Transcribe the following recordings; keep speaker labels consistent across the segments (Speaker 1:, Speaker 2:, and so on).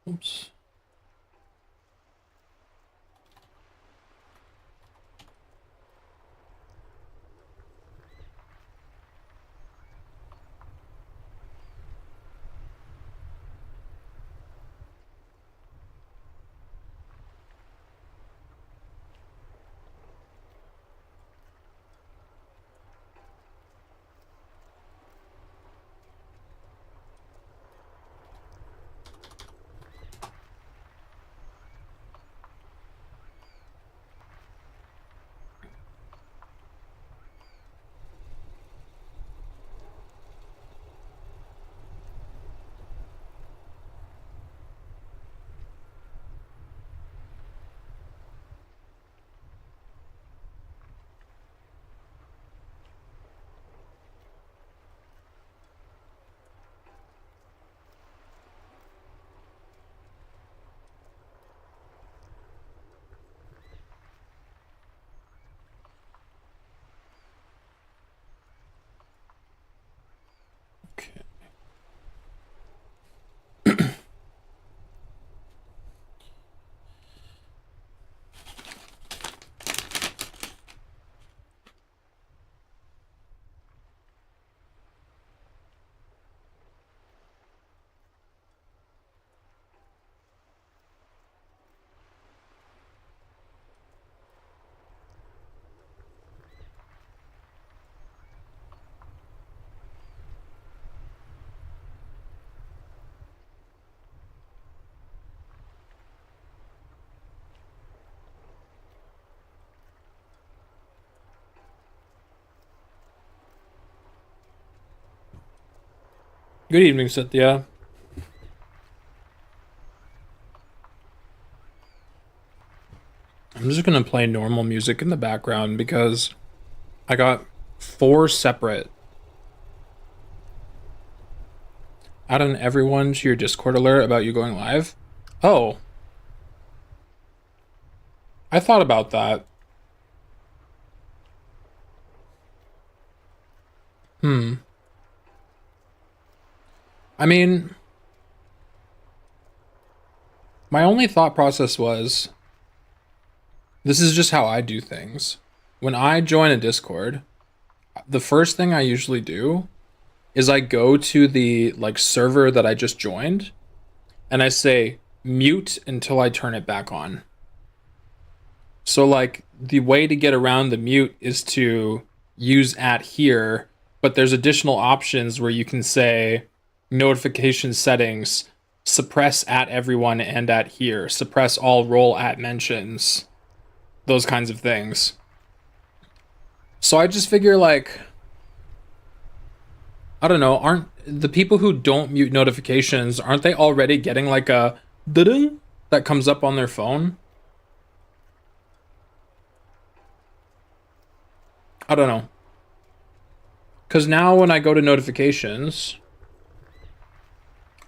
Speaker 1: Oops. Okay. Good evening, Cynthia. I'm just gonna play normal music in the background because I got four separate. Add on everyone to your Discord alert about you going live. Oh, I thought about that. Hmm. I mean, my only thought process was this is just how I do things. When I join a Discord, the first thing I usually do is I go to the like server that I just joined and I say mute until I turn it back on. So like the way to get around the mute is to use at here, but there's additional options where you can say notification settings, suppress at everyone and at here, suppress all role at mentions, those kinds of things. So I just figure like I don't know, aren't the people who don't mute notifications, aren't they already getting like a ding that comes up on their phone? I don't know. Cuz now when I go to notifications,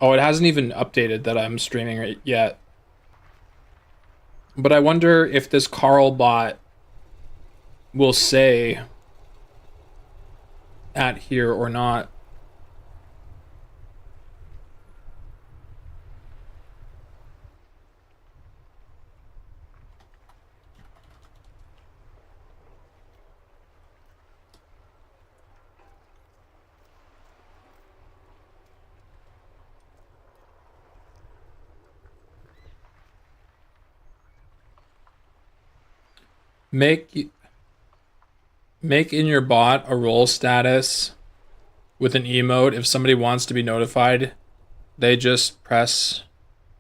Speaker 1: oh, it hasn't even updated that I'm streaming it yet. But I wonder if this Carl bot will say at here or not. Make make in your bot a role status with an emote. If somebody wants to be notified, they just press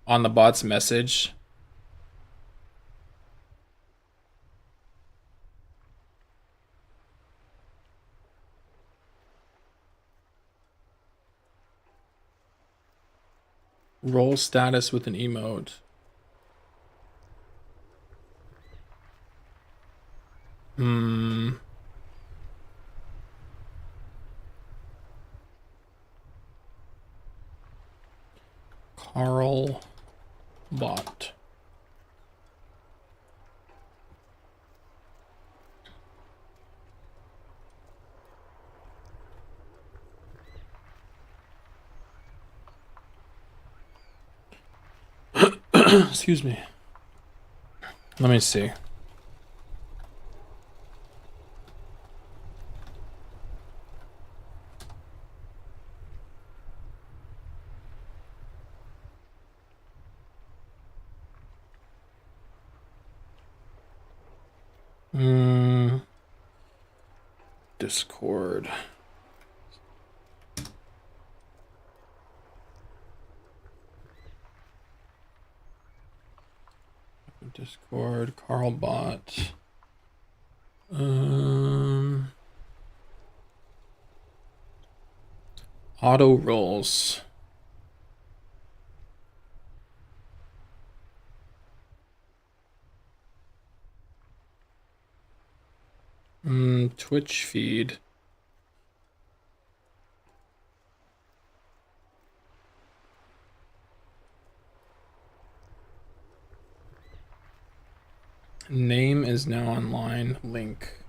Speaker 1: on the bot's message. Role status with an emote. Hmm. Carl bot. Excuse me. Let me see. Discord. Discord, Carlbot. Auto rolls. Twitch feed. Name is now online. Link.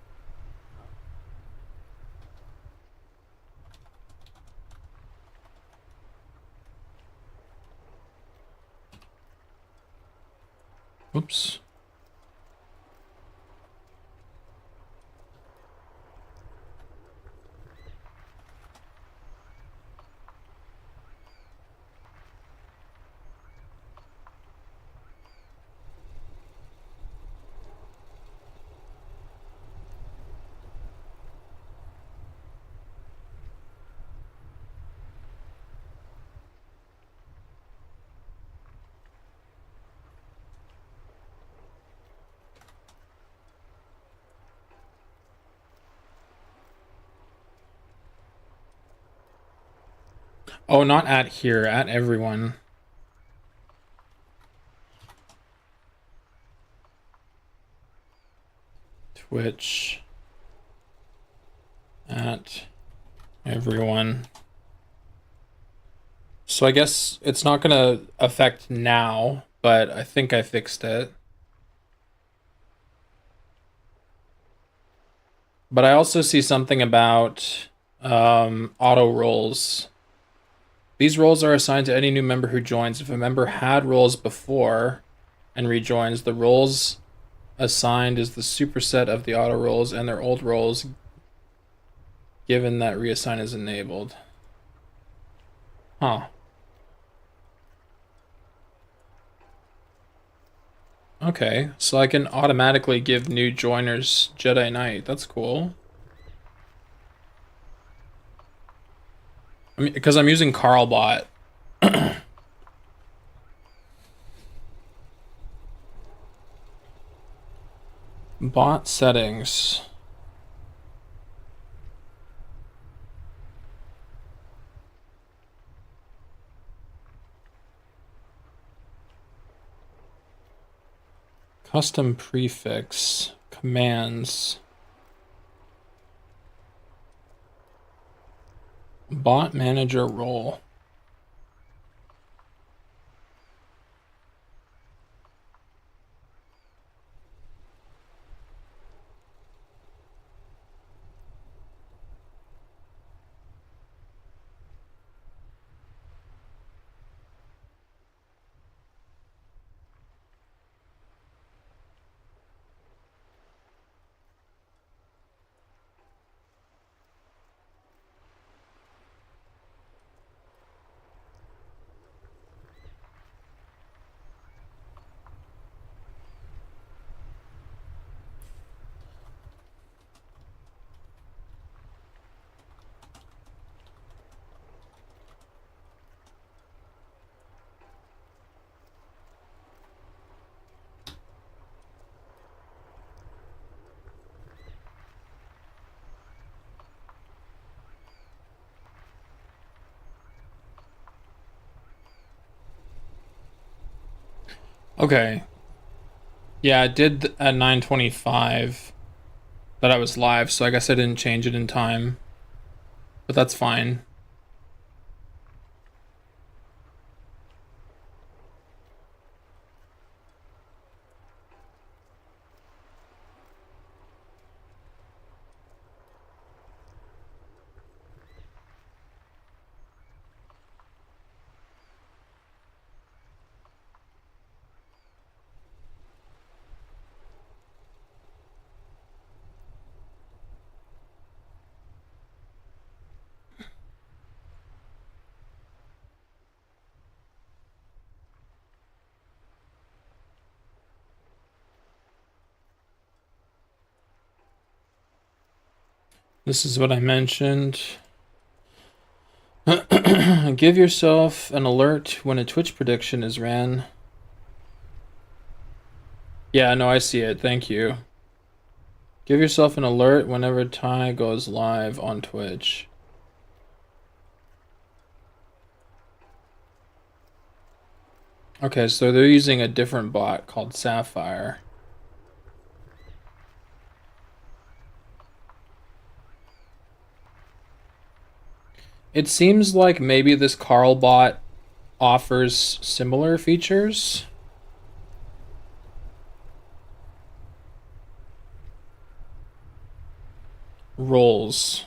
Speaker 1: Whoops. Oh, not at here, at everyone. Twitch. At everyone. So I guess it's not gonna affect now, but I think I fixed it. But I also see something about auto rolls. These roles are assigned to any new member who joins. If a member had roles before and rejoins, the roles assigned is the superset of the auto roles and their old roles, given that reassign is enabled. Huh. Okay, so I can automatically give new joiners Jedi Knight. That's cool. I mean, because I'm using Carlbot. Bot settings. Custom prefix. Commands. Bot manager role. Okay. Yeah, it did at 9:25 that I was live, so I guess I didn't change it in time. But that's fine. This is what I mentioned. Give yourself an alert when a Twitch prediction is ran. Yeah, no, I see it. Thank you. Give yourself an alert whenever Ty goes live on Twitch. Okay, so they're using a different bot called Sapphire. It seems like maybe this Carl bot offers similar features. Roles.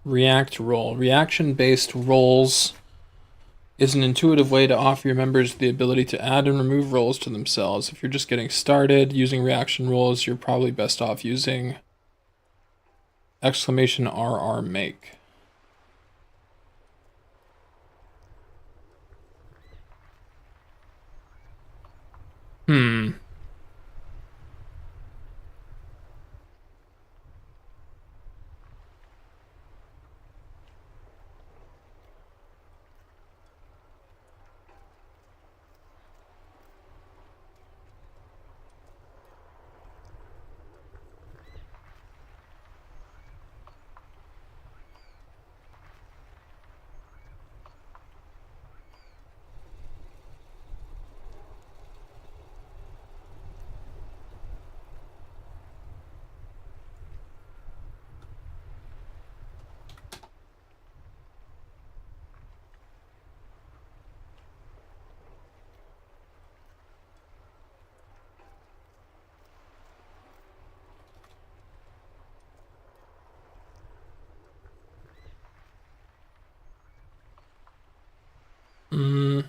Speaker 1: React role. Reaction-based roles is an intuitive way to offer your members the ability to add and remove roles to themselves. If you're just getting started using reaction roles, you're probably best off using !RR make. Hmm. Mm.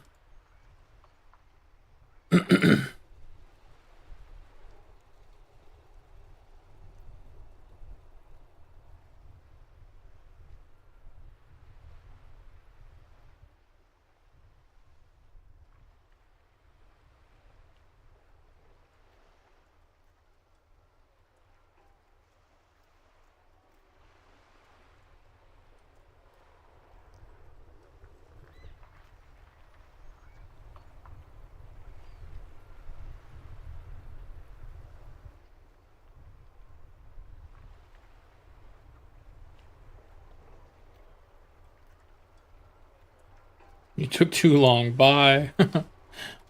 Speaker 1: You took too long. Bye.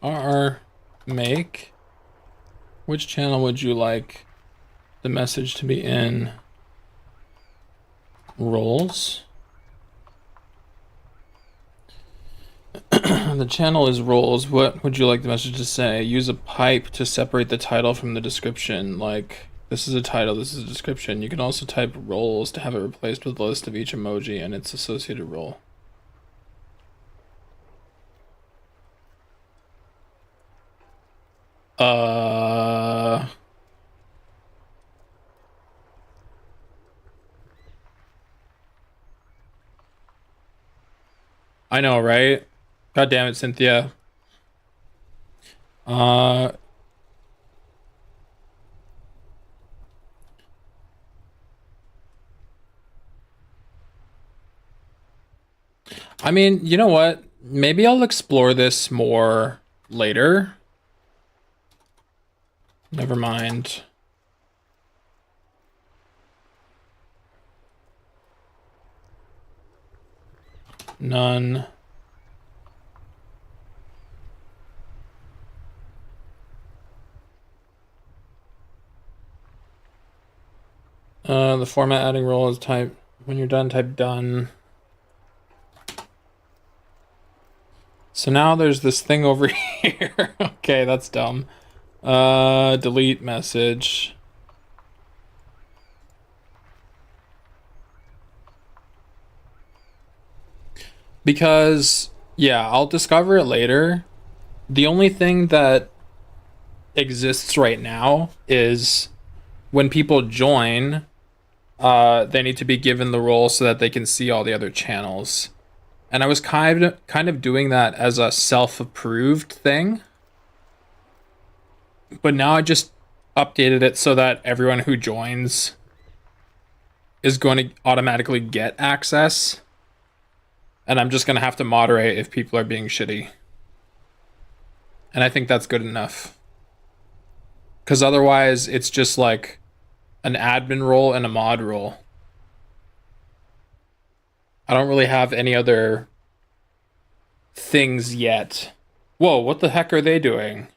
Speaker 1: RR make. Which channel would you like the message to be in? Roles. The channel is roles. What would you like the message to say? Use a pipe to separate the title from the description. Like, this is a title, this is a description. You can also type roles to have it replaced with a list of each emoji and its associated role. I know, right? God damn it, Cynthia. Uh, I mean, you know what? Maybe I'll explore this more later. Never mind. None. The format adding role is type. When you're done, type done. So now there's this thing over here. Okay, that's dumb. Delete message. Because yeah, I'll discover it later. The only thing that exists right now is when people join, they need to be given the role so that they can see all the other channels. And I was kind of doing that as a self-approved thing, but now I just updated it so that everyone who joins is going to automatically get access, and I'm just going to have to moderate if people are being shitty. And I think that's good enough. Because otherwise, it's just like an admin role and a mod role. I don't really have any other things yet. Whoa, what the heck are they doing?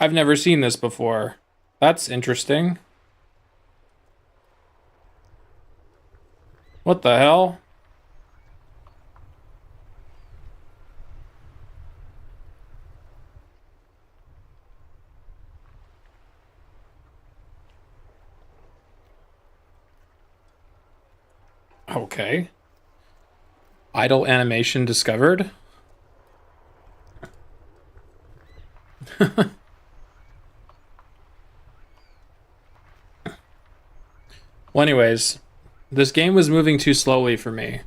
Speaker 1: I've never seen this before. That's interesting. What the hell? Okay. Idle animation discovered. Well, anyways, this game was moving too slowly for me.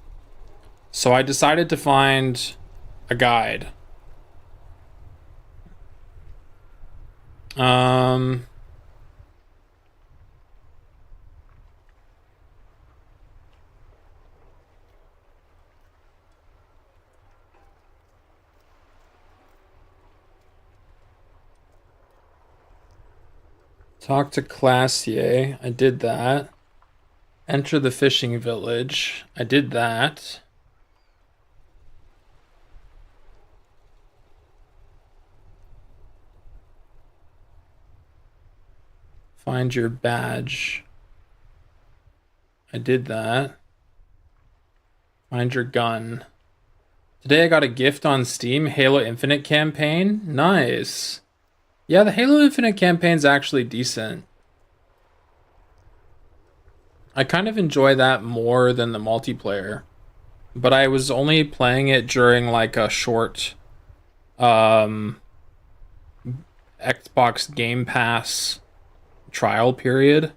Speaker 1: So I decided to find a guide. Um, Talk to Classier. I did that. Enter the fishing village. I did that. Find your badge. I did that. Find your gun. Today I got a gift on Steam, Halo Infinite campaign. Nice. Yeah, the Halo Infinite campaign's actually decent. I kind of enjoy that more than the multiplayer. But I was only playing it during like a short um Xbox Game Pass trial period.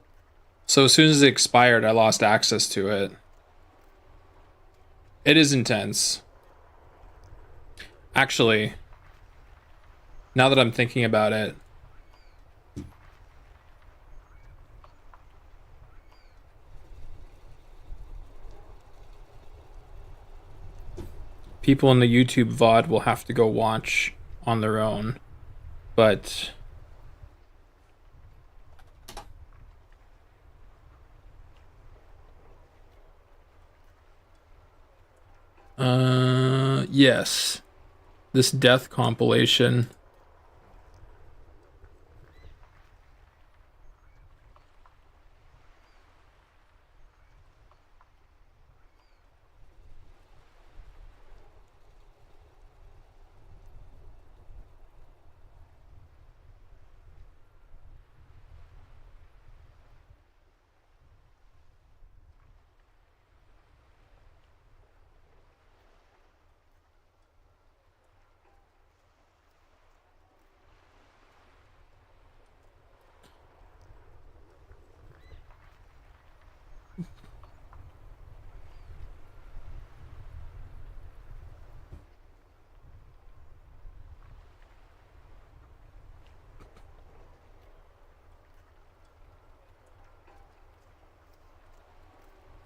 Speaker 1: So as soon as it expired, I lost access to it. It is intense. Actually, now that I'm thinking about it, people in the YouTube VOD will have to go watch on their own. But yes. This death compilation.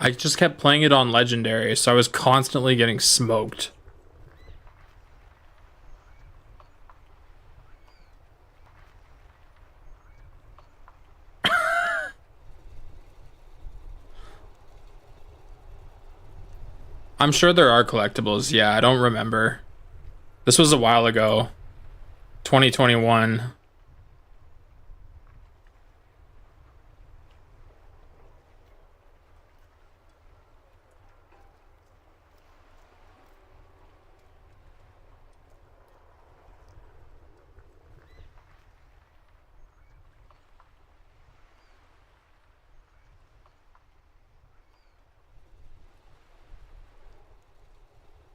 Speaker 1: I just kept playing it on Legendary, so I was constantly getting smoked. I'm sure there are collectibles. Yeah, I don't remember. This was a while ago. 2021.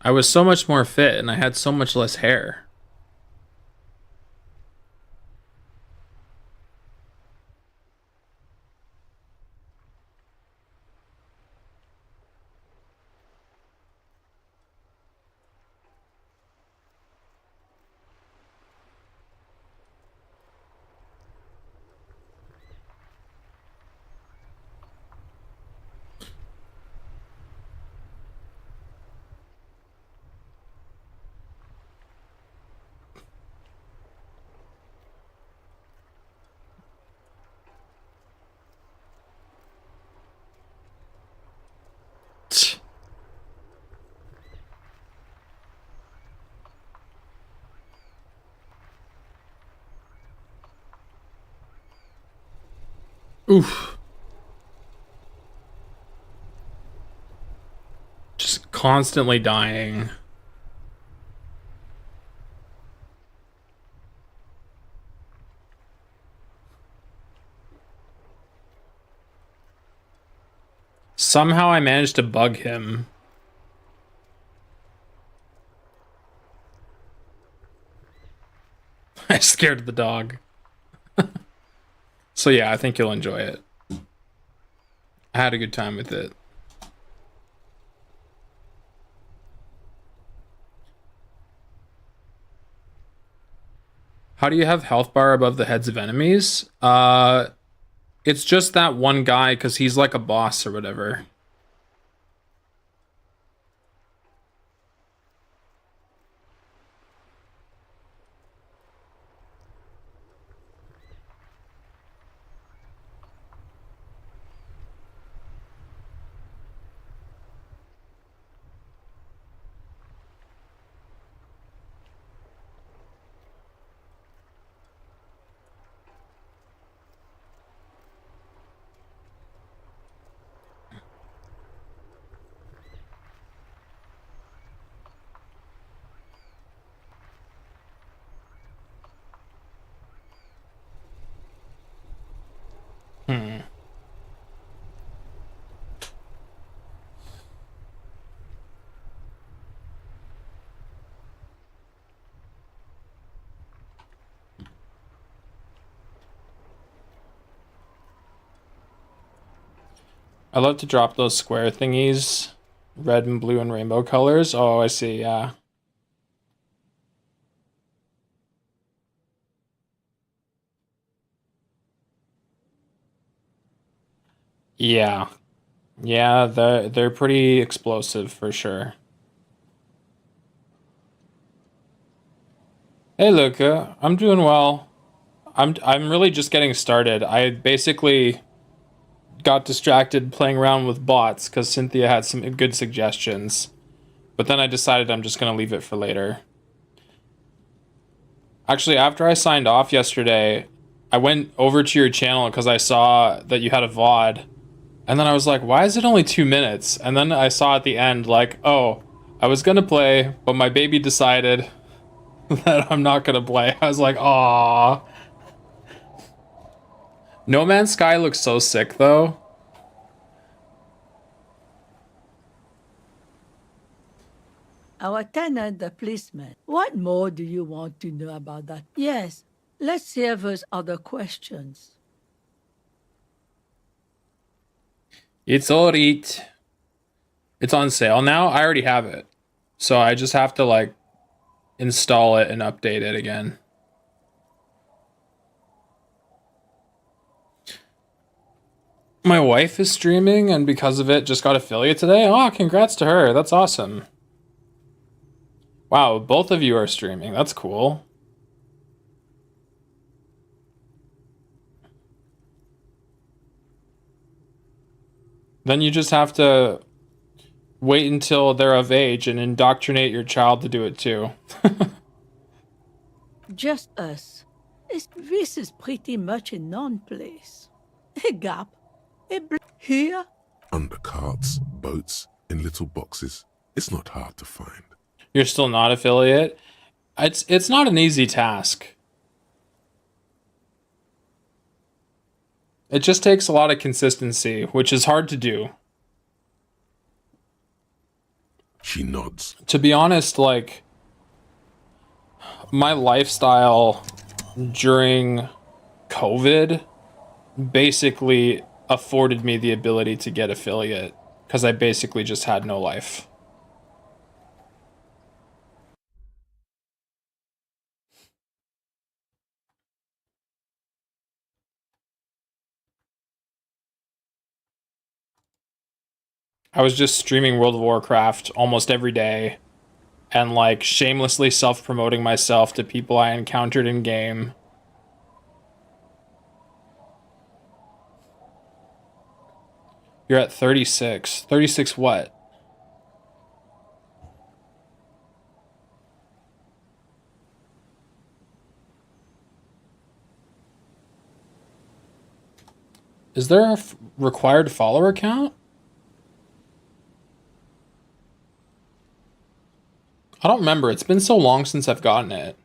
Speaker 1: I was so much more fit and I had so much less hair. Oof. Just constantly dying. Somehow I managed to bug him. I scared the dog. So yeah, I think you'll enjoy it. I had a good time with it. How do you have health bar above the heads of enemies? It's just that one guy because he's like a boss or whatever. Hmm. I love to drop those square thingies. Red and blue and rainbow colors. Oh, I see, yeah. Yeah. Yeah, they're pretty explosive for sure. Hey Luca, I'm doing well. I'm really just getting started. I basically got distracted playing around with bots because Cynthia had some good suggestions. But then I decided I'm just gonna leave it for later. Actually, after I signed off yesterday, I went over to your channel because I saw that you had a VOD. And then I was like, why is it only 2 minutes? And then I saw at the end, like, oh, I was gonna play, but my baby decided that I'm not gonna play. I was like, "Aw." No Man's Sky looks so sick, though.
Speaker 2: Our tenant, the policeman. What more do you want to know about that? Yes, let's see if there's other questions.
Speaker 1: It's alright. It's on sale now. I already have it. So I just have to, like, install it and update it again. My wife is streaming and because of it just got affiliate today. Oh, congrats to her. That's awesome. Wow, both of you are streaming. That's cool. Then you just have to wait until they're of age and indoctrinate your child to do it too.
Speaker 2: Just us. This is pretty much a non-place. A gap. Here?
Speaker 3: Under carts, boats, in little boxes. It's not hard to find.
Speaker 1: You're still not affiliate. It's not an easy task. It just takes a lot of consistency, which is hard to do.
Speaker 3: She nods.
Speaker 1: To be honest, like, my lifestyle during COVID basically afforded me the ability to get affiliate because I basically just had no life. I was just streaming World of Warcraft almost every day and like shamelessly self-promoting myself to people I encountered in game. You're at 36. 36 what? Is there a required follower count? I don't remember. It's been so long since I've gotten it.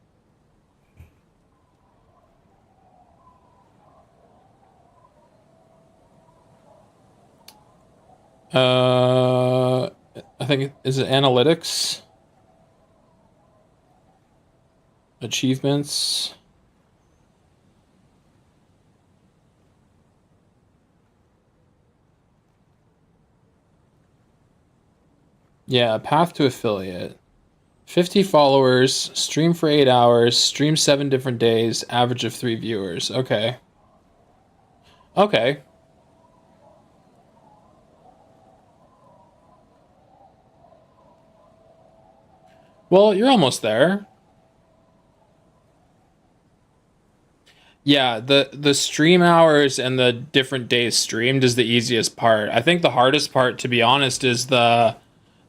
Speaker 1: I think, is it analytics? Achievements? Yeah, path to affiliate. 50 followers, stream for 8 hours, stream 7 different days, average of 3 viewers. Okay. Okay. Well, you're almost there. Yeah, the stream hours and the different days streamed is the easiest part. I think the hardest part, to be honest, is the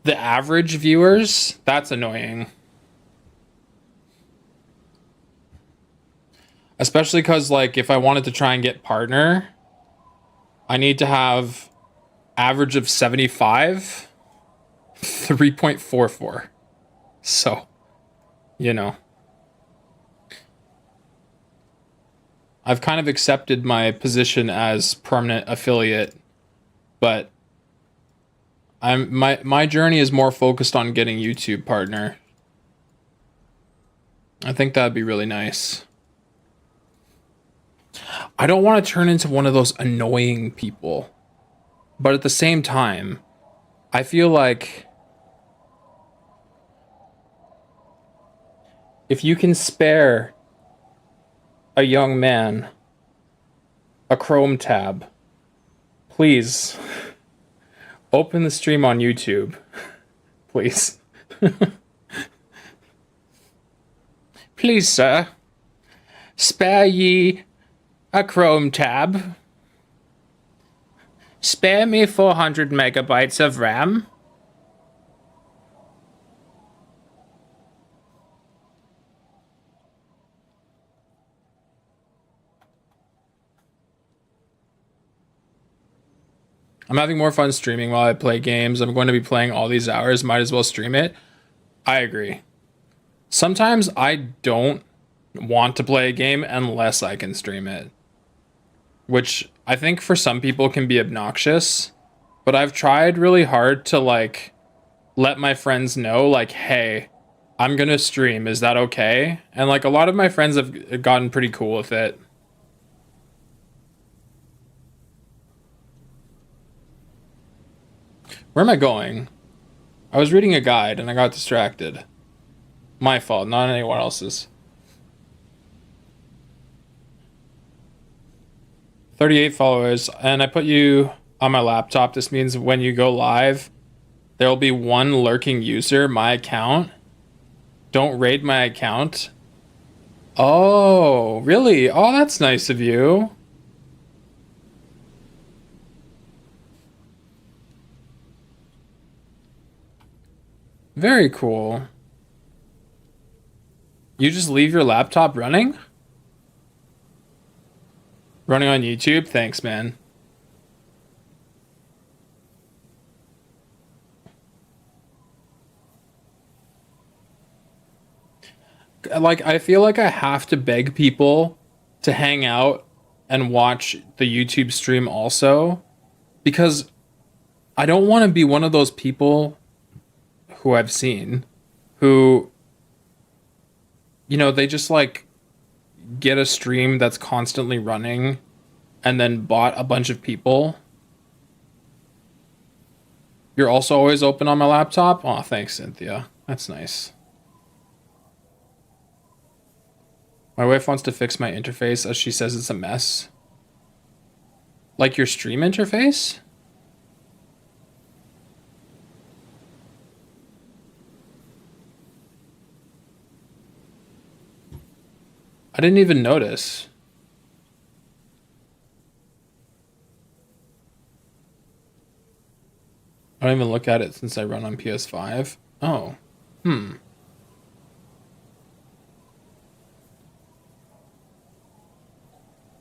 Speaker 1: average viewers. That's annoying. Especially because, like, if I wanted to try and get partner, I need to have average of 75, 3.44. So, you know. I've kind of accepted my position as permanent affiliate, but my journey is more focused on getting YouTube partner. I think that'd be really nice. I don't want to turn into one of those annoying people. But at the same time, I feel like if you can spare a young man a Chrome tab, please open the stream on YouTube. Please. Please, sir, spare ye a Chrome tab. Spare me 400 megabytes of RAM. I'm having more fun streaming while I play games. I'm going to be playing all these hours. Might as well stream it. I agree. Sometimes I don't want to play a game unless I can stream it, which I think for some people can be obnoxious, but I've tried really hard to like let my friends know, like, hey, I'm gonna stream, is that okay? And like a lot of my friends have gotten pretty cool with it. Where am I going? I was reading a guide and I got distracted. My fault, not anyone else's. 38 followers, and I put you on my laptop. This means when you go live, there will be one lurking user, my account. Don't raid my account. Oh, really? Oh, that's nice of you. Very cool. You just leave your laptop running? Running on YouTube? Thanks, man. Like, I feel like I have to beg people to hang out and watch the YouTube stream also, because I don't want to be one of those people who I've seen who, you know, they just like get a stream that's constantly running and then bought a bunch of people. You're also always open on my laptop? Aw, thanks, Cynthia. That's nice. My wife wants to fix my interface as she says it's a mess. Like your stream interface? I didn't even notice. I don't even look at it since I run on PS5. Oh.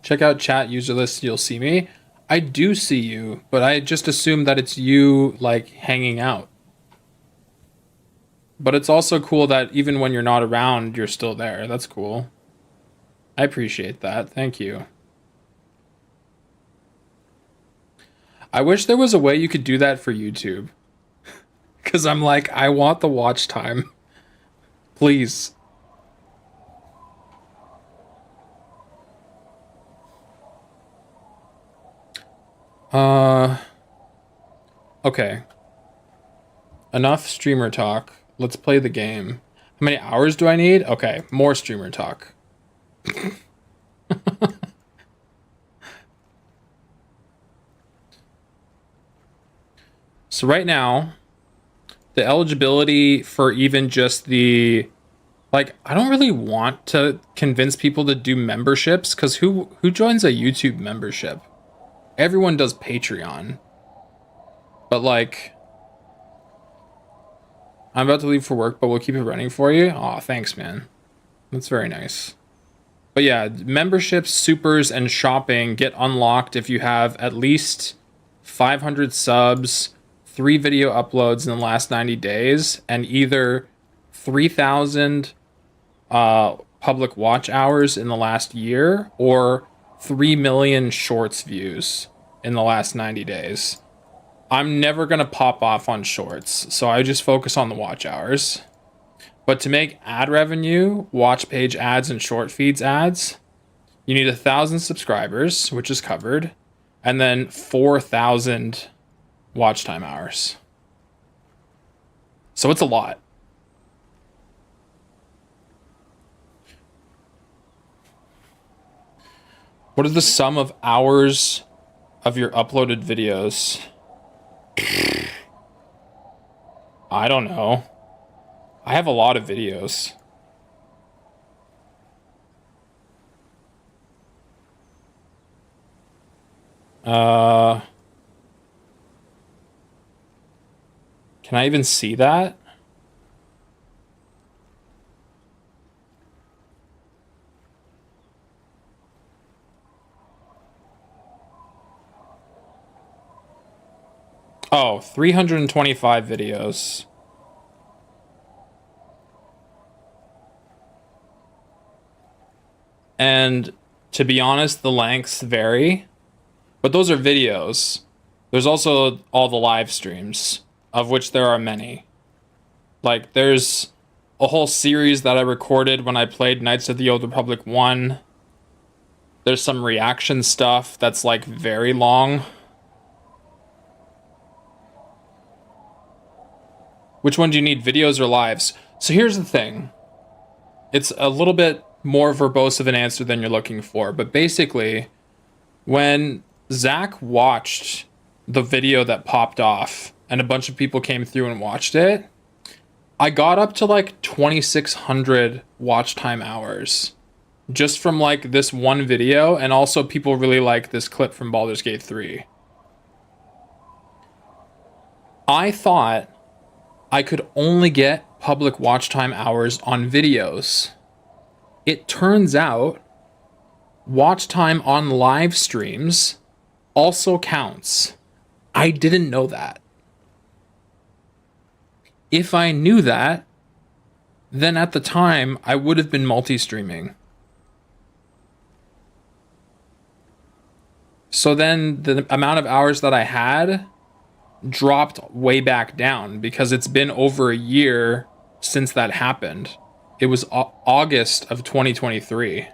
Speaker 1: Check out chat user list, you'll see me. I do see you, but I just assume that it's you, like, hanging out. But it's also cool that even when you're not around, you're still there. That's cool. I appreciate that. Thank you. I wish there was a way you could do that for YouTube. Because I'm like, I want the watch time. Please. Okay. Enough streamer talk. Let's play the game. How many hours do I need? Okay, more streamer talk. So right now, the eligibility for even just the, like, I don't really want to convince people to do memberships, because who joins a YouTube membership? Everyone does Patreon. But like, I'm about to leave for work, but we'll keep it running for you. Aw, thanks, man. That's very nice. But yeah, memberships, supers, and shopping get unlocked if you have at least 500 subs, 3 video uploads in the last 90 days, and either 3,000 public watch hours in the last year, or 3 million shorts views in the last 90 days. I'm never going to pop off on shorts, so I just focus on the watch hours. But to make ad revenue, watch page ads and short feeds ads, you need 1,000 subscribers, which is covered, and then 4,000 watch time hours. So it's a lot. What are the sum of hours of your uploaded videos? I don't know. I have a lot of videos. Can I even see that? Oh, 325 videos. And to be honest, the lengths vary. But those are videos. There's also all the live streams, of which there are many. Like, there's a whole series that I recorded when I played Knights of the Old Republic 1. There's some reaction stuff that's, like, very long. Which one do you need, videos or lives? So here's the thing. It's a little bit more verbose of an answer than you're looking for, but basically, when Zach watched the video that popped off and a bunch of people came through and watched it, I got up to like 2,600 watch time hours just from like this one video, and also people really like this clip from Baldur's Gate 3. I thought I could only get public watch time hours on videos. It turns out watch time on live streams also counts. I didn't know that. If I knew that, then at the time I would have been multi-streaming. So then the amount of hours that I had dropped way back down because it's been over a year since that happened. It was August of 2023.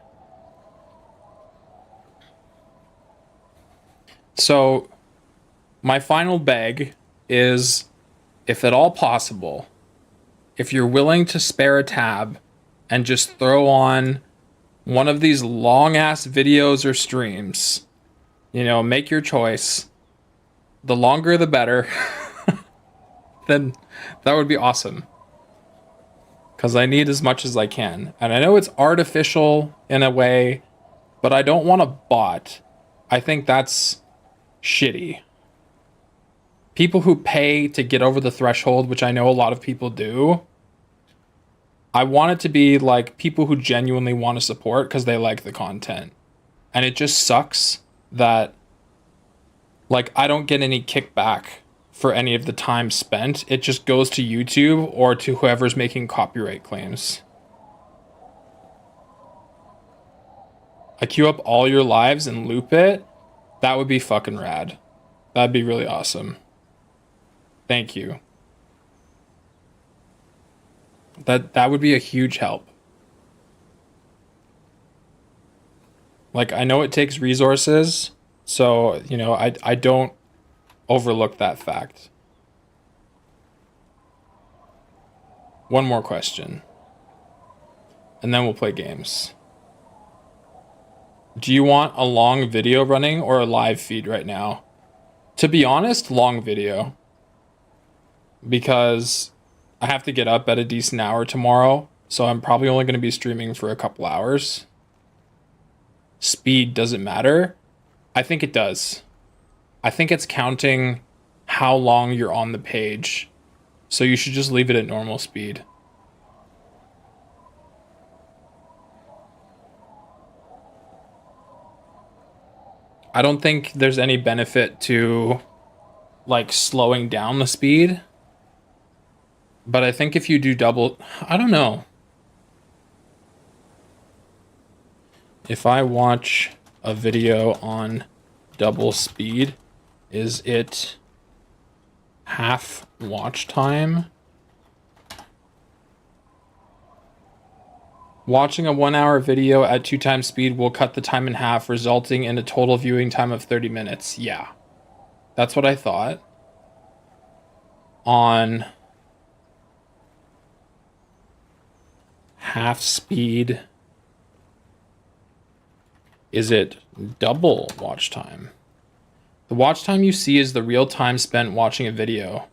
Speaker 1: So my final beg is, if at all possible, if you're willing to spare a tab and just throw on one of these long ass videos or streams, you know, make your choice. The longer the better. Then that would be awesome. Because I need as much as I can. And I know it's artificial in a way, but I don't want a bot. I think that's shitty. People who pay to get over the threshold, which I know a lot of people do, I want it to be like people who genuinely want to support because they like the content. And it just sucks that, like, I don't get any kickback for any of the time spent. It just goes to YouTube or to whoever's making copyright claims. I queue up all your lives and loop it. That would be fucking rad. That'd be really awesome. Thank you. That would be a huge help. Like, I know it takes resources, so, you know, I don't overlook that fact. One more question. And then we'll play games. Do you want a long video running or a live feed right now? To be honest, long video. Because I have to get up at a decent hour tomorrow, so I'm probably only going to be streaming for a couple hours. Speed doesn't matter. I think it does. I think it's counting how long you're on the page. So you should just leave it at normal speed. I don't think there's any benefit to, like, slowing down the speed. But I think if you do double, I don't know. If I watch a video on double speed, is it half watch time? Watching a 1 hour video at 2 times speed will cut the time in half, resulting in a total viewing time of 30 minutes. Yeah, that's what I thought. On half speed, is it double watch time? The watch time you see is the real time spent watching a video.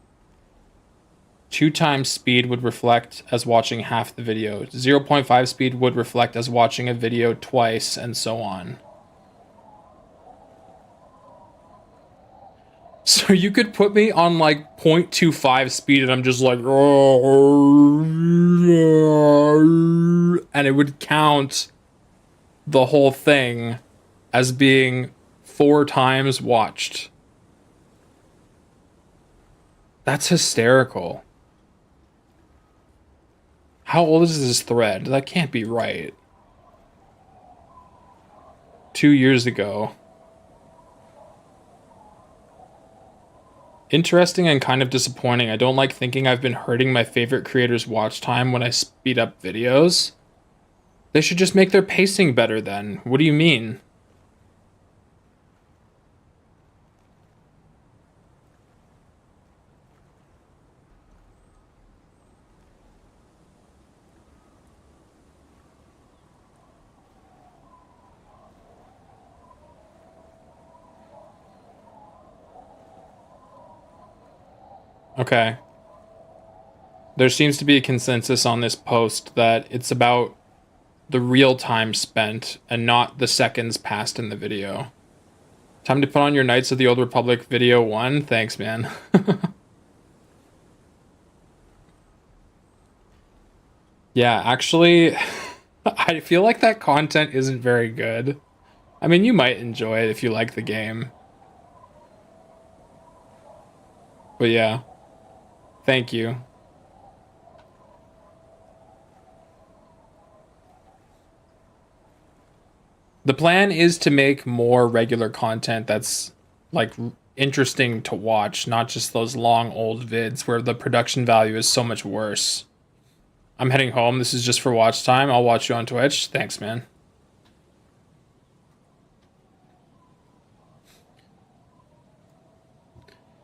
Speaker 1: 2 times speed would reflect as watching half the video. 0.5 speed would reflect as watching a video twice, and so on. So you could put me on like 0.25 speed and I'm just like, and it would count the whole thing as being 4 times watched. That's hysterical. How old is this thread? That can't be right. 2 years ago. Interesting and kind of disappointing. I don't like thinking I've been hurting my favorite creators' watch time when I speed up videos. They should just make their pacing better then. What do you mean? Okay. There seems to be a consensus on this post that it's about the real time spent and not the seconds passed in the video. Time to put on your Knights of the Old Republic video 1. Thanks, man. Yeah, actually, I feel like that content isn't very good. I mean, you might enjoy it if you like the game. But yeah. Thank you. The plan is to make more regular content that's like interesting to watch, not just those long old vids where the production value is so much worse. I'm heading home. This is just for watch time. I'll watch you on Twitch. Thanks, man.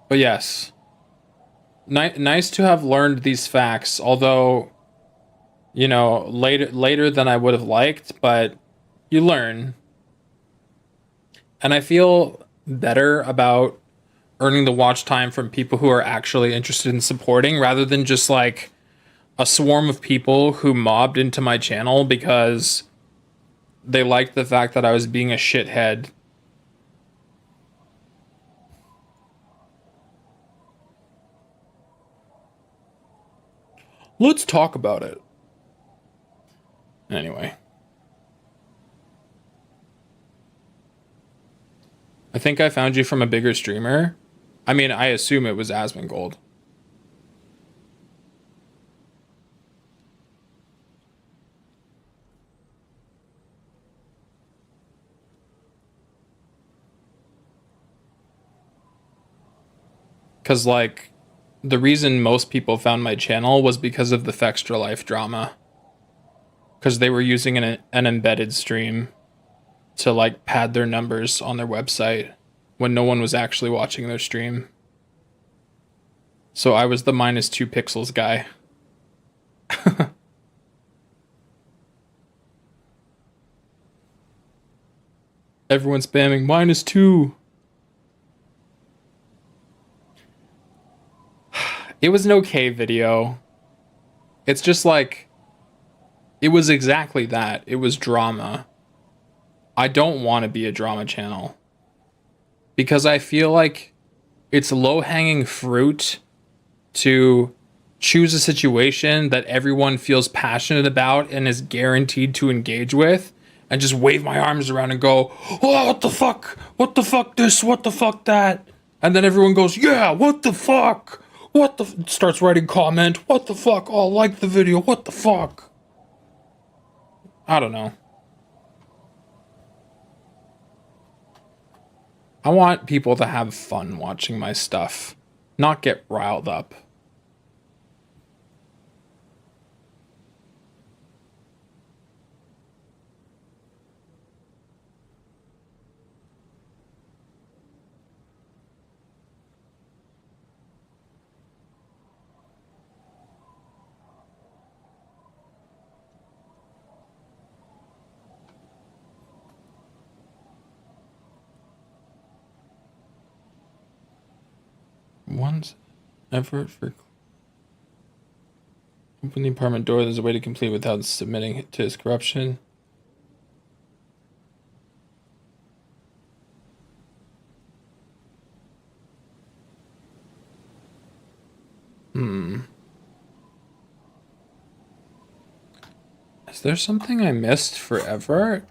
Speaker 1: But yes, nice to have learned these facts, although, you know, later than I would have liked, but you learn. And I feel better about earning the watch time from people who are actually interested in supporting rather than just like a swarm of people who mobbed into my channel because they liked the fact that I was being a shithead. Let's talk about it. Anyway. I think I found you from a bigger streamer. I mean, I assume it was Asmongold. Because, like, the reason most people found my channel was because of the Fextra Life drama. Because they were using an embedded stream to, like, pad their numbers on their website when no one was actually watching their stream. So I was the -2 pixels guy. Everyone's spamming -2. It was an okay video. It's just like, it was exactly that. It was drama. I don't want to be a drama channel. Because I feel like it's low-hanging fruit to choose a situation that everyone feels passionate about and is guaranteed to engage with, and just wave my arms around and go, oh, what the fuck? What the fuck this? What the fuck that? And then everyone goes, yeah, what the fuck? What the starts writing comment, what the fuck? Oh, like the video, what the fuck? I don't know. I want people to have fun watching my stuff, not get riled up. Once effort for open the apartment door, there's a way to complete without submitting to his corruption. Is there something I missed forever?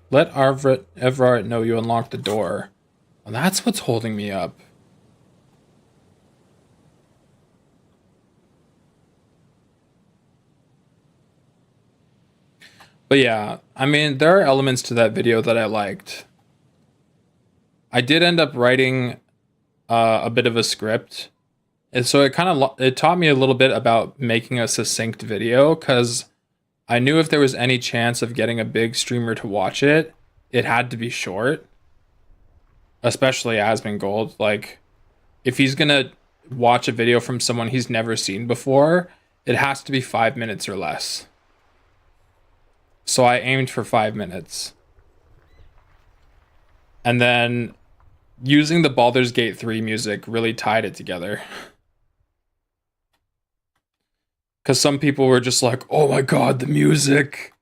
Speaker 1: Let Everard know you unlocked the door. Well, that's what's holding me up. But yeah, I mean, there are elements to that video that I liked. I did end up writing a bit of a script. And so it taught me a little bit about making a succinct video, because I knew if there was any chance of getting a big streamer to watch it, it had to be short. Especially Asmongold. Like, if he's gonna watch a video from someone he's never seen before, it has to be 5 minutes or less. So I aimed for 5 minutes. And then using the Baldur's Gate 3 music really tied it together. Because some people were just like, oh my god, the music.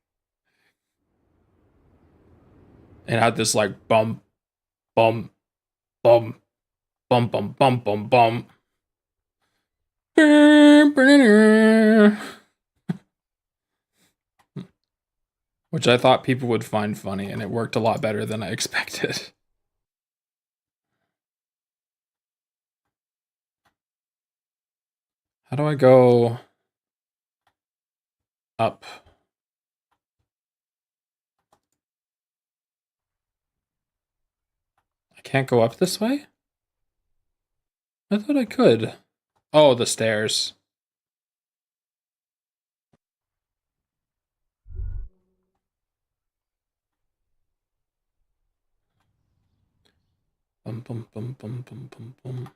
Speaker 1: It had this like bum, bum, bum, bum, bum, bum, bum, bum. Which I thought people would find funny, and it worked a lot better than I expected. How do I go up? can't go up this way? I thought I could. Oh, the stairs. Bum, bum, bum, bum, bum, bum, bum.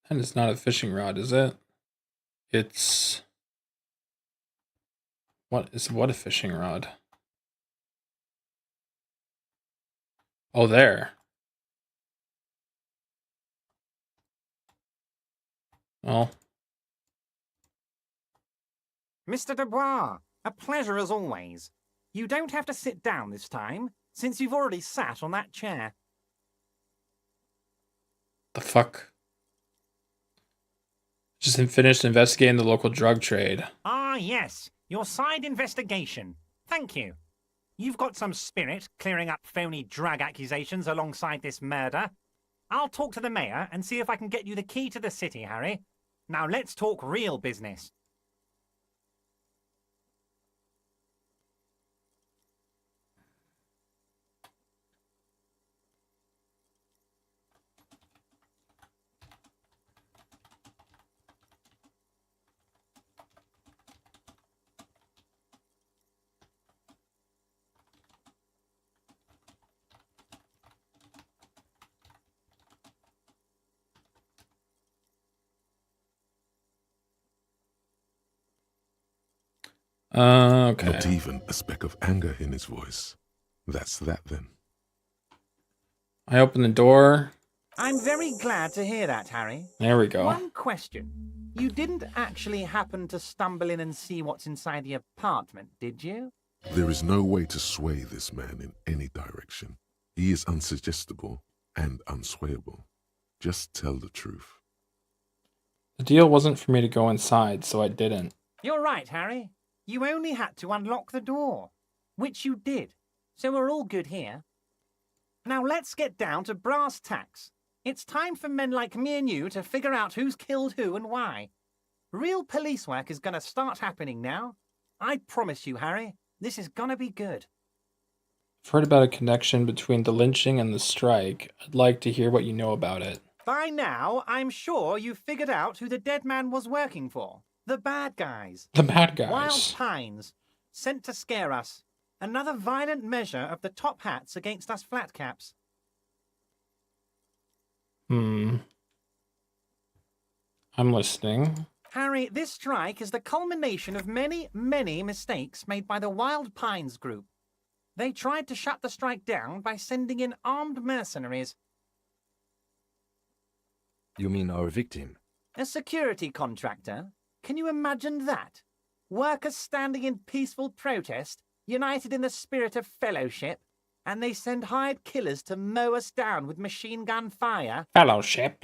Speaker 1: And it's not a fishing rod, is it? It's... What a fishing rod? Oh, there. Well.
Speaker 4: Mr. Dubois, a pleasure as always. You don't have to sit down this time, since you've already sat on that chair.
Speaker 1: The fuck? Just finished investigating the local drug trade.
Speaker 4: Ah, yes. Your side investigation. Thank you. You've got some spirit clearing up phony drug accusations alongside this murder. I'll talk to the mayor and see if I can get you the key to the city, Harry. Now let's talk real business.
Speaker 1: Okay.
Speaker 3: Not even a speck of anger in his voice. That's that then.
Speaker 1: I open the door.
Speaker 4: I'm very glad to hear that, Harry.
Speaker 1: There we go.
Speaker 4: One question. You didn't actually happen to stumble in and see what's inside the apartment, did you?
Speaker 3: There is no way to sway this man in any direction. He is unsuggestible and unswayable. Just tell the truth.
Speaker 1: The deal wasn't for me to go inside, so I didn't.
Speaker 4: You're right, Harry. You only had to unlock the door, which you did. So we're all good here. Now let's get down to brass tacks. It's time for men like me and you to figure out who's killed who and why. Real police work is going to start happening now. I promise you, Harry, this is going to be good.
Speaker 1: I've heard about a connection between the lynching and the strike. I'd like to hear what you know about it.
Speaker 4: By now, I'm sure you've figured out who the dead man was working for. The bad guys.
Speaker 1: The bad guys.
Speaker 4: Wild Pines. Sent to scare us. Another violent measure of the top hats against us flatcaps.
Speaker 1: I'm listening.
Speaker 4: Harry, this strike is the culmination of many, many mistakes made by the Wild Pines group. They tried to shut the strike down by sending in armed mercenaries.
Speaker 5: You mean our victim?
Speaker 4: A security contractor? Can you imagine that? Workers standing in peaceful protest, united in the spirit of fellowship, and they send hired killers to mow us down with machine gun fire?
Speaker 1: Fellowship.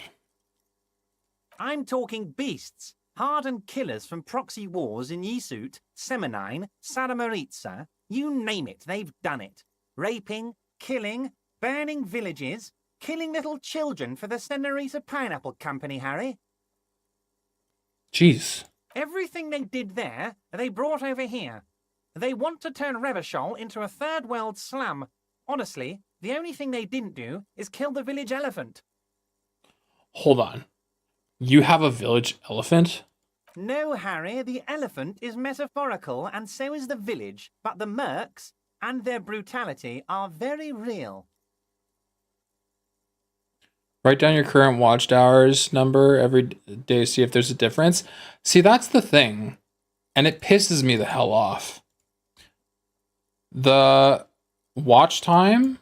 Speaker 4: I'm talking beasts, hardened killers from proxy wars in Yisut, Semenine, Saramaritsa, you name it, they've done it. Raping, killing, burning villages, killing little children for the Senorita Pineapple Company, Harry.
Speaker 1: Jeez.
Speaker 4: Everything they did there, they brought over here. They want to turn Revachol into a third world slum. Honestly, the only thing they didn't do is kill the village elephant.
Speaker 1: Hold on. You have a village elephant?
Speaker 4: No, Harry, the elephant is metaphorical and so is the village, but the mercs and their brutality are very real.
Speaker 1: Write down your current watchtowers number every day, see if there's a difference. See, that's the thing. And it pisses me the hell off. The watch time,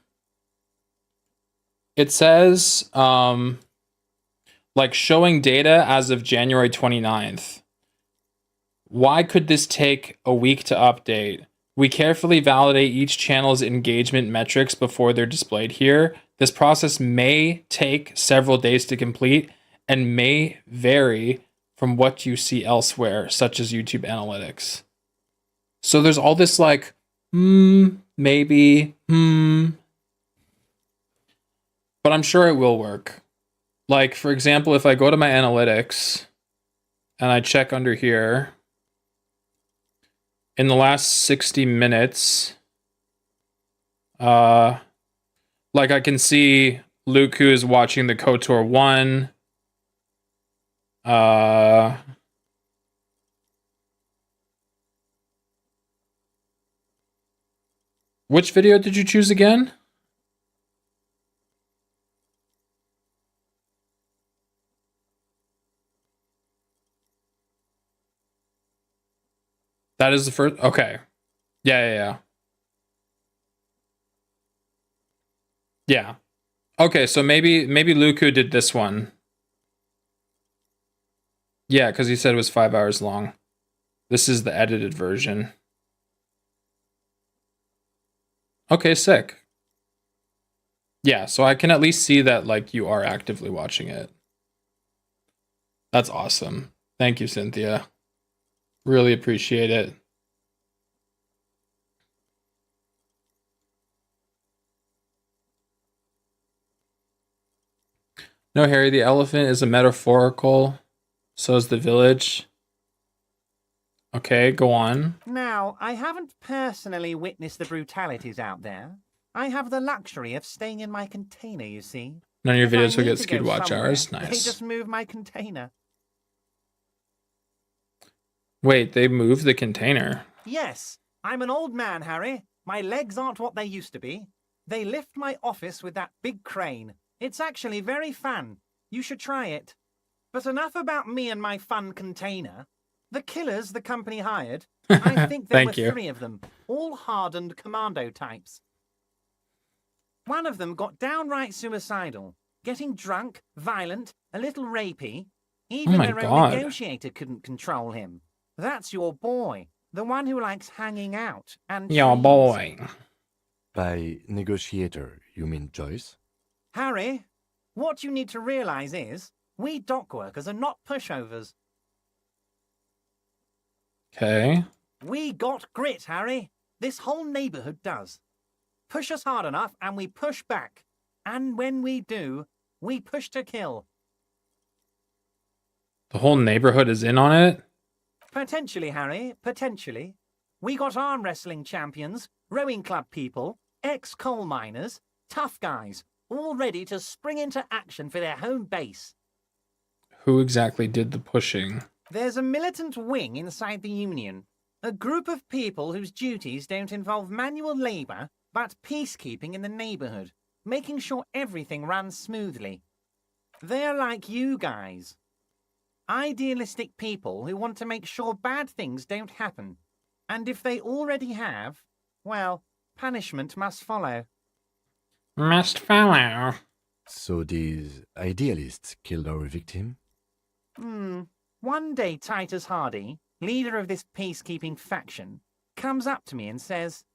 Speaker 1: it says, like showing data as of January 29th. Why could this take a week to update? We carefully validate each channel's engagement metrics before they're displayed here. This process may take several days to complete and may vary from what you see elsewhere, such as YouTube analytics. So there's all this like, maybe, but I'm sure it will work. Like, for example, if I go to my analytics and I check under here, in the last 60 minutes, like I can see Luke, who is watching the KOTOR 1. Which video did you choose again? That is the first. Okay. Yeah. Yeah. Okay, so maybe Luku did this one. Yeah, because he said it was 5 hours long. This is the edited version. Okay, sick. Yeah, so I can at least see that like you are actively watching it. That's awesome. Thank you, Cynthia. Really appreciate it. No, Harry, the elephant is a metaphorical. So is the village. Okay, go on.
Speaker 4: Now, I haven't personally witnessed the brutalities out there. I have the luxury of staying in my container, you see.
Speaker 1: None of your
Speaker 4: If I
Speaker 1: videos will
Speaker 4: need
Speaker 1: get
Speaker 4: to
Speaker 1: skewed
Speaker 4: go
Speaker 1: watch
Speaker 4: somewhere,
Speaker 1: hours.
Speaker 4: They
Speaker 1: Nice.
Speaker 4: just move my container.
Speaker 1: Wait, they moved the container.
Speaker 4: Yes, I'm an old man, Harry. My legs aren't what they used to be. They lift my office with that big crane. It's actually very fun. You should try it. But enough about me and my fun container. The killers the company hired, I think there were
Speaker 1: Thank you.
Speaker 4: 3 of them, all hardened commando types. One of them got downright suicidal, getting drunk, violent, a little rapey. Even
Speaker 1: my
Speaker 4: their
Speaker 1: God.
Speaker 4: own negotiator couldn't control him. That's your boy, the one who likes hanging out and
Speaker 1: Yo,
Speaker 4: trees.
Speaker 1: boy.
Speaker 5: By negotiator, you mean Joyce?
Speaker 4: Harry, what you need to realize is, we dock workers are not pushovers.
Speaker 1: Okay.
Speaker 4: We got grit, Harry. This whole neighborhood does. Push us hard enough and we push back. And when we do, we push to kill.
Speaker 1: The whole neighborhood is in on it?
Speaker 4: Potentially, Harry, potentially. We got arm wrestling champions, rowing club people, ex-coal miners, tough guys, all ready to spring into action for their home base.
Speaker 1: Who exactly did the pushing?
Speaker 4: There's a militant wing inside the Union, a group of people whose duties don't involve manual labor, but peacekeeping in the neighborhood, making sure everything runs smoothly. They're like you guys. Idealistic people who want to make sure bad things don't happen. And if they already have, well, punishment must follow.
Speaker 1: Must follow.
Speaker 5: So these idealists killed our victim?
Speaker 4: One day Titus Hardy, leader of this peacekeeping faction, comes up to me and says,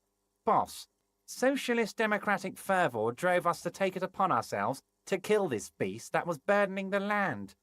Speaker 4: "Boss, socialist democratic fervor drove us to take it upon ourselves to kill this beast that was burdening the land."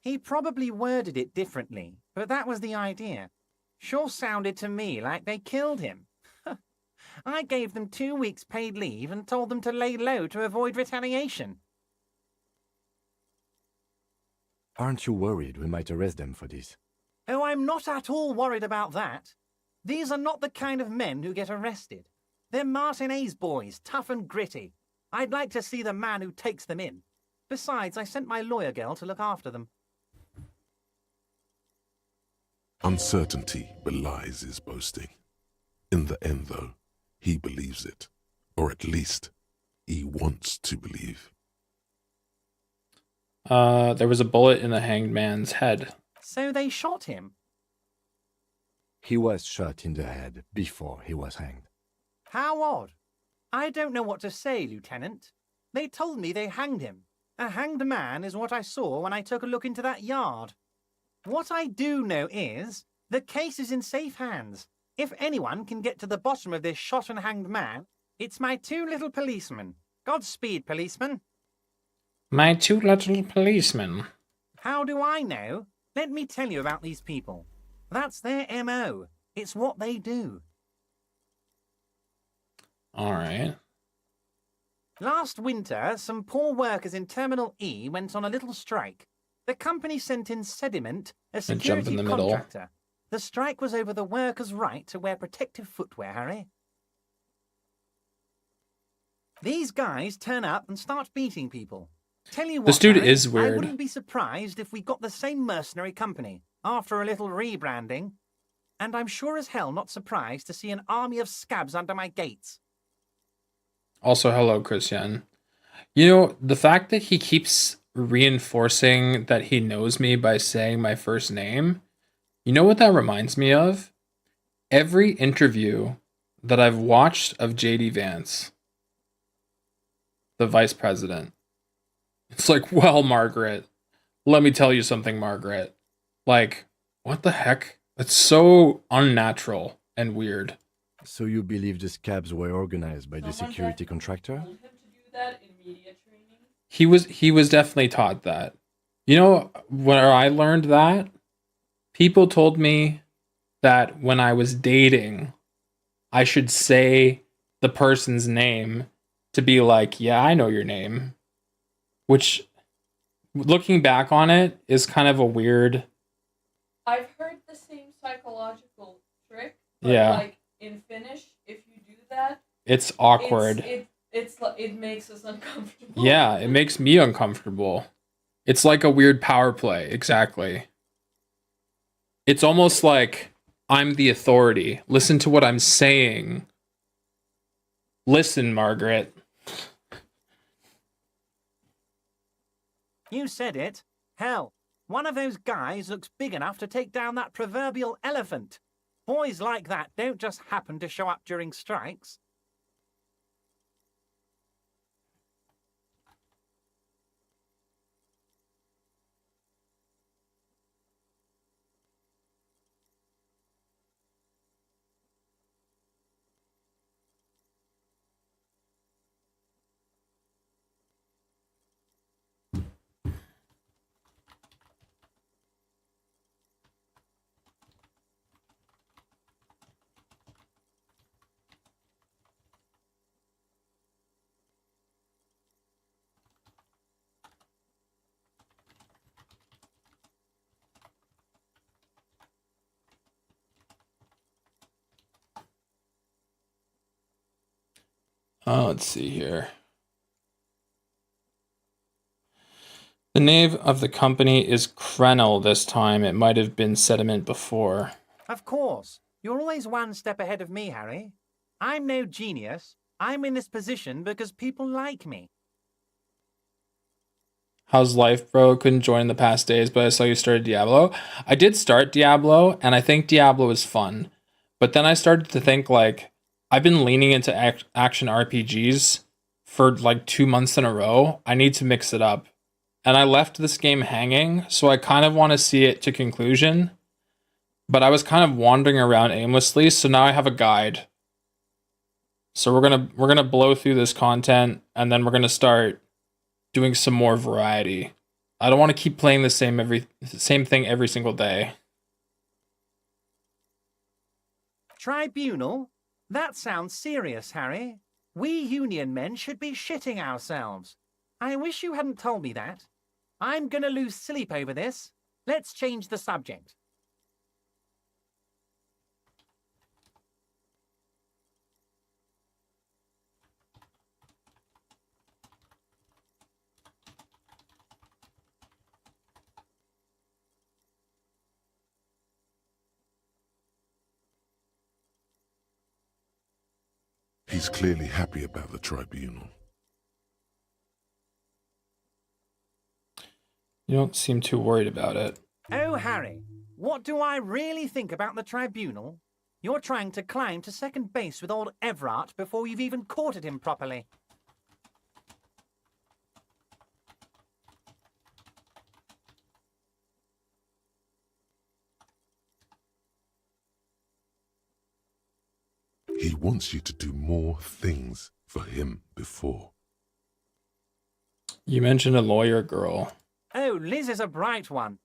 Speaker 4: He probably worded it differently, but that was the idea. Sure sounded to me like they killed him. I gave them 2 weeks paid leave and told them to lay low to avoid retaliation.
Speaker 5: Aren't you worried we might arrest them for this?
Speaker 4: Oh, I'm not at all worried about that. These are not the kind of men who get arrested. They're Martinez boys, tough and gritty. I'd like to see the man who takes them in. Besides, I sent my lawyer girl to look after them.
Speaker 3: Uncertainty belies his boasting. In the end, though, he believes it. Or at least, he wants to believe.
Speaker 1: There was a bullet in the hanged man's head.
Speaker 4: So they shot him.
Speaker 5: He was shot in the head before he was hanged.
Speaker 4: How odd. I don't know what to say, Lieutenant. They told me they hanged him. A hanged man is what I saw when I took a look into that yard. What I do know is the case is in safe hands. If anyone can get to the bottom of this shot and hanged man, it's my two little policemen. Godspeed, policeman.
Speaker 1: My two little policemen.
Speaker 4: How do I know? Let me tell you about these people. That's their MO. It's what they do.
Speaker 1: All right.
Speaker 4: Last winter, some poor workers in Terminal E went on a little strike. The company sent in Sediment, a
Speaker 1: jump in
Speaker 4: security
Speaker 1: the middle.
Speaker 4: contractor. The strike was over the workers' right to wear protective footwear, Harry. These guys turn up and start beating people. Tell you what,
Speaker 1: This dude
Speaker 4: Harry,
Speaker 1: is
Speaker 4: I
Speaker 1: weird.
Speaker 4: wouldn't be surprised if we got the same mercenary company after a little rebranding. And I'm sure as hell not surprised to see an army of scabs under my gates.
Speaker 1: Also, hello, Christian. You know, the fact that he keeps reinforcing that he knows me by saying my first name, you know what that reminds me of? Every interview that I've watched of JD Vance, the vice president. It's like, well, Margaret, let me tell you something, Margaret. Like, what the heck? That's so unnatural and weird.
Speaker 5: So you believe the scabs were organized by the security contractor?
Speaker 6: Told him to do that in media training.
Speaker 1: He was definitely taught that. You know where I learned that? People told me that when I was dating, I should say the person's name to be like, yeah, I know your name. Which, looking back on it, is kind of a weird...
Speaker 6: I've heard the same psychological trick. But
Speaker 1: Yeah.
Speaker 6: Like in Finnish, if you do that,
Speaker 1: It's awkward.
Speaker 6: it makes us uncomfortable.
Speaker 1: Yeah, it makes me uncomfortable. It's like a weird power play. Exactly. It's almost like I'm the authority. Listen to what I'm saying. Listen, Margaret.
Speaker 4: You said it. Hell, one of those guys looks big enough to take down that proverbial elephant. Boys like that don't just happen to show up during strikes.
Speaker 1: Oh, let's see here. The name of the company is Krenel this time. It might have been Sediment before.
Speaker 4: Of course. You're always one step ahead of me, Harry. I'm no genius. I'm in this position because people like me.
Speaker 1: How's life, bro? Couldn't join in the past days, but I saw you started Diablo. I did start Diablo, and I think Diablo is fun. But then I started to think, like, I've been leaning into action RPGs for like 2 months in a row. I need to mix it up. And I left this game hanging, so I kind of want to see it to conclusion. But I was kind of wandering around aimlessly, so now I have a guide. So we're gonna blow through this content, and then we're gonna start doing some more variety. I don't want to keep playing the same thing every single day.
Speaker 4: Tribunal? That sounds serious, Harry. We Union men should be shitting ourselves. I wish you hadn't told me that. I'm gonna lose sleep over this. Let's change the subject.
Speaker 3: He's clearly happy about the tribunal.
Speaker 1: You don't seem too worried about it.
Speaker 4: Oh, Harry, what do I really think about the tribunal? You're trying to climb to second base with old Everard before you've even courted him properly.
Speaker 3: He wants you to do more things for him before.
Speaker 1: You mentioned a lawyer girl.
Speaker 4: Oh, Liz is a bright one.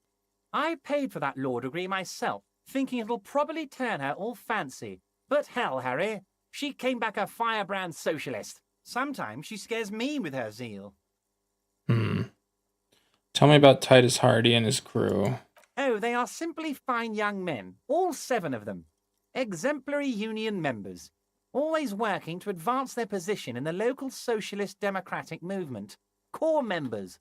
Speaker 4: I paid for that law degree myself, thinking it'll probably turn her all fancy. But hell, Harry, she came back a firebrand socialist. Sometimes she scares me with her zeal.
Speaker 1: Tell me about Titus Hardy and his crew.
Speaker 4: Oh, they are simply fine young men, all 7 of them. Exemplary union members, always working to advance their position in the local socialist democratic movement. Core members.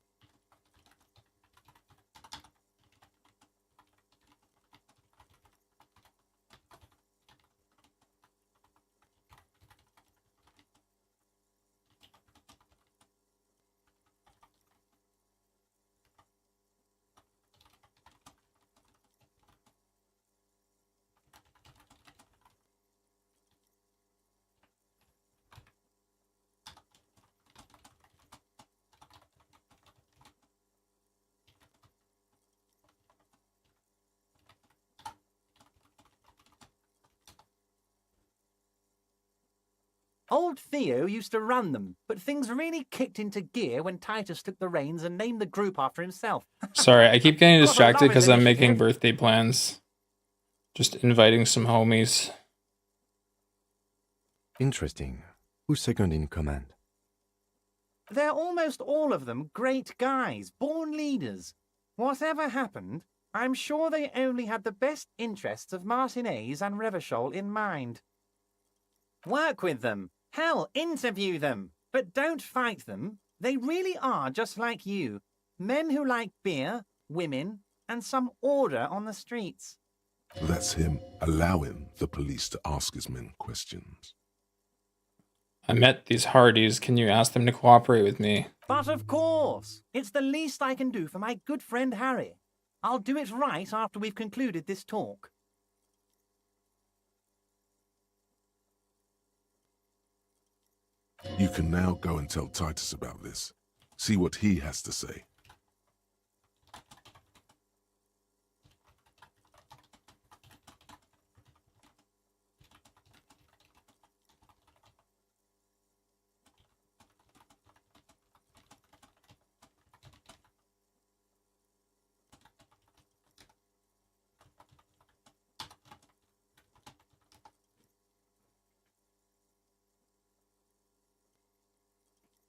Speaker 4: Old Theo used to run them, but things really kicked into gear when Titus took the reins and named the group after himself.
Speaker 1: Sorry, I keep getting
Speaker 4: Gotta
Speaker 1: distracted
Speaker 4: love his
Speaker 1: because I'm making
Speaker 4: initiative.
Speaker 1: birthday plans. Just inviting some homies.
Speaker 5: Interesting. Who's second in command?
Speaker 4: They're almost all of them great guys, born leaders. Whatever happened, I'm sure they only had the best interests of Martinez and Revachol in mind. Work with them. Hell, interview them. But don't fight them. They really are just like you. Men who like beer, women, and some order on the streets.
Speaker 3: That's him allowing the police to ask his men questions.
Speaker 1: I met these Hardys. Can you ask them to cooperate with me?
Speaker 4: But of course, it's the least I can do for my good friend Harry. I'll do it right after we've concluded this talk.
Speaker 3: You can now go and tell Titus about this. See what he has to say.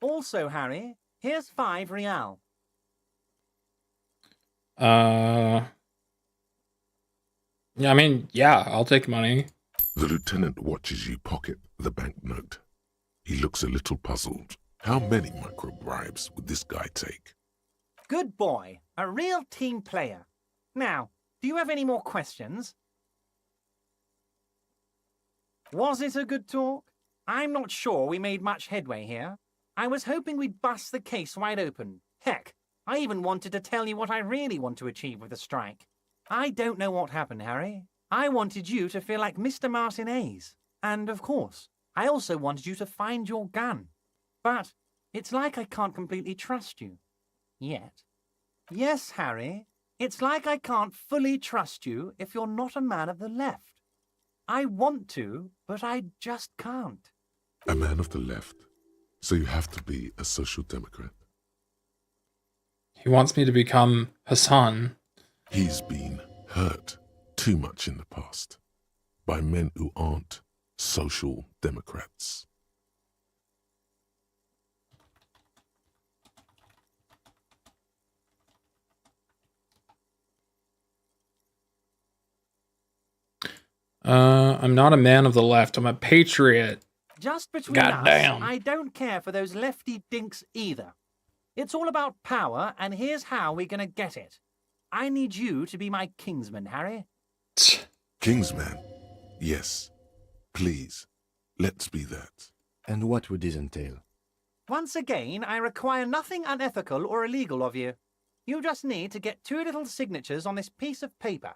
Speaker 4: Also, Harry, here's 5 real.
Speaker 1: Yeah, I mean, yeah, I'll take money.
Speaker 3: The lieutenant watches you pocket the banknote. He looks a little puzzled. How many micro bribes would this guy take?
Speaker 4: Good boy, a real team player. Now, do you have any more questions? Was it a good talk? I'm not sure we made much headway here. I was hoping we'd bust the case wide open. Heck, I even wanted to tell you what I really want to achieve with the strike. I don't know what happened, Harry. I wanted you to feel like Mr. Martinez. And, of course, I also wanted you to find your gun. But it's like I can't completely trust you. Yet. Yes, Harry, it's like I can't fully trust you if you're not a man of the left. I want to, but I just can't.
Speaker 3: A man of the left. So you have to be a social democrat.
Speaker 1: He wants me to become Hassan.
Speaker 3: He's been hurt too much in the past by men who aren't social democrats.
Speaker 1: I'm not a man of the left. I'm a patriot.
Speaker 4: Just between
Speaker 1: Goddamn.
Speaker 4: us, I don't care for those lefty dinks either. It's all about power, and here's how we're gonna get it. I need you to be my kingsman, Harry.
Speaker 3: Kingsman? Yes. Please, let's be that.
Speaker 5: And what would this entail?
Speaker 4: Once again, I require nothing unethical or illegal of you. You just need to get 2 little signatures on this piece of paper,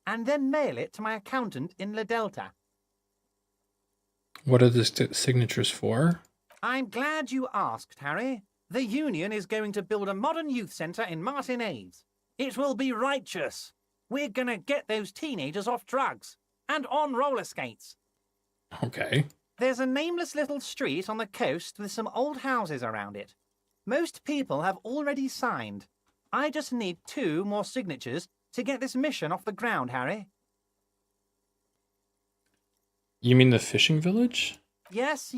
Speaker 4: and then mail it to my accountant in La Delta.
Speaker 1: What are the signatures for?
Speaker 4: I'm glad you asked, Harry. The Union is going to build a modern youth centre in Martinez. It will be righteous. We're gonna get those teenagers off drugs and on roller skates.
Speaker 1: Okay.
Speaker 4: There's a nameless little street on the coast with some old houses around it. Most people have already signed. I just need 2 more signatures to get this mission off the ground, Harry.
Speaker 1: You mean the fishing village?
Speaker 4: Yes,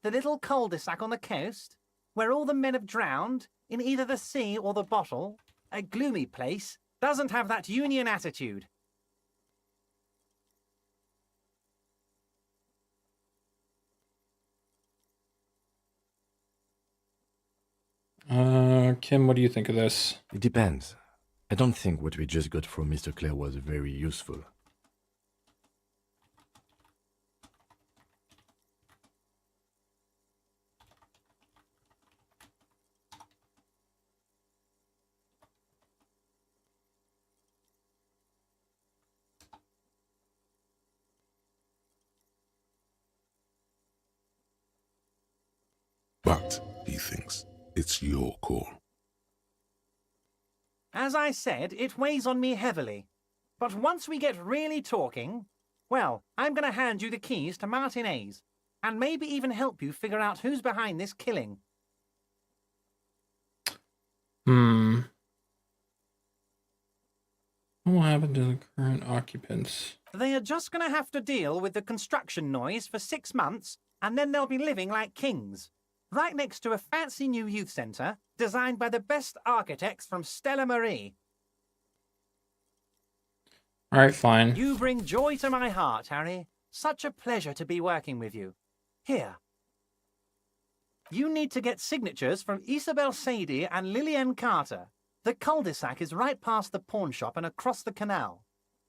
Speaker 4: the little cul-de-sac on the coast, where all the men have drowned, in either the sea or the bottle. A gloomy place, doesn't have that Union attitude.
Speaker 1: Kim, what do you think of this?
Speaker 5: It depends. I don't think what we just got from Mr. Clare was very useful.
Speaker 3: But, he thinks, it's your call.
Speaker 4: As I said, it weighs on me heavily. But once we get really talking, well, I'm going to hand you the keys to Martinez, and maybe even help you figure out who's behind this killing.
Speaker 1: What will happen to the current occupants?
Speaker 4: They are just going to have to deal with the construction noise for 6 months, and then they'll be living like kings. Right next to a fancy new youth centre, designed by the best architects from Stella Marie.
Speaker 1: Alright, fine.
Speaker 4: You bring joy to my heart, Harry. Such a pleasure to be working with you. Here. You need to get signatures from Isabel Sadie and Lillian Carter. The cul-de-sac is right past the pawn shop and across the canal.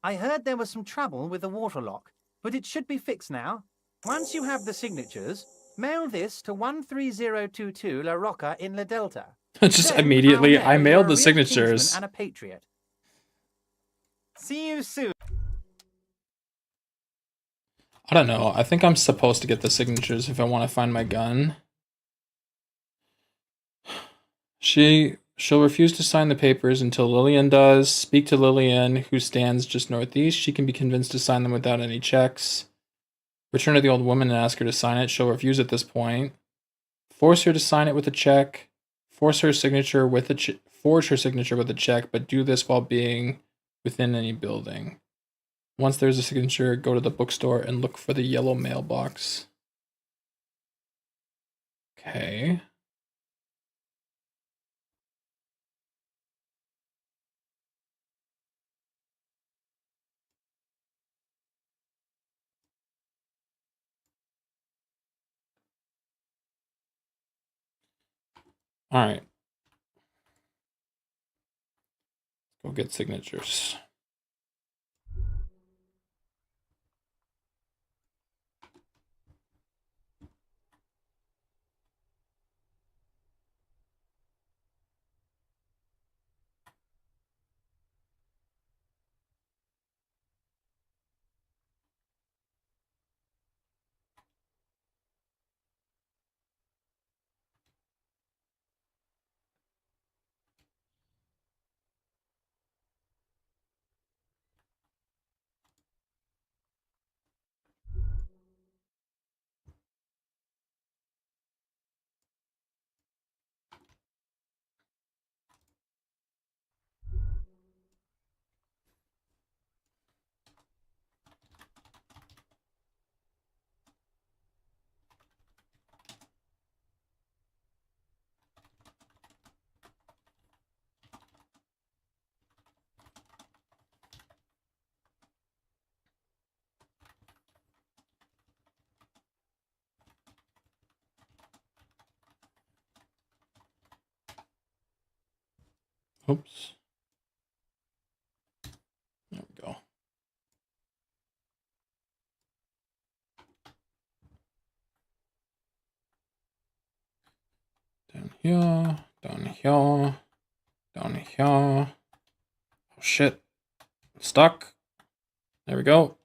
Speaker 4: I heard there was some trouble with the water lock, but it should be fixed now. Once you have the signatures, mail this to 13022 La Rocca in La Delta.
Speaker 1: Just
Speaker 4: Then
Speaker 1: immediately,
Speaker 4: I'll know
Speaker 1: I
Speaker 4: you're
Speaker 1: mailed
Speaker 4: a
Speaker 1: the
Speaker 4: real
Speaker 1: signatures.
Speaker 4: kinsman and a patriot. See you soon.
Speaker 1: I don't know. I think I'm supposed to get the signatures if I want to find my gun. She'll refuse to sign the papers until Lillian does. Speak to Lillian, who stands just northeast. She can be convinced to sign them without any checks. Return to the old woman and ask her to sign it. She'll refuse at this point. Force her to sign it with a check. Force her signature with a check, but do this while being within any building. Once there's a signature, go to the bookstore and look for the yellow mailbox. Okay. All right. Go get signatures. Oops. There we go. Down here, down here. Down here. Oh, shit. Stuck. There we go.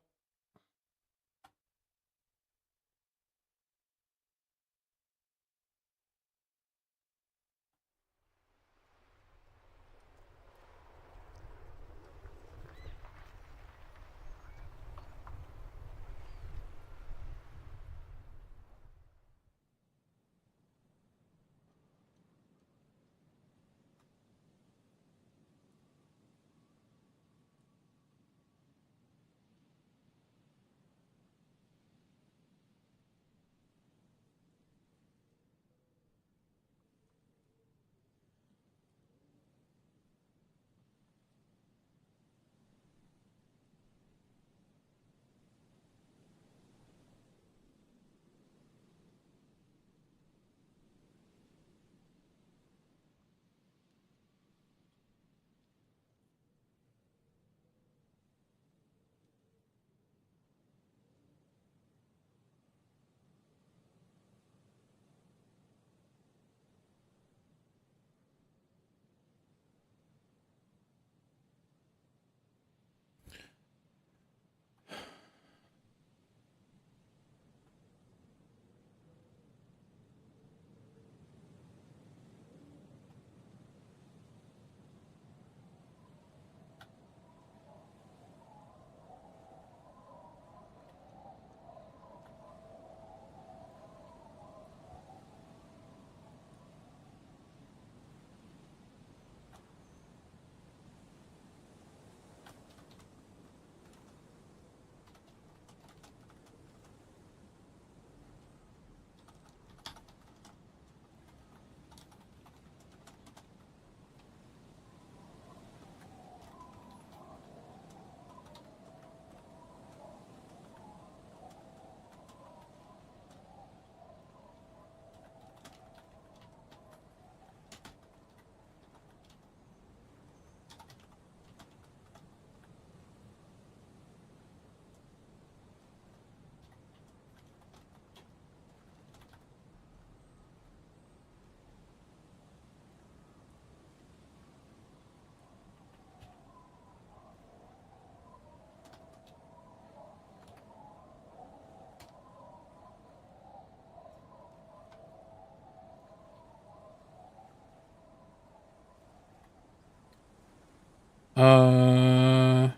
Speaker 1: Oh,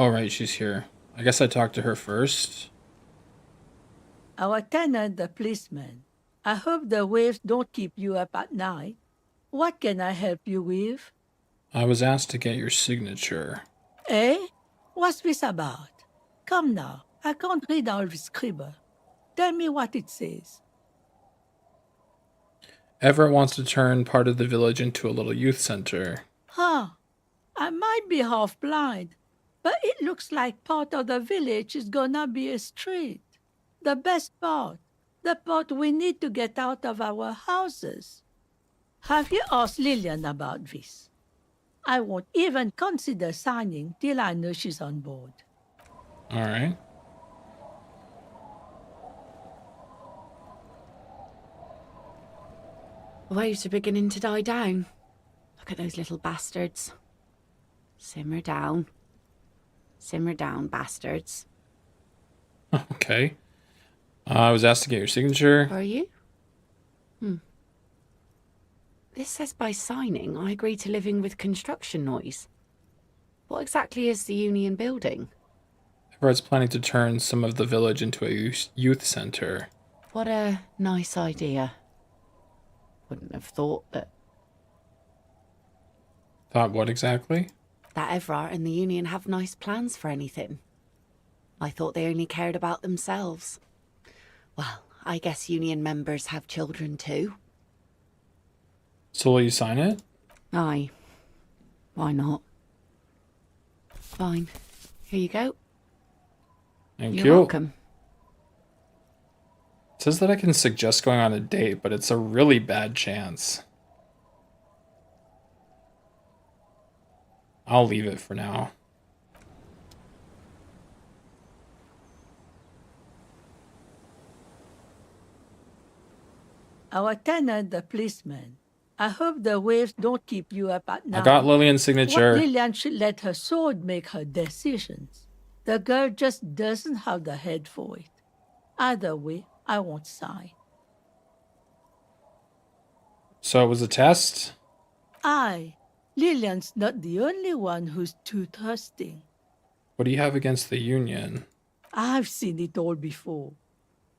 Speaker 1: right, she's here. I guess I talked to her first.
Speaker 2: Our tenant, the policeman. I hope the waves don't keep you up at night. What can I help you with?
Speaker 1: I was asked to get your signature.
Speaker 2: Eh? What's this about? Come now, I can't read all this scribble. Tell me what it says.
Speaker 1: Everett wants to turn part of the village into a little youth center.
Speaker 2: Huh. I might be half blind, but it looks like part of the village is gonna be a street. The best part. The part we need to get out of our houses. Have you asked Lillian about this? I won't even consider signing till I know she's on board.
Speaker 1: All right.
Speaker 7: The waves are beginning to die down. Look at those little bastards. Simmer down. Simmer down, bastards.
Speaker 1: Okay. I was asked to get your signature.
Speaker 7: Are you? This says by signing, I agree to living with construction noise. What exactly is the Union building?
Speaker 1: Everett's planning to turn some of the village into a youth center.
Speaker 7: What a nice idea. Wouldn't have thought that
Speaker 1: Thought what exactly?
Speaker 7: Everard and the Union have nice plans for anything. I thought they only cared about themselves. Well, I guess Union members have children too.
Speaker 1: So will you sign it?
Speaker 7: Aye. Why not? Fine. Here you go.
Speaker 1: Thank
Speaker 7: You're
Speaker 1: you.
Speaker 7: welcome.
Speaker 1: It says that I can suggest going on a date, but it's a really bad chance. I'll leave it for now.
Speaker 2: Our tenant, the policeman. I hope the waves don't keep you up at night.
Speaker 1: I got Lillian's
Speaker 2: What
Speaker 1: signature.
Speaker 2: Lillian should let her sword make her decisions. The girl just doesn't have the head for it. Either way, I won't sign.
Speaker 1: So it was a test?
Speaker 2: Lillian's not the only one who's too trusting.
Speaker 1: What do you have against the Union?
Speaker 2: I've seen it all before.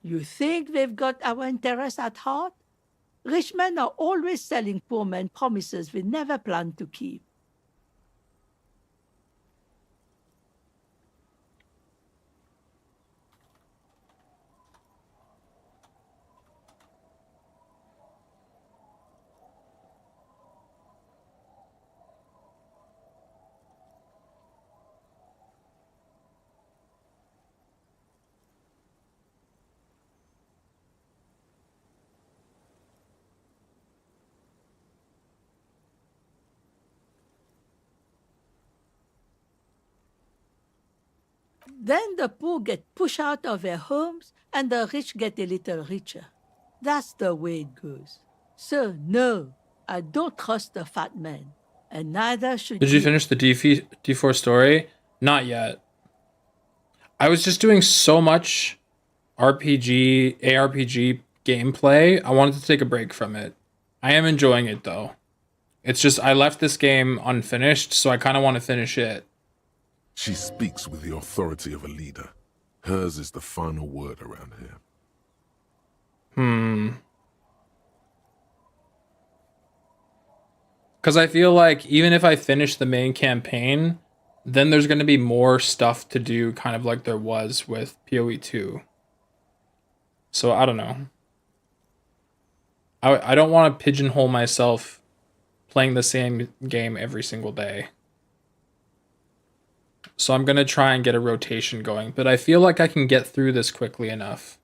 Speaker 2: You think they've got our interests at heart? Rich men are always selling poor men promises they never plan to keep. Then the poor get pushed out of their homes and the rich get a little richer. That's the way it goes. So, no, I don't trust the fat man. And neither should
Speaker 1: Did you finish the D4 story? Not yet. I was just doing so much ARPG gameplay. I wanted to take a break from it. I am enjoying it though. It's just I left this game unfinished, so I kind of want to finish it.
Speaker 3: She speaks with the authority of a leader. Hers is the final word around here.
Speaker 1: Because I feel like even if I finish the main campaign, then there's going to be more stuff to do, kind of like there was with PoE 2. So I don't know. I don't want to pigeonhole myself playing the same game every single day. So I'm going to try and get a rotation going, but I feel like I can get through this quickly enough.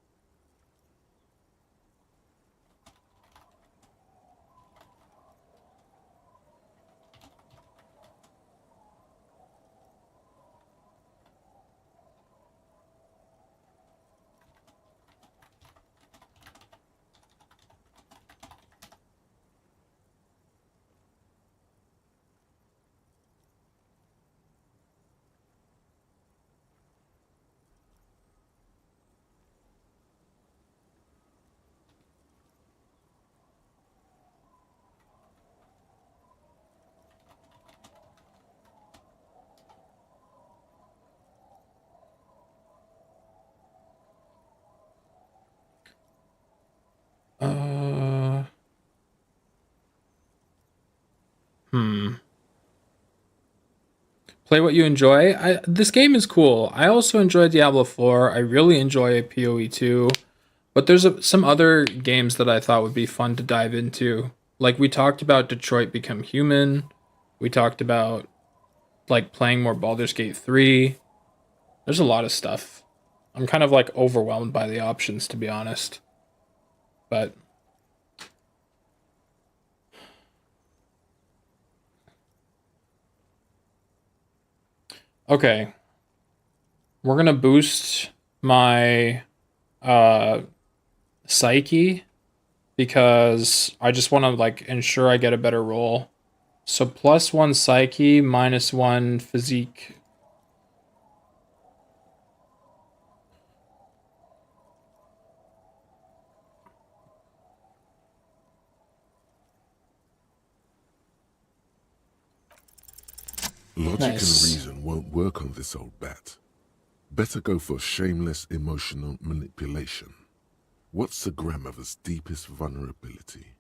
Speaker 1: Play what you enjoy. This game is cool. I also enjoy Diablo 4. I really enjoy PoE 2. But there's some other games that I thought would be fun to dive into. Like we talked about Detroit Become Human. We talked about like playing more Baldur's Gate 3. There's a lot of stuff. I'm kind of like overwhelmed by the options, to be honest. But okay. We're gonna boost my psyche because I just want to like ensure I get a better roll. So +1 psyche, -1 physique.
Speaker 3: Logic
Speaker 1: Nice.
Speaker 3: and reason won't work on this old bat. Better go for shameless emotional manipulation. What's the grandmother's deepest vulnerability?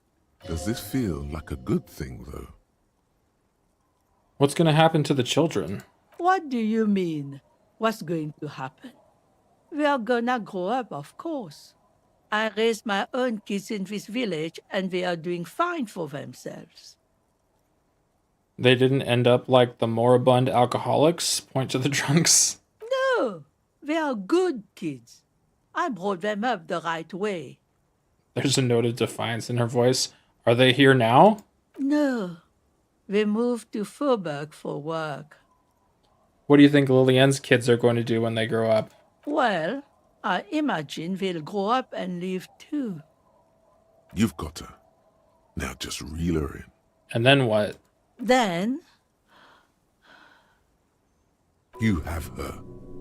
Speaker 3: Does this feel like a good thing, though?
Speaker 1: What's gonna happen to the children?
Speaker 2: What do you mean? What's going to happen? We are gonna grow up, of course. I raised my own kids in this village, and they are doing fine for themselves.
Speaker 1: They didn't end up like the moribund alcoholics? Point to the drunks.
Speaker 2: No, they are good kids. I brought them up the right way.
Speaker 1: There's a note of defiance in her voice. Are they here now?
Speaker 2: No, they moved to Faubourg for work.
Speaker 1: What do you think Lillian's kids are going to do when they grow up?
Speaker 2: Well, I imagine they'll grow up and leave too.
Speaker 3: You've got her. Now just reel her in.
Speaker 1: And then what?
Speaker 2: Then,
Speaker 3: You have her.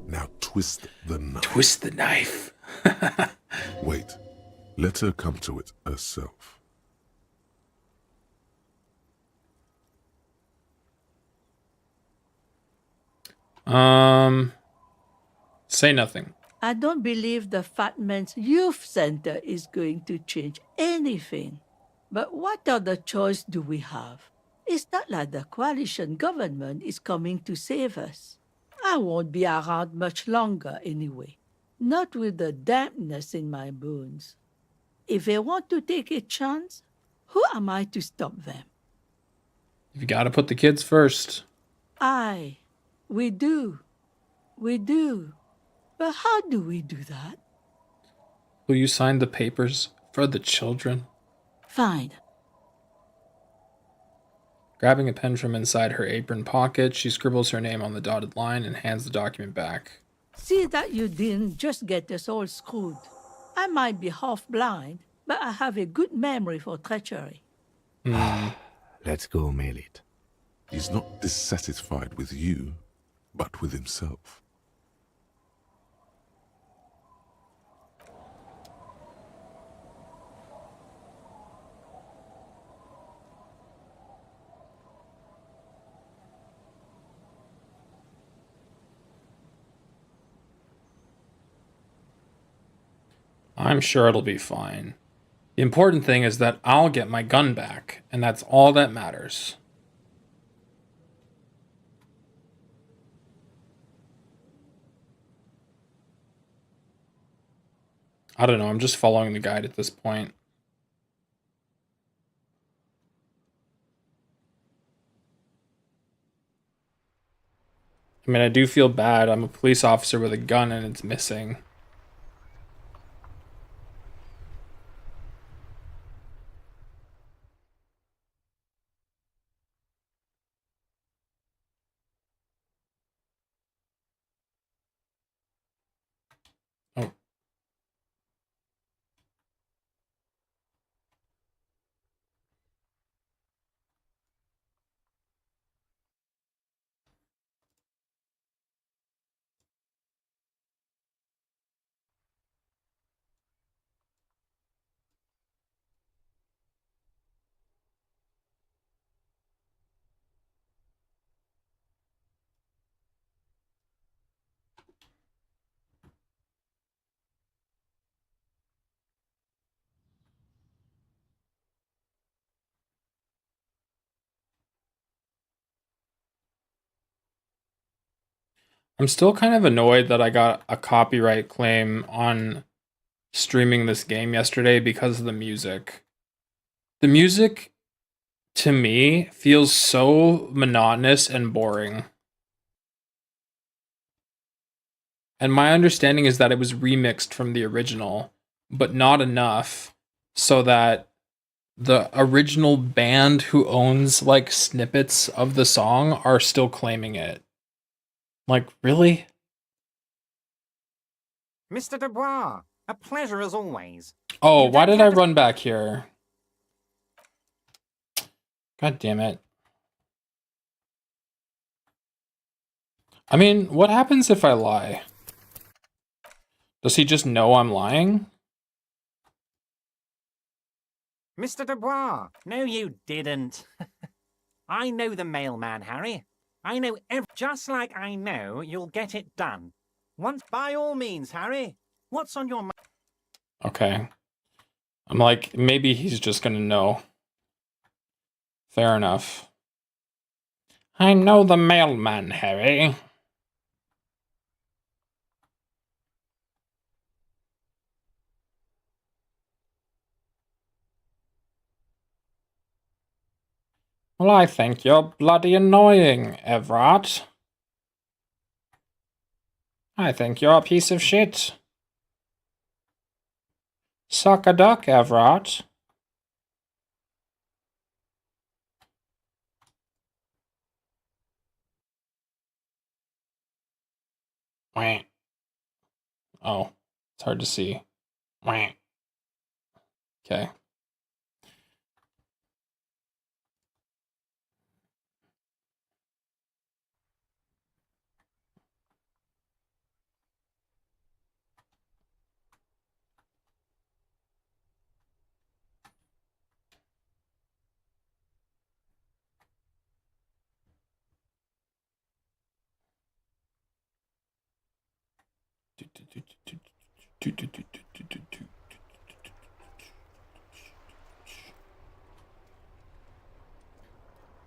Speaker 3: Now twist the knife.
Speaker 1: Twist the knife.
Speaker 3: Wait. Let her come to it herself.
Speaker 1: Say nothing.
Speaker 2: I don't believe the Fat Man's Youth Center is going to change anything. But what other choice do we have? It's not like the coalition government is coming to save us. I won't be around much longer anyway. Not with the dampness in my bones. If they want to take a chance, who am I to stop them?
Speaker 1: You gotta put the kids first.
Speaker 2: Aye, we do. We do. But how do we do that?
Speaker 1: Will you sign the papers for the children?
Speaker 2: Fine.
Speaker 1: Grabbing a pen from inside her apron pocket, she scribbles her name on the dotted line and hands the document back.
Speaker 2: See that you didn't just get us all screwed. I might be half blind, but I have a good memory for treachery.
Speaker 5: Let's go mail it.
Speaker 3: He's not dissatisfied with you, but with himself.
Speaker 1: I'm sure it'll be fine. The important thing is that I'll get my gun back, and that's all that matters. I don't know, I'm just following the guide at this point. I mean, I do feel bad. I'm a police officer with a gun and it's missing. Oh. I'm still kind of annoyed that I got a copyright claim on streaming this game yesterday because of the music. The music, to me, feels so monotonous and boring. And my understanding is that it was remixed from the original, but not enough so that the original band who owns like snippets of the song are still claiming it. Like, really?
Speaker 4: Mr. Dubois, a pleasure as always.
Speaker 1: Oh,
Speaker 4: You
Speaker 1: why
Speaker 4: don't
Speaker 1: did I
Speaker 4: have to-
Speaker 1: run back here? God damn it. I mean, what happens if I lie? Does he just know I'm lying?
Speaker 4: Mr. Dubois, no you didn't. I know the mailman, Harry. I know just like I know you'll get it done. Once by all means, Harry. What's on your mind?
Speaker 1: Okay. I'm like, maybe he's just gonna know. Fair enough. I know the mailman, Harry. Well, I think you're bloody annoying, Everett. I think you're a piece of shit. Suck a duck, Everett. Wah. Oh, it's hard to see. Wah. Okay.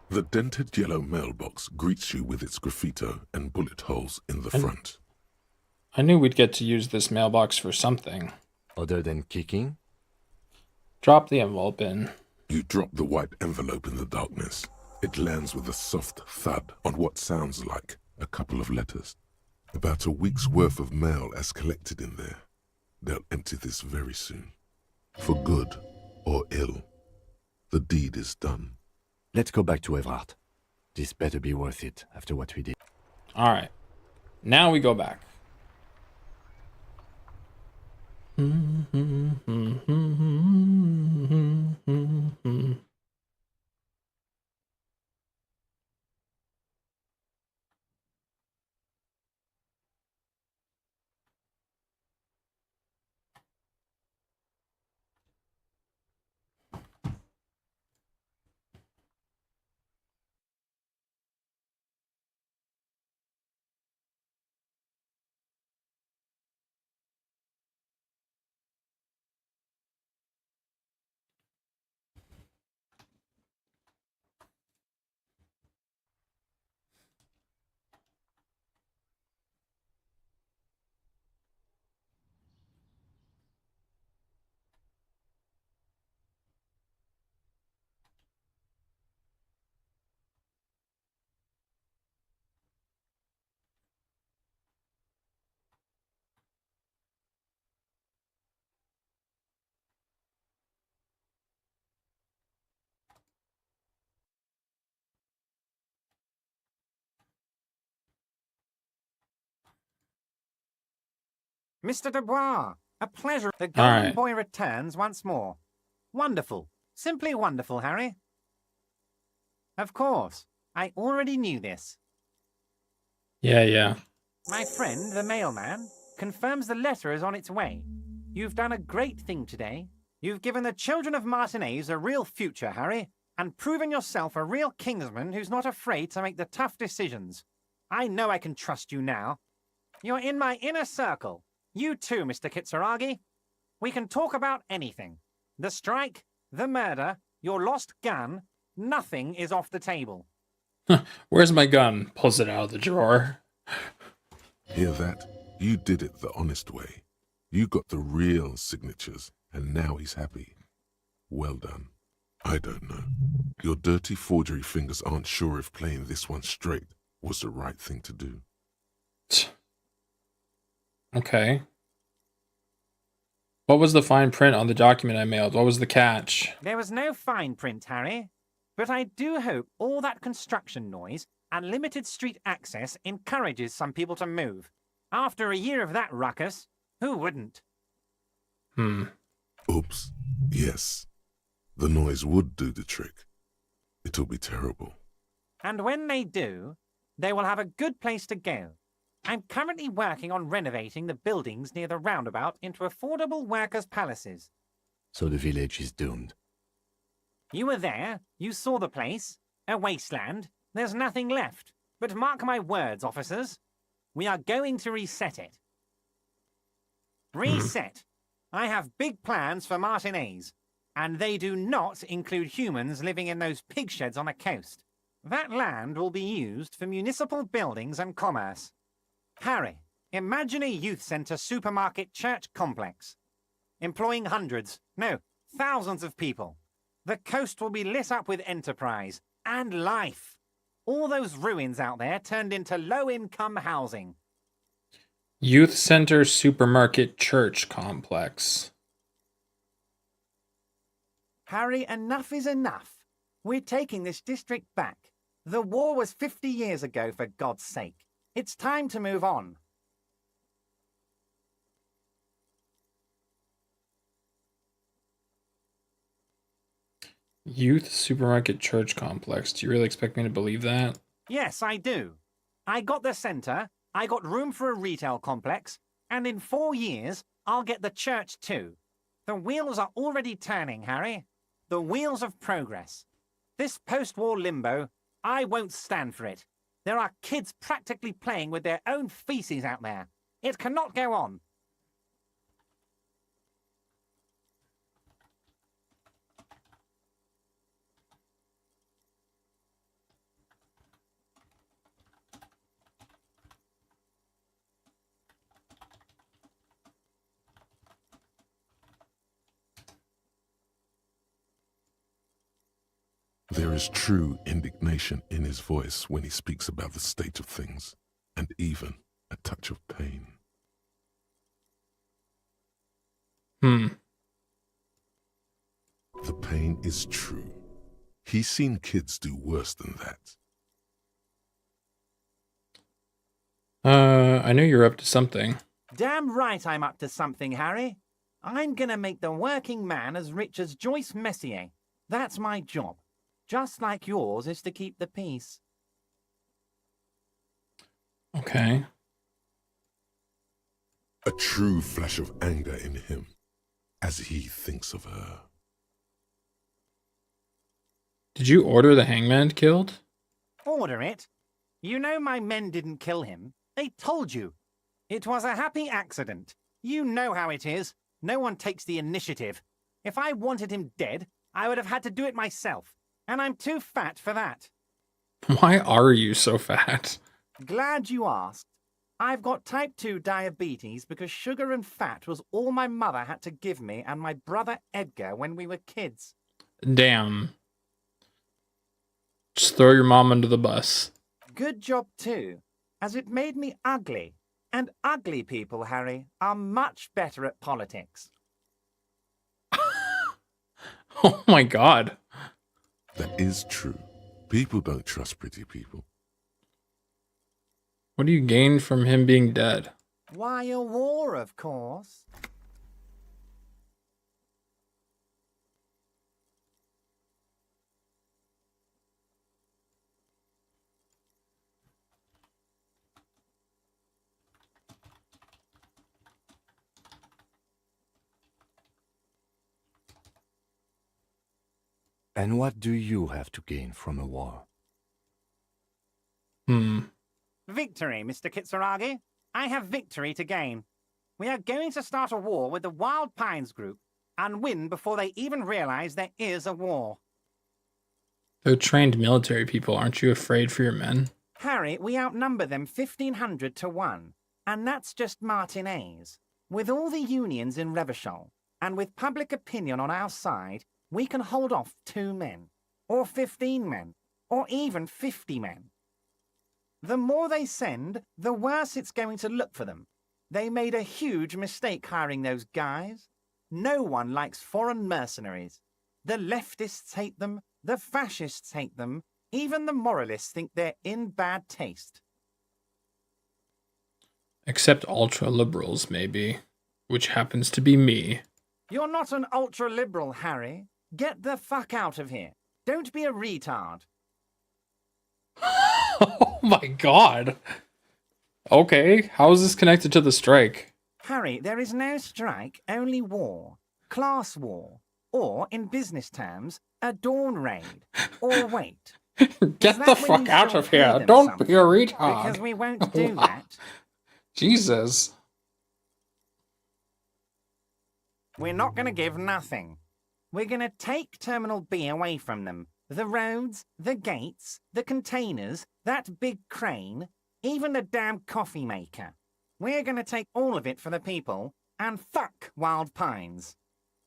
Speaker 3: The dented yellow mailbox greets you with its graffito and bullet holes in the front.
Speaker 1: I knew we'd get to use this mailbox for something.
Speaker 5: Other than kicking?
Speaker 1: Drop the envelope in.
Speaker 3: You drop the white envelope in the darkness. It lands with a soft thud on what sounds like a couple of letters. About a week's worth of mail as collected in there. They'll empty this very soon. For good or ill. The deed is done.
Speaker 5: Let's go back to Everard. This better be worth it after what we did.
Speaker 1: Alright. Now we go back.
Speaker 4: Mr. Dubois, a pleasure. The golden
Speaker 1: right.
Speaker 4: boy returns once more. Wonderful. Simply wonderful, Harry. Of course. I already knew this.
Speaker 1: Yeah.
Speaker 4: My friend, the mailman, confirms the letter is on its way. You've done a great thing today. You've given the children of Martinez a real future, Harry, and proven yourself a real kingsman who's not afraid to make the tough decisions. I know I can trust you now. You're in my inner circle. You too, Mr. Kitsuragi. We can talk about anything. The strike, the murder, your lost gun, nothing is off the table.
Speaker 1: Where's my gun? Pulls it out of the drawer.
Speaker 3: Hear that? You did it the honest way. You got the real signatures, and now he's happy. Well done. I don't know. Your dirty forgery fingers aren't sure if playing this one straight was the right thing to do.
Speaker 1: Okay. What was the fine print on the document I mailed? What was the catch?
Speaker 4: There was no fine print, Harry. But I do hope all that construction noise and limited street access encourages some people to move. After a year of that ruckus, who wouldn't?
Speaker 3: Oops. Yes. The noise would do the trick. It'll be terrible.
Speaker 4: And when they do, they will have a good place to go. I'm currently working on renovating the buildings near the roundabout into affordable workers' palaces.
Speaker 5: So the village is doomed.
Speaker 4: You were there. You saw the place. A wasteland. There's nothing left. But mark my words, officers. We are going to reset it. Reset. I have big plans for Martinez. And they do not include humans living in those pig sheds on the coast. That land will be used for municipal buildings and commerce. Harry, imagine a youth centre supermarket church complex. Employing hundreds, no, thousands of people. The coast will be lit up with enterprise and life. All those ruins out there turned into low-income housing.
Speaker 1: Youth Center Supermarket Church Complex.
Speaker 4: Harry, enough is enough. We're taking this district back. The war was 50 years ago, for God's sake. It's time to move on.
Speaker 1: Youth Supermarket Church Complex. Do you really expect me to believe that?
Speaker 4: Yes, I do. I got the centre, I got room for a retail complex, and in 4 years, I'll get the church too. The wheels are already turning, Harry. The wheels of progress. This post-war limbo, I won't stand for it. There are kids practically playing with their own feces out there. It cannot go on.
Speaker 3: There is true indignation in his voice when he speaks about the state of things, and even a touch of pain. The pain is true. He's seen kids do worse than that.
Speaker 1: I knew you were up to something.
Speaker 4: Damn right I'm up to something, Harry. I'm gonna make the working man as rich as Joyce Messier. That's my job. Just like yours is to keep the peace.
Speaker 1: Okay.
Speaker 3: A true flash of anger in him as he thinks of her.
Speaker 1: Did you order the hangman killed?
Speaker 4: Order it. You know my men didn't kill him. They told you. It was a happy accident. You know how it is. No one takes the initiative. If I wanted him dead, I would have had to do it myself. And I'm too fat for that.
Speaker 1: Why are you so fat?
Speaker 4: Glad you asked. I've got type 2 diabetes because sugar and fat was all my mother had to give me and my brother Edgar when we were kids.
Speaker 1: Damn. Just throw your mom under the bus.
Speaker 4: Good job too, as it made me ugly. And ugly people, Harry, are much better at politics.
Speaker 1: Oh my god.
Speaker 3: That is true. People don't trust pretty people.
Speaker 1: What do you gain from him being dead?
Speaker 4: Why, a war, of course.
Speaker 5: And what do you have to gain from a war?
Speaker 4: Victory, Mr. Kitsuragi. I have victory to gain. We are going to start a war with the Wild Pines group and win before they even realize there is a war.
Speaker 1: They're trained military people. Aren't you afraid for your men?
Speaker 4: Harry, we outnumber them 1,500 to 1. And that's just Martinez. With all the unions in Revachol, and with public opinion on our side, we can hold off 2 men, or 15 men, or even 50 men. The more they send, the worse it's going to look for them. They made a huge mistake hiring those guys. No one likes foreign mercenaries. The leftists hate them, the fascists hate them, even the moralists think they're in bad taste.
Speaker 1: Except ultra-liberals, maybe. Which happens to be me.
Speaker 4: You're not an ultra-liberal, Harry. Get the fuck out of here. Don't be a retard.
Speaker 1: Oh my god. Okay, how is this connected to the strike?
Speaker 4: Harry, there is no strike, only war. Class war. Or, in business terms, a dawn raid. Or wait.
Speaker 1: Get the fuck out of here. Don't be a retard.
Speaker 4: Because we won't do that.
Speaker 1: Jesus.
Speaker 4: We're not going to give nothing. We're going to take Terminal B away from them. The roads, the gates, the containers, that big crane, even the damn coffee maker. We're going to take all of it for the people, and fuck Wild Pines.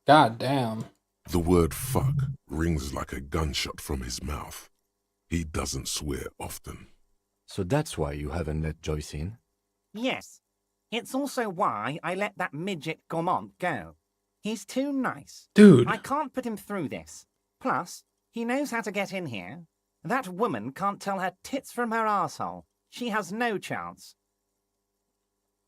Speaker 1: God damn.
Speaker 3: The word fuck rings like a gunshot from his mouth. He doesn't swear often.
Speaker 5: So that's why you haven't let Joyce in?
Speaker 4: Yes. It's also why I let that midget Gaumont go. He's too nice.
Speaker 1: Dude.
Speaker 4: I can't put him through this. Plus, he knows how to get in here. That woman can't tell her tits from her arsehole. She has no chance.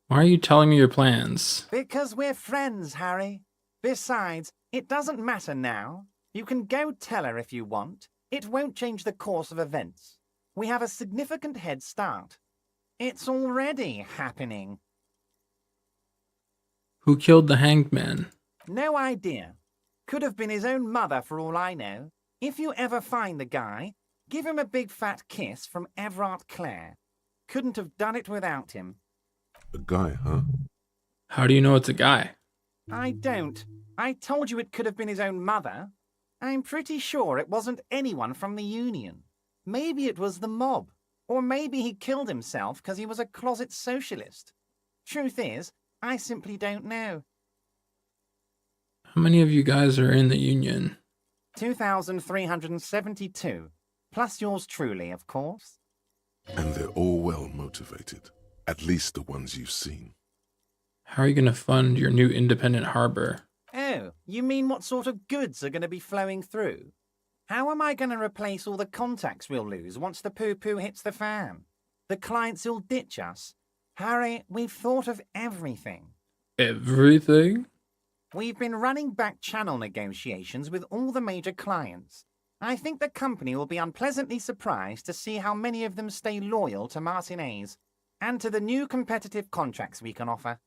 Speaker 1: Why are you telling me your plans?
Speaker 4: Because we're friends, Harry. Besides, it doesn't matter now. You can go tell her if you want. It won't change the course of events. We have a significant head start. It's already happening.
Speaker 1: Who killed the hanged man?
Speaker 4: No idea. Could have been his own mother for all I know. If you ever find the guy, give him a big fat kiss from Everard Clare. Couldn't have done it without him.
Speaker 3: A guy, huh?
Speaker 1: How do you know it's a guy?
Speaker 4: I don't. I told you it could have been his own mother. I'm pretty sure it wasn't anyone from the Union. Maybe it was the mob. Or maybe he killed himself because he was a closet socialist. Truth is, I simply don't know.
Speaker 1: How many of you guys are in the Union?
Speaker 4: 2,372. Plus yours truly, of course.
Speaker 3: And they're all well motivated. At least the ones you've seen.
Speaker 1: How are you going to fund your new independent harbor?
Speaker 4: Oh, you mean what sort of goods are going to be flowing through? How am I going to replace all the contacts we'll lose once the poo-poo hits the fan? The clients who'll ditch us? Harry, we've thought of everything.
Speaker 1: Everything?
Speaker 4: We've been running back channel negotiations with all the major clients. I think the company will be unpleasantly surprised to see how many of them stay loyal to Martinez and to the new competitive contracts we can offer.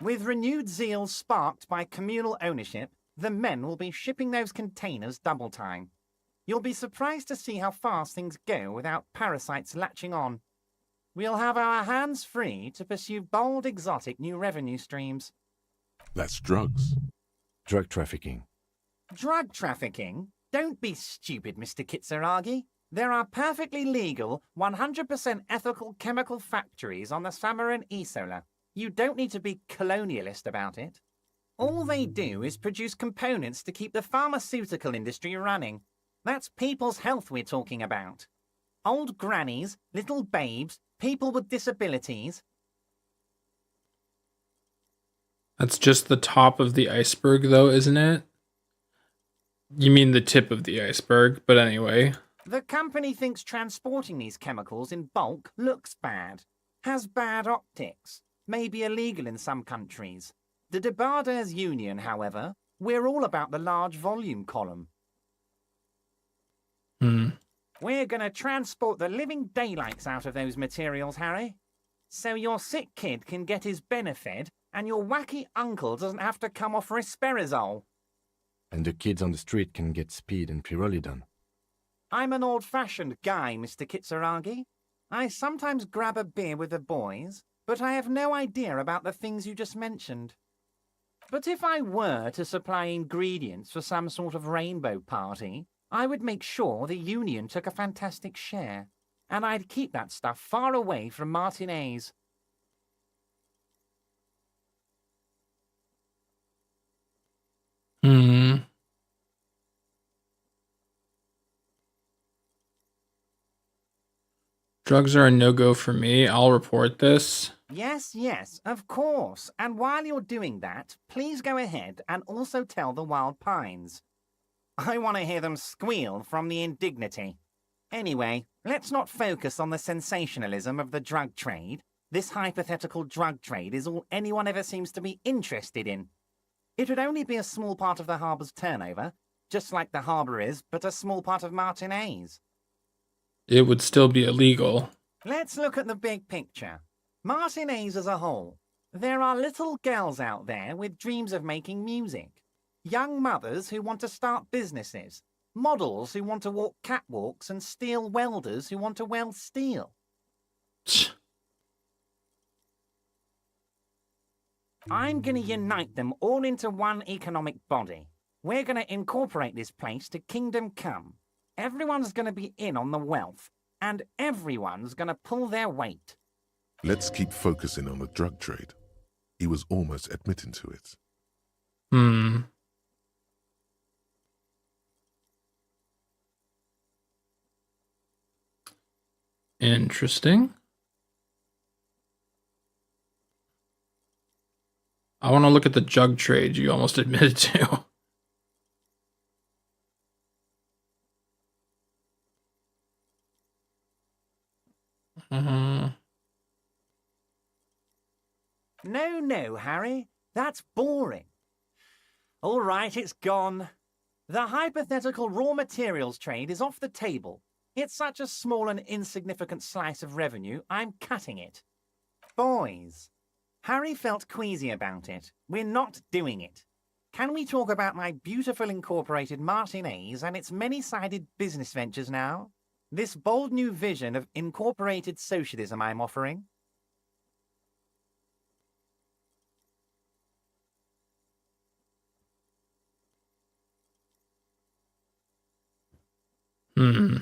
Speaker 4: With renewed zeal sparked by communal ownership, the men will be shipping those containers double time. You'll be surprised to see how fast things go without parasites latching on. We'll have our hands free to pursue bold, exotic new revenue streams.
Speaker 3: That's drugs.
Speaker 5: Drug trafficking.
Speaker 4: Drug trafficking? Don't be stupid, Mr. Kitsuragi. There are perfectly legal, 100% ethical chemical factories on the Samaran Isola. You don't need to be colonialist about it. All they do is produce components to keep the pharmaceutical industry running. That's people's health we're talking about. Old grannies, little babes, people with disabilities.
Speaker 1: That's just the top of the iceberg, though, isn't it? You mean the tip of the iceberg, but anyway.
Speaker 4: The company thinks transporting these chemicals in bulk looks bad, has bad optics, may be illegal in some countries. The Debarders Union, however, we're all about the large volume column. We're going to transport the living daylights out of those materials, Harry. So your sick kid can get his Benefed and your wacky uncle doesn't have to come off risperidone.
Speaker 5: And the kids on the street can get speed and pyrrolidon.
Speaker 4: I'm an old-fashioned guy, Mr. Kitsuragi. I sometimes grab a beer with the boys, but I have no idea about the things you just mentioned. But if I were to supply ingredients for some sort of rainbow party, I would make sure the Union took a fantastic share, and I'd keep that stuff far away from Martinez.
Speaker 1: Drugs are a no-go for me. I'll report this.
Speaker 4: Yes, of course. And while you're doing that, please go ahead and also tell the Wild Pines. I want to hear them squeal from the indignity. Anyway, let's not focus on the sensationalism of the drug trade. This hypothetical drug trade is all anyone ever seems to be interested in. It would only be a small part of the harbour's turnover, just like the harbour is, but a small part of Martinez.
Speaker 1: It would still be illegal.
Speaker 4: Let's look at the big picture. Martinez as a whole. There are little girls out there with dreams of making music. Young mothers who want to start businesses. Models who want to walk catwalks and steel welders who want to weld steel. I'm going to unite them all into one economic body. We're going to incorporate this place to Kingdom Come. Everyone's going to be in on the wealth, and everyone's going to pull their weight.
Speaker 3: Let's keep focusing on the drug trade. He was almost admitting to it.
Speaker 1: Interesting. I want to look at the jug trade you almost admitted to.
Speaker 4: No, Harry. That's boring. All right, it's gone. The hypothetical raw materials trade is off the table. It's such a small and insignificant slice of revenue, I'm cutting it. Boys. Harry felt queasy about it. We're not doing it. Can we talk about my beautiful incorporated Martinez and its many-sided business ventures now? This bold new vision of incorporated socialism I'm offering?
Speaker 1: Hmm.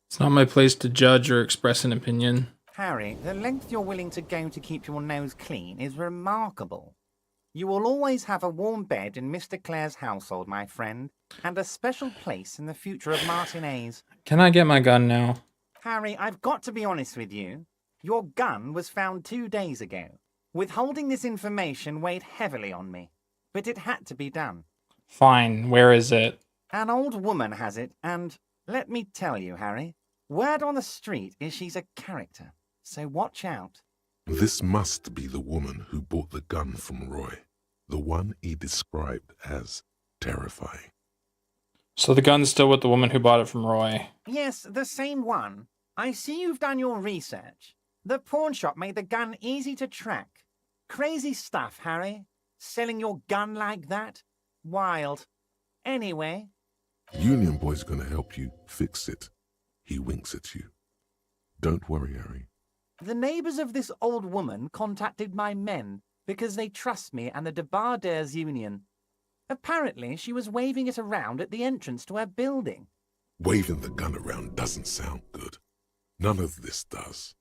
Speaker 1: It's not my place to judge or express an opinion.
Speaker 4: Harry, the length you're willing to go to keep your nose clean is remarkable. You will always have a warm bed in Mr. Clare's household, my friend, and a special place in the future of Martinez.
Speaker 1: Can I get my gun now?
Speaker 4: Harry, I've got to be honest with you. Your gun was found 2 days ago. Withholding this information weighed heavily on me, but it had to be done.
Speaker 1: Fine, where is it?
Speaker 4: An old woman has it, and let me tell you, Harry, word on the street is she's a character, so watch out.
Speaker 3: This must be the woman who bought the gun from Roy, the one he described as terrifying.
Speaker 1: So the gun's still with the woman who bought it from Roy.
Speaker 4: Yes, the same one. I see you've done your research. The pawn shop made the gun easy to track. Crazy stuff, Harry. Selling your gun like that? Wild. Anyway.
Speaker 3: Union Boy's gonna help you fix it. He winks at you. Don't worry, Harry.
Speaker 4: The neighbours of this old woman contacted my men because they trust me and the Debarders Union. Apparently, she was waving it around at the entrance to her building.
Speaker 3: Waving the gun around doesn't sound good. None of this does.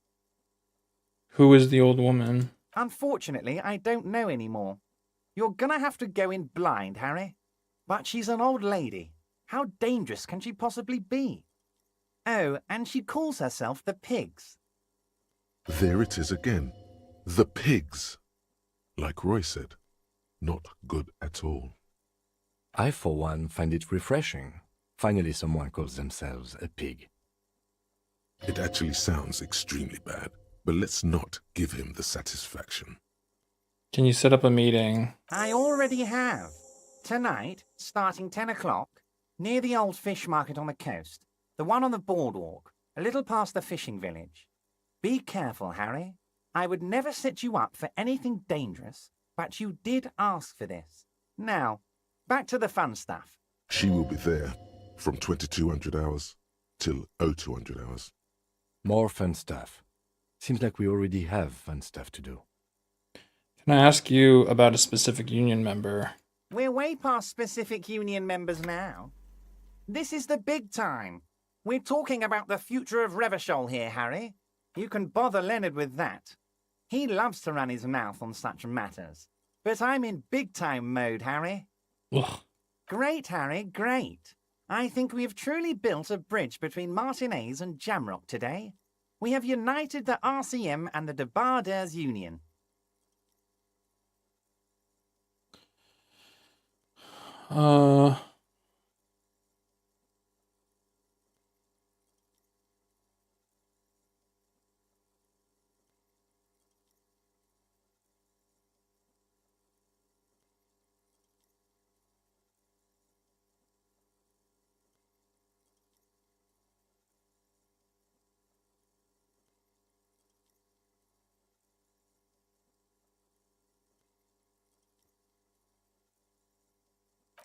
Speaker 1: Who is the old woman?
Speaker 4: Unfortunately, I don't know anymore. You're gonna have to go in blind, Harry. But she's an old lady. How dangerous can she possibly be? Oh, and she calls herself the Pigs.
Speaker 3: There it is again. The pigs. Like Roy said, not good at all.
Speaker 5: I, for one, find it refreshing. Finally, someone calls themselves a pig.
Speaker 3: It actually sounds extremely bad, but let's not give him the satisfaction.
Speaker 1: Can you set up a meeting?
Speaker 4: I already have. Tonight, starting 10 o'clock, near the old fish market on the coast, the one on the boardwalk, a little past the fishing village. Be careful, Harry. I would never set you up for anything dangerous, but you did ask for this. Now, back to the fun stuff.
Speaker 3: She will be there from 2200 hours till 0200 hours.
Speaker 5: More fun stuff. Seems like we already have fun stuff to do.
Speaker 1: Can I ask you about a specific union member?
Speaker 4: We're way past specific union members now. This is the big time. We're talking about the future of Revachol here, Harry. You can bother Leonard with that. He loves to run his mouth on such matters. But I'm in big-time mode, Harry.
Speaker 1: Ugh.
Speaker 4: Great, Harry, great. I think we have truly built a bridge between Martinez and Jamrock today. We have united the RCM and the Debarders Union.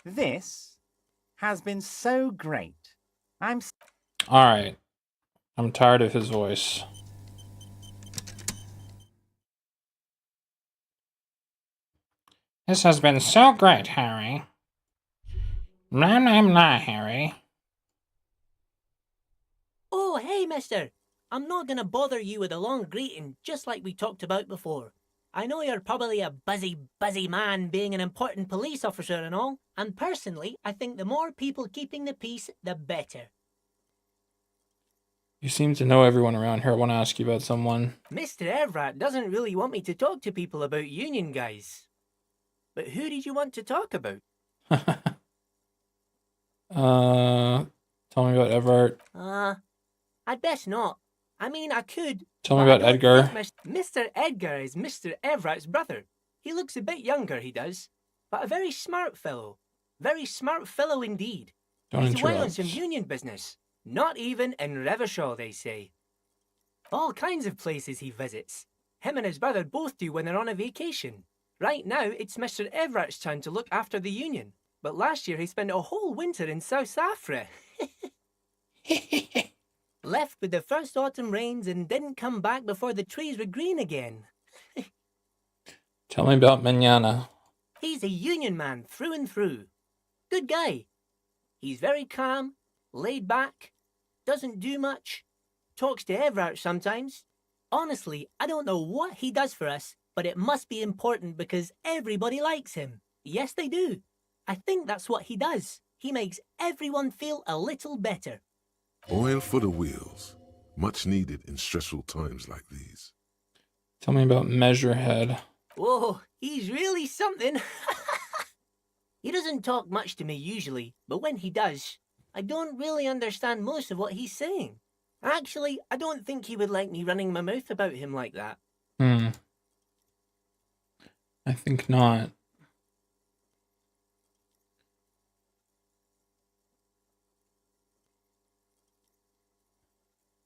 Speaker 4: This has been so great.
Speaker 1: Alright. I'm tired of his voice. This has been so great, Harry. Nah, Harry.
Speaker 8: Oh, hey, mister. I'm not gonna bother you with a long greeting, just like we talked about before. I know you're probably a busy man being an important police officer and all, and personally, I think the more people keeping the peace, the better.
Speaker 1: You seem to know everyone around here. I want to ask you about someone.
Speaker 8: Mr. Evrat doesn't really want me to talk to people about union guys. But who did you want to talk about?
Speaker 1: Tell me about Everett.
Speaker 8: I'd best not. I mean, I could.
Speaker 1: Tell me
Speaker 8: but I
Speaker 1: about
Speaker 8: don't
Speaker 1: Edgar.
Speaker 8: think Mr. Edgar is Mr. Everett's brother. He looks a bit younger, he does. But a very smart fellow. Very smart fellow indeed.
Speaker 1: Don't
Speaker 8: He's away on
Speaker 1: interrupt.
Speaker 8: some union business. Not even in Revachol, they say. All kinds of places he visits. Him and his brother both do when they're on a vacation. Right now, it's Mr. Everett's turn to look after the union. But last year he spent a whole winter in South Africa. Left with the first autumn rains and didn't come back before the trees were green again.
Speaker 1: Tell me about Manana.
Speaker 8: He's a union man through and through. Good guy. He's very calm, laid back, doesn't do much, talks to Everard sometimes. Honestly, I don't know what he does for us, but it must be important because everybody likes him. Yes, they do. I think that's what he does. He makes everyone feel a little better.
Speaker 3: Oil for the wheels. Much needed in stressful times like these.
Speaker 1: Tell me about Measurehead.
Speaker 8: Whoa, he's really something. He doesn't talk much to me usually, but when he does, I don't really understand most of what he's saying. Actually, I don't think he would like me running my mouth about him like that.
Speaker 1: I think not.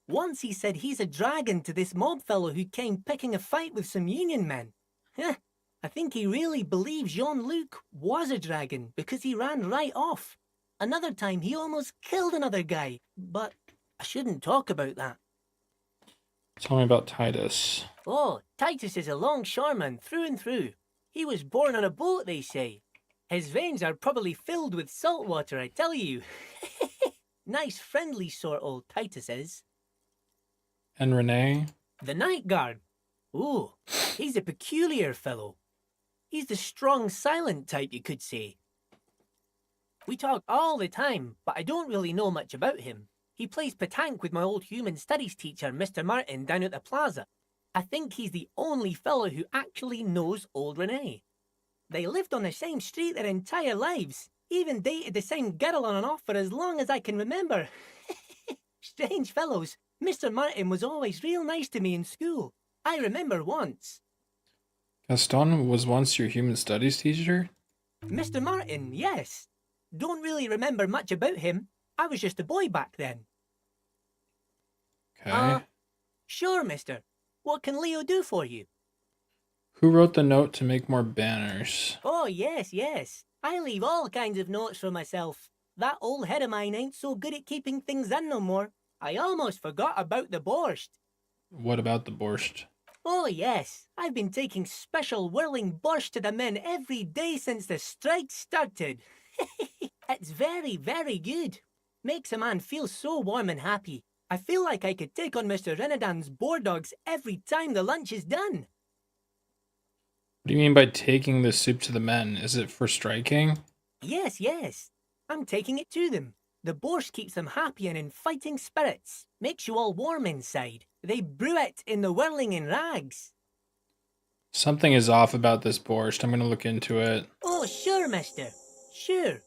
Speaker 8: Once he said he's a dragon to this mob fellow who came picking a fight with some union men. I think he really believes Jean-Luc was a dragon because he ran right off. Another time he almost killed another guy, but I shouldn't talk about that.
Speaker 1: Tell me about Titus.
Speaker 8: Oh, Titus is a longshoreman through and through. He was born on a boat, they say. His veins are probably filled with salt water, I tell you. Nice, friendly sort, old Titus is.
Speaker 1: And Renee?
Speaker 8: The night guard. Ooh, he's a peculiar fellow. He's the strong, silent type, you could say. We talk all the time, but I don't really know much about him. He plays petanque with my old human studies teacher, Mr. Martin, down at the plaza. I think he's the only fellow who actually knows old Renee. They lived on the same street their entire lives, even dated the same girl on and off for as long as I can remember. Strange fellows. Mr. Martin was always real nice to me in school. I remember once.
Speaker 1: Gaston was once your human studies teacher?
Speaker 8: Mr. Martin, yes. Don't really remember much about him. I was just a boy back then.
Speaker 1: Okay.
Speaker 8: Sure, mister. What can Leo do for you?
Speaker 1: Who wrote the note to make more banners?
Speaker 8: Oh, yes, yes. I leave all kinds of notes for myself. That old head of mine ain't so good at keeping things in no more. I almost forgot about the borscht.
Speaker 1: What about the borscht?
Speaker 8: Oh, yes. I've been taking special whirling borscht to the men every day since the strike started. It's very, very good. Makes a man feel so warm and happy. I feel like I could take on Mr. Renadan's boar dogs every time the lunch is done.
Speaker 1: What do you mean by taking the soup to the men? Is it for striking?
Speaker 8: Yes, yes. I'm taking it to them. The borscht keeps them happy and in fighting spirits. Makes you all warm inside. They brew it in the whirling in rags.
Speaker 1: Something is off about this borscht. I'm going to look into it.
Speaker 8: Oh, sure, mister. Sure.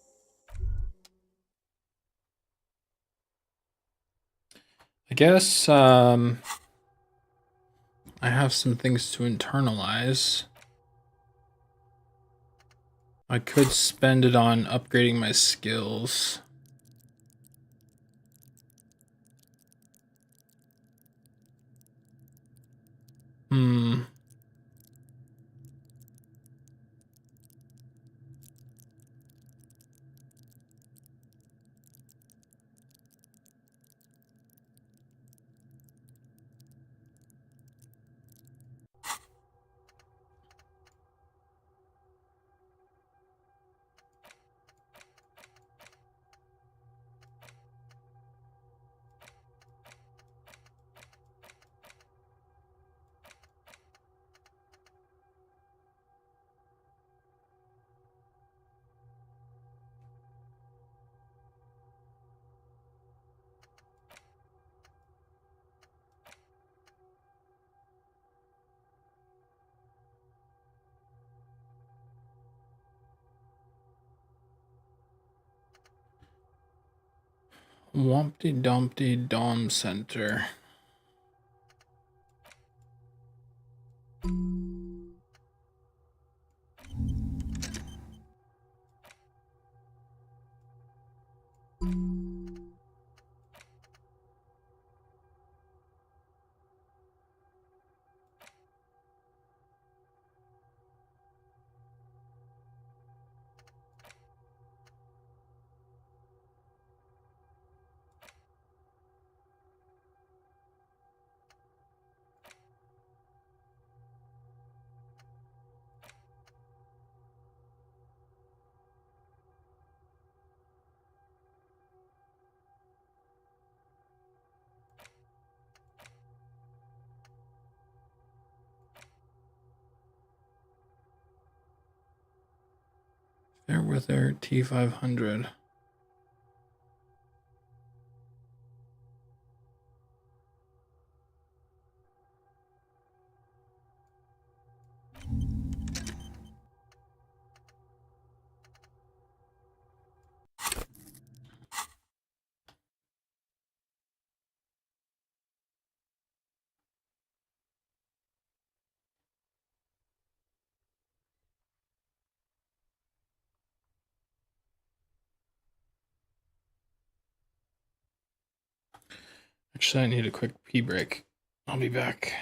Speaker 1: I guess, I have some things to internalize. I could spend it on upgrading my skills. Wompty Dumpty Dom Center. They're with their T500. Actually, I need a quick pee break. I'll be back.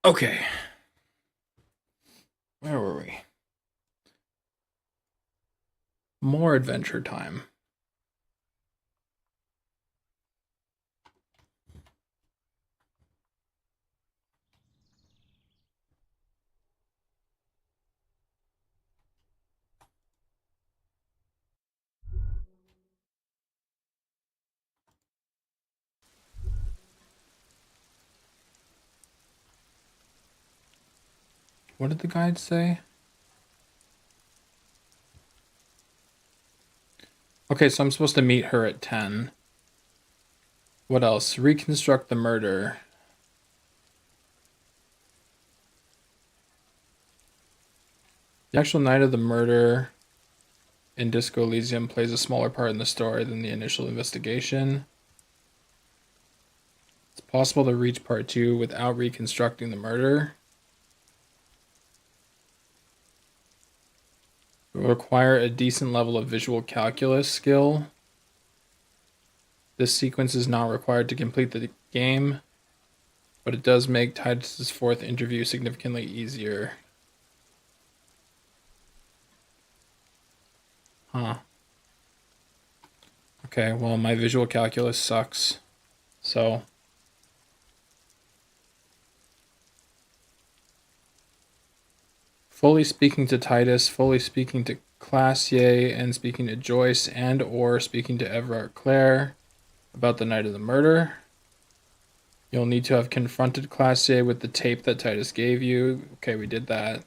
Speaker 1: Okay. Where were we? More adventure time. What did the guide say? Okay, so I'm supposed to meet her at 10. What else? Reconstruct the murder. The actual night of the murder in Disco Elysium plays a smaller part in the story than the initial investigation. It's possible to reach part 2 without reconstructing the murder. It will require a decent level of visual calculus skill. This sequence is not required to complete the game, but it does make Titus's fourth interview significantly easier. Huh. Okay, well, my visual calculus sucks. So... fully speaking to Titus, fully speaking to Classier, and speaking to Joyce, and or speaking to Everard Clare about the night of the murder. You'll need to have confronted Classier with the tape that Titus gave you. Okay, we did that.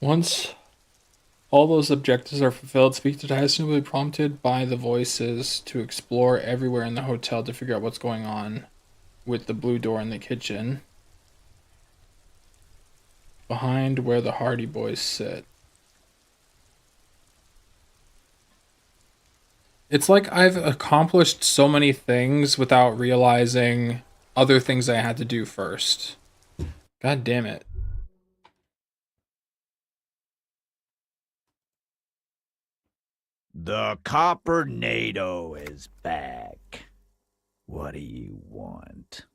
Speaker 1: Once all those objectives are fulfilled, speak to Titus and will be prompted by the voices to explore everywhere in the hotel to figure out what's going on with the blue door in the kitchen, behind where the Hardy Boys sit. It's like I've accomplished so many things without realizing other things I had to do first. God damn it.
Speaker 9: The Copper NATO is back. What do you want?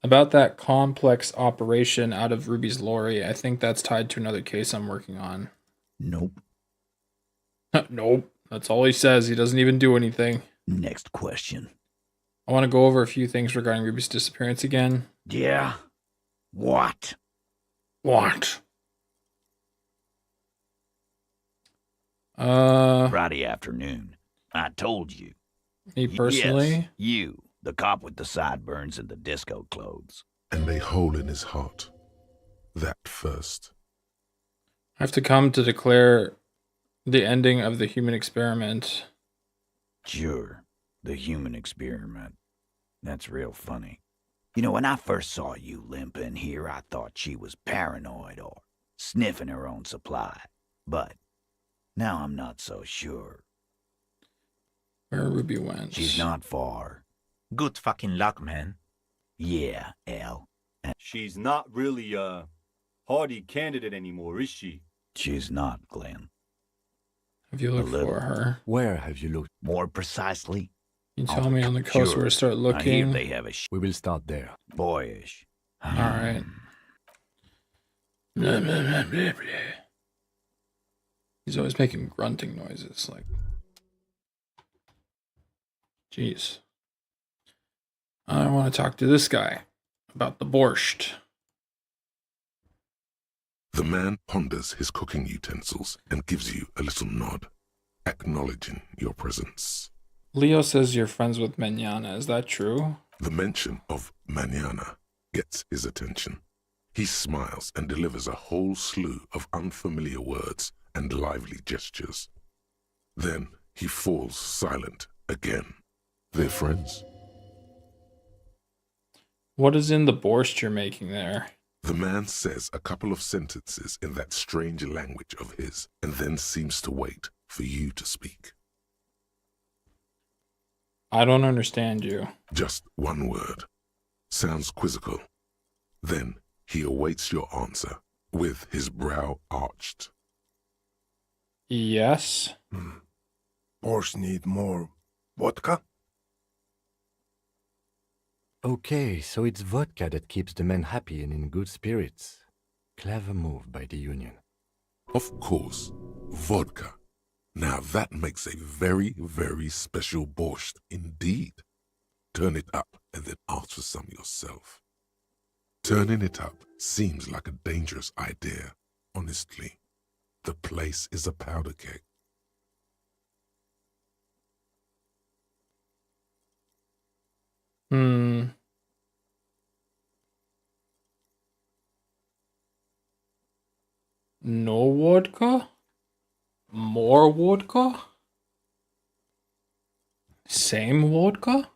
Speaker 1: About that complex operation out of Ruby's lorry, I think that's tied to another case I'm working on.
Speaker 9: Nope.
Speaker 1: Nope. That's all he says. He doesn't even do anything.
Speaker 9: Next question.
Speaker 1: I want to go over a few things regarding Ruby's disappearance again.
Speaker 9: Yeah? What?
Speaker 1: What?
Speaker 9: Friday afternoon. I told you.
Speaker 1: Me personally?
Speaker 9: Yes, you. The cop with the sideburns and the disco clothes.
Speaker 3: And a hole in his heart. That first.
Speaker 1: I have to come to declare the ending of the human experiment.
Speaker 9: Sure. The human experiment. That's real funny. You know, when I first saw you limping here, I thought she was paranoid or sniffing her own supply. But now I'm not so sure.
Speaker 1: Where Ruby went.
Speaker 9: She's not far.
Speaker 10: Good fucking luck, man.
Speaker 9: Yeah, Al.
Speaker 10: She's not really a hardy candidate anymore, is she?
Speaker 9: She's not, Glenn.
Speaker 1: Have you looked for her?
Speaker 5: Where have you looked?
Speaker 9: More precisely?
Speaker 1: Can you tell me on the coast
Speaker 9: sure.
Speaker 1: where to start
Speaker 9: I hear
Speaker 1: looking?
Speaker 9: they have a
Speaker 5: We will start there.
Speaker 9: boyish.
Speaker 1: Alright. Blah, blah, blah, blah, blah. He's always making grunting noises, like... Jeez. I want to talk to this guy about the borscht.
Speaker 3: The man ponders his cooking utensils and gives you a little nod, acknowledging your presence.
Speaker 1: Leo says you're friends with Menyana. Is that true?
Speaker 3: The mention of Manana gets his attention. He smiles and delivers a whole slew of unfamiliar words and lively gestures. Then he falls silent again. They're friends.
Speaker 1: What is in the borscht you're making there?
Speaker 3: The man says a couple of sentences in that strange language of his, and then seems to wait for you to speak.
Speaker 1: I don't understand you.
Speaker 3: Just one word. Sounds quizzical. Then he awaits your answer, with his brow arched.
Speaker 1: Yes?
Speaker 11: Borscht need more vodka?
Speaker 5: Okay, so it's vodka that keeps the men happy and in good spirits. Clever move by the Union.
Speaker 3: Of course, vodka. Now that makes a very, very special borscht indeed. Turn it up and then ask for some yourself. Turning it up seems like a dangerous idea, honestly. The place is a powder keg.
Speaker 1: No vodka? More vodka? Same vodka?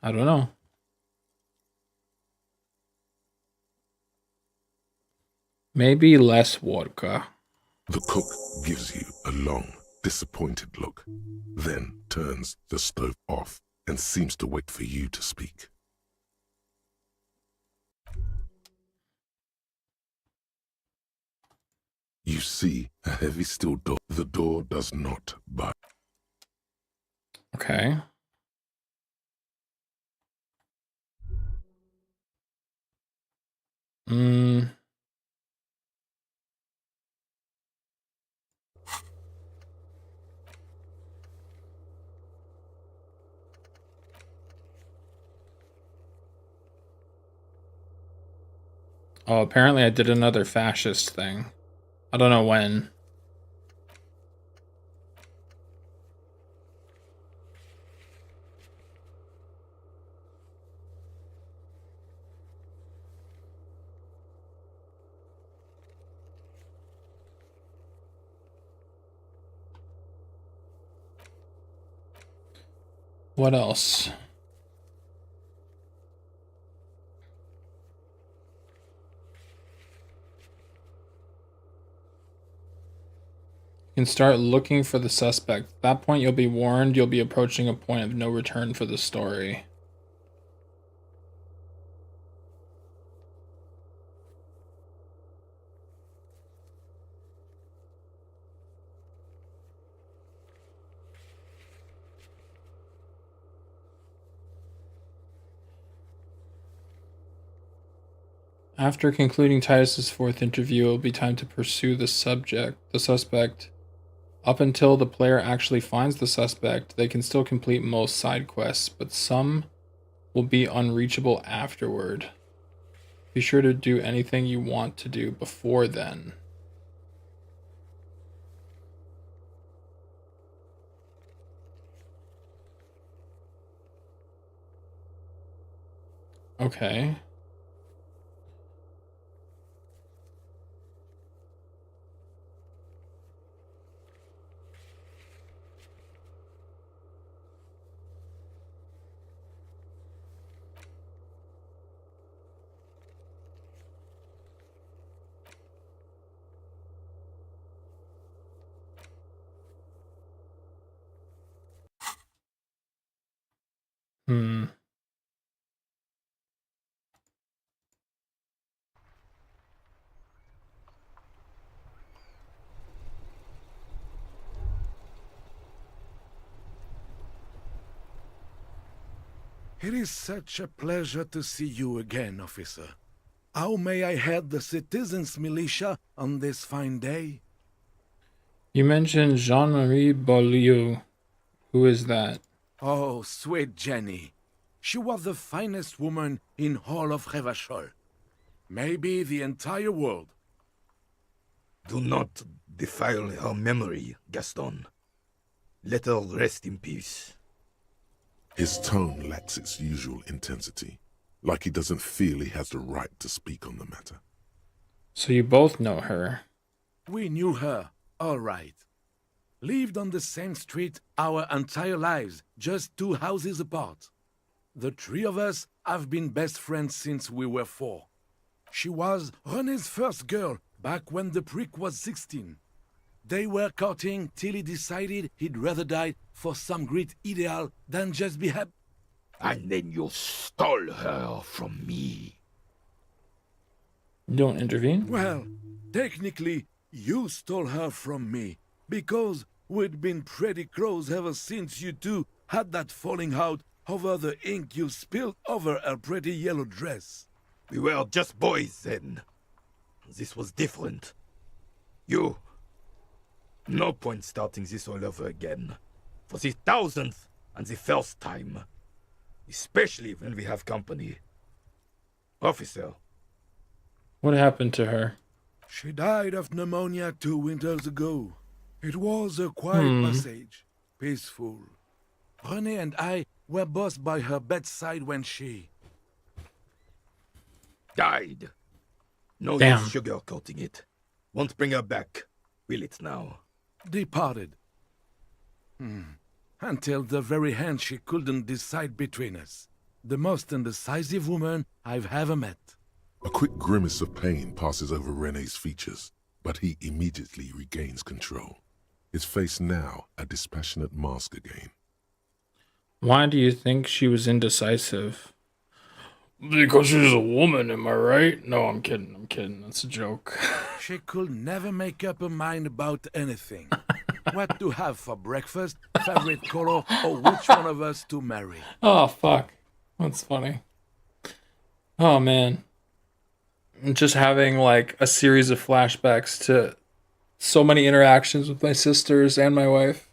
Speaker 1: I don't know. Maybe less vodka.
Speaker 3: The cook gives you a long, disappointed look, then turns the stove off and seems to wait for you to speak. You see a heavy steel door. The door does not budge.
Speaker 1: Okay. Mm. Oh, apparently I did another fascist thing. I don't know when. What else? You can start looking for the suspect. At that point, you'll be warned you'll be approaching a point of no return for the story. After concluding Titus's fourth interview, it will be time to pursue the suspect. Up until the player actually finds the suspect, they can still complete most side quests, but some will be unreachable afterward. Be sure to do anything you want to do before then. Okay. Hmm.
Speaker 11: It is such a pleasure to see you again, officer. How may I head the citizens' militia on this fine day?
Speaker 1: You mentioned Jean-Marie Beaulieu. Who is that?
Speaker 11: Oh, sweet Jenny. She was the finest woman in all of Revachol. Maybe the entire world.
Speaker 12: Do not defile her memory, Gaston. Let her rest in peace.
Speaker 3: His tone lacks its usual intensity, like he doesn't feel he has the right to speak on the matter.
Speaker 1: So you both know her.
Speaker 11: We knew her, all right. Lived on the same street our entire lives, just 2 houses apart. The 3 of us have been best friends since we were 4. She was René's first girl back when the prick was 16. They were courting till he decided he'd rather die for some great ideal than just be happy.
Speaker 12: And then you stole her from me.
Speaker 1: Don't intervene.
Speaker 11: Well, technically, you stole her from me, because we'd been pretty close ever since you two had that falling out over the ink you spilled over her pretty yellow dress.
Speaker 12: We were just boys then. This was different. You... No point starting this all over again. For the 1000th and the first time. Especially when we have company. Officer.
Speaker 1: What happened to her?
Speaker 11: She died of pneumonia 2 winters ago. It was a quiet passage, peaceful. René and I were both by her bedside when she...
Speaker 12: died. No
Speaker 1: Damn.
Speaker 12: use sugarcoating it. Won't bring her back, will it now?
Speaker 11: departed. Until the very hand she couldn't decide between us. The most indecisive woman I've ever met.
Speaker 3: A quick grimace of pain passes over René's features, but he immediately regains control. His face now a dispassionate mask again.
Speaker 1: Why do you think she was indecisive? Because she's a woman, am I right? No, I'm kidding. That's a joke.
Speaker 11: She could never make up her mind about anything. What to have for breakfast, favorite color, or which one of us to marry.
Speaker 1: Oh, fuck. That's funny. Oh, man. just having like a series of flashbacks to so many interactions with my sisters and my wife.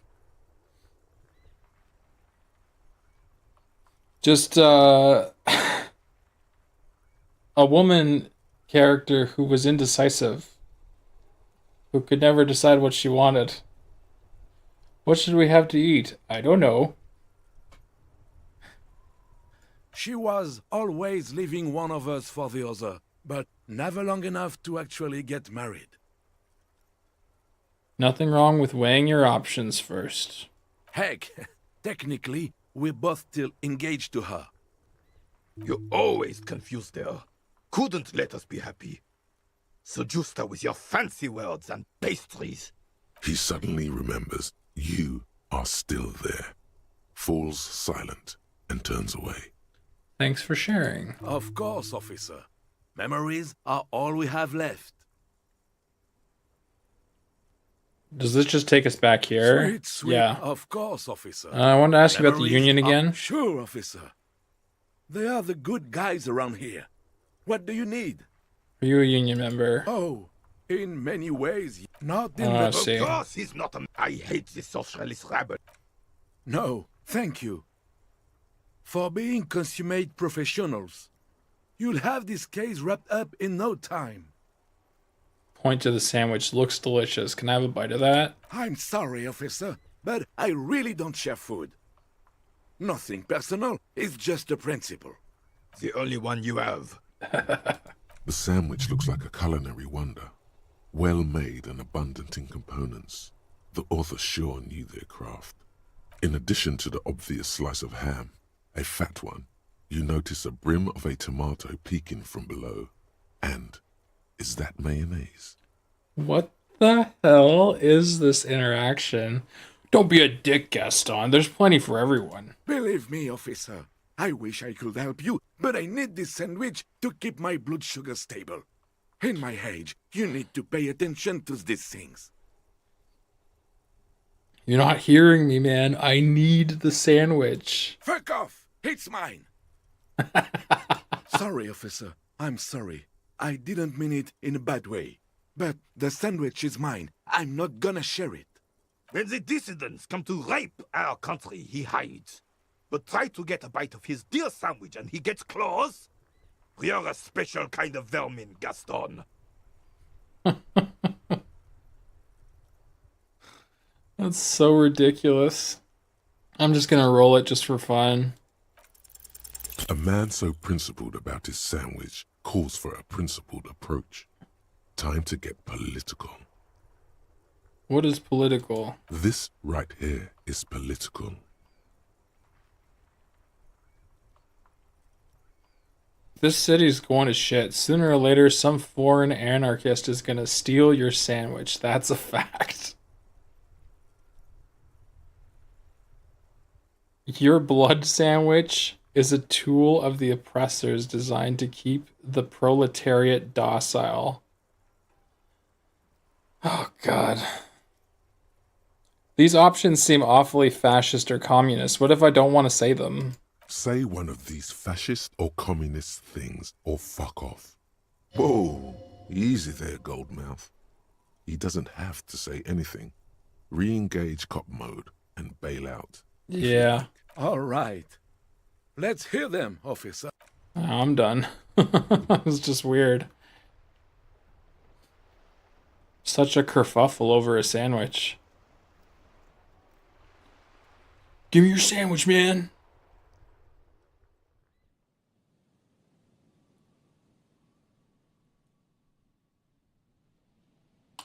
Speaker 1: Just a woman character who was indecisive, who could never decide what she wanted. What should we have to eat? I don't know.
Speaker 11: She was always leaving one of us for the other, but never long enough to actually get married.
Speaker 1: Nothing wrong with weighing your options first.
Speaker 11: Heck, technically, we're both still engaged to her.
Speaker 12: You always confused her. Couldn't let us be happy. Seduced her with your fancy words and pastries.
Speaker 3: He suddenly remembers you are still there, falls silent, and turns away.
Speaker 1: Thanks for sharing.
Speaker 11: Of course, officer. Memories are all we have left.
Speaker 1: Does this just take us back here?
Speaker 11: Sweet, sweet.
Speaker 1: Yeah.
Speaker 11: Of course, officer.
Speaker 1: I wanted to ask you about the
Speaker 11: Memories
Speaker 1: Union
Speaker 11: are-
Speaker 1: again.
Speaker 11: Sure, officer. They are the good guys around here. What do you need?
Speaker 1: Are you a Union member?
Speaker 11: Oh, in many ways, not in
Speaker 1: I
Speaker 11: the...
Speaker 1: see.
Speaker 12: Of course he's not a... I hate this socialist rabble.
Speaker 11: No, thank you. For being consummate professionals, you'll have this case wrapped up in no time.
Speaker 1: Point to the sandwich. Looks delicious. Can I have a bite of that?
Speaker 11: I'm sorry, officer, but I really don't share food. Nothing personal, it's just a principle.
Speaker 12: The only one you have.
Speaker 3: The sandwich looks like a culinary wonder, well made and abundant in components. The author sure knew their craft. In addition to the obvious slice of ham, a fat one, you notice a brim of a tomato peeking from below. And is that mayonnaise?
Speaker 1: What the hell is this interaction? Don't be a dick, Gaston. There's plenty for everyone.
Speaker 11: Believe me, officer, I wish I could help you, but I need this sandwich to keep my blood sugar stable. In my age, you need to pay attention to these things.
Speaker 1: You're not hearing me, man. I need the sandwich.
Speaker 11: Fuck off! It's mine! Sorry, officer. I'm sorry. I didn't mean it in a bad way. But the sandwich is mine. I'm not gonna share it.
Speaker 12: When the dissidents come to rape our country, he hides. But try to get a bite of his dear sandwich and he gets claws? You're a special kind of vermin, Gaston.
Speaker 1: That's so ridiculous. I'm just gonna roll it just for fun.
Speaker 3: A man so principled about his sandwich calls for a principled approach. Time to get political.
Speaker 1: What is political?
Speaker 3: This right here is political.
Speaker 1: This city's going to shit. Sooner or later, some foreign anarchist is gonna steal your sandwich. That's a fact. Your blood sandwich is a tool of the oppressors designed to keep the proletariat docile. Oh, God. These options seem awfully fascist or communist. What if I don't want to say them?
Speaker 3: Say one of these fascist or communist things or fuck off. Whoa, easy there, Goldmouth. He doesn't have to say anything. Re-engage cop mode and bail out.
Speaker 1: Yeah.
Speaker 11: All right. Let's hear them, officer.
Speaker 1: I'm done. It was just weird. Such a kerfuffle over a sandwich. Give me your sandwich, man.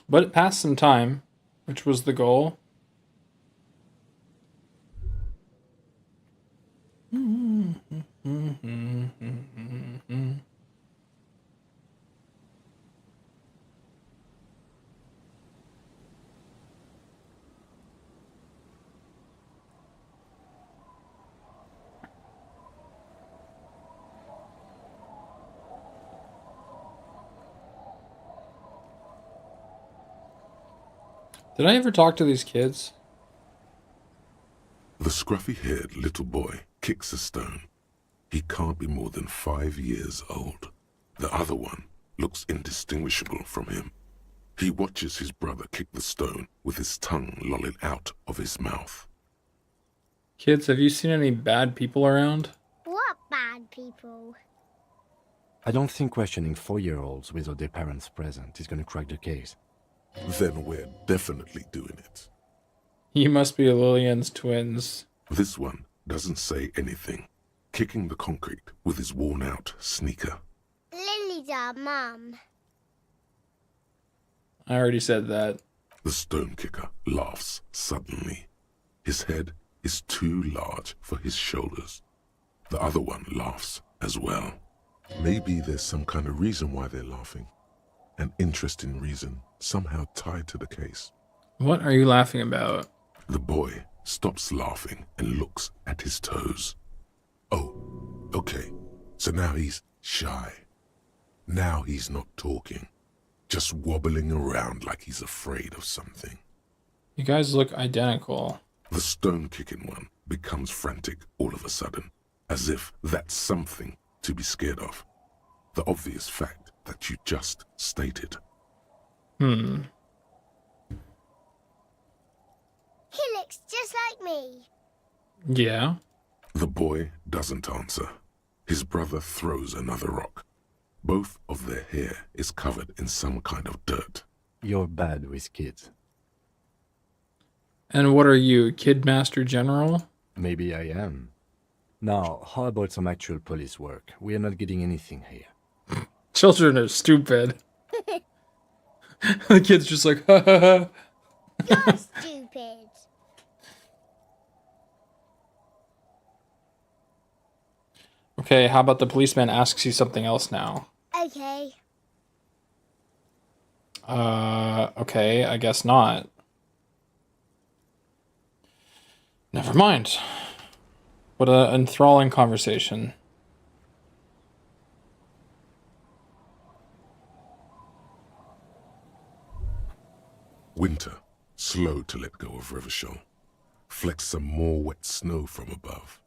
Speaker 1: But it passed some time, which was the goal. Did I ever talk to these kids?
Speaker 3: The scruffy-haired little boy kicks a stone. He can't be more than 5 years old. The other one looks indistinguishable from him. He watches his brother kick the stone with his tongue lolling out of his mouth.
Speaker 1: Kids, have you seen any bad people around?
Speaker 13: What bad people?
Speaker 5: I don't think questioning 4-year-olds without their parents present is going to crack the case.
Speaker 3: Then we're definitely doing it.
Speaker 1: You must be Lillian's twins.
Speaker 3: This one doesn't say anything, kicking the concrete with his worn-out sneaker.
Speaker 13: Lily's our mum.
Speaker 1: I already said that.
Speaker 3: The stone kicker laughs suddenly. His head is too large for his shoulders. The other one laughs as well. Maybe there's some kind of reason why they're laughing. An interesting reason, somehow tied to the case.
Speaker 1: What are you laughing about?
Speaker 3: The boy stops laughing and looks at his toes. Oh, okay. So now he's shy. Now he's not talking. Just wobbling around like he's afraid of something.
Speaker 1: You guys look identical.
Speaker 3: The stone-kicking one becomes frantic all of a sudden, as if that's something to be scared of. The obvious fact that you just stated.
Speaker 13: He looks just like me.
Speaker 1: Yeah?
Speaker 3: The boy doesn't answer. His brother throws another rock. Both of their hair is covered in some kind of dirt.
Speaker 5: You're bad with kids.
Speaker 1: And what are you, Kid Master General?
Speaker 5: Maybe I am. Now, how about some actual police work? We are not getting anything here.
Speaker 1: Children are stupid. The kid's just like, ha ha ha.
Speaker 13: You're stupid.
Speaker 1: Okay, how about the policeman asks you something else now?
Speaker 13: Okay.
Speaker 1: Okay, I guess not. Never mind. What an enthralling conversation.
Speaker 3: Winter, slow to let go of Rivershell, flecks some more wet snow from above.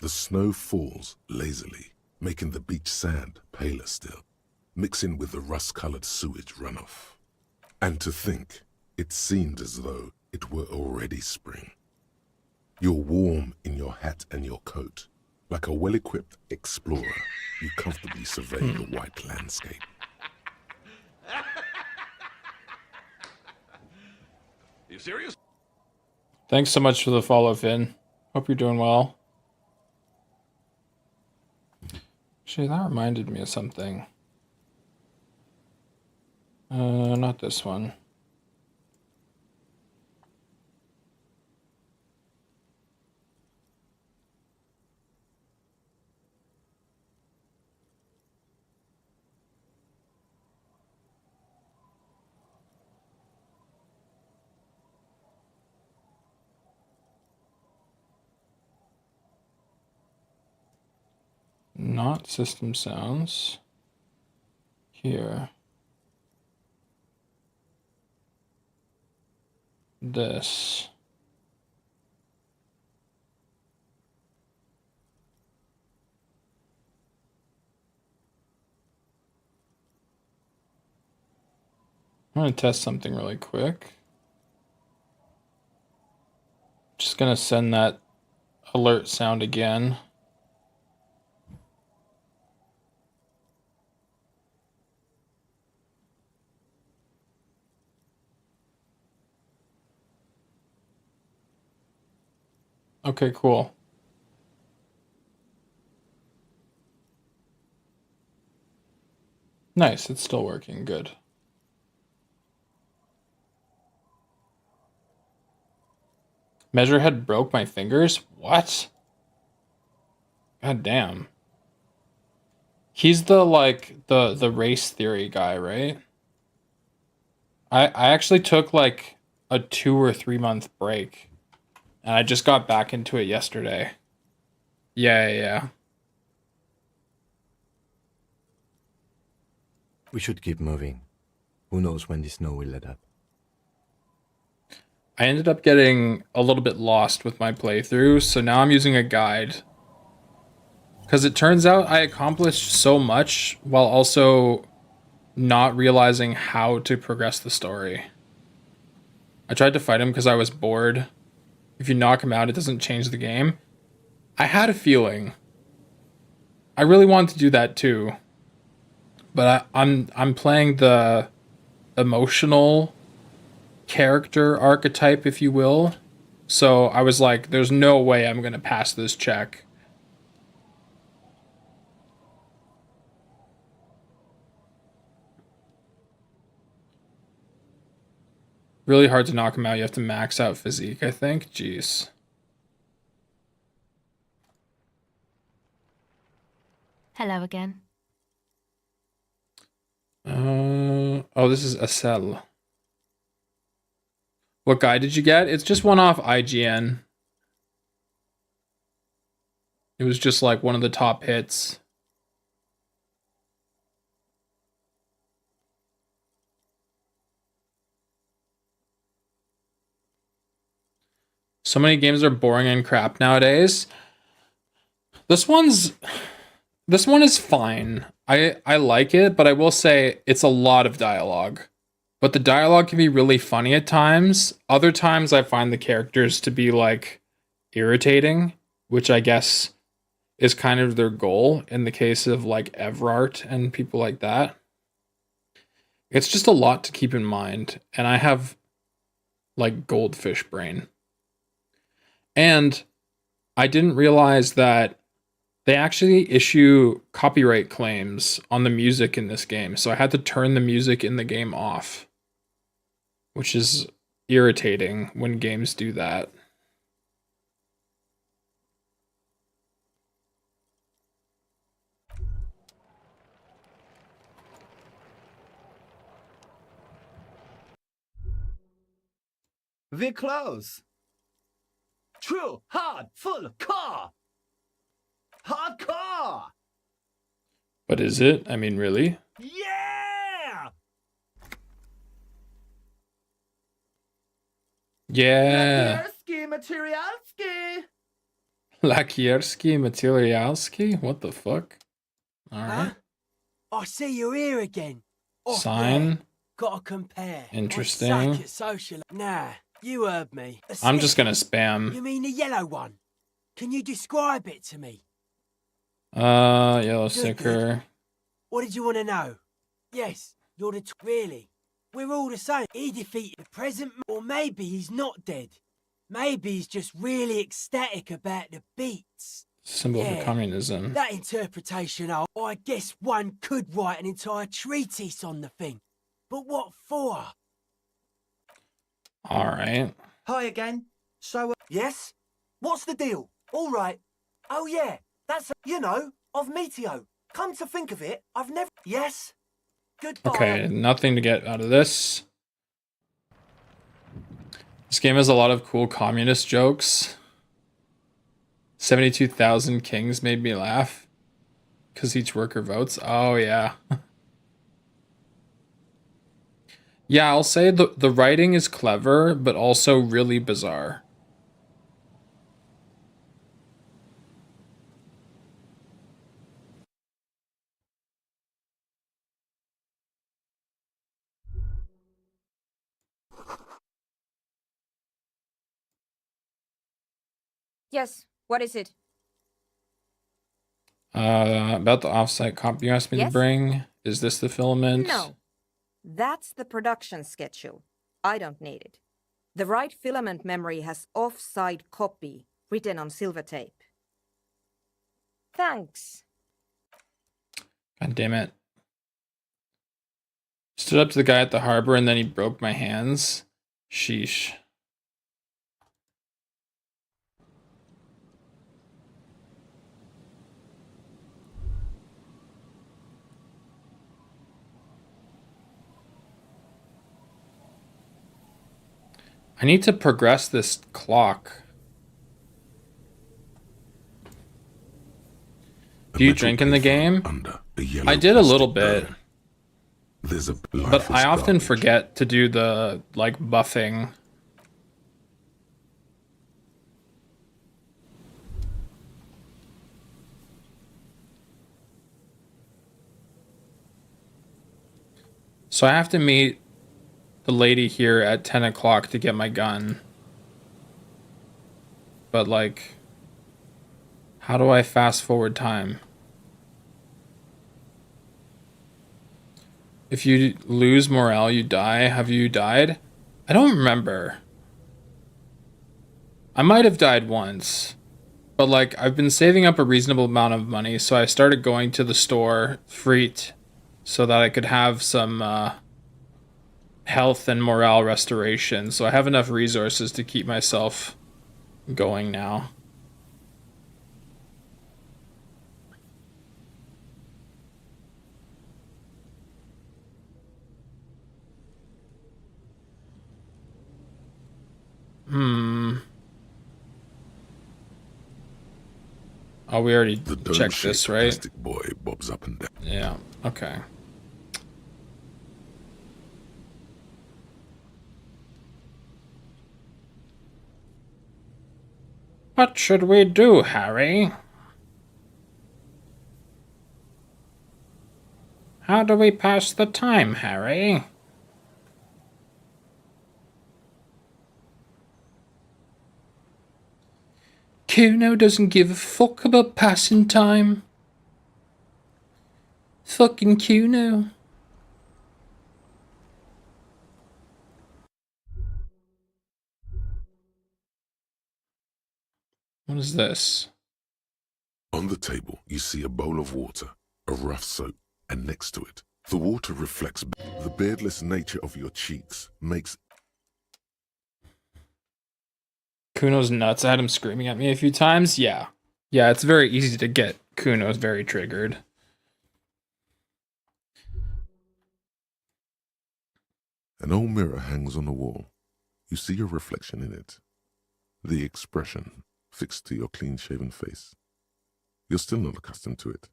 Speaker 3: The snow falls lazily, making the beach sand paler still, mixing with the rust-colored sewage runoff. And to think, it seemed as though it were already spring. You're warm in your hat and your coat. Like a well-equipped explorer, you comfortably survey the white landscape.
Speaker 14: You serious?
Speaker 1: Thanks so much for the follow, Finn. Hope you're doing well. Actually, that reminded me of something. Not this one. Not system sounds. Here. This. I'm gonna test something really quick. Just gonna send that alert sound again. Okay, cool. Nice, it's still working. Good. Measurehead broke my fingers? What? God damn. He's the, like, the race theory guy, right? I actually took, like, a 2 or 3 month break. And I just got back into it yesterday. Yeah.
Speaker 5: We should keep moving. Who knows when the snow will let up.
Speaker 1: I ended up getting a little bit lost with my playthrough, so now I'm using a guide. Because it turns out I accomplished so much while also not realizing how to progress the story. I tried to fight him because I was bored. If you knock him out, it doesn't change the game. I had a feeling. I really wanted to do that too. But I'm playing the emotional character archetype, if you will. So I was like, there's no way I'm going to pass this check. Really hard to knock him out. You have to max out physique, I think. Jeez.
Speaker 15: Hello again.
Speaker 1: Oh, this is a cell. What guy did you get? It's just one off IGN. It was just like one of the top hits. So many games are boring and crap nowadays. This one is fine. I like it, but I will say it's a lot of dialogue. But the dialogue can be really funny at times. Other times I find the characters to be like irritating, which I guess is kind of their goal in the case of like Evrart and people like that. It's just a lot to keep in mind, and I have like goldfish brain. And I didn't realize that they actually issue copyright claims on the music in this game, so I had to turn the music in the game off, which is irritating when games do that.
Speaker 16: We're close. True, hard, full car. Hardcore.
Speaker 1: But is it? I mean, really?
Speaker 16: Yeah.
Speaker 1: Yeah.
Speaker 16: Lakierski Materialski.
Speaker 1: Lakierski Materialski? What the fuck? Alright.
Speaker 17: I see you're here again. Off
Speaker 1: Sign.
Speaker 17: there. Gotta compare.
Speaker 1: Interesting.
Speaker 17: I suck at social. Nah, you heard me.
Speaker 1: I'm just gonna spam.
Speaker 17: You mean the yellow one? Can you describe it to me?
Speaker 1: Yellow
Speaker 17: Good,
Speaker 1: sticker.
Speaker 17: What did you want to know? Yes, you're the really. We're all the same. He defeated the present, or maybe he's not dead. Maybe he's just really ecstatic about the beats.
Speaker 1: Symbol for communism.
Speaker 17: That interpretation, I guess one could write an entire treatise on the thing. But what for?
Speaker 1: Alright.
Speaker 16: Hi again. So,
Speaker 17: yes? What's the deal? All right. Oh, yeah. That's, of Meteo. Come to think of it, I've never... Yes? Goodbye.
Speaker 1: Okay, nothing to get out of this. This game has a lot of cool communist jokes. 72,000 kings made me laugh. Because each worker votes. Oh, yeah. Yeah, I'll say the writing is clever, but also really bizarre.
Speaker 18: Yes, what is it?
Speaker 1: About the offsite copy you asked me to
Speaker 18: Yes?
Speaker 1: bring. Is this the filament?
Speaker 18: No. That's the production schedule. I don't need it. The right filament memory has off-site copy written on silver tape. Thanks.
Speaker 1: God damn it. Stood up to the guy at the harbor and then he broke my hands. Sheesh. I need to progress this clock. Do you drink in the game? I did a little bit. But I often forget to do the, like, buffing. So I have to meet the lady here at 10 o'clock to get my gun. But, like, how do I fast forward time? If you lose morale, you die. Have you died? I don't remember. I might have died once. But, like, I've been saving up a reasonable amount of money, so I started going to the store, Freet, so that I could have some, health and morale restoration. So I have enough resources to keep myself going now. Oh, we already checked this, right?
Speaker 3: Plastic boy bobs up and down.
Speaker 1: Yeah, okay. What should we do, Harry? How do we pass the time, Harry? Kuno doesn't give a fuck about passing time. Fucking Kuno. What is this?
Speaker 3: On the table, you see a bowl of water, a rough soap, and next to it, the water reflects the beardless nature of your cheeks makes...
Speaker 1: Kuno's nuts. I had him screaming at me a few times. Yeah. Yeah, it's very easy to get Kuno's very triggered.
Speaker 3: An old mirror hangs on the wall. You see your reflection in it. The expression fixed to your clean-shaven face. You're still not accustomed to it.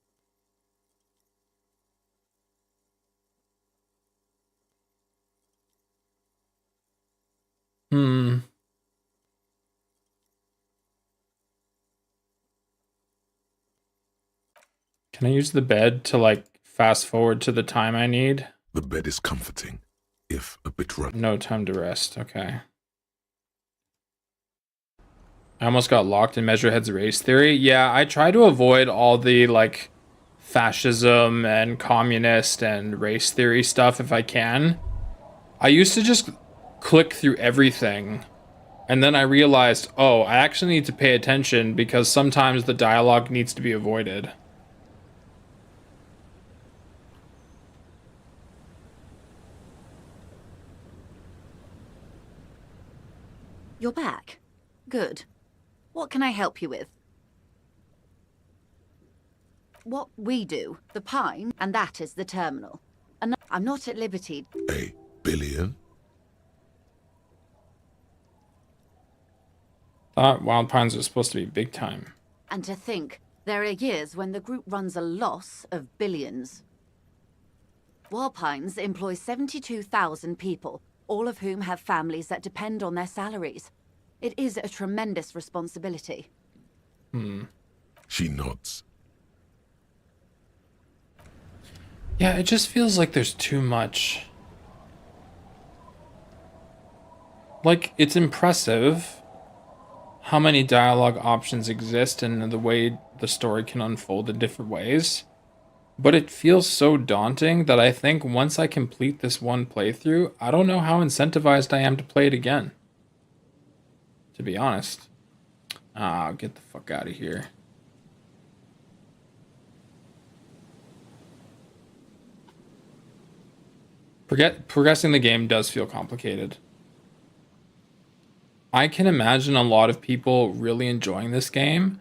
Speaker 3: Can I use the bed to, like, fast forward to the time I need? The bed is comforting, if a bit rough.
Speaker 1: No time to rest, okay. I almost got locked in Measurehead's race theory. Yeah, I try to avoid all the, like, fascism and communist and race theory stuff if I can. I used to just click through everything, and then I realized, oh, I actually need to pay attention because sometimes the dialogue needs to be avoided.
Speaker 19: You're back. Good. What can I help you with? What we do, the Pine, and that is the terminal. And I'm not at liberty.
Speaker 3: A billion?
Speaker 1: Thought Wild Pines was supposed to be big time.
Speaker 19: And to think, there are years when the group runs a loss of billions. Wild Pines employs 72,000 people, all of whom have families that depend on their salaries. It is a tremendous responsibility.
Speaker 3: She nods.
Speaker 1: Yeah, it just feels like there's too much. Like, it's impressive how many dialogue options exist and the way the story can unfold in different ways. But it feels so daunting that I think once I complete this one playthrough, I don't know how incentivized I am to play it again. To be honest. Ah, get the fuck out of here. Progressing the game does feel complicated. I can imagine a lot of people really enjoying this game,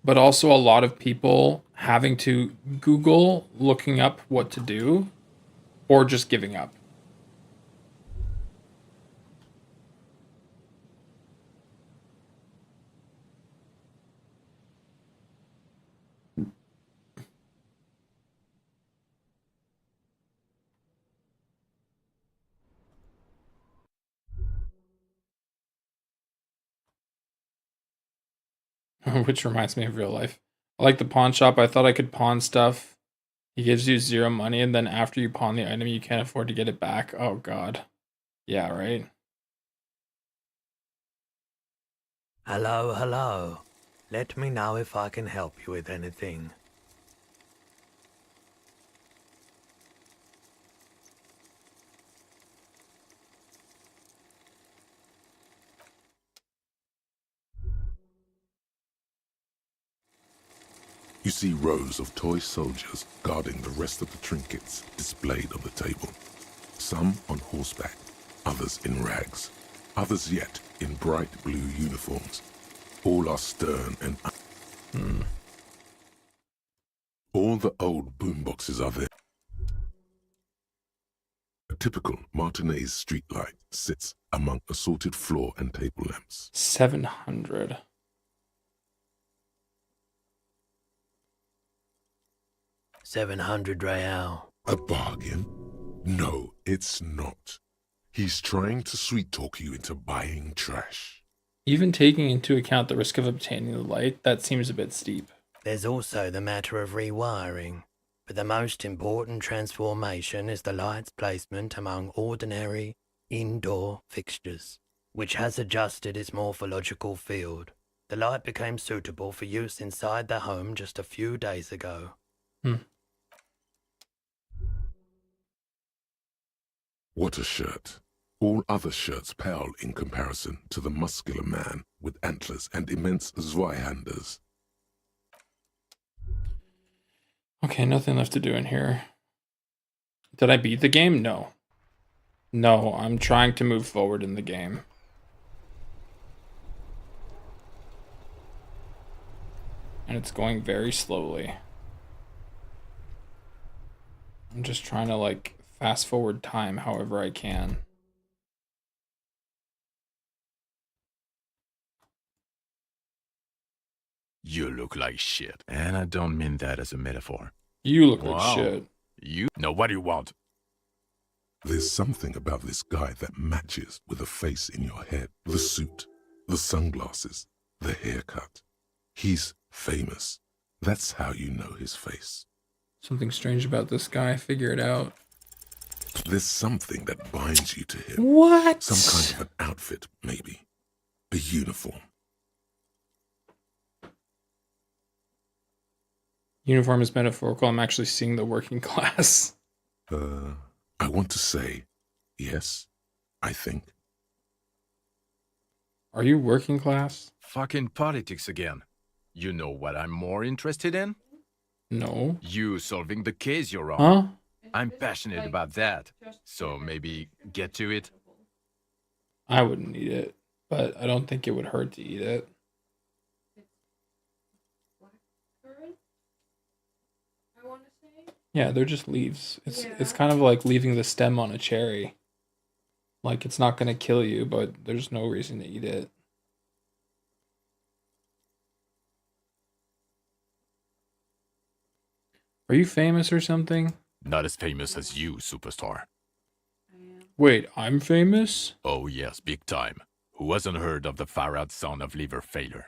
Speaker 1: but also a lot of people having to Google looking up what to do, or just giving up. Which reminds me of real life. I like the pawn shop. I thought I could pawn stuff He gives you 0 money, and then after you pawn the item, you can't afford to get it back. Oh, God. Yeah, right?
Speaker 20: Hello, hello. Let me know if I can help you with anything.
Speaker 3: You see rows of toy soldiers guarding the rest of the trinkets displayed on the table. Some on horseback, others in rags, others yet in bright blue uniforms. All are stern and... All the old boomboxes are there. A typical Martinez streetlight sits among assorted floor and table lamps.
Speaker 1: 700.
Speaker 20: $700
Speaker 3: A bargain? No, it's not. He's trying to sweet-talk you into buying trash.
Speaker 1: Even taking into account the risk of obtaining the light, that seems a bit steep.
Speaker 20: There's also the matter of rewiring, but the most important transformation is the light's placement among ordinary indoor fixtures, which has adjusted its morphological field. The light became suitable for use inside the home just a few days ago.
Speaker 3: What a shirt. All other shirts pale in comparison to the muscular man with antlers and immense Zweihanders.
Speaker 1: Okay, nothing left to do in here. Did I beat the game? No. No, I'm trying to move forward in the game. And it's going very slowly. I'm just trying to, like, fast forward time however I can.
Speaker 14: You look like shit. And I don't mean that as a metaphor.
Speaker 1: You look like shit.
Speaker 14: You know what do you want?
Speaker 3: There's something about this guy that matches with the face in your head. The suit, the sunglasses, the haircut. He's famous. That's how you know his face.
Speaker 1: Something strange about this guy. Figure it out.
Speaker 3: There's something that binds you to him.
Speaker 1: What?
Speaker 3: Some kind of an outfit, maybe. A uniform.
Speaker 1: Uniform is metaphorical. I'm actually seeing the working class.
Speaker 3: I want to say, yes, I think.
Speaker 1: Are you working class?
Speaker 14: Fucking politics again. You know what I'm more interested in?
Speaker 1: No.
Speaker 14: You solving the case you're on.
Speaker 1: Huh?
Speaker 14: I'm passionate about that. So maybe get to it.
Speaker 1: I wouldn't eat it, but I don't think it would hurt to eat it. Yeah, they're just leaves. It's kind of like leaving the stem on a cherry. Like, it's not going to kill you, but there's no reason to eat it. Are you famous or something?
Speaker 14: Not as famous as you, superstar.
Speaker 1: Wait, I'm famous?
Speaker 14: Oh yes, big time. Who hasn't heard of the far-out son of liver failure?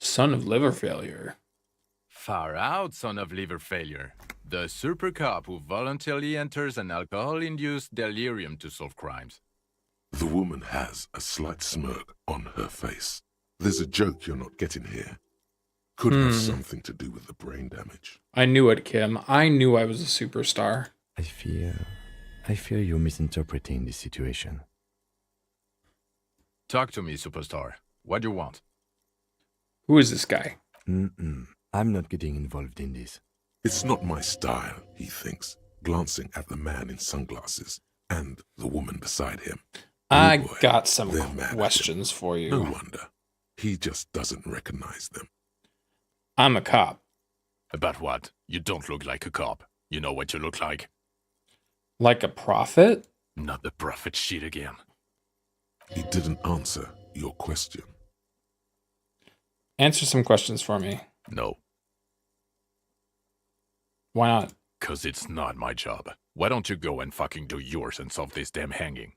Speaker 1: Son of liver failure?
Speaker 14: Far out, son of liver failure. The super cop who voluntarily enters an alcohol-induced delirium to solve crimes.
Speaker 3: The woman has a slight smirk on her face. There's a joke you're not getting here. Could have something to do with the brain damage.
Speaker 1: I knew it, Kim. I knew I was a superstar.
Speaker 5: I fear you're misinterpreting this situation.
Speaker 14: Talk to me, superstar. What do you want?
Speaker 1: Who is this guy?
Speaker 5: I'm not getting involved in this.
Speaker 3: It's not my style, he thinks, glancing at the man in sunglasses and the woman beside him.
Speaker 1: I
Speaker 3: boy,
Speaker 1: got some
Speaker 3: they're mad at
Speaker 1: questions
Speaker 3: him.
Speaker 1: for you.
Speaker 3: No wonder. He just doesn't recognize them.
Speaker 1: I'm a cop.
Speaker 14: About what? You don't look like a cop. You know what you look like?
Speaker 1: Like a prophet?
Speaker 14: Not the prophet shit again.
Speaker 3: He didn't answer your question.
Speaker 1: Answer some questions for me.
Speaker 14: No.
Speaker 1: Why not?
Speaker 14: 'Cause it's not my job. Why don't you go and fucking do yours and solve this damn hanging?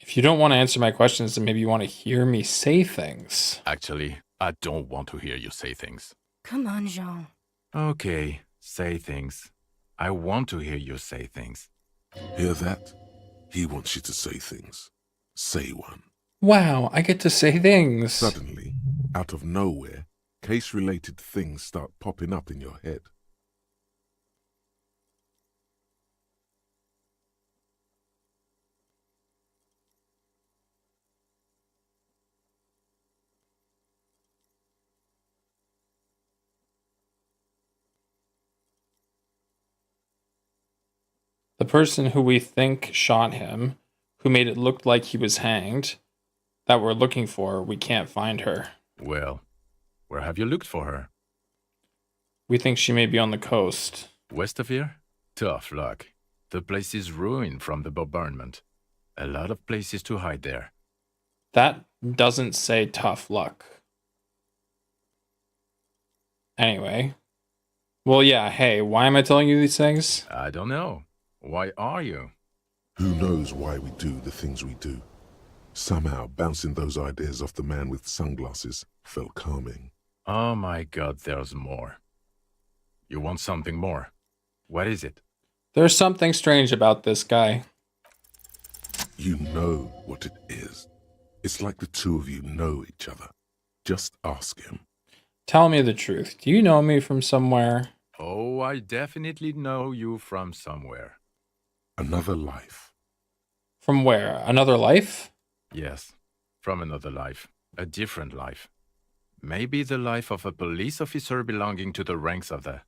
Speaker 1: If you don't want to answer my questions, then maybe you want to hear me say things.
Speaker 14: Actually, I don't want to hear you say things.
Speaker 21: Come on, Jean.
Speaker 14: Okay, say things. I want to hear you say things.
Speaker 3: Hear that? He wants you to say things. Say one.
Speaker 1: Wow, I get to say things.
Speaker 3: Suddenly, out of nowhere, case-related things start popping up in your head.
Speaker 1: The person who we think shot him, who made it look like he was hanged, that we're looking for, we can't find her.
Speaker 14: Well, where have you looked for her?
Speaker 1: We think she may be on the coast.
Speaker 14: West of here? Tough luck. The place is ruined from the bombardment. A lot of places to hide there.
Speaker 1: That doesn't say tough luck. Anyway. Well, yeah, hey, why am I telling you these things?
Speaker 14: I don't know. Why are you?
Speaker 3: Who knows why we do the things we do? Somehow, bouncing those ideas off the man with sunglasses felt calming.
Speaker 14: Oh my god, there's more. You want something more? What is it?
Speaker 1: There's something strange about this guy.
Speaker 3: You know what it is. It's like the two of you know each other. Just ask him.
Speaker 1: Tell me the truth. Do you know me from somewhere?
Speaker 14: Oh, I definitely know you from somewhere.
Speaker 3: Another life.
Speaker 1: From where? Another life?
Speaker 14: Yes, from another life. A different life. Maybe the life of a police officer belonging to the ranks of the...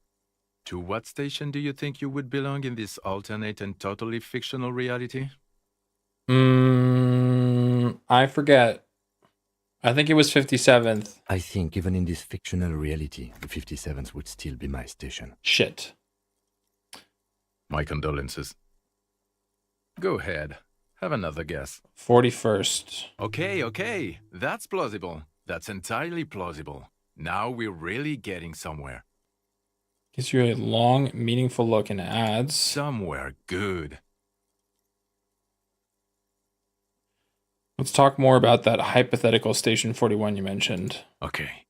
Speaker 14: To what station do you think you would belong in this alternate and totally fictional reality?
Speaker 1: I forget. I think it was 57th.
Speaker 5: I think even in this fictional reality, the 57th would still be my station.
Speaker 1: Shit.
Speaker 14: My condolences. Go ahead. Have another guess.
Speaker 1: 41st.
Speaker 14: Okay. That's plausible. That's entirely plausible. Now we're really getting somewhere.
Speaker 1: Gives you a long, meaningful look in ads.
Speaker 14: Somewhere good.
Speaker 1: Let's talk more about that hypothetical Station 41 you mentioned.
Speaker 14: Okay.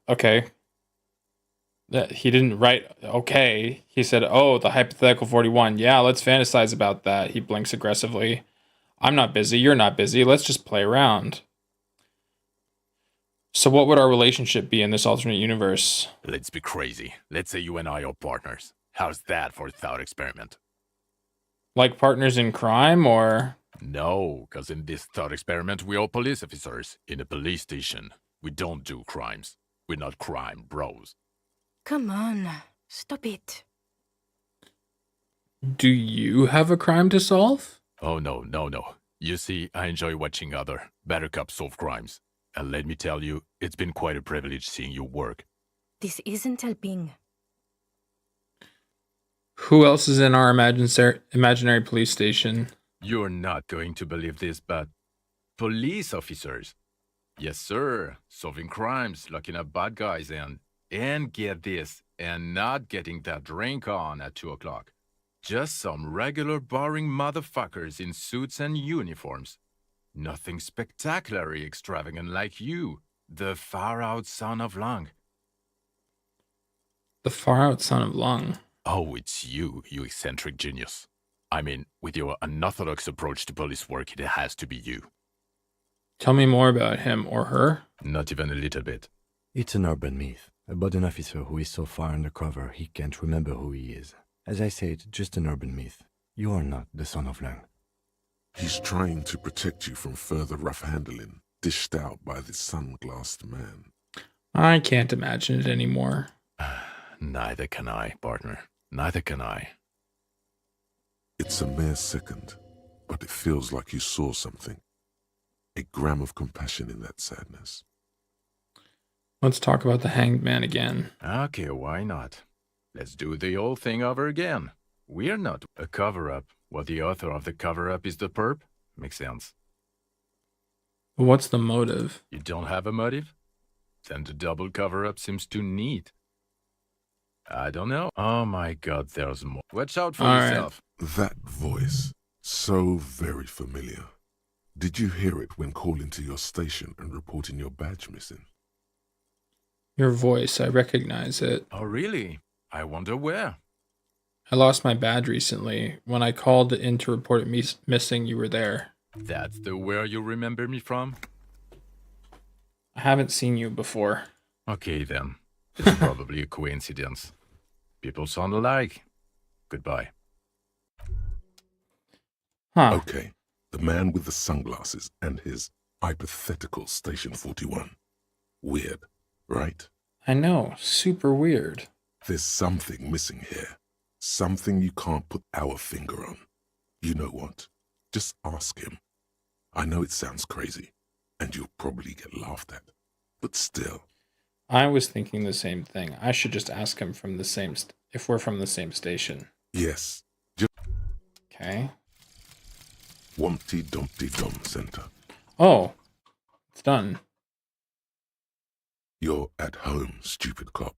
Speaker 1: Okay. He didn't write okay. He said, oh, the hypothetical 41. Yeah, let's fantasize about that. He blinks aggressively. I'm not busy. You're not busy. Let's just play around. So what would our relationship be in this alternate universe?
Speaker 14: Let's be crazy. Let's say you and I are partners. How's that for a thought experiment?
Speaker 1: Like partners in crime, or?
Speaker 14: No, because in this thought experiment, we're all police officers in a police station. We don't do crimes. We're not crime bros.
Speaker 21: Come on, stop it.
Speaker 1: Do you have a crime to solve?
Speaker 14: Oh, no. You see, I enjoy watching other better cops solve crimes. And let me tell you, it's been quite a privilege seeing you work.
Speaker 21: This isn't helping.
Speaker 1: Who else is in our imaginary police station?
Speaker 14: You're not going to believe this, but police officers. Yes, sir. Solving crimes, locking up bad guys, and get this, and not getting that drink on at 2 o'clock. Just some regular boring motherfuckers in suits and uniforms. Nothing spectacularly extravagant like you, the far-out son of Lung.
Speaker 1: The far-out son of Lung?
Speaker 14: Oh, it's you eccentric genius. I mean, with your unorthodox approach to police work, it has to be you.
Speaker 1: Tell me more about him or her.
Speaker 14: Not even a little bit.
Speaker 5: It's an urban myth about an officer who is so far undercover he can't remember who he is. As I said, just an urban myth. You are not the son of Lung.
Speaker 3: He's trying to protect you from further rough handling, dished out by this sunglassed man.
Speaker 1: I can't imagine it anymore.
Speaker 14: Neither can I, partner. Neither can I.
Speaker 3: It's a mere second, but it feels like you saw something. A gram of compassion in that sadness.
Speaker 1: Let's talk about the hanged man again.
Speaker 14: Okay, why not? Let's do the old thing over again. We're not a cover-up. What the author of the cover-up is the perp? Makes sense.
Speaker 1: What's the motive?
Speaker 14: You don't have a motive? Then the double cover-up seems too neat. I don't know. Oh my god, there's more. Watch out for yourself.
Speaker 3: That voice, so very familiar. Did you hear it when calling to your station and reporting your badge missing?
Speaker 1: Your voice, I recognize it.
Speaker 14: Oh, really? I wonder where.
Speaker 1: I lost my badge recently. When I called in to report it missing, you were there.
Speaker 14: That's the where you remember me from?
Speaker 1: I haven't seen you before.
Speaker 14: Okay, then. It's probably a coincidence. People sound alike. Goodbye.
Speaker 1: Huh.
Speaker 3: Okay, the man with the sunglasses and his hypothetical Station 41. Weird, right?
Speaker 1: I know, super weird.
Speaker 3: There's something missing here. Something you can't put our finger on. You know what? Just ask him. I know it sounds crazy, and you'll probably get laughed at. But still.
Speaker 1: I was thinking the same thing. I should just ask him from the same if we're from the same station.
Speaker 3: Yes.
Speaker 1: Okay.
Speaker 3: Wumpty Dumpty Dum Center.
Speaker 1: Oh, it's done.
Speaker 3: You're at home, stupid cop.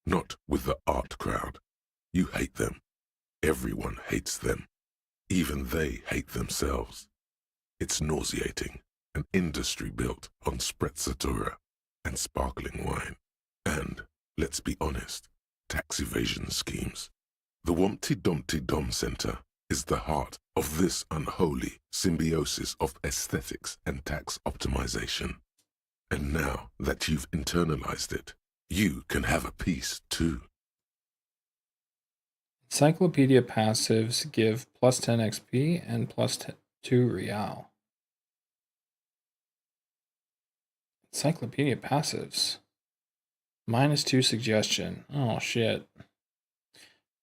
Speaker 3: Not with the art crowd. You hate them. Everyone hates them. Even they hate themselves. It's nauseating. An industry built on sprezzatura and sparkling wine. And, let's be honest, tax evasion schemes. The Wumpty Dumpty Dum Center is the heart of this unholy symbiosis of aesthetics and tax optimization. And now that you've internalized it, you can have a piece too.
Speaker 1: Encyclopedia passives give plus 10 XP and plus 2 real. Encyclopedia passives. Minus 2 suggestion. Oh shit.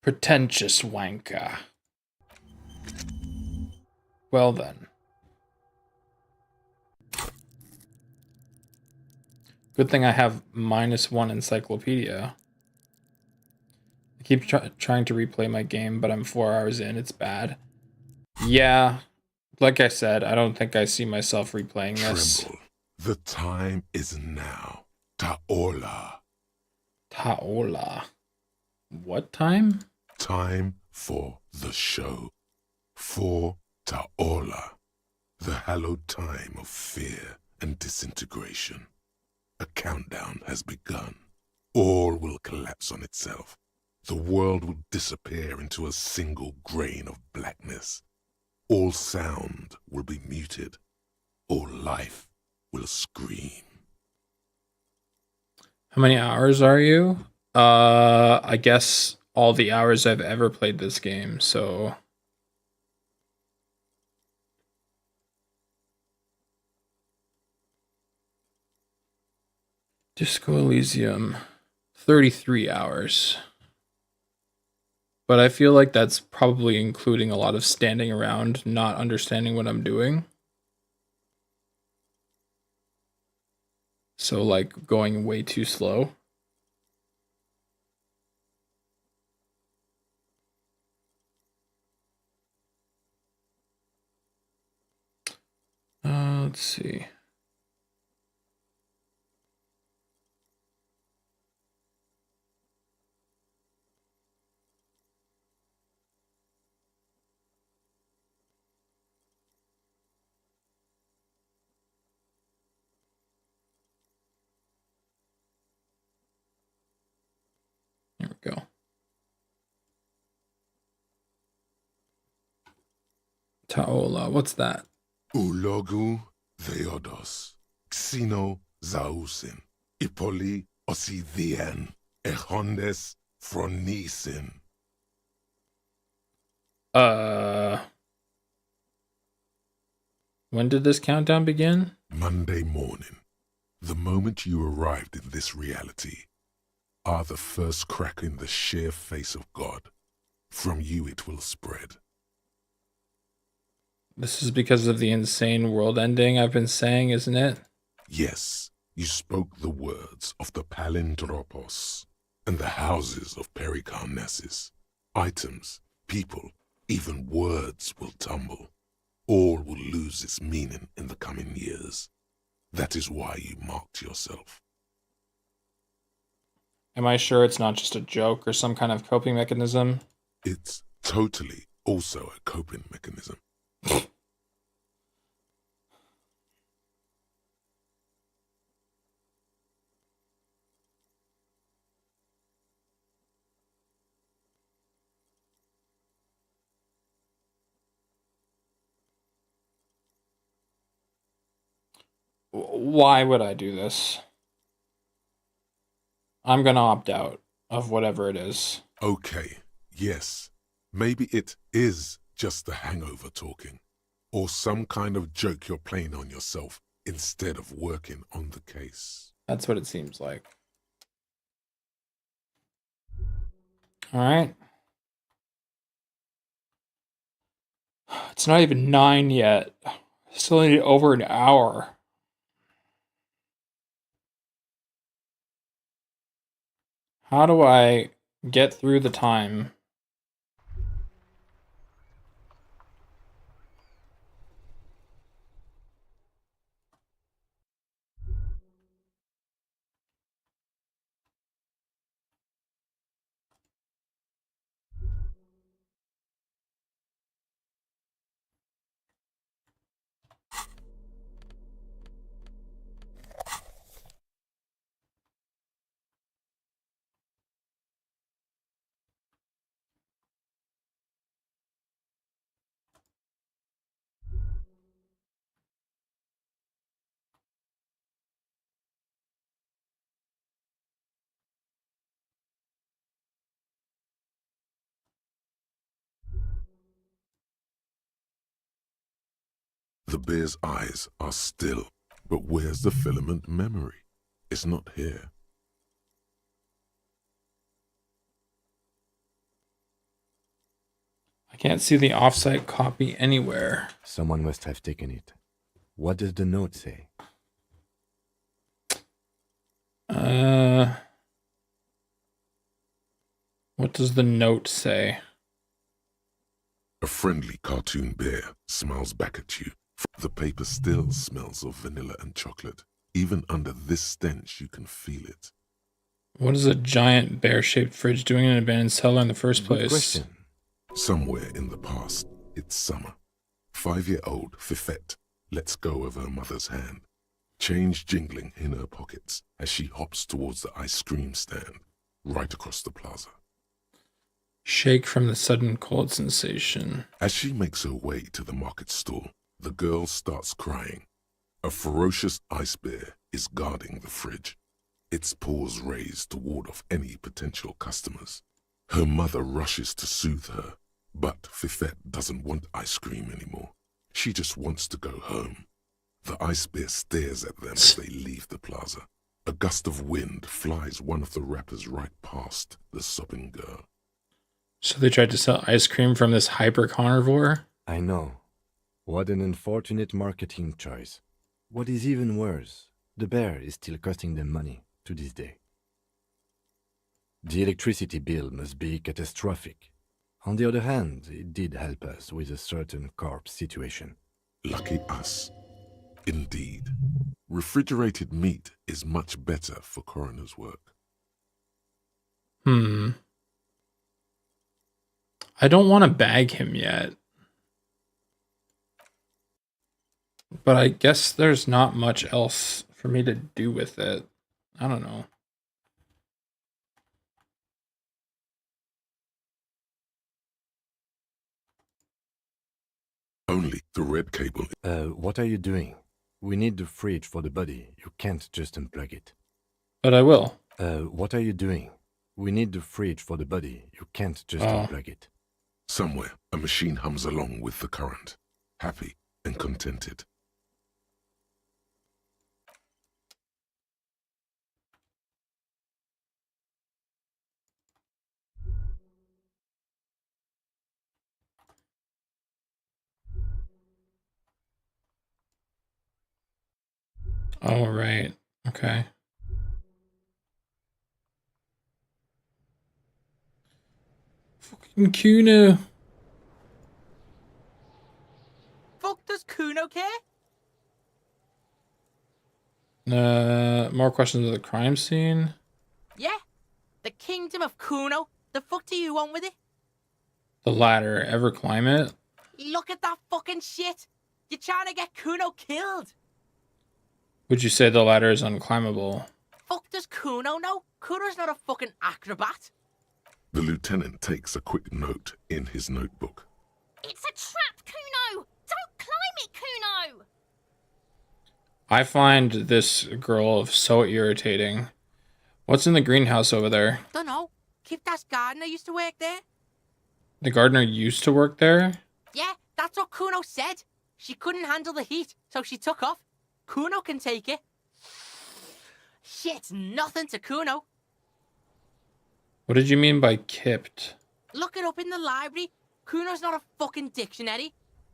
Speaker 1: Pretentious wanker. Well then. Good thing I have minus 1 encyclopedia. I keep trying to replay my game, but I'm 4 hours in. It's bad. Yeah, like I said, I don't think I see myself replaying this.
Speaker 3: Tremble. The time is now. Taola.
Speaker 1: Taola. What time?
Speaker 3: Time for the show. For Taola. The hallowed time of fear and disintegration. A countdown has begun. All will collapse on itself. The world will disappear into a single grain of blackness. All sound will be muted. All life will scream.
Speaker 1: How many hours are you? I guess all the hours I've ever played this game, so... Disco Elysium, 33 hours. But I feel like that's probably including a lot of standing around, not understanding what I'm doing. So, like, going way too slow. Let's see. Here we go. Taola, what's that?
Speaker 3: Ulogu theodos. Xeno zausin. Ipoli osithien. Echondes fronisin.
Speaker 1: When did this countdown begin?
Speaker 3: Monday morning. The moment you arrived in this reality are the first crack in the sheer face of God. From you it will spread.
Speaker 1: This is because of the insane world ending I've been saying, isn't it?
Speaker 3: Yes, you spoke the words of the palindropos and the houses of Pericarnassus. Items, people, even words will tumble. All will lose its meaning in the coming years. That is why you marked yourself.
Speaker 1: Am I sure it's not just a joke or some kind of coping mechanism?
Speaker 3: It's totally also a coping mechanism.
Speaker 1: Why would I do this? I'm gonna opt out of whatever it is.
Speaker 3: Okay, yes. Maybe it is just the hangover talking. Or some kind of joke you're playing on yourself instead of working on the case.
Speaker 1: That's what it seems like. Alright. It's not even 9 yet. Still need over an hour. How do I get through the time?
Speaker 3: The bear's eyes are still, but where's the filament memory? It's not here.
Speaker 1: I can't see the offsite copy anywhere.
Speaker 5: Someone must have taken it. What does the note say?
Speaker 1: What does the note say?
Speaker 3: A friendly cartoon bear smiles back at you. The paper still smells of vanilla and chocolate. Even under this stench, you can feel it.
Speaker 1: What is a giant bear-shaped fridge doing in an abandoned cellar in the first place?
Speaker 5: Good question.
Speaker 3: Somewhere in the past, it's summer. 5-year-old Fifette lets go of her mother's hand, change jingling in her pockets as she hops towards the ice cream stand right across the plaza.
Speaker 1: Shake from the sudden cold sensation.
Speaker 3: As she makes her way to the market stall, the girl starts crying. A ferocious ice bear is guarding the fridge, its paws raised to ward off any potential customers. Her mother rushes to soothe her, but Fifette doesn't want ice cream anymore. She just wants to go home. The ice bear stares at them as they leave the plaza. A gust of wind flies one of the wrappers right past the sobbing girl.
Speaker 1: So they tried to sell ice cream from this hyper-carnivore?
Speaker 5: I know. What an unfortunate marketing choice. What is even worse, the bear is still costing them money to this day. The electricity bill must be catastrophic. On the other hand, it did help us with a certain corpse situation.
Speaker 3: Lucky us. Indeed. Refrigerated meat is much better for coroner's work.
Speaker 1: I don't want to bag him yet. But I guess there's not much else for me to do with it. I don't know.
Speaker 3: Only the red cable.
Speaker 5: What are you doing? We need the fridge for the body. You can't just unplug it.
Speaker 1: But I will.
Speaker 5: What are you doing? We need the fridge for the body. You can't just unplug it.
Speaker 3: Somewhere, a machine hums along with the current, happy and contented.
Speaker 1: Oh, right. Okay. Fucking Kuno.
Speaker 6: Fuck does Kuno care?
Speaker 1: More questions of the crime scene.
Speaker 6: Yeah? The kingdom of Kuno? The fuck do you want with it?
Speaker 1: The ladder. Ever climb it?
Speaker 6: Look at that fucking shit! You're trying to get Kuno killed!
Speaker 1: Would you say the ladder is unclimbable?
Speaker 6: Fuck does Kuno know? Kuno's not a fucking acrobat.
Speaker 3: The lieutenant takes a quick note in his notebook.
Speaker 13: It's a trap, Kuno! Don't climb it, Kuno!
Speaker 1: I find this girl so irritating. What's in the greenhouse over there?
Speaker 6: Dunno. Kipta's gardener used to work there.
Speaker 1: The gardener used to work there?
Speaker 6: Yeah, that's what Kuno said. She couldn't handle the heat, so she took off. Kuno can take it. Shit's nothing to Kuno.
Speaker 1: What did you mean by kipped?
Speaker 6: Look it up in the library. Kuno's not a fucking dictionary.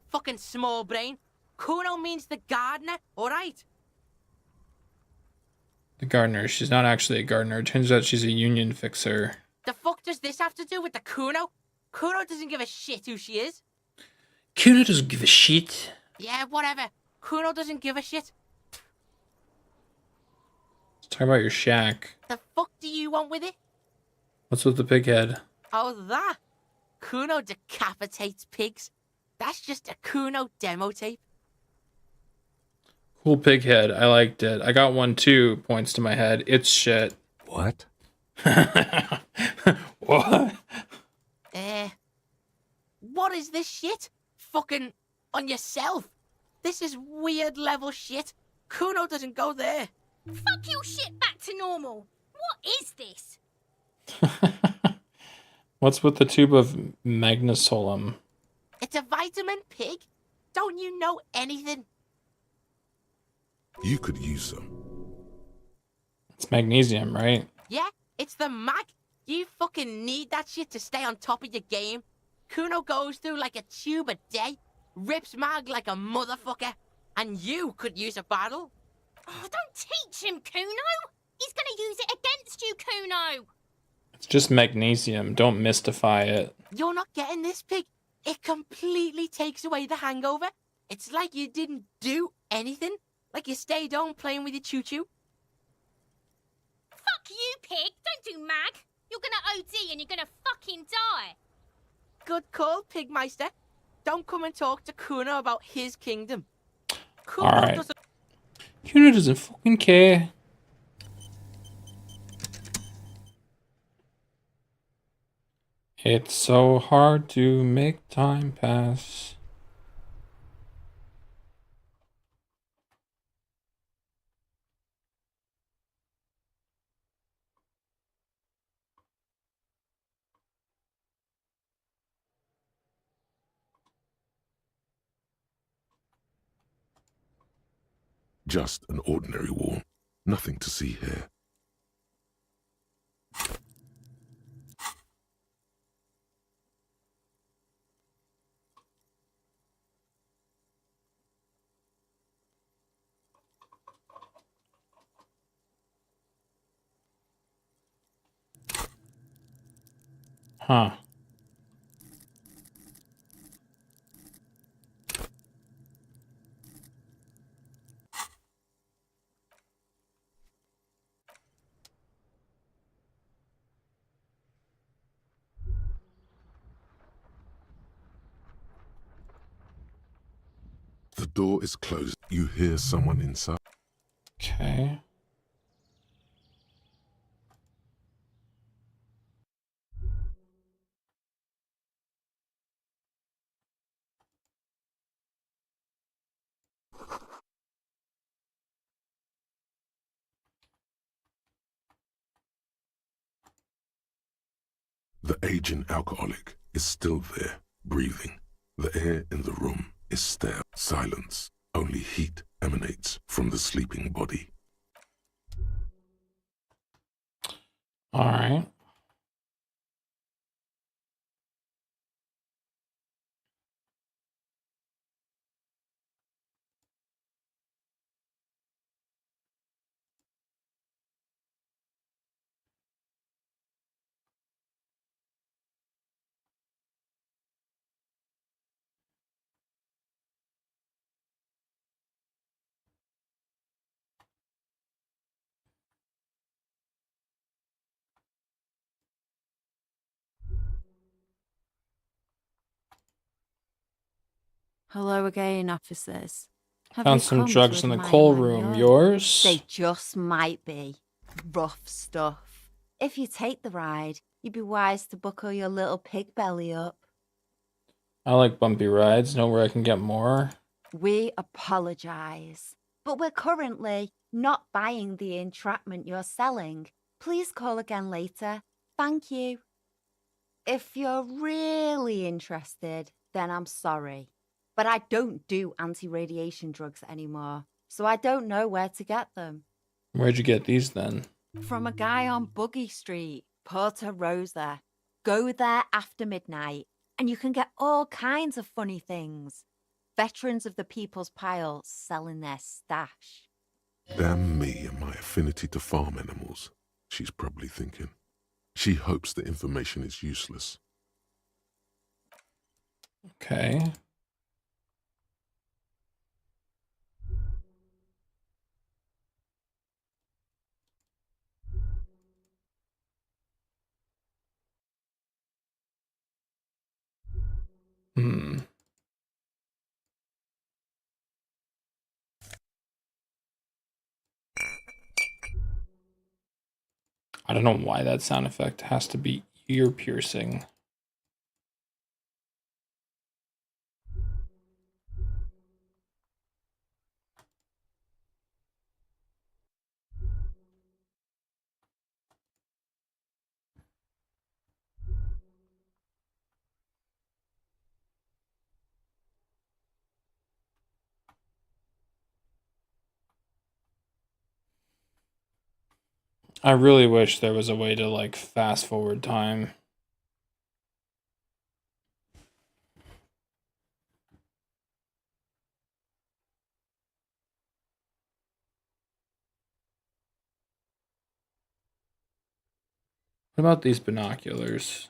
Speaker 6: Fucking small brain. Kuno means the gardener, alright?
Speaker 1: The gardener. She's not actually a gardener. It turns out she's a union fixer.
Speaker 6: The fuck does this have to do with the Kuno? Kuno doesn't give a shit who she is.
Speaker 1: Kuno doesn't give a shit.
Speaker 6: Yeah, whatever. Kuno doesn't give a shit.
Speaker 1: Let's talk about your shack.
Speaker 6: The fuck do you want with it?
Speaker 1: What's with the pig head?
Speaker 6: Oh, that? Kuno decapitates pigs. That's just a Kuno demo tape.
Speaker 1: Cool pig head. I liked it. I got one too. Points to my head. It's shit.
Speaker 5: What?
Speaker 1: What?
Speaker 6: What is this shit? Fucking on yourself. This is weird level shit. Kuno doesn't go there.
Speaker 7: Fuck your shit back to normal. What is this?
Speaker 1: What's with the tube of magnesolum?
Speaker 6: It's a vitamin pig. Don't you know anything?
Speaker 3: You could use some.
Speaker 1: It's magnesium, right?
Speaker 6: Yeah, it's the mag. You fucking need that shit to stay on top of your game. Kuno goes through like a tube a day, rips mag like a motherfucker, and you could use a battle.
Speaker 7: Oh, don't teach him, Kuno. He's gonna use it against you, Kuno.
Speaker 1: It's just magnesium. Don't mystify it.
Speaker 6: You're not getting this, pig. It completely takes away the hangover. It's like you didn't do anything. Like you stayed home playing with your choo-choo.
Speaker 7: Fuck you, pig. Don't do mag. You're gonna OD and you're gonna fucking die.
Speaker 6: Good call, Pigmeister. Don't come and talk to Kuno about his kingdom. Kuno
Speaker 1: Alright.
Speaker 6: doesn't...
Speaker 1: Kuno doesn't fucking care. It's so hard to make time pass.
Speaker 3: Just an ordinary wall. Nothing to see here.
Speaker 1: Huh.
Speaker 3: The door is closed. You hear someone inside.
Speaker 1: Okay.
Speaker 3: The aging alcoholic is still there, breathing. The air in the room is stale. Silence. Only heat emanates from the sleeping body.
Speaker 1: All right.
Speaker 19: Hello again, officers. Have
Speaker 1: Found
Speaker 19: you
Speaker 1: some
Speaker 19: come to
Speaker 1: drugs in the
Speaker 19: admire
Speaker 1: coal
Speaker 19: my
Speaker 1: room.
Speaker 19: yard?
Speaker 1: Yours?
Speaker 19: They just might be. Rough stuff. If you take the ride, you'd be wise to buckle your little pig belly up.
Speaker 1: I like bumpy rides. Know where I can get more?
Speaker 19: We apologise. but we're currently not buying the entrapment you're selling. Please call again later. Thank you. If you're really interested, then I'm sorry. But I don't do anti-radiation drugs anymore, so I don't know where to get them.
Speaker 1: Where'd you get these then?
Speaker 19: From a guy on Buggy Street, Porta Rosa. Go there after midnight, and you can get all kinds of funny things. Veterans of the People's Pile selling their stash.
Speaker 3: Damn me and my affinity to farm animals, she's probably thinking. She hopes the information is useless.
Speaker 1: Okay. I don't know why that sound effect has to be ear piercing. I really wish there was a way to like fast forward time. What about these binoculars?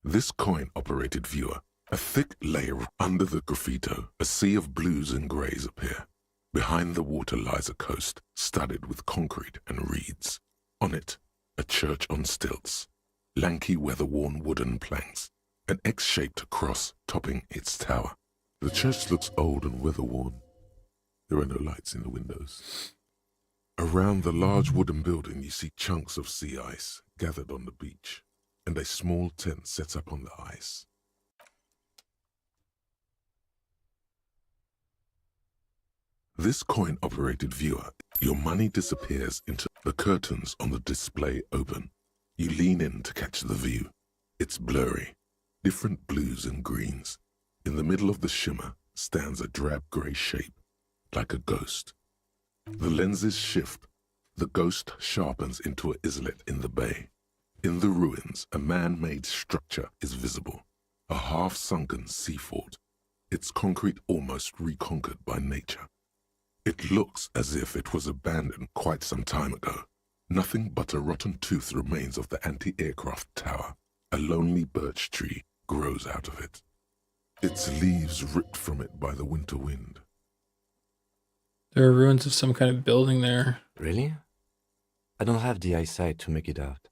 Speaker 3: This coin-operated viewer, a thick layer under the graffito, a sea of blues and greys appear. Behind the water lies a coast, studded with concrete and reeds. On it, a church on stilts, lanky weather-worn wooden planks, an X-shaped cross topping its tower. The church looks old and weather-worn. There are no lights in the windows. Around the large wooden building you see chunks of sea ice gathered on the beach, and a small tent set up on the ice. This coin-operated viewer, your money disappears into the curtains on the display open. You lean in to catch the view. It's blurry, different blues and greens. In the middle of the shimmer stands a drab grey shape, like a ghost. The lenses shift. The ghost sharpens into an islet in the bay. In the ruins, a man-made structure is visible, a half-sunken sea fort, its concrete almost reconquered by nature. It looks as if it was abandoned quite some time ago. Nothing but a rotten tooth remains of the anti-aircraft tower. A lonely birch tree grows out of it, its leaves ripped from it by the winter wind.
Speaker 1: There are ruins of some kind of building there.
Speaker 5: Really? I don't have the eyesight to make it out.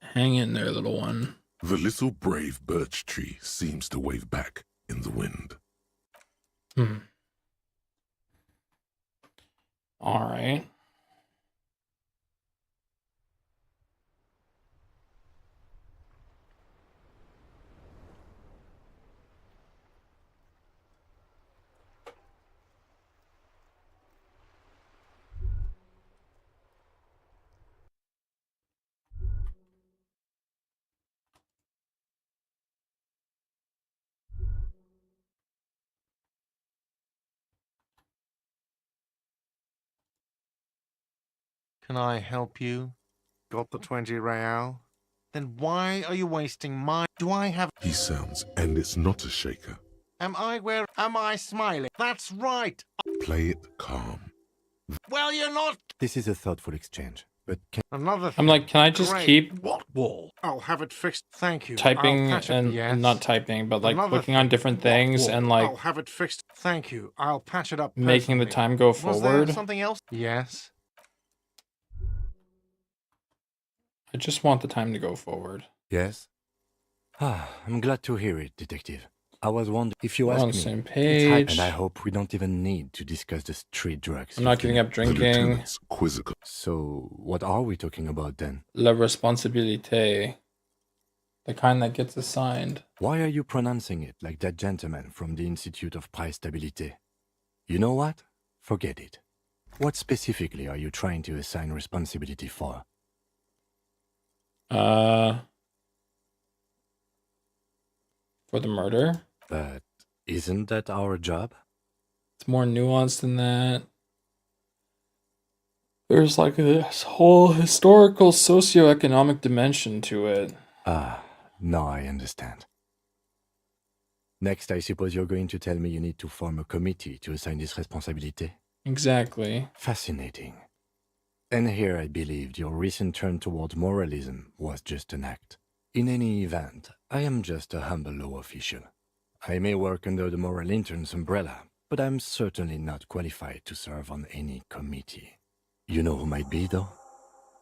Speaker 1: Hang in there, little one.
Speaker 3: The little brave birch tree seems to wave back in the wind.
Speaker 1: All right.
Speaker 2: Can I help you? Got the 20 real? Then why are you wasting my... Do I have...
Speaker 3: He sounds, and it's not a shaker.
Speaker 2: Am I smiling? That's right.
Speaker 3: Play it calm.
Speaker 2: Well, you're not...
Speaker 5: This is a thoughtful exchange, but can...
Speaker 2: Another
Speaker 1: I'm like, can I just
Speaker 2: Great.
Speaker 1: keep
Speaker 2: What wall? I'll have it fixed. Thank you.
Speaker 1: typing
Speaker 2: I'll patch it.
Speaker 1: and
Speaker 2: Yes.
Speaker 1: not typing, but like
Speaker 2: Another
Speaker 1: clicking on different things
Speaker 2: wall?
Speaker 1: and like
Speaker 2: I'll have it fixed. Thank you. I'll patch it up.
Speaker 1: making the
Speaker 2: personally.
Speaker 1: time go
Speaker 2: Was there
Speaker 1: forward?
Speaker 2: something else? Yes.
Speaker 1: I just want the time to go forward.
Speaker 5: Yes? I'm glad to hear it, Detective. I was wondering if you
Speaker 1: We're
Speaker 5: ask
Speaker 1: on
Speaker 5: me.
Speaker 1: the same
Speaker 5: It's
Speaker 1: page.
Speaker 5: and I hope we don't even need to discuss the street drugs.
Speaker 1: I'm not giving up drinking.
Speaker 3: Quizzical.
Speaker 5: So, what are we talking about then?
Speaker 1: La responsabilité. The kind that gets assigned.
Speaker 5: Why are you pronouncing it like that gentleman from the Institute of Price Stabilité? You know what? Forget it. What specifically are you trying to assign responsibility for?
Speaker 1: For the murder?
Speaker 5: But isn't that our job?
Speaker 1: It's more nuanced than that. There's like this whole historical socioeconomic dimension to it.
Speaker 5: Ah, now I understand. Next, I suppose you're going to tell me you need to form a committee to assign this responsibility?
Speaker 1: Exactly.
Speaker 5: Fascinating. And here I believed your recent turn toward moralism was just an act. In any event, I am just a humble law official. I may work under the moral intern's umbrella, but I'm certainly not qualified to serve on any committee. You know who might be, though?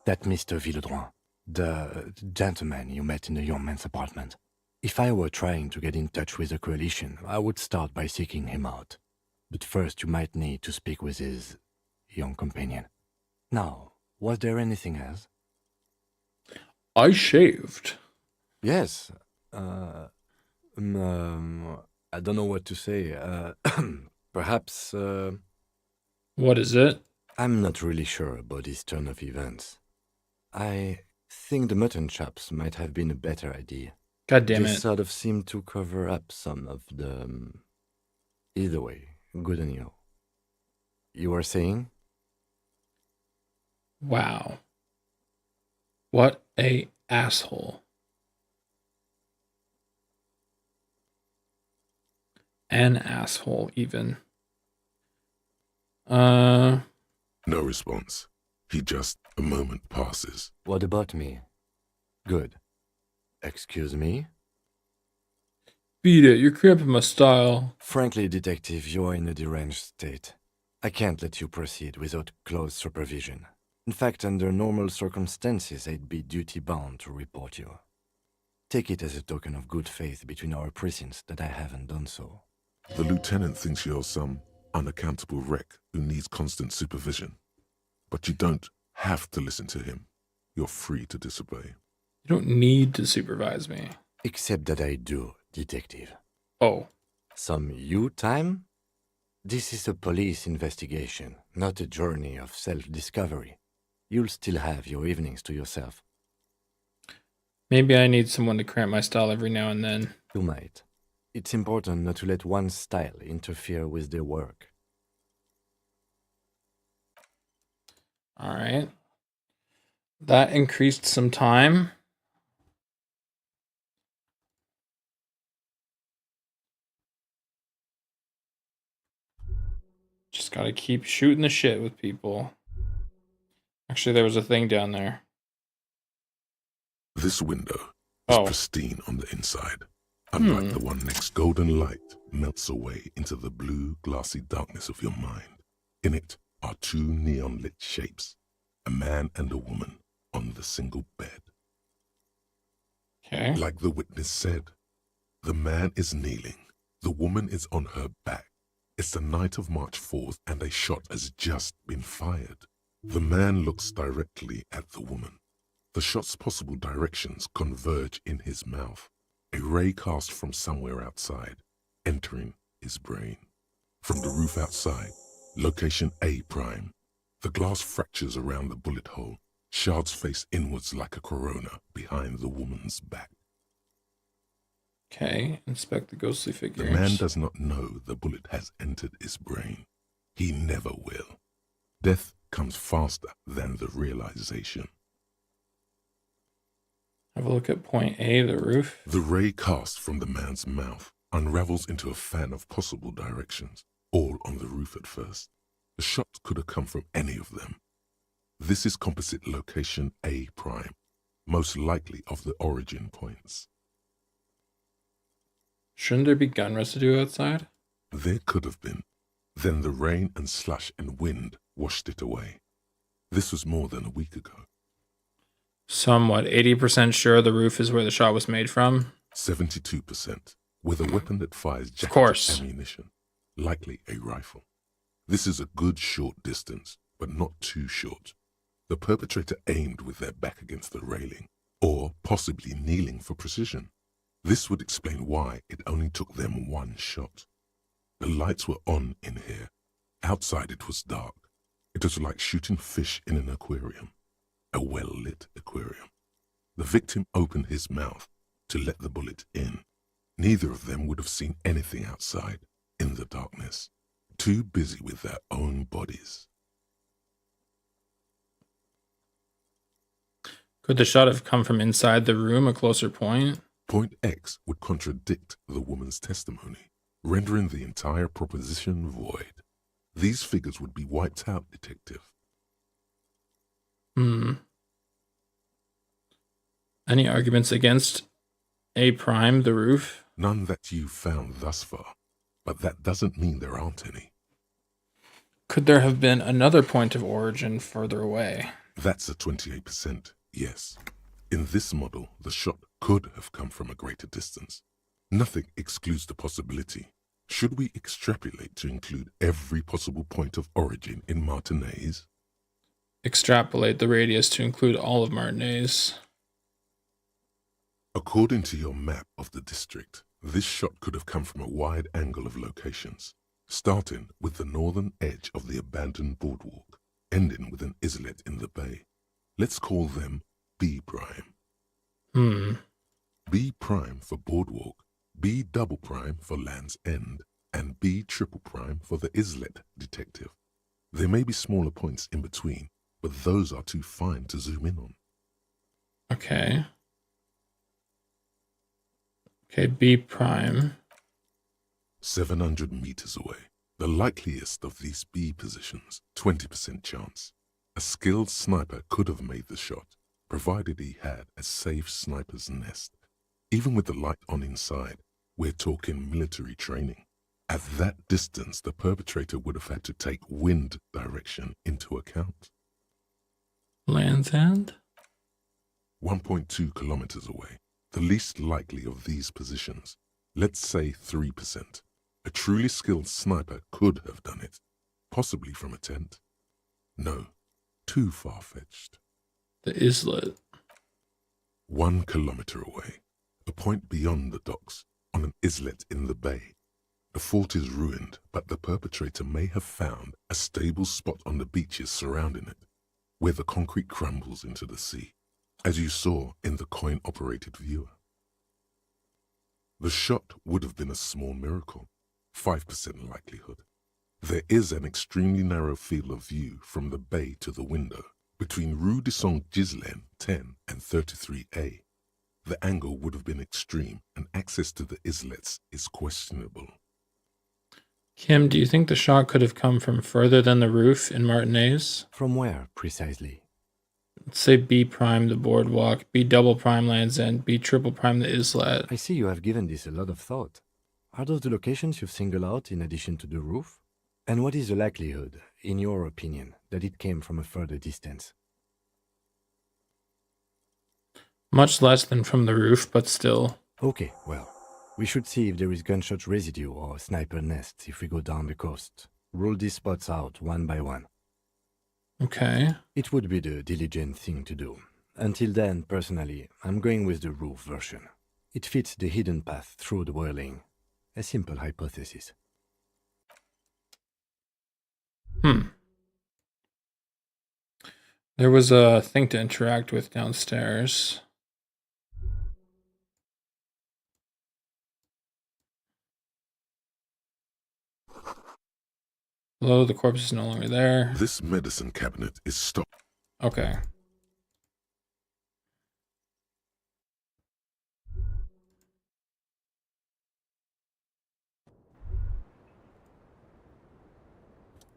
Speaker 5: That Mr. Villedroit, the gentleman you met in the young man's apartment. If I were trying to get in touch with the coalition, I would start by seeking him out. But first you might need to speak with his young companion. Now, was there anything else?
Speaker 1: I shaved.
Speaker 5: Yes. I don't know what to say. Perhaps,
Speaker 1: What is it?
Speaker 5: I'm not really sure about this turn of events. I think the mutton chops might have been a better idea.
Speaker 1: God damn
Speaker 5: This
Speaker 1: it.
Speaker 5: sort of seemed to cover up some of the... Either way, good on you. You were saying?
Speaker 1: Wow. What a asshole. An asshole, even.
Speaker 3: No response. He just, a moment passes.
Speaker 5: What about me? Good. Excuse me?
Speaker 1: Beat it, you're cramping my style.
Speaker 5: Frankly, Detective, you're in a deranged state. I can't let you proceed without close supervision. In fact, under normal circumstances, I'd be duty-bound to report you. Take it as a token of good faith between our precincts that I haven't done so.
Speaker 3: The lieutenant thinks you're some unaccountable wreck who needs constant supervision. But you don't have to listen to him. You're free to disobey.
Speaker 1: You don't need to supervise me.
Speaker 5: Except that I do, Detective.
Speaker 1: Oh.
Speaker 5: Some you time? This is a police investigation, not a journey of self-discovery. You'll still have your evenings to yourself.
Speaker 1: Maybe I need someone to cramp my style every now and then.
Speaker 5: You might. It's important not to let one's style interfere with their work.
Speaker 1: Alright. That increased some time. Just gotta keep shooting the shit with people. Actually, there was a thing down there.
Speaker 3: This window is pristine on the inside. Unlike the one next, golden light melts away into the blue, glassy darkness of your mind. In it are two neon-lit shapes, a man and a woman on the single bed.
Speaker 1: Okay.
Speaker 3: Like the witness said, the man is kneeling, the woman is on her back. It's the night of March 4th and a shot has just been fired. The man looks directly at the woman. The shot's possible directions converge in his mouth. A ray cast from somewhere outside, entering his brain. From the roof outside, location A prime. The glass fractures around the bullet hole. Shards face inwards like a corona behind the woman's back.
Speaker 1: Okay, inspect the ghostly figures.
Speaker 3: The man does not know the bullet has entered his brain. He never will. Death comes faster than the realization.
Speaker 1: Have a look at point A, the roof.
Speaker 3: The ray cast from the man's mouth unravels into a fan of possible directions, all on the roof at first. The shot could have come from any of them. This is composite location A prime, most likely of the origin points.
Speaker 1: Shouldn't there be gun residue outside?
Speaker 3: There could have been. Then the rain and slush and wind washed it away. This was more than a week ago.
Speaker 1: Somewhat 80% sure the roof is where the shot was made from?
Speaker 3: 72%, with a weapon that fires
Speaker 1: of course.
Speaker 3: ammunition, likely a rifle. This is a good short distance, but not too short. The perpetrator aimed with their back against the railing, or possibly kneeling for precision. This would explain why it only took them one shot. The lights were on in here, Outside it was dark. It was like shooting fish in an aquarium, a well-lit aquarium. The victim opened his mouth to let the bullet in. Neither of them would have seen anything outside, in the darkness, too busy with their own bodies.
Speaker 1: Could the shot have come from inside the room, a closer point?
Speaker 3: Point X would contradict the woman's testimony, rendering the entire proposition void. These figures would be wiped out, Detective.
Speaker 1: Any arguments against A prime, the roof?
Speaker 3: None that you've found thus far, but that doesn't mean there aren't any.
Speaker 1: Could there have been another point of origin further away?
Speaker 3: That's a 28%, yes. In this model, the shot could have come from a greater distance. Nothing excludes the possibility. Should we extrapolate to include every possible point of origin in Martinez?
Speaker 1: Extrapolate the radius to include all of Martinez.
Speaker 3: According to your map of the district, this shot could have come from a wide angle of locations, starting with the northern edge of the abandoned boardwalk, ending with an islet in the bay. Let's call them B prime. B prime for boardwalk, B double prime for Land's End, and B triple prime for the islet, Detective. There may be smaller points in between, but those are too fine to zoom in on.
Speaker 1: Okay. Okay, B prime.
Speaker 3: 700 meters away. The likeliest of these B positions, 20% chance. A skilled sniper could have made the shot, provided he had a safe sniper's nest. Even with the light on inside, we're talking military training. At that distance, the perpetrator would have had to take wind direction into account.
Speaker 1: Land's End?
Speaker 3: 1.2 kilometers away. The least likely of these positions, let's say 3%. A truly skilled sniper could have done it, possibly from a tent. No, too far-fetched.
Speaker 1: The islet.
Speaker 3: 1 kilometer away, a point beyond the docks, on an islet in the bay. The fort is ruined, but the perpetrator may have found a stable spot on the beaches surrounding it, where the concrete crumbles into the sea, as you saw in the coin-operated viewer. The shot would have been a small miracle, 5% likelihood. There is an extremely narrow field of view from the bay to the window, between Rue de Saint-Ghislain 10 and 33A. The angle would have been extreme, and access to the islets is questionable.
Speaker 1: Kim, do you think the shot could have come from further than the roof in Martinez?
Speaker 5: From where, precisely?
Speaker 1: Let's say B prime, the boardwalk, B double prime, Land's End, B triple prime, the islet.
Speaker 5: I see you have given this a lot of thought. Are those the locations you've singled out in addition to the roof? And what is the likelihood, in your opinion, that it came from a further distance?
Speaker 1: Much less than from the roof, but still.
Speaker 5: Okay, well, we should see if there is gunshot residue or sniper nests if we go down the coast. Rule these spots out one by one.
Speaker 1: Okay.
Speaker 5: It would be the diligent thing to do. Until then, personally, I'm going with the roof version. It fits the hidden path through the whirling. A simple hypothesis.
Speaker 1: There was a thing to interact with downstairs. Hello, the corpse is no longer there.
Speaker 3: This medicine cabinet is stocked.
Speaker 1: Okay.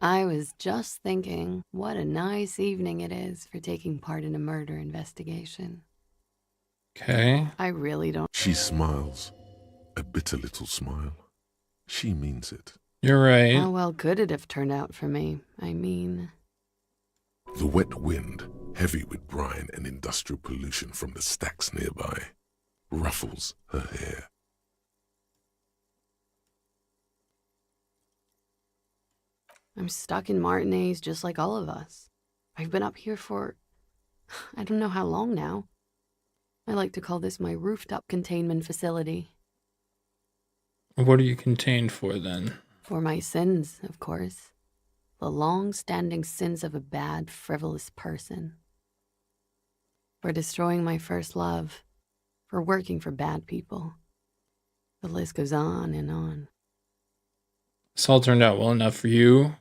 Speaker 4: I was just thinking, what a nice evening it is for taking part in a murder investigation.
Speaker 1: Okay.
Speaker 4: I really don't.
Speaker 3: She smiles, a bitter little smile. She means it.
Speaker 1: You're right.
Speaker 4: How well could it have turned out for me? I mean...
Speaker 3: The wet wind, heavy with brine and industrial pollution from the stacks nearby, ruffles her hair.
Speaker 4: I'm stuck in Martinez just like all of us. I've been up here for... I don't know how long now. I like to call this my rooftop containment facility.
Speaker 1: What are you contained for then?
Speaker 4: For my sins, of course. The long-standing sins of a bad, frivolous person. For destroying my first love. For working for bad people. The list goes on and on.
Speaker 1: This all turned out well enough for you.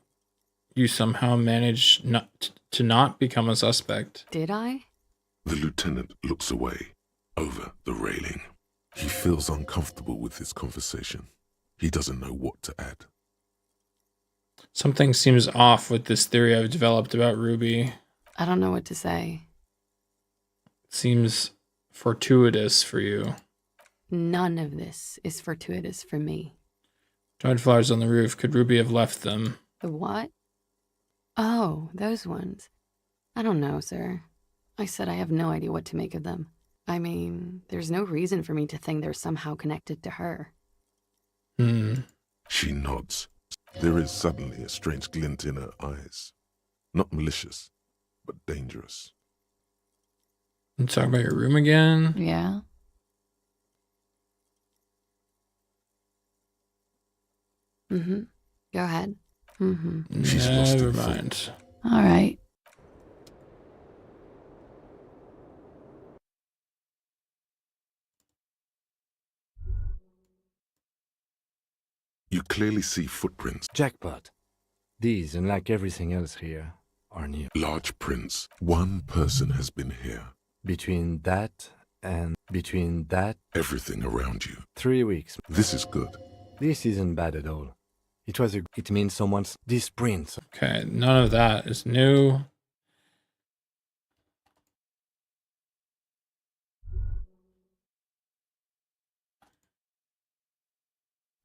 Speaker 1: You somehow managed to not become a suspect.
Speaker 4: Did I?
Speaker 3: The lieutenant looks away, over the railing. He feels uncomfortable with this conversation. He doesn't know what to add.
Speaker 1: Something seems off with this theory I've developed about Ruby.
Speaker 4: I don't know what to say.
Speaker 1: It seems fortuitous for you.
Speaker 4: None of this is fortuitous for me.
Speaker 1: Dried flowers on the roof. Could Ruby have left them?
Speaker 4: The what? Oh, those ones. I don't know, sir. I said I have no idea what to make of them. I mean, there's no reason for me to think they're somehow connected to her.
Speaker 3: She nods. There is suddenly a strange glint in her eyes. Not malicious, but dangerous.
Speaker 1: You talk about your room again?
Speaker 4: Yeah? Mm-hmm. Go ahead. Mm-hmm.
Speaker 3: She's lost
Speaker 1: Never
Speaker 3: in
Speaker 1: mind.
Speaker 3: thought.
Speaker 4: All right.
Speaker 3: You clearly see footprints.
Speaker 5: Jackpot. These, unlike everything else here, are new.
Speaker 3: Large prints. One person has been here.
Speaker 5: Between that,
Speaker 3: Everything around you.
Speaker 5: 3 weeks.
Speaker 3: This is good.
Speaker 5: This isn't bad at all. It means someone's... These prints.
Speaker 1: Okay, none of that is new.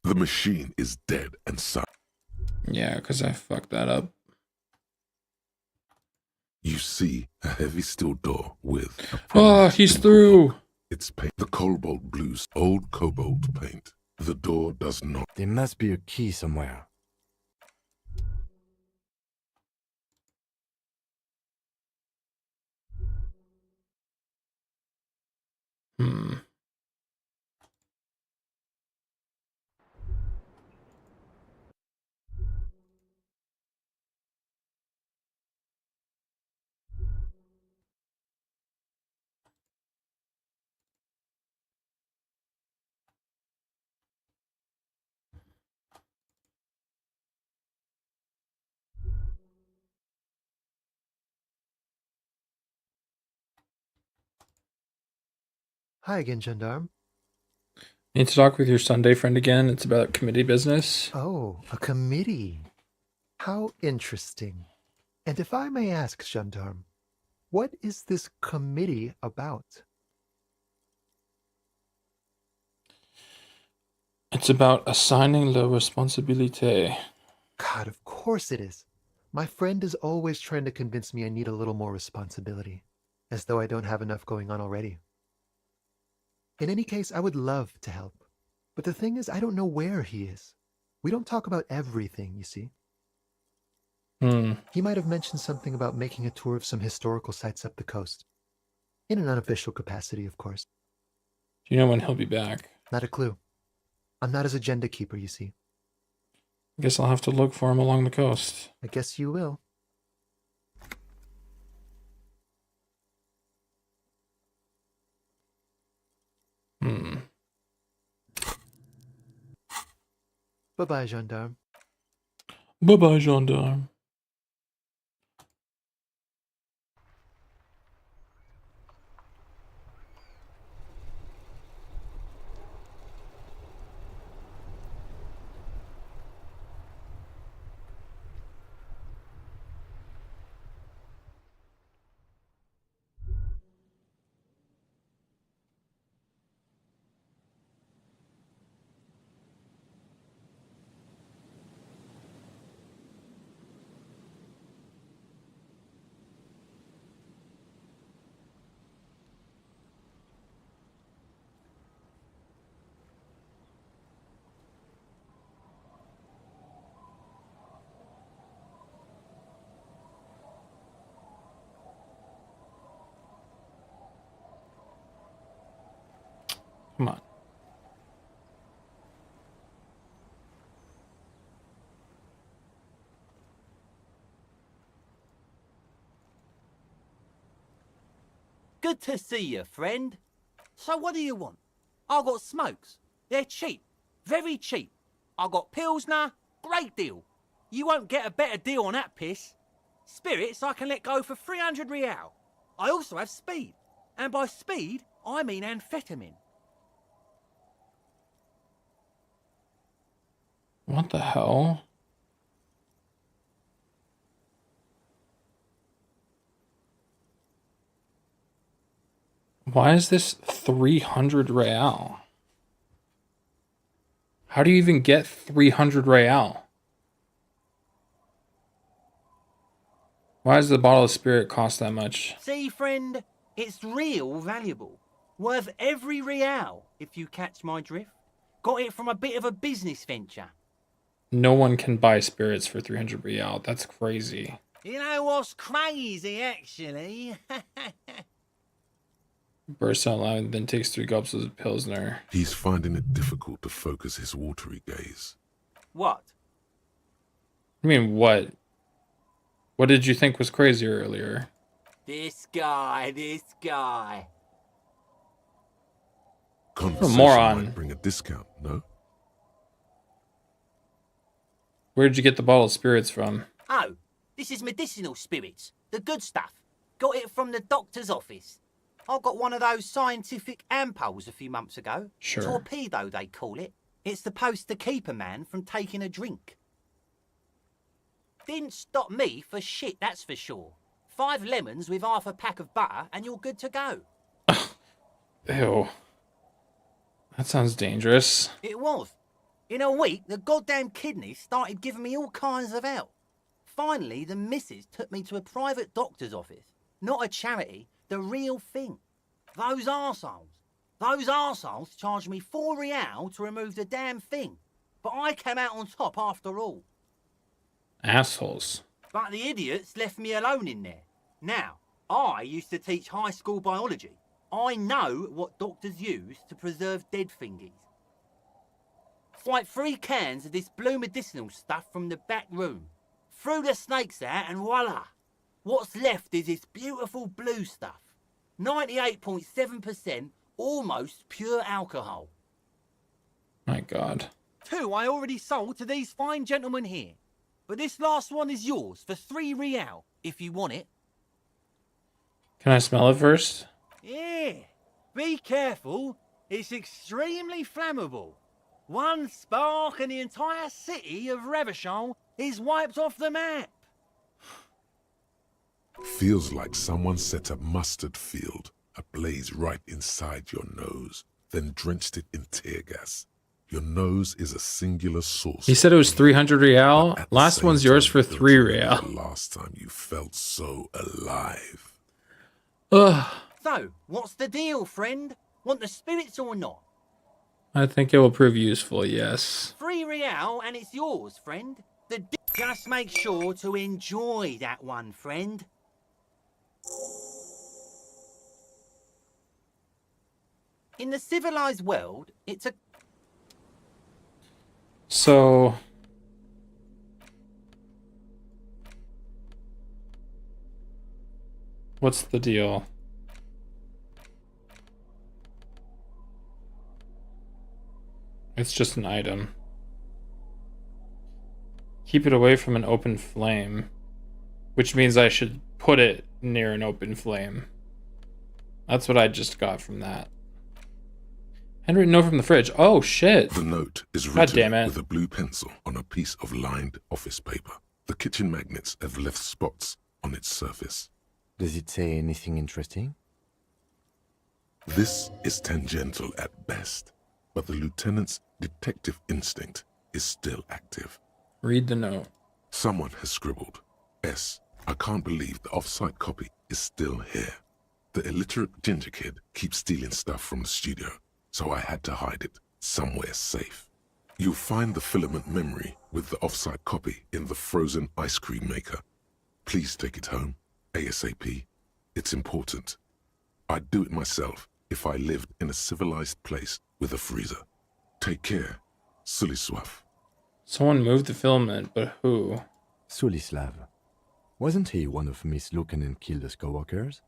Speaker 3: The machine is dead and silent.
Speaker 1: Yeah, because I fucked that up.
Speaker 3: You see a heavy steel door with...
Speaker 1: Oh, he's through!
Speaker 3: It's paint. The cobalt blues. Old cobalt paint. The door does not...
Speaker 5: There must be a key somewhere.
Speaker 8: Hi again, Gendarme.
Speaker 1: Need to talk with your Sunday friend again. It's about committee business.
Speaker 8: Oh, a committee. How interesting. And if I may ask, Gendarme, what is this committee about?
Speaker 1: It's about assigning the responsibility.
Speaker 8: God, of course it is. My friend is always trying to convince me I need a little more responsibility, as though I don't have enough going on already. In any case, I would love to help. But the thing is, I don't know where he is. We don't talk about everything, you see. He might have mentioned something about making a tour of some historical sites up the coast. In an unofficial capacity, of course.
Speaker 1: Do you know when he'll be back?
Speaker 8: Not a clue. I'm not his agenda keeper, you see.
Speaker 1: I guess I'll have to look for him along the coast.
Speaker 8: I guess you will. Bye-bye, Gendarme.
Speaker 1: Bye-bye, Gendarme.
Speaker 16: Good to see you, friend. So what do you want? I got smokes. They're cheap. Very cheap. I got Pilsner. Great deal. You won't get a better deal on that piss. Spirits I can let go for 300 real. I also have speed. And by speed, I mean amphetamine.
Speaker 1: What the hell? Why is this 300 real? How do you even get 300 real? Why does the bottle of spirit cost that much?
Speaker 16: See, friend, it's real valuable. Worth every real, if you catch my drift. Got it from a bit of a business venture.
Speaker 1: No one can buy spirits for 300 real. That's crazy.
Speaker 16: You know what's crazy, actually?
Speaker 1: Bursts out loud, then takes 3 gulps of the Pilsner.
Speaker 3: He's finding it difficult to focus his watery gaze.
Speaker 16: What?
Speaker 1: I mean, what? What did you think was crazy earlier?
Speaker 16: This guy.
Speaker 3: Conversation
Speaker 1: moron.
Speaker 3: might bring a discount, no?
Speaker 1: Where did you get the bottle of spirits from?
Speaker 16: Oh, this is medicinal spirits. The good stuff. Got it from the doctor's office. I got one of those scientific ampoules a few months ago.
Speaker 1: Sure.
Speaker 16: Torpedo, they call it. It's supposed to keep a man from taking a drink. Didn't stop me for shit, that's for sure. 5 lemons with half a pack of butter and you're good to go.
Speaker 1: Ew. That sounds dangerous.
Speaker 16: It was. In a week, the goddamn kidneys started giving me all kinds of help. Finally, the missus took me to a private doctor's office. Not a charity, the real thing. Those arseholes charged me 4 real to remove the damn thing. But I came out on top after all.
Speaker 1: Assholes.
Speaker 16: But the idiots left me alone in there. Now, I used to teach high school biology. I know what doctors use to preserve dead thingies. Swipe 3 cans of this blue medicinal stuff from the back room. Threw the snakes out and voila! What's left is this beautiful blue stuff. 98.7% almost pure alcohol.
Speaker 1: My God.
Speaker 16: 2 I already sold to these fine gentlemen here. But this last one is yours for 3 real, if you want it.
Speaker 1: Can I smell it first?
Speaker 16: Yeah, be careful. It's extremely flammable. One spark and the entire city of Revachol is wiped off the map.
Speaker 3: Feels like someone set a mustard field ablaze right inside your nose, then drenched it in tear gas. Your nose is a singular source.
Speaker 1: He said it was 300 real. Last one's yours for 3 real.
Speaker 3: The last time you felt so alive.
Speaker 1: Ugh.
Speaker 16: So, what's the deal, friend? Want the spirits or not?
Speaker 1: I think it will prove useful, yes.
Speaker 16: 3 real and it's yours, friend. Just make sure to enjoy that one, friend. In the civilized world, it's a...
Speaker 1: So... what's the deal? It's just an item. Keep it away from an open flame. Which means I should put it near an open flame. That's what I just got from that. Handwritten note from the fridge. Oh, shit.
Speaker 3: The note is
Speaker 1: God damn
Speaker 3: written
Speaker 1: it.
Speaker 3: with a blue pencil on a piece of lined office paper. The kitchen magnets have left spots on its surface.
Speaker 5: Does it say anything interesting?
Speaker 3: This is tangential at best, but the lieutenant's detective instinct is still active.
Speaker 1: Read the note.
Speaker 3: Someone has scribbled, S. I can't believe the off-site copy is still here. The illiterate ginger kid keeps stealing stuff from the studio, so I had to hide it somewhere safe. You'll find the filament memory with the off-site copy in the frozen ice cream maker. Please take it home, ASAP. It's important. I'd do it myself if I lived in a civilized place with a freezer. Take care, Suliswaf.
Speaker 1: Someone moved the filament, but who?
Speaker 5: Sulislav. Wasn't he one of Miss Lukanen's co-workers?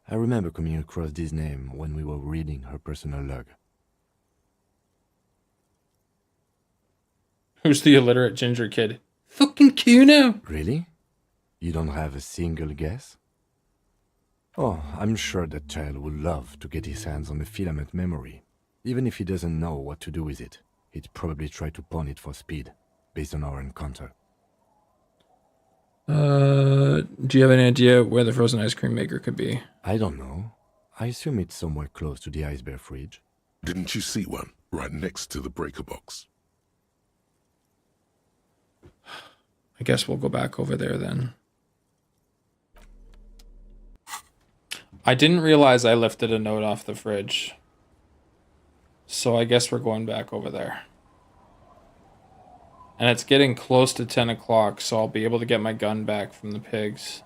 Speaker 5: I remember coming across this name when we were reading her personal log.
Speaker 1: Who's the illiterate ginger kid? Fucking Kuno!
Speaker 5: Really? You don't have a single guess? Oh, I'm sure that child would love to get his hands on the filament memory. Even if he doesn't know what to do with it, he'd probably try to pawn it for speed, based on our encounter.
Speaker 1: Do you have any idea where the frozen ice cream maker could be?
Speaker 5: I don't know. I assume it's somewhere close to the ice bear fridge.
Speaker 3: Didn't you see one right next to the breaker box?
Speaker 1: I guess we'll go back over there then. I didn't realize I lifted a note off the fridge. So I guess we're going back over there. And it's getting close to 10 o'clock, so I'll be able to get my gun back from the pigs.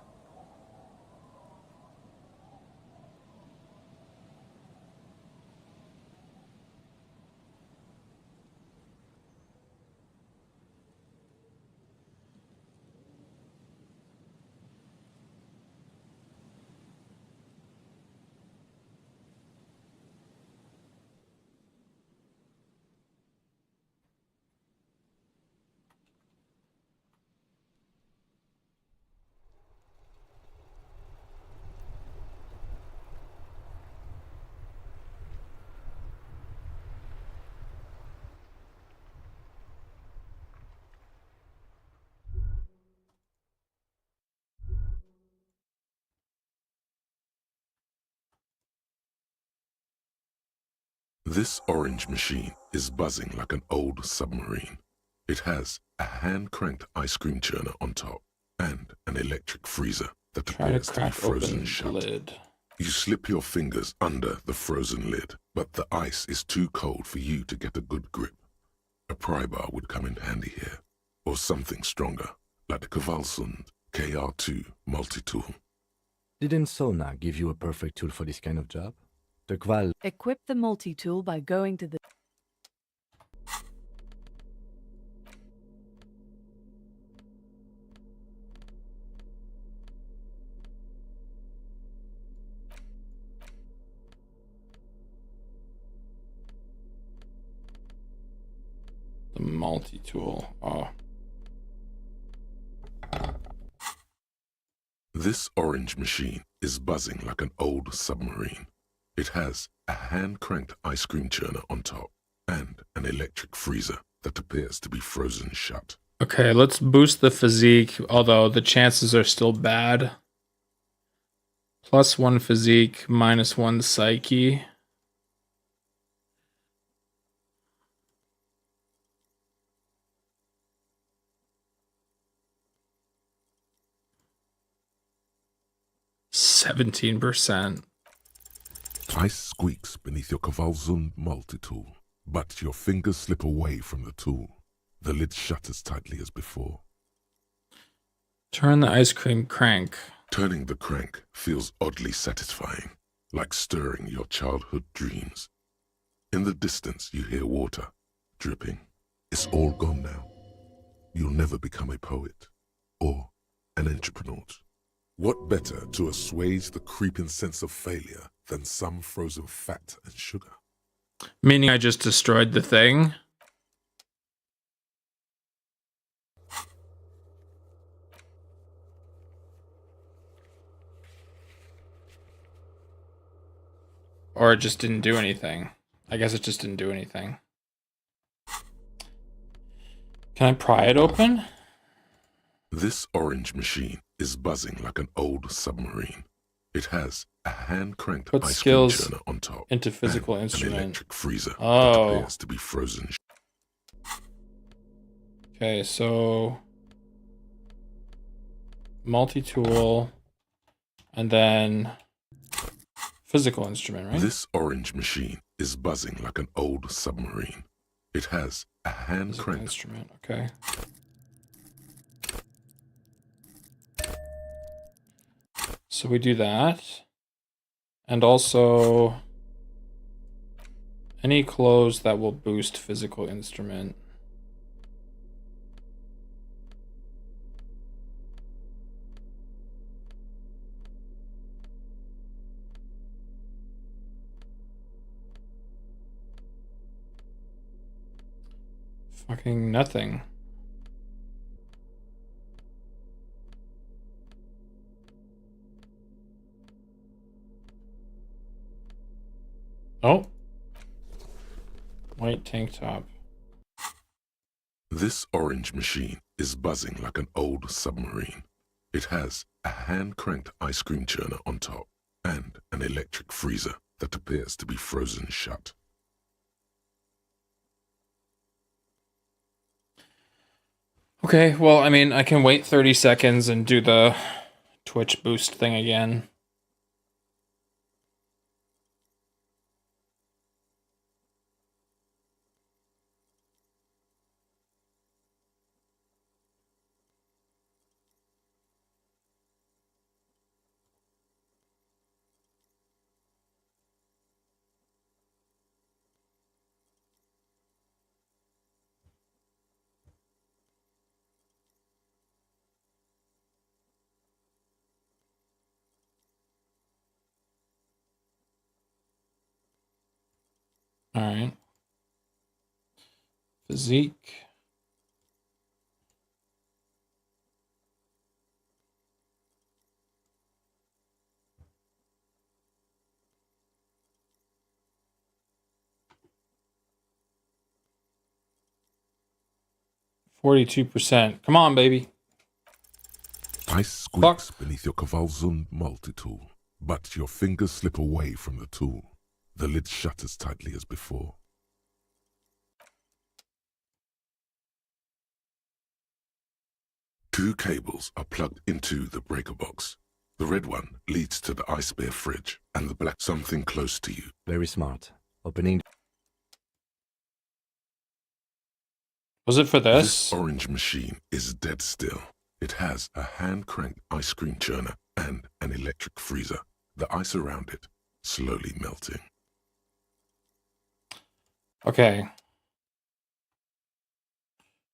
Speaker 3: This orange machine is buzzing like an old submarine. It has a hand-cranked ice cream churner on top and an electric freezer that appears to be frozen shut.
Speaker 1: Lid.
Speaker 3: You slip your fingers under the frozen lid, but the ice is too cold for you to get a good grip. A pry bar would come in handy here, or something stronger, like the Kvalsund KR2 multi-tool.
Speaker 5: Didn't Sona give you a perfect tool for this kind of job? The Kval...
Speaker 10: Equip the multi-tool by going to the...
Speaker 1: The multi-tool. Oh.
Speaker 3: This orange machine is buzzing like an old submarine. It has a hand-cranked ice cream churner on top and an electric freezer that appears to be frozen shut.
Speaker 1: Okay, let's boost the physique, although the chances are still bad. +1 physique, -1 psyche. %17%.
Speaker 3: Ice squeaks beneath your Kvalsund multi-tool, but your fingers slip away from the tool. The lid shutters tightly as before.
Speaker 1: Turn the ice cream crank.
Speaker 3: Turning the crank feels oddly satisfying, like stirring your childhood dreams. In the distance you hear water, dripping. It's all gone now. You'll never become a poet or an entrepreneur. What better to assuage the creeping sense of failure than some frozen fat and sugar?
Speaker 1: Meaning I just destroyed the thing? Or it just didn't do anything. I guess it just didn't do anything. Can I pry it open?
Speaker 3: This orange machine is buzzing like an old submarine. It has a hand-cranked
Speaker 1: Put
Speaker 3: ice cream
Speaker 1: skills
Speaker 3: churner on top
Speaker 1: into physical
Speaker 3: and
Speaker 1: instrument.
Speaker 3: an electric freezer that
Speaker 1: Oh.
Speaker 3: appears to be frozen.
Speaker 1: Okay, so multi-tool and then physical instrument, right?
Speaker 3: This orange machine is buzzing like an old submarine. It has a hand-cranked
Speaker 1: instrument, okay. So we do that. And also any clothes that will boost physical instrument. Fucking nothing. Oh. White tank top.
Speaker 3: This orange machine is buzzing like an old submarine. It has a hand-cranked ice cream churner on top and an electric freezer that appears to be frozen shut.
Speaker 1: Okay, well, I mean, I can wait 30 seconds and do the Twitch boost thing again. All right. Physique. %. Come on, baby.
Speaker 3: Ice squeaks beneath your Kavalzund multi-tool, but your fingers slip away from the tool. The lid shutters tightly as before. Two cables are plugged into the breaker box. The red one leads to the ice bear fridge, and the black something close to you.
Speaker 5: Very smart. Opening.
Speaker 1: Was it for this?
Speaker 3: This orange machine is dead still. It has a hand-cranked ice cream churner and an electric freezer. The ice around it slowly melting.
Speaker 1: Okay.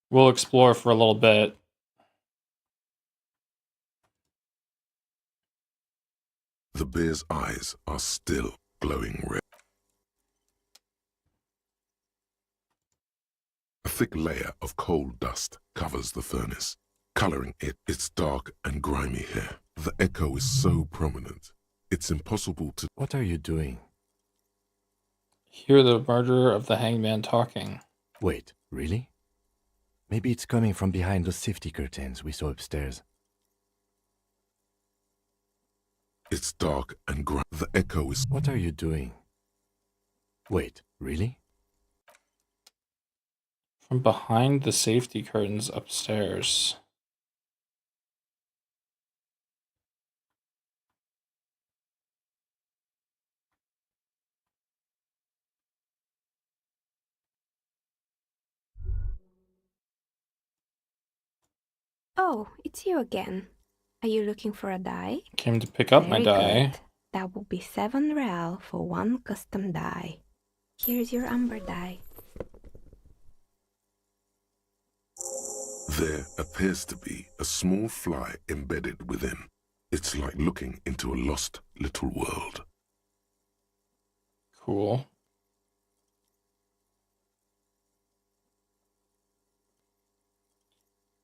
Speaker 1: We'll explore for a little bit.
Speaker 3: The bear's eyes are still glowing red. A thick layer of coal dust covers the furnace, coloring it its dark and grimy hair. The echo is so prominent, it's impossible to...
Speaker 5: What are you doing?
Speaker 1: Hear the murderer of the hangman talking.
Speaker 5: Wait, really? Maybe it's coming from behind those safety curtains we saw upstairs.
Speaker 3: It's dark and grimy. The echo is...
Speaker 5: What are you doing? Wait, really?
Speaker 1: From behind the safety curtains upstairs.
Speaker 21: Oh, it's you again. Are you looking for a die?
Speaker 1: Came to pick up my
Speaker 21: Very
Speaker 1: die.
Speaker 21: good. That will be 7 real for 1 custom die. Here's your amber die.
Speaker 3: There appears to be a small fly embedded within. It's like looking into a lost little world.
Speaker 1: Cool.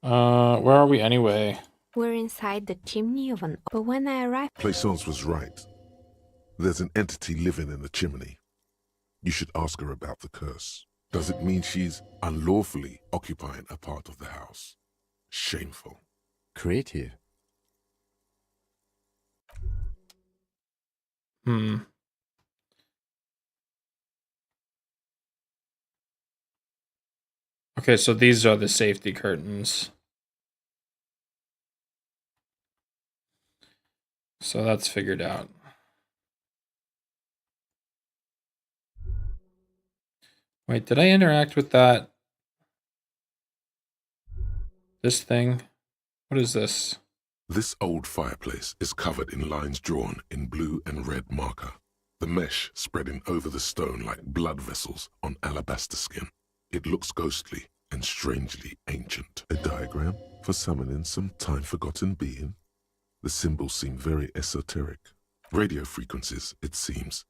Speaker 1: Where are we anyway?
Speaker 21: We're inside the chimney of an... But when I arrived...
Speaker 3: Plaisance was right. There's an entity living in the chimney. You should ask her about the curse. Does it mean she's unlawfully occupying a part of the house? Shameful.
Speaker 5: Creative.
Speaker 1: Okay, so these are the safety curtains. So that's figured out. Wait, did I interact with that? This thing? What is this?
Speaker 3: This old fireplace is covered in lines drawn in blue and red marker, the mesh spreading over the stone like blood vessels on alabaster skin. It looks ghostly and strangely ancient. A diagram for summoning some time-forgotten being. The symbols seem very esoteric. Radio frequencies, it seems.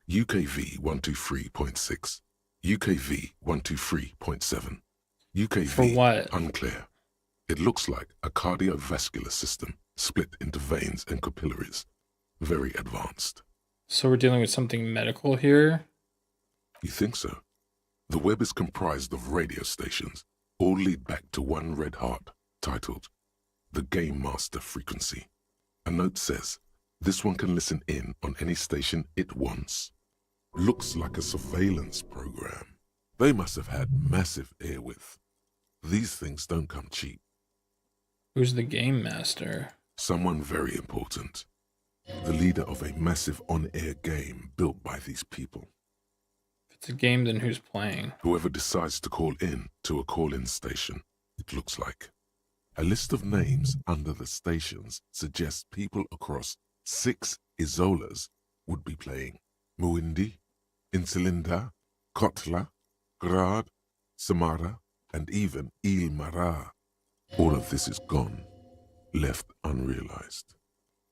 Speaker 3: UKV 123.6, UKV 123.7. UKV,
Speaker 1: For what?
Speaker 3: unclear. It looks like a cardiovascular system split into veins and capillaries. Very advanced.
Speaker 1: So we're dealing with something medical here?
Speaker 3: You think so? The web is comprised of radio stations, all lead back to one red heart, titled the Game Master Frequency. A note says, this one can listen in on any station it wants. Looks like a surveillance program. They must have had massive airwidth. These things don't come cheap.
Speaker 1: Who's the Game Master?
Speaker 3: Someone very important. The leader of a massive on-air game built by these people.
Speaker 1: If it's a game, then who's playing?
Speaker 3: Whoever decides to call in to a call-in station, it looks like. A list of names under the stations suggests people across 6 Isolas would be playing. Muindi, Insulinda, Kotla, Grad, Samara, and even Il Mara. All of this is gone, left unrealized.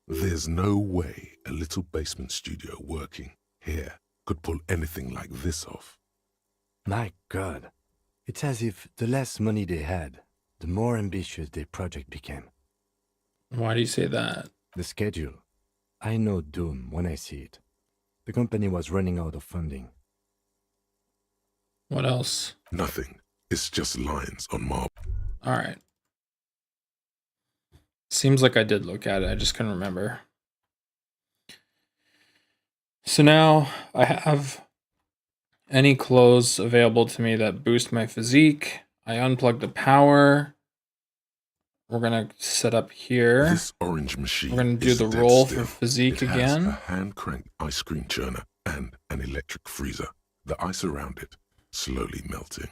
Speaker 3: There's no way a little basement studio working here could pull anything like this off.
Speaker 5: My God. It's as if the less money they had, the more ambitious their project became.
Speaker 1: Why do you say that?
Speaker 5: The schedule. I know doom when I see it. The company was running out of funding.
Speaker 1: What else?
Speaker 3: Nothing. It's just lines on marble.
Speaker 1: Alright. Seems like I did look at it, I just couldn't remember. So now I have any clothes available to me that boost my physique. I unplug the power. We're gonna set up here.
Speaker 3: This orange machine.
Speaker 1: We're gonna do
Speaker 3: is
Speaker 1: the
Speaker 3: dead
Speaker 1: roll
Speaker 3: still.
Speaker 1: for physique
Speaker 3: it has
Speaker 1: again.
Speaker 3: a hand-cranked ice cream churner and an electric freezer. The ice around it slowly melting.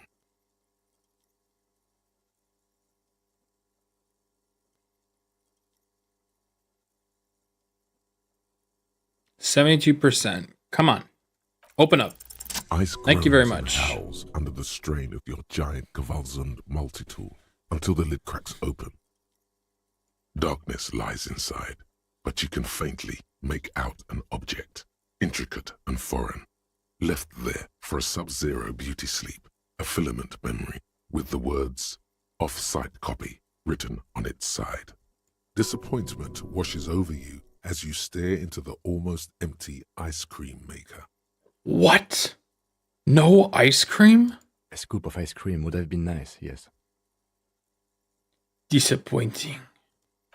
Speaker 1: %72%. Come on. Open up.
Speaker 3: Ice
Speaker 1: Thank you very
Speaker 3: groans and
Speaker 1: much.
Speaker 3: howls under the strain of your giant Kvalsund multi-tool until the lid cracks open. Darkness lies inside, but you can faintly make out an object, intricate and foreign, left there for a sub-zero beauty sleep, a filament memory with the words off-site copy written on its side. Disappointment washes over you as you stare into the almost empty ice cream maker.
Speaker 1: What? No ice cream?
Speaker 5: A scoop of ice cream would have been nice, yes.
Speaker 1: Disappointing.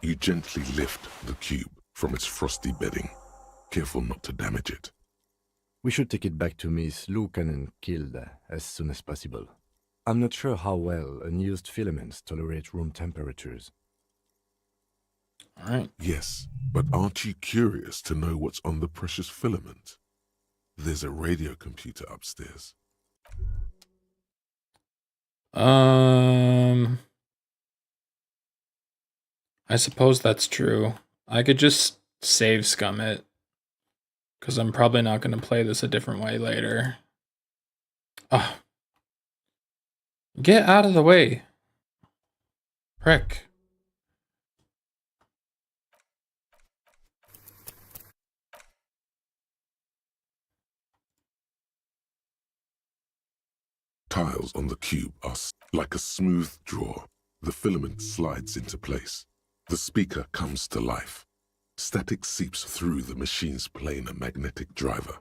Speaker 3: You gently lift the cube from its frosty bedding, careful not to damage it.
Speaker 5: We should take it back to Miss Lukanen Kilde as soon as possible. I'm not sure how well unused filaments tolerate room temperatures.
Speaker 1: All right.
Speaker 3: Yes, but aren't you curious to know what's on the precious filament? There's a radio computer upstairs.
Speaker 1: I suppose that's true. I could just save scum it, because I'm probably not going to play this a different way later. Oh. Get out of the way. Prick.
Speaker 3: Tiles on the cube are like a smooth draw. The filament slides into place. The speaker comes to life. Static seeps through the machine's planar magnetic driver.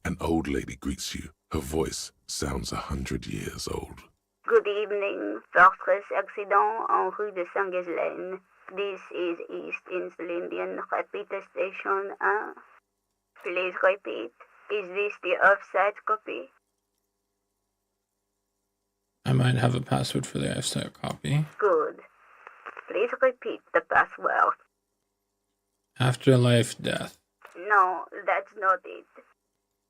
Speaker 3: An old lady greets you. Her voice sounds 100 years old.
Speaker 9: Good evening. Fortress accident en rue de Saint-Ghislaine. This is East Insulindian Repeat Station 1. Please repeat. Is this the offsite copy?
Speaker 1: I might have a password for the offsite copy.
Speaker 9: Good. Please repeat the password.
Speaker 1: Afterlife death.
Speaker 9: No, that's not it.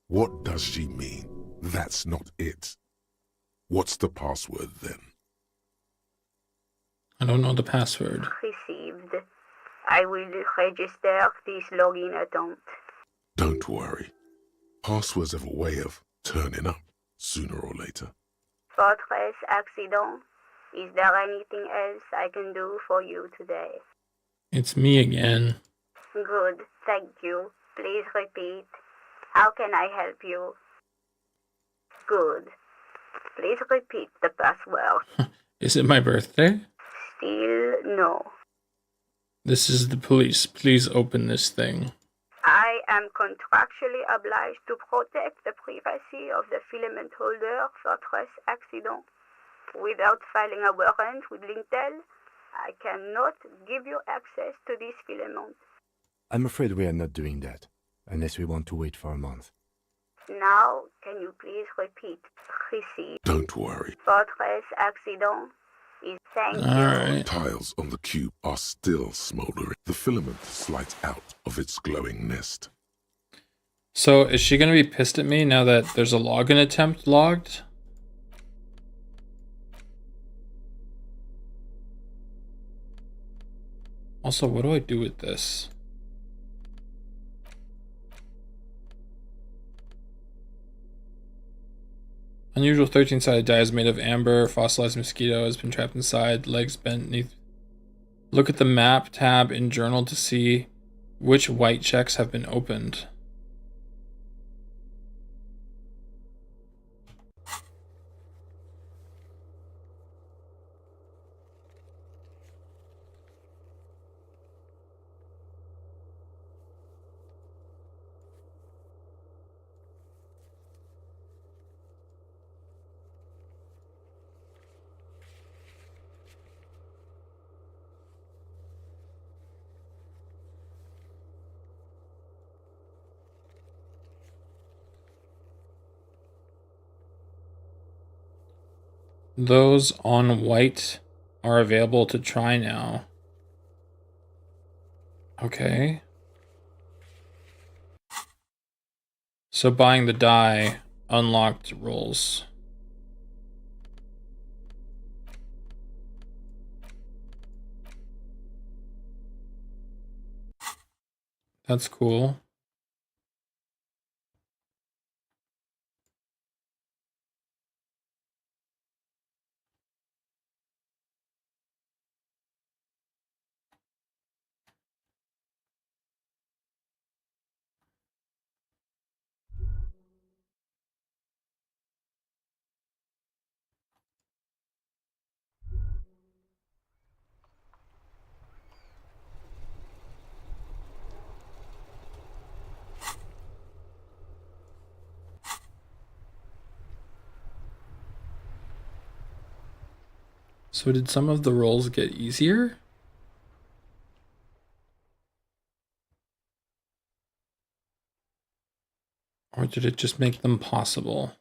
Speaker 3: What does she mean? That's not it. What's the password then?
Speaker 1: I don't know the password.
Speaker 9: Received. I will register this login attempt.
Speaker 3: Don't worry. Passwords have a way of turning up sooner or later.
Speaker 9: Fortress accident. Is there anything else I can do for you today?
Speaker 1: It's me again.
Speaker 9: Good, thank you. Please repeat. How can I help you? Good. Please repeat the password.
Speaker 1: Is it my birthday?
Speaker 9: Still no.
Speaker 1: This is the police. Please open this thing.
Speaker 9: I am contractually obliged to protect the privacy of the filament holder for stress accident. Without filing a warrant with Lintel, I cannot give you access to this filament.
Speaker 5: I'm afraid we are not doing that, unless we want to wait for a month.
Speaker 9: Now, can you please repeat? Receive.
Speaker 3: Don't worry.
Speaker 9: Fortress accident is thank you.
Speaker 1: Alright.
Speaker 3: Tiles on the cube are still smoldering. The filament slides out of its glowing nest.
Speaker 1: So is she gonna be pissed at me now that there's a login attempt logged? Also, what do I do with this? Unusual 13-sided die is made of amber. Fossilized mosquito has been trapped inside. Legs bent beneath. Look at the map tab in journal to see which white checks have been opened. Those on white are available to try now. Okay. So buying the die unlocked rolls. That's cool. So did some of the rolls get easier? Or did it just make them possible?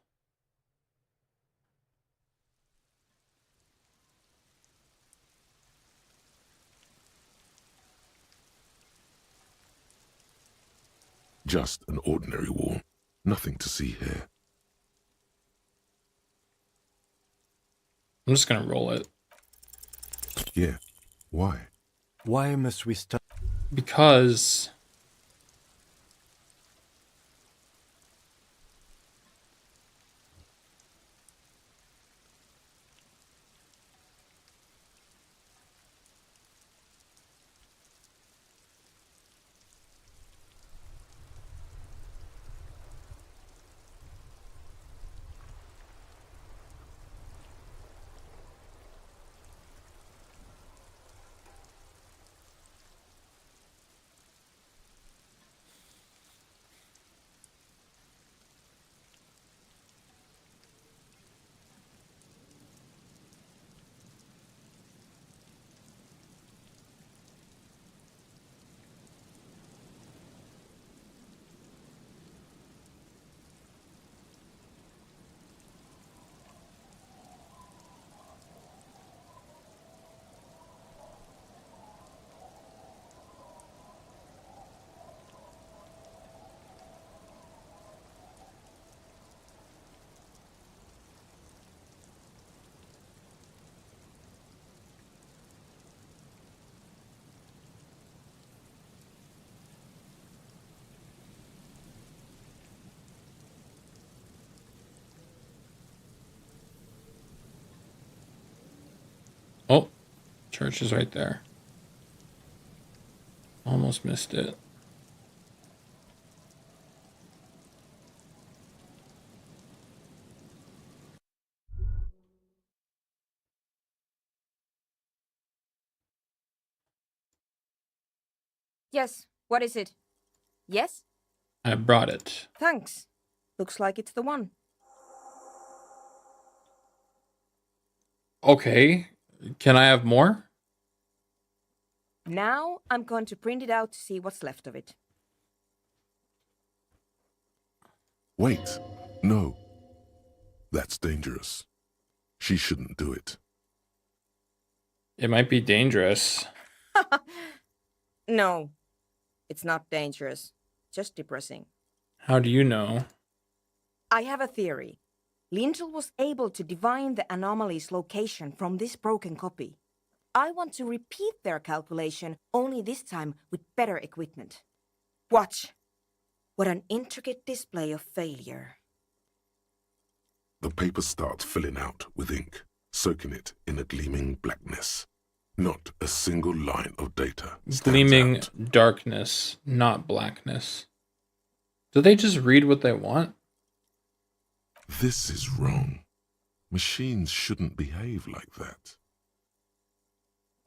Speaker 3: Just an ordinary wall. Nothing to see here.
Speaker 1: I'm just gonna roll it.
Speaker 3: Yeah. Why?
Speaker 5: Why must we stop?
Speaker 1: Because oh, church is right there. Almost missed it.
Speaker 18: Yes, what is it? Yes?
Speaker 1: I brought it.
Speaker 18: Thanks. Looks like it's the one.
Speaker 1: Okay. Can I have more?
Speaker 18: Now I'm going to print it out to see what's left of it.
Speaker 3: Wait. No. That's dangerous. She shouldn't do it.
Speaker 1: It might be dangerous.
Speaker 18: No, it's not dangerous. Just depressing.
Speaker 1: How do you know?
Speaker 18: I have a theory. Lindell was able to divine the anomaly's location from this broken copy. I want to repeat their calculation, only this time with better equipment. Watch. What an intricate display of failure.
Speaker 3: The paper starts filling out with ink, soaking it in a gleaming blackness. Not a single line of data stands
Speaker 1: Gleaming
Speaker 3: out.
Speaker 1: darkness, not blackness. Do they just read what they want?
Speaker 3: This is wrong. Machines shouldn't behave like that.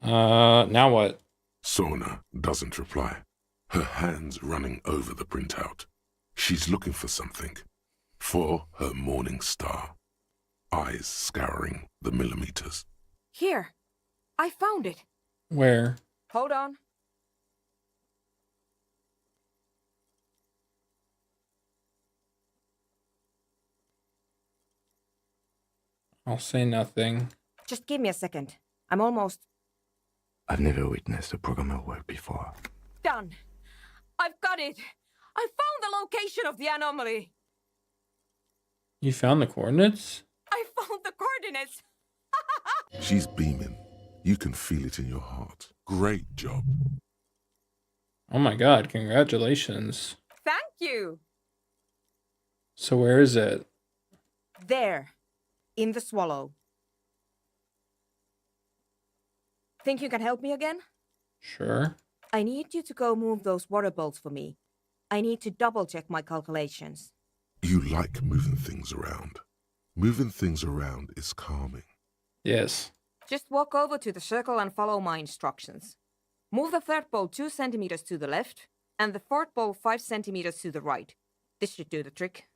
Speaker 1: Now what?
Speaker 3: Sona doesn't reply, her hands running over the printout. She's looking for something. For her morning star. Eyes scouring the millimeters.
Speaker 18: Here. I found it.
Speaker 1: Where?
Speaker 18: Hold on.
Speaker 1: I'll say nothing.
Speaker 18: Just give me a second. I'm almost
Speaker 5: I've never witnessed a programmer work before.
Speaker 18: done. I've got it. I found the location of the anomaly.
Speaker 1: You found the coordinates?
Speaker 18: I found the coordinates.
Speaker 3: She's beaming. You can feel it in your heart. Great job.
Speaker 1: Oh my god, congratulations.
Speaker 18: Thank you.
Speaker 1: So where is it?
Speaker 18: There. In the swallow. Think you can help me again?
Speaker 1: Sure.
Speaker 18: I need you to go move those water bolts for me. I need to double-check my calculations.
Speaker 3: You like moving things around. Moving things around is calming.
Speaker 1: Yes.
Speaker 18: Just walk over to the circle and follow my instructions. Move the third bolt 2 centimeters to the left, and the fourth bolt 5 centimeters to the right. This should do the trick.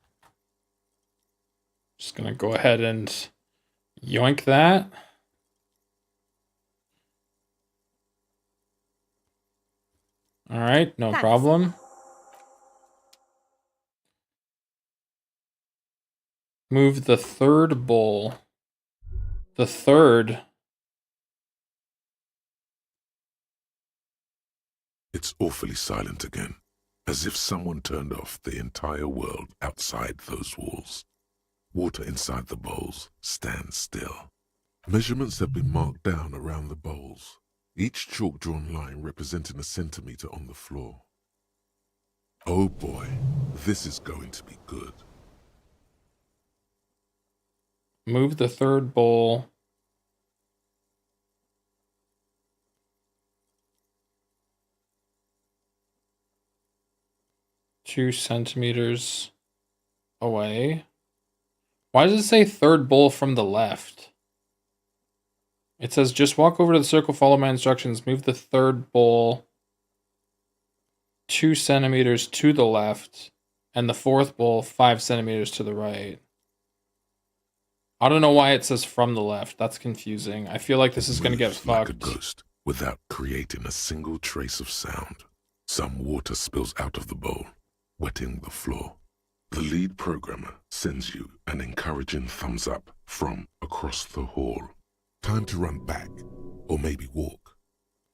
Speaker 1: Just gonna go ahead and yoink that. Alright, no
Speaker 18: Thanks.
Speaker 1: problem. Move the third bowl. The third.
Speaker 3: It's awfully silent again, as if someone turned off the entire world outside those walls. Water inside the bowls stands still. Measurements have been marked down around the bowls, each chalk-drawn line representing a centimeter on the floor. Oh boy, this is going to be good.
Speaker 1: Move the third bowl. Two centimeters away. Why does it say third bowl from the left? It says just walk over to the circle, follow my instructions, move the third bowl 2 centimeters to the left, and the fourth bowl 5 centimeters to the right. I don't know why it says from the left. That's confusing. I feel like this is going to get
Speaker 3: Moves like a
Speaker 1: fucked.
Speaker 3: ghost without creating a single trace of sound. Some water spills out of the bowl, wetting the floor. The lead programmer sends you an encouraging thumbs up from across the hall. Time to run back, or maybe walk.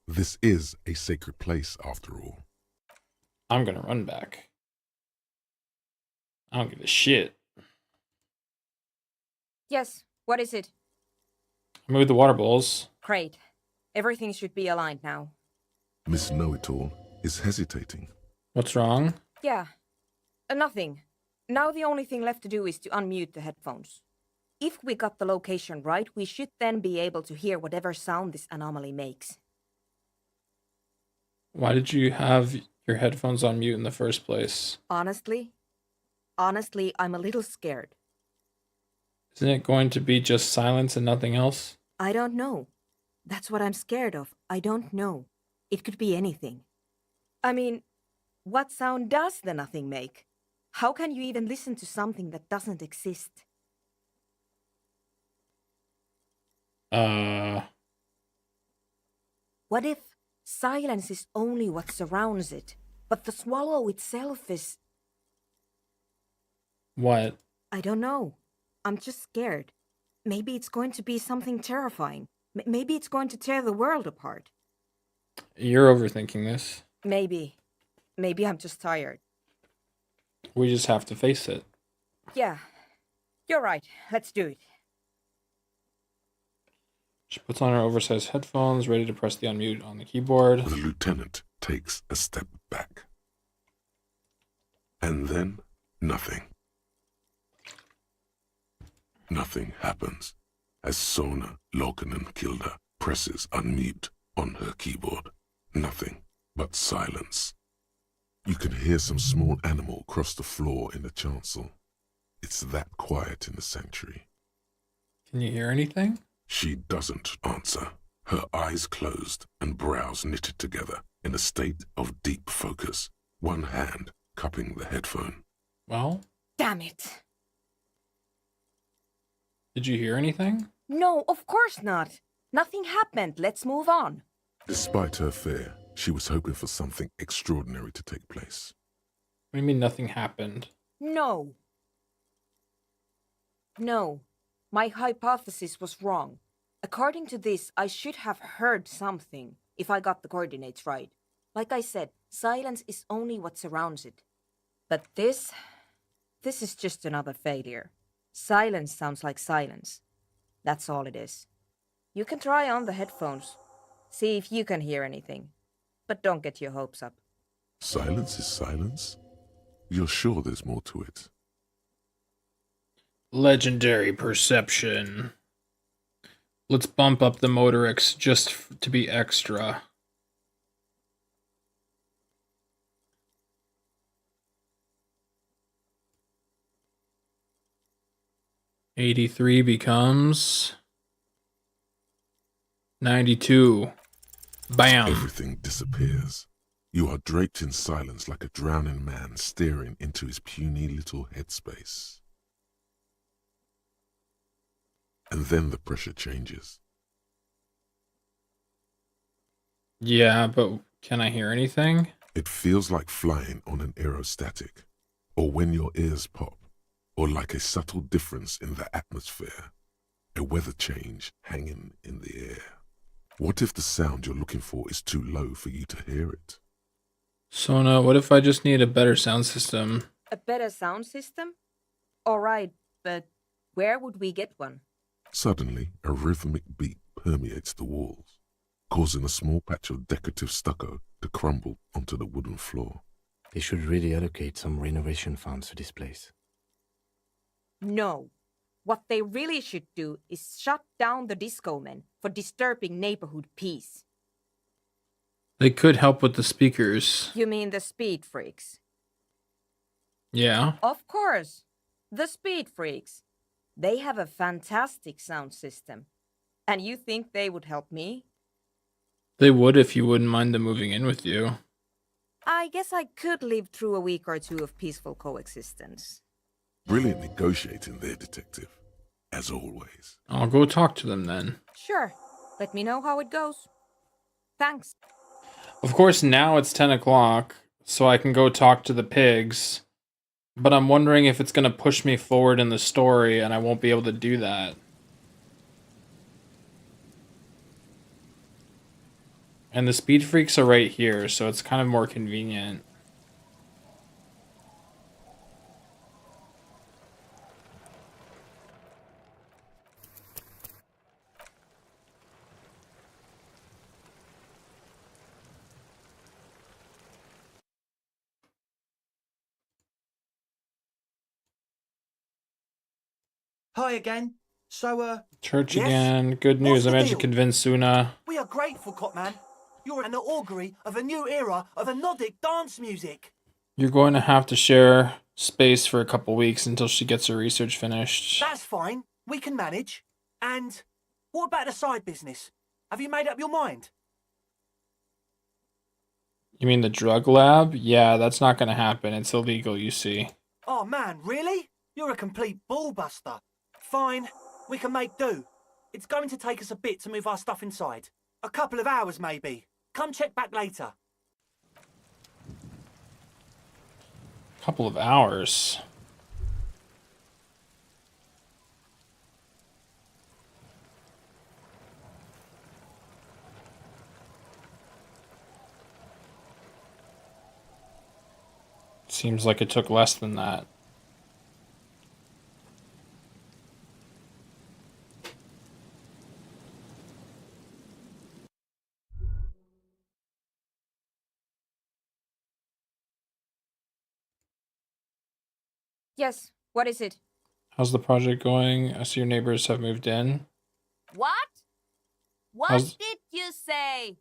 Speaker 3: This is a sacred place after all.
Speaker 1: I'm going to run back. I don't give a shit.
Speaker 18: Yes, what is it?
Speaker 1: Move the water bowls.
Speaker 18: Great. Everything should be aligned now.
Speaker 3: Miss Know-It-All is hesitating.
Speaker 1: What's wrong?
Speaker 18: Yeah. Nothing. Now the only thing left to do is to unmute the headphones. If we got the location right, we should then be able to hear whatever sound this anomaly makes.
Speaker 1: Why did you have your headphones on mute in the first place?
Speaker 18: Honestly, I'm a little scared.
Speaker 1: Isn't it going to be just silence and nothing else?
Speaker 18: I don't know. That's what I'm scared of. I don't know. It could be anything. I mean, what sound does the nothing make? How can you even listen to something that doesn't exist? What if silence is only what surrounds it, but the swallow itself is...
Speaker 1: What?
Speaker 18: I don't know. I'm just scared. Maybe it's going to be something terrifying. Maybe it's going to tear the world apart.
Speaker 1: You're overthinking this.
Speaker 18: Maybe. Maybe I'm just tired.
Speaker 1: We just have to face it.
Speaker 18: Yeah. You're right. Let's do it.
Speaker 1: She puts on her oversized headphones, ready to press the unmute on the keyboard.
Speaker 3: The lieutenant takes a step back. And then, nothing. Nothing happens as Sona Lokanen-Kilda presses unmute on her keyboard. Nothing but silence. You can hear some small animal cross the floor in the chancel. It's that quiet in the sanctuary.
Speaker 1: Can you hear anything?
Speaker 3: She doesn't answer, her eyes closed and brows knitted together in a state of deep focus, one hand cupping the headphone.
Speaker 1: Well?
Speaker 18: Damn it.
Speaker 1: Did you hear anything?
Speaker 18: No, of course not. Nothing happened. Let's move on.
Speaker 3: Despite her fear, she was hoping for something extraordinary to take place.
Speaker 1: What do you mean nothing happened?
Speaker 18: No. No. My hypothesis was wrong. According to this, I should have heard something, if I got the coordinates right. Like I said, silence is only what surrounds it. But this is just another failure. Silence sounds like silence. That's all it is. You can try on the headphones. See if you can hear anything. But don't get your hopes up.
Speaker 3: Silence is silence? You're sure there's more to it?
Speaker 1: Legendary perception. Let's bump up the Motorix just to be extra. $83 becomes 92. Bam.
Speaker 3: Everything disappears. You are draped in silence like a drowning man staring into his puny little headspace. And then the pressure changes.
Speaker 1: Yeah, but can I hear anything?
Speaker 3: It feels like flying on an aerostatic, or when your ears pop, or like a subtle difference in the atmosphere, a weather change hanging in the air. What if the sound you're looking for is too low for you to hear it?
Speaker 1: Sona, what if I just need a better sound system?
Speaker 18: A better sound system? Alright, but where would we get one?
Speaker 3: Suddenly, a rhythmic beat permeates the walls, causing a small patch of decorative stucco to crumble onto the wooden floor.
Speaker 5: They should really allocate some renovation funds to this place.
Speaker 18: No. What they really should do is shut down the disco men for disturbing neighborhood peace.
Speaker 1: They could help with the speakers.
Speaker 18: You mean the speed freaks?
Speaker 1: Yeah.
Speaker 18: Of course. The speed freaks. They have a fantastic sound system. And you think they would help me?
Speaker 1: They would if you wouldn't mind them moving in with you.
Speaker 18: I guess I could live through a week or two of peaceful coexistence.
Speaker 3: Brilliant negotiating there, detective. As always.
Speaker 1: I'll go talk to them then.
Speaker 18: Sure. Let me know how it goes. Thanks.
Speaker 1: Of course, now it's 10 o'clock, so I can go talk to the pigs. But I'm wondering if it's going to push me forward in the story, and I won't be able to do that. And the speed freaks are right here, so it's kind of more convenient.
Speaker 17: Hi again. So,
Speaker 1: Church
Speaker 17: yes?
Speaker 1: again. Good news.
Speaker 17: What's
Speaker 1: I
Speaker 17: the
Speaker 1: managed to
Speaker 17: deal?
Speaker 1: convince Suna.
Speaker 17: We are grateful, Copman. You're an augury of a new era of Nordic dance music.
Speaker 1: You're going to have to share space for a couple weeks until she gets her research finished.
Speaker 17: That's fine. We can manage. And what about the side business? Have you made up your mind?
Speaker 1: You mean the drug lab? Yeah, that's not gonna happen. It's illegal, you see.
Speaker 17: Oh man, really? You're a complete ballbuster. Fine, we can make do. It's going to take us a bit to move our stuff inside. A couple of hours, maybe. Come check back later.
Speaker 1: Couple of hours. Seems like it took less than that.
Speaker 18: Yes, what is it?
Speaker 1: How's the project going? I see your neighbors have moved in.
Speaker 12: What? What
Speaker 1: How's-
Speaker 12: did you say?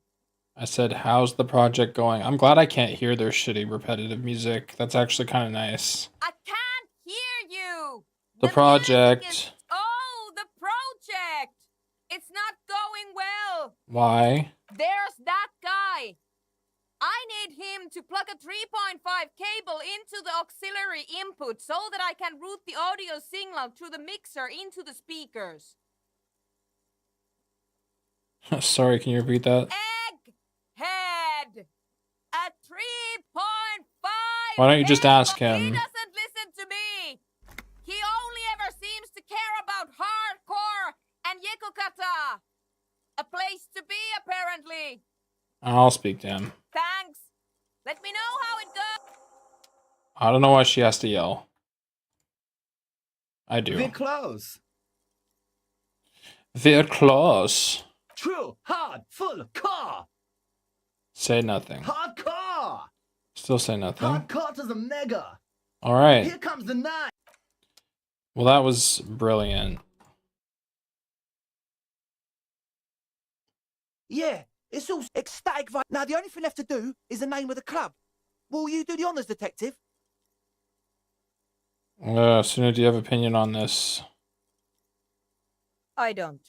Speaker 1: I said, how's the project going? I'm glad I can't hear their shitty repetitive music. That's actually kind of nice.
Speaker 12: I can't hear you.
Speaker 1: The project.
Speaker 12: Oh, the project. It's not going well.
Speaker 1: Why?
Speaker 12: There's that guy. I need him to plug a 3.5 cable into the auxiliary input so that I can route the audio signal through the mixer into the speakers.
Speaker 1: Sorry, can you repeat that?
Speaker 12: Head. A 3.5.
Speaker 1: Why don't you just ask
Speaker 12: He
Speaker 1: him?
Speaker 12: doesn't listen to me. He only ever seems to care about hardcore and yekukata. A place to be, apparently.
Speaker 1: I'll speak to him.
Speaker 12: Thanks. Let me know how it goes.
Speaker 1: I don't know why she has to yell. I do.
Speaker 22: We're close.
Speaker 1: They're close.
Speaker 22: True, hard, full car.
Speaker 1: Say nothing.
Speaker 22: Hardcore.
Speaker 1: Still say nothing.
Speaker 22: Hardcore to the mega.
Speaker 1: All right.
Speaker 22: Here comes the night.
Speaker 1: Well, that was brilliant.
Speaker 17: Yeah, it's all ecstatic. Now, the only thing left to do is the name of the club. Will you do the honours, detective?
Speaker 1: Suna, do you have opinion on this?
Speaker 17: I don't.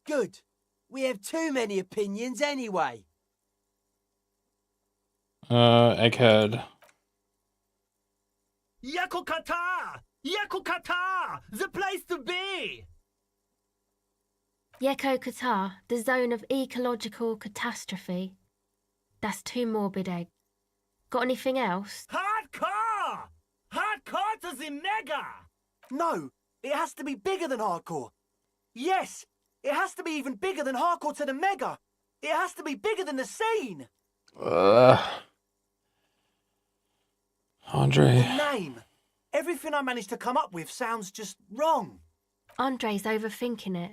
Speaker 17: Good. We have too many opinions anyway.
Speaker 1: Egghead.
Speaker 22: Yakukata! Yakukata! The place to be!
Speaker 23: Yeko Qatar, the zone of ecological catastrophe. That's too morbid, Egg. Got anything else?
Speaker 22: Hardcore! Hardcore to the mega!
Speaker 17: No, it has to be bigger than hardcore. Yes, it has to be even bigger than hardcore to the mega. It has to be bigger than the scene.
Speaker 1: Andre.
Speaker 17: The name. Everything I managed to come up with sounds just wrong.
Speaker 23: Andre's overthinking it.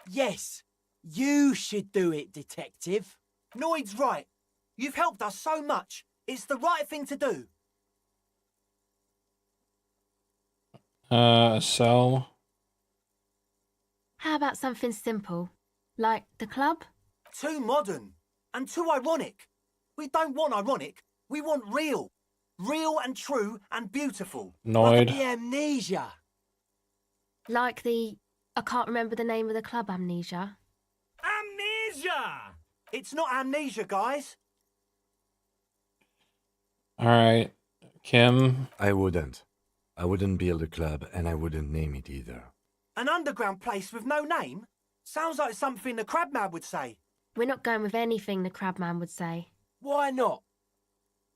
Speaker 17: Yes, you should do it, detective. Noid's right. You've helped us so much. It's the right thing to do.
Speaker 1: Sell.
Speaker 23: How about something simple? Like the club?
Speaker 17: Too modern. And too ironic. We don't want ironic. We want real. Real and true and beautiful.
Speaker 1: Noid.
Speaker 17: Like the amnesia.
Speaker 23: Like the... I can't remember the name of the club, Amnesia.
Speaker 22: Amnesia!
Speaker 17: It's not amnesia, guys.
Speaker 1: Alright. Kim.
Speaker 5: I wouldn't. I wouldn't build a club, and I wouldn't name it either.
Speaker 17: An underground place with no name? Sounds like something the Crabman would say.
Speaker 23: We're not going with anything the Crabman would say.
Speaker 17: Why not?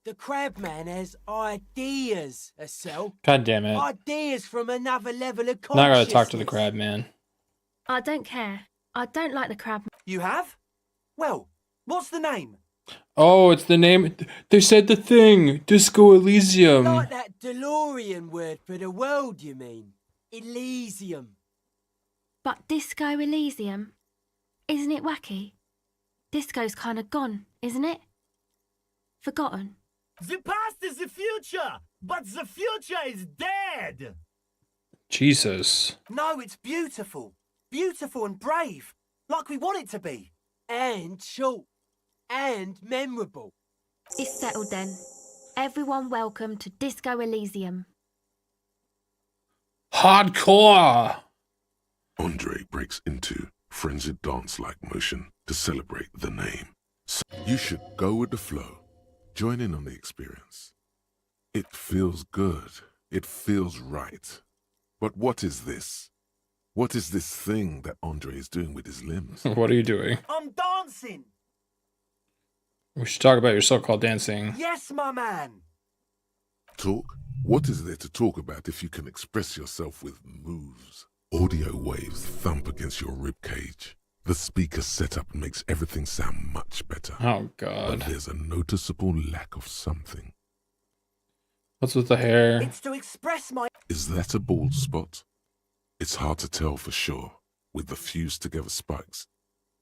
Speaker 17: The Crabman has ideas, Estelle.
Speaker 1: God damn it.
Speaker 17: Ideas from another level of consciousness.
Speaker 1: Not gonna talk to the crab man.
Speaker 23: I don't care. I don't like the Crabman.
Speaker 17: You have? Well, what's the name?
Speaker 1: Oh, it's the name. They said the thing. Disco Elysium.
Speaker 17: Like that DeLorean word for the world, you mean? Elysium.
Speaker 23: But Disco Elysium? Isn't it wacky? Disco's kind of gone, isn't it? Forgotten.
Speaker 22: The past is the future, but the future is dead!
Speaker 1: Jesus.
Speaker 17: No, it's beautiful. Beautiful and brave. Like we want it to be. And short. And memorable.
Speaker 23: It's settled then. Everyone welcome to Disco Elysium.
Speaker 1: Hardcore!
Speaker 3: Andre breaks into frenzied dance-like motion to celebrate the name. So you should go with the flow. Join in on the experience. It feels good. It feels right. But what is this? What is this thing that Andre is doing with his limbs?
Speaker 1: What are you doing?
Speaker 22: I'm dancing.
Speaker 1: We should talk about your so-called dancing.
Speaker 22: Yes, my man.
Speaker 3: Talk? What is there to talk about if you can express yourself with moves? Audio waves thump against your ribcage. The speaker setup makes everything sound much better.
Speaker 1: Oh, God.
Speaker 3: But there's a noticeable lack of something.
Speaker 1: What's with the hair?
Speaker 22: It's to express my...
Speaker 3: Is that a bald spot? It's hard to tell for sure, with the fused together spikes,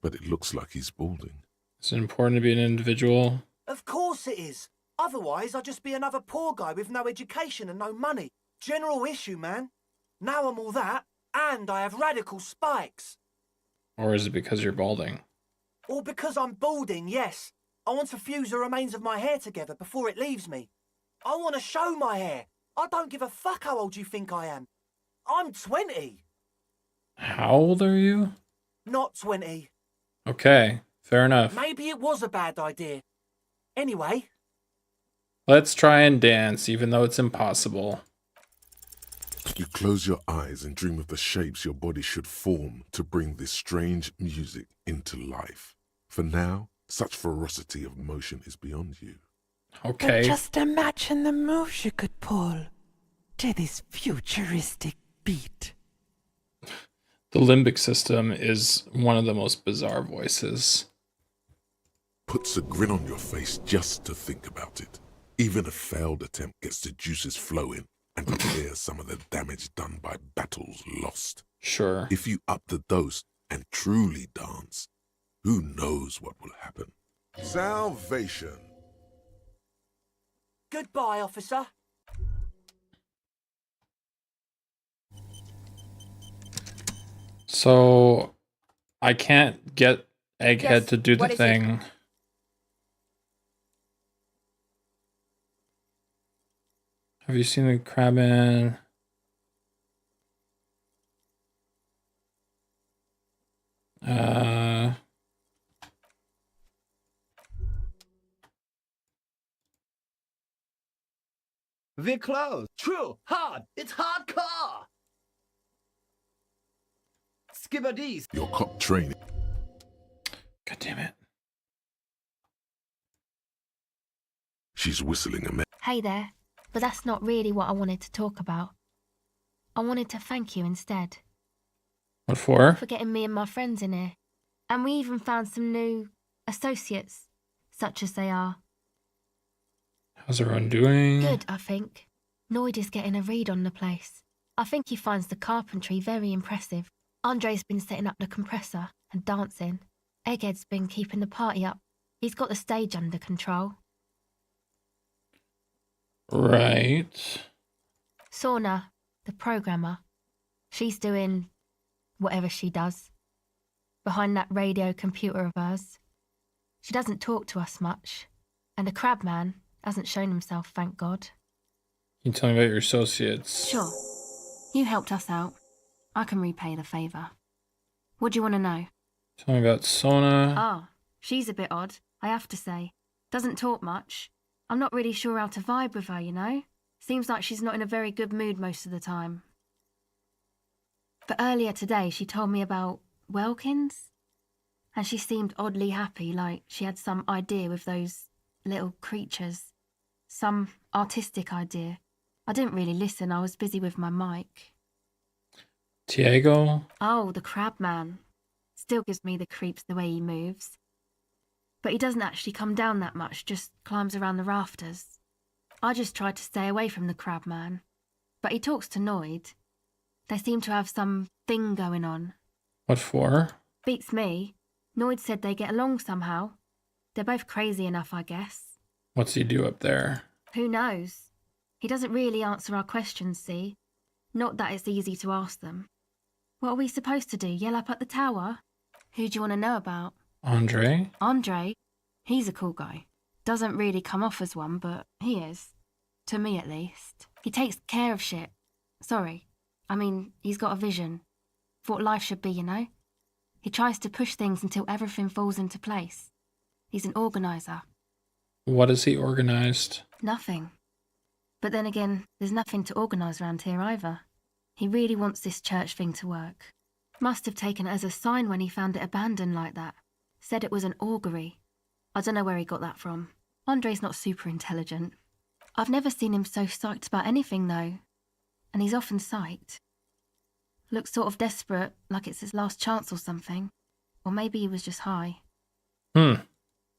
Speaker 3: but it looks like he's balding.
Speaker 1: Is it important to be an individual?
Speaker 22: Of course it is. Otherwise, I'd just be another poor guy with no education and no money. General issue, man. Now I'm all that, and I have radical spikes.
Speaker 1: Or is it because you're balding?
Speaker 22: Or because I'm balding, yes. I want to fuse the remains of my hair together before it leaves me. I want to show my hair. I don't give a fuck how old you think I am. I'm 20.
Speaker 1: How old are you?
Speaker 22: Not 20.
Speaker 1: Okay, fair enough.
Speaker 22: Maybe it was a bad idea. Anyway.
Speaker 1: Let's try and dance, even though it's impossible.
Speaker 3: You close your eyes and dream of the shapes your body should form to bring this strange music into life. For now, such ferocity of motion is beyond you.
Speaker 1: Okay.
Speaker 11: But just imagine the moves you could pull to this futuristic beat.
Speaker 1: The limbic system is one of the most bizarre voices.
Speaker 3: Puts a grin on your face just to think about it. Even a failed attempt gets the juices flowing and repairs some of the damage done by battles lost.
Speaker 1: Sure.
Speaker 3: If you up the dose and truly dance, who knows what will happen? Salvation.
Speaker 22: Goodbye, officer.
Speaker 1: So, I can't get Egghead
Speaker 18: Yes,
Speaker 1: to do the
Speaker 18: what is it?
Speaker 1: thing. Have you seen the Crabman?
Speaker 22: We're close. True. Hard. It's hardcore. Skibberdees.
Speaker 3: Your cop training.
Speaker 1: God damn it.
Speaker 3: She's whistling a
Speaker 23: Hey there, but that's not really what I wanted to talk about. I wanted to thank you instead.
Speaker 1: What for?
Speaker 23: For getting me and my friends in here. And we even found some new associates, such as they are.
Speaker 1: How's everyone doing?
Speaker 23: Good, I think. Noid is getting a read on the place. I think he finds the carpentry very impressive. Andre's been setting up the compressor and dancing. Egghead's been keeping the party up. He's got the stage under control.
Speaker 1: Right.
Speaker 23: Sauna, the programmer, she's doing whatever she does behind that radio computer of hers. She doesn't talk to us much, and the Crabman hasn't shown himself, thank God.
Speaker 1: Can you tell me about your associates?
Speaker 23: Sure. You helped us out. I can repay the favour. What do you want to know?
Speaker 1: Tell me about Sona.
Speaker 23: Ah, she's a bit odd, I have to say. Doesn't talk much. I'm not really sure how to vibe with her, you know? Seems like she's not in a very good mood most of the time. But earlier today, she told me about Welkins, and she seemed oddly happy, like she had some idea with those little creatures. Some artistic idea. I didn't really listen, I was busy with my mic.
Speaker 1: Tiago?
Speaker 23: Oh, the Crabman. Still gives me the creeps the way he moves. But he doesn't actually come down that much, just climbs around the rafters. I just tried to stay away from the Crabman. But he talks to Noid. They seem to have some thing going on.
Speaker 1: What for?
Speaker 23: Beats me. Noid said they get along somehow. They're both crazy enough, I guess.
Speaker 1: What's he do up there?
Speaker 23: Who knows? He doesn't really answer our questions, see? Not that it's easy to ask them. What are we supposed to do, yell up at the tower? Who do you want to know about?
Speaker 1: Andre?
Speaker 23: Andre? He's a cool guy. Doesn't really come off as one, but he is. To me, at least. He takes care of shit. Sorry. I mean, he's got a vision. For what life should be, you know? He tries to push things until everything falls into place. He's an organiser.
Speaker 1: What has he organized?
Speaker 23: Nothing. But then again, there's nothing to organise around here either. He really wants this church thing to work. Must have taken it as a sign when he found it abandoned like that. Said it was an augury. I don't know where he got that from. Andre's not super intelligent. I've never seen him so psyched about anything though. And he's often psyched. Looks sort of desperate, like it's his last chance or something. Or maybe he was just high.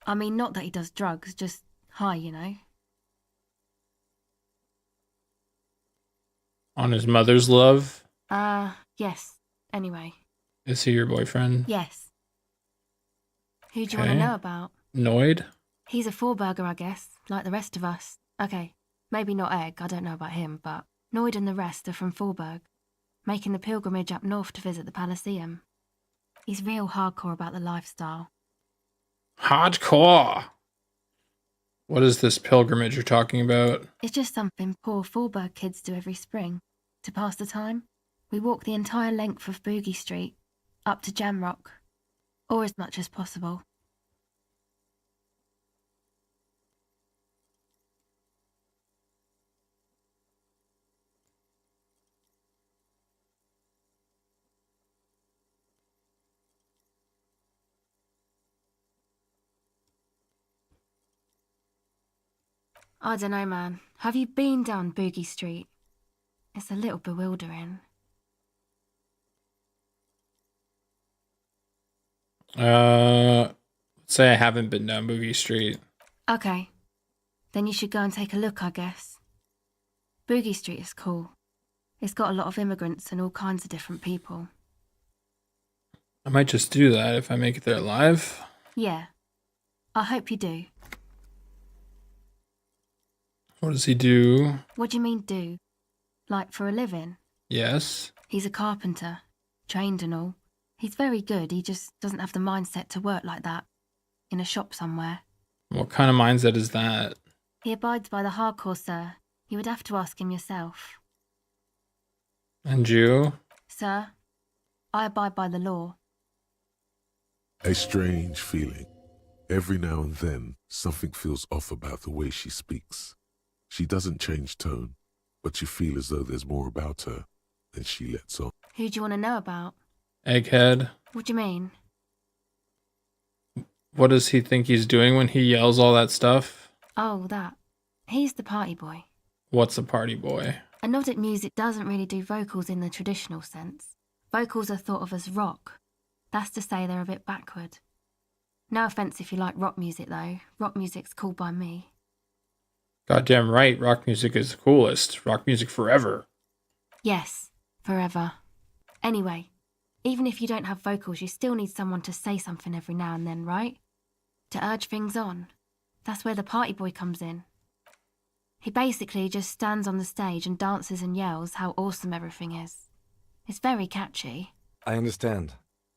Speaker 23: I mean, not that he does drugs, just high, you know.
Speaker 1: On his mother's love?
Speaker 23: Yes. Anyway.
Speaker 1: Is he your boyfriend?
Speaker 23: Yes. Who do you want to know about?
Speaker 1: Noid?
Speaker 23: He's a four-burger, I guess, like the rest of us. Okay, maybe not Egg, I don't know about him, but Noid and the rest are from Forberg, making the pilgrimage up north to visit the Elysium. He's real hardcore about the lifestyle.
Speaker 1: Hardcore! What is this pilgrimage you're talking about?
Speaker 23: It's just something poor Forberg kids do every spring. To pass the time, we walk the entire length of Boogie Street, up to Jamrock, or as much as possible. I don't know, man. Have you been down Boogie Street? It's a little bewildering.
Speaker 1: Let's say I haven't been down Boogie Street.
Speaker 23: Okay. Then you should go and take a look, I guess. Boogie Street is cool. It's got a lot of immigrants and all kinds of different people.
Speaker 1: I might just do that if I make it there alive.
Speaker 23: Yeah. I hope you do.
Speaker 1: What does he do?
Speaker 23: What do you mean do? Like for a living?
Speaker 1: Yes.
Speaker 23: He's a carpenter, trained and all. He's very good, he just doesn't have the mindset to work like that. In a shop somewhere.
Speaker 1: What kind of mindset is that?
Speaker 23: He abides by the hardcore, sir. You would have to ask him yourself.
Speaker 1: And you?
Speaker 23: Sir, I abide by the law.
Speaker 3: A strange feeling. Every now and then, something feels off about the way she speaks. She doesn't change tone, but you feel as though there's more about her than she lets on.
Speaker 23: Who do you want to know about?
Speaker 1: Egghead.
Speaker 23: What do you mean?
Speaker 1: What does he think he's doing when he yells all that stuff?
Speaker 23: Oh, that. He's the party boy.
Speaker 1: What's a party boy?
Speaker 23: Anodic music doesn't really do vocals in the traditional sense. Vocals are thought of as rock. That's to say they're a bit backward. No offence if you like rock music though. Rock music's cool by me.
Speaker 1: Goddamn right, rock music is the coolest. Rock music forever.
Speaker 23: Yes, forever. Anyway, even if you don't have vocals, you still need someone to say something every now and then, right? To urge things on. That's where the party boy comes in. He basically just stands on the stage and dances and yells how awesome everything is. It's very catchy.
Speaker 5: I understand.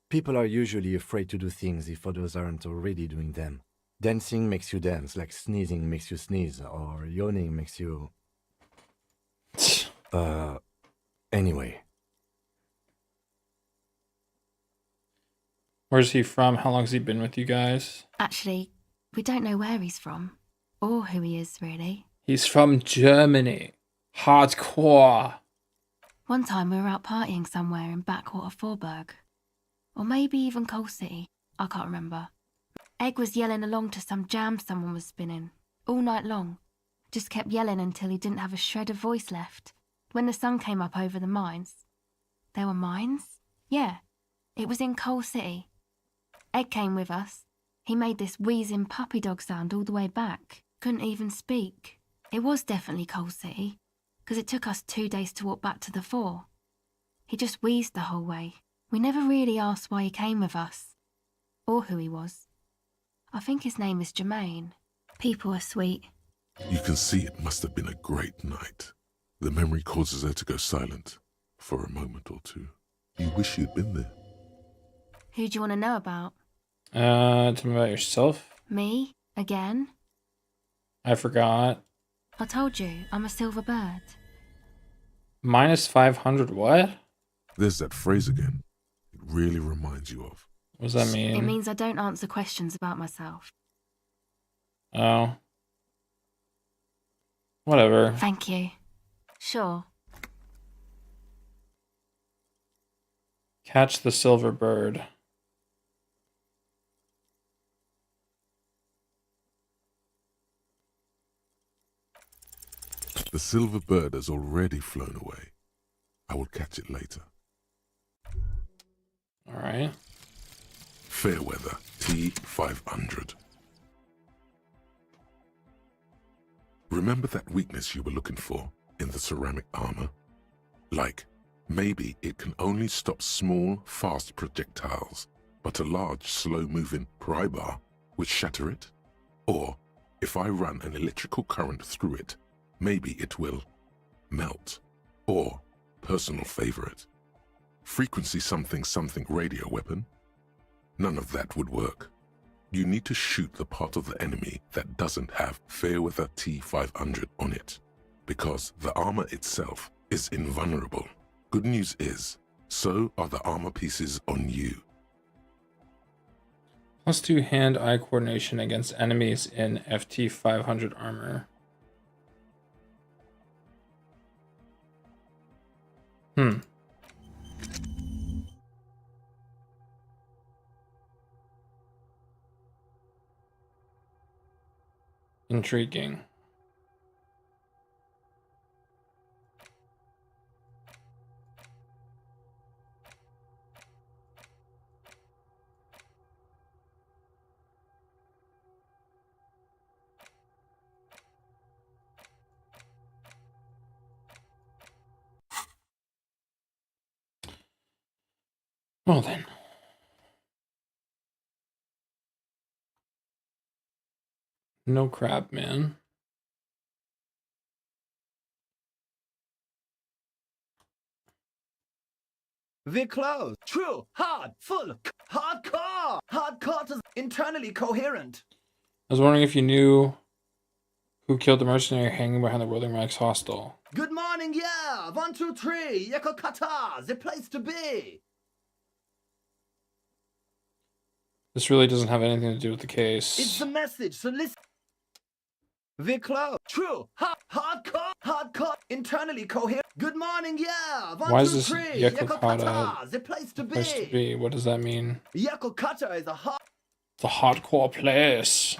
Speaker 5: People are usually afraid to do things if others aren't already doing them. Dancing makes you dance, like sneezing makes you sneeze, or yawning makes you... Anyway.
Speaker 1: Where's he from? How long has he been with you guys?
Speaker 23: Actually, we don't know where he's from. Or who he is, really.
Speaker 1: He's from Germany. Hardcore.
Speaker 23: One time we were out partying somewhere in backwater Forberg. Or maybe even Coal City. I can't remember. Egg was yelling along to some jam someone was spinning. All night long. Just kept yelling until he didn't have a shred of voice left. When the sun came up over the mines. There were mines? Yeah. It was in Coal City. Egg came with us. He made this wheezing puppy dog sound all the way back. Couldn't even speak. It was definitely Coal City, because it took us 2 days to walk back to the fort. He just wheezed the whole way. We never really asked why he came with us, or who he was. I think his name is Jermaine. People are sweet.
Speaker 3: You can see it must have been a great night. The memory causes her to go silent for a moment or two. You wish you'd been there.
Speaker 23: Who do you want to know about?
Speaker 1: Tell me about yourself.
Speaker 23: Me? Again?
Speaker 1: I forgot.
Speaker 23: I told you, I'm a silver bird.
Speaker 1: Minus 500 what?
Speaker 3: There's that phrase again. It really reminds you of.
Speaker 1: What does that mean?
Speaker 23: It means I don't answer questions about myself.
Speaker 1: Oh. Whatever.
Speaker 23: Thank you. Sure.
Speaker 1: Catch the silver bird.
Speaker 3: The silver bird has already flown away. I will catch it later.
Speaker 1: All right.
Speaker 3: Fairweather T500. Remember that weakness you were looking for in the ceramic armor? Like, maybe it can only stop small, fast projectiles, but a large, slow-moving pry bar would shatter it? Or, if I run an electrical current through it, maybe it will melt. Or, personal favorite, frequency something something radio weapon? None of that would work. You need to shoot the part of the enemy that doesn't have Fairweather T500 on it, because the armor itself is invulnerable. Good news is, so are the armor pieces on you.
Speaker 1: +2 hand-eye coordination against enemies in FT 500 armor. Intriguing. Well then. No crap, man.
Speaker 14: We're close. True. Hard. Full. Hardcore. Hardcore is internally coherent.
Speaker 1: I was wondering if you knew who killed the mercenary hanging behind the Whirling Rex hostel.
Speaker 14: Good morning, yeah. 1, 2, 3. Yako Kata. The place to be.
Speaker 1: This really doesn't have anything to do with the case.
Speaker 14: It's the message, so listen. We're close. True. Hardcore. Hardcore. Internally coherent. Good morning, yeah. 1,
Speaker 1: Why
Speaker 14: 2,
Speaker 1: is this
Speaker 14: 3.
Speaker 1: Yakokata
Speaker 14: The place to
Speaker 1: place to
Speaker 14: be.
Speaker 1: be? What does that mean?
Speaker 14: Yakokata is a hot.
Speaker 1: The hardcore place.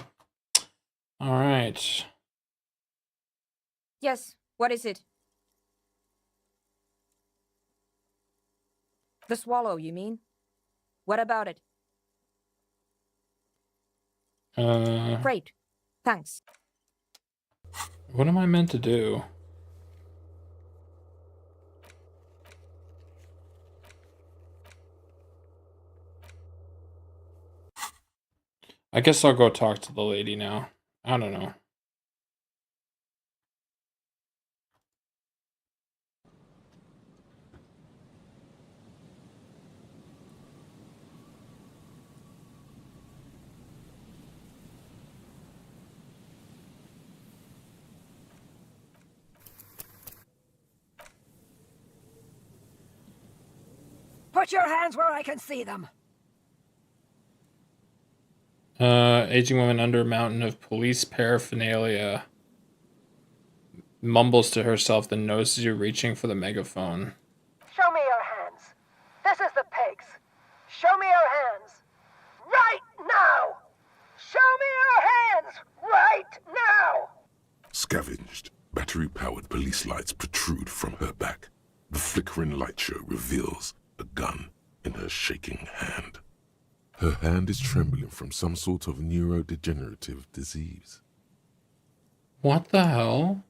Speaker 1: All right.
Speaker 18: Yes, what is it? The swallow, you mean? What about it? Great. Thanks.
Speaker 1: What am I meant to do? I guess I'll go talk to the lady now. I don't know.
Speaker 15: Put your hands where I can see them.
Speaker 1: Aging woman under a mountain of police paraphernalia mumbles to herself, then notices you reaching for the megaphone.
Speaker 15: Show me your hands. This is the pigs. Show me your hands. Right now! Show me your hands! Right now!
Speaker 3: Scavenged, battery-powered police lights protrude from her back. The flickering light show reveals a gun in her shaking hand. Her hand is trembling from some sort of neurodegenerative disease.
Speaker 1: What the hell?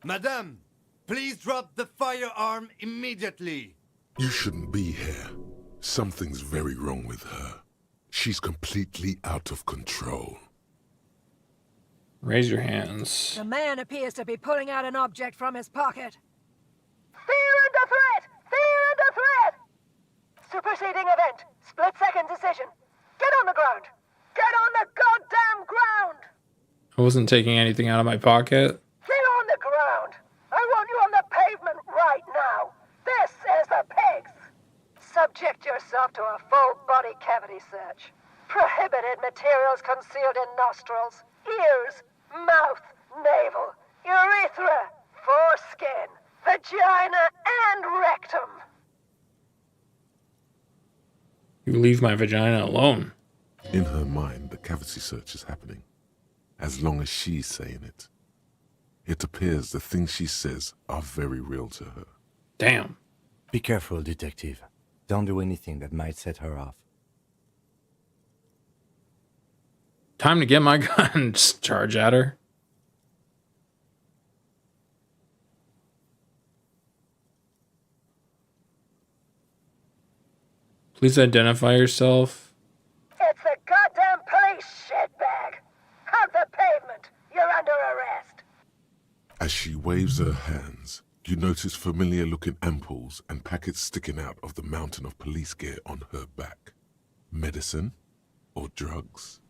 Speaker 20: Madame, please drop the firearm immediately.
Speaker 3: You shouldn't be here. Something's very wrong with her. She's completely out of control.
Speaker 1: Raise your hands.
Speaker 15: The man appears to be pulling out an object from his pocket. Fear under threat! Fear under threat! Superseding event. Split-second decision. Get on the ground! Get on the goddamn ground!
Speaker 1: I wasn't taking anything out of my pocket.
Speaker 15: Get on the ground! I want you on the pavement right now! This is the pigs! Subject yourself to a full body cavity search. Prohibited materials concealed in nostrils, ears, mouth, navel, urethra, foreskin, vagina, and rectum.
Speaker 1: You leave my vagina alone.
Speaker 3: In her mind, the cavity search is happening, as long as she's saying it. It appears the things she says are very real to her.
Speaker 1: Damn.
Speaker 5: Be careful, detective. Don't do anything that might set her off.
Speaker 1: Time to get my gun. Just charge at her. Please identify yourself.
Speaker 15: It's the goddamn police, shitbag. Hug the pavement. You're under arrest.
Speaker 3: As she waves her hands, you notice familiar-looking ampoules and packets sticking out of the mountain of police gear on her back. Medicine or drugs?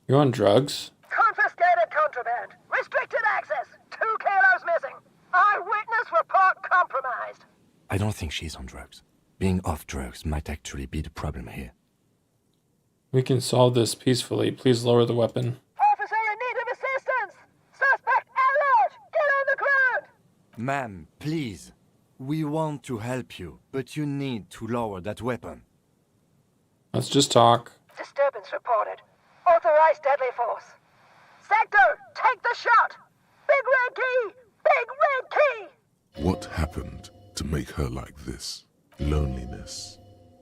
Speaker 1: You're on drugs?
Speaker 15: Confiscated contraband. Restricted access. 2 kilos missing. Eyewitness report compromised.
Speaker 5: I don't think she's on drugs. Being off drugs might actually be the problem here.
Speaker 1: We can solve this peacefully. Please lower the weapon.
Speaker 15: Officer in need of assistance. Suspect at large. Get on the ground.
Speaker 5: Ma'am, please. We want to help you, but you need to lower that weapon.
Speaker 1: Let's just talk.
Speaker 15: Disturbance reported. Authorized deadly force. Sector, take the shot. Big red key. Big red key.
Speaker 3: What happened to make her like this? Loneliness.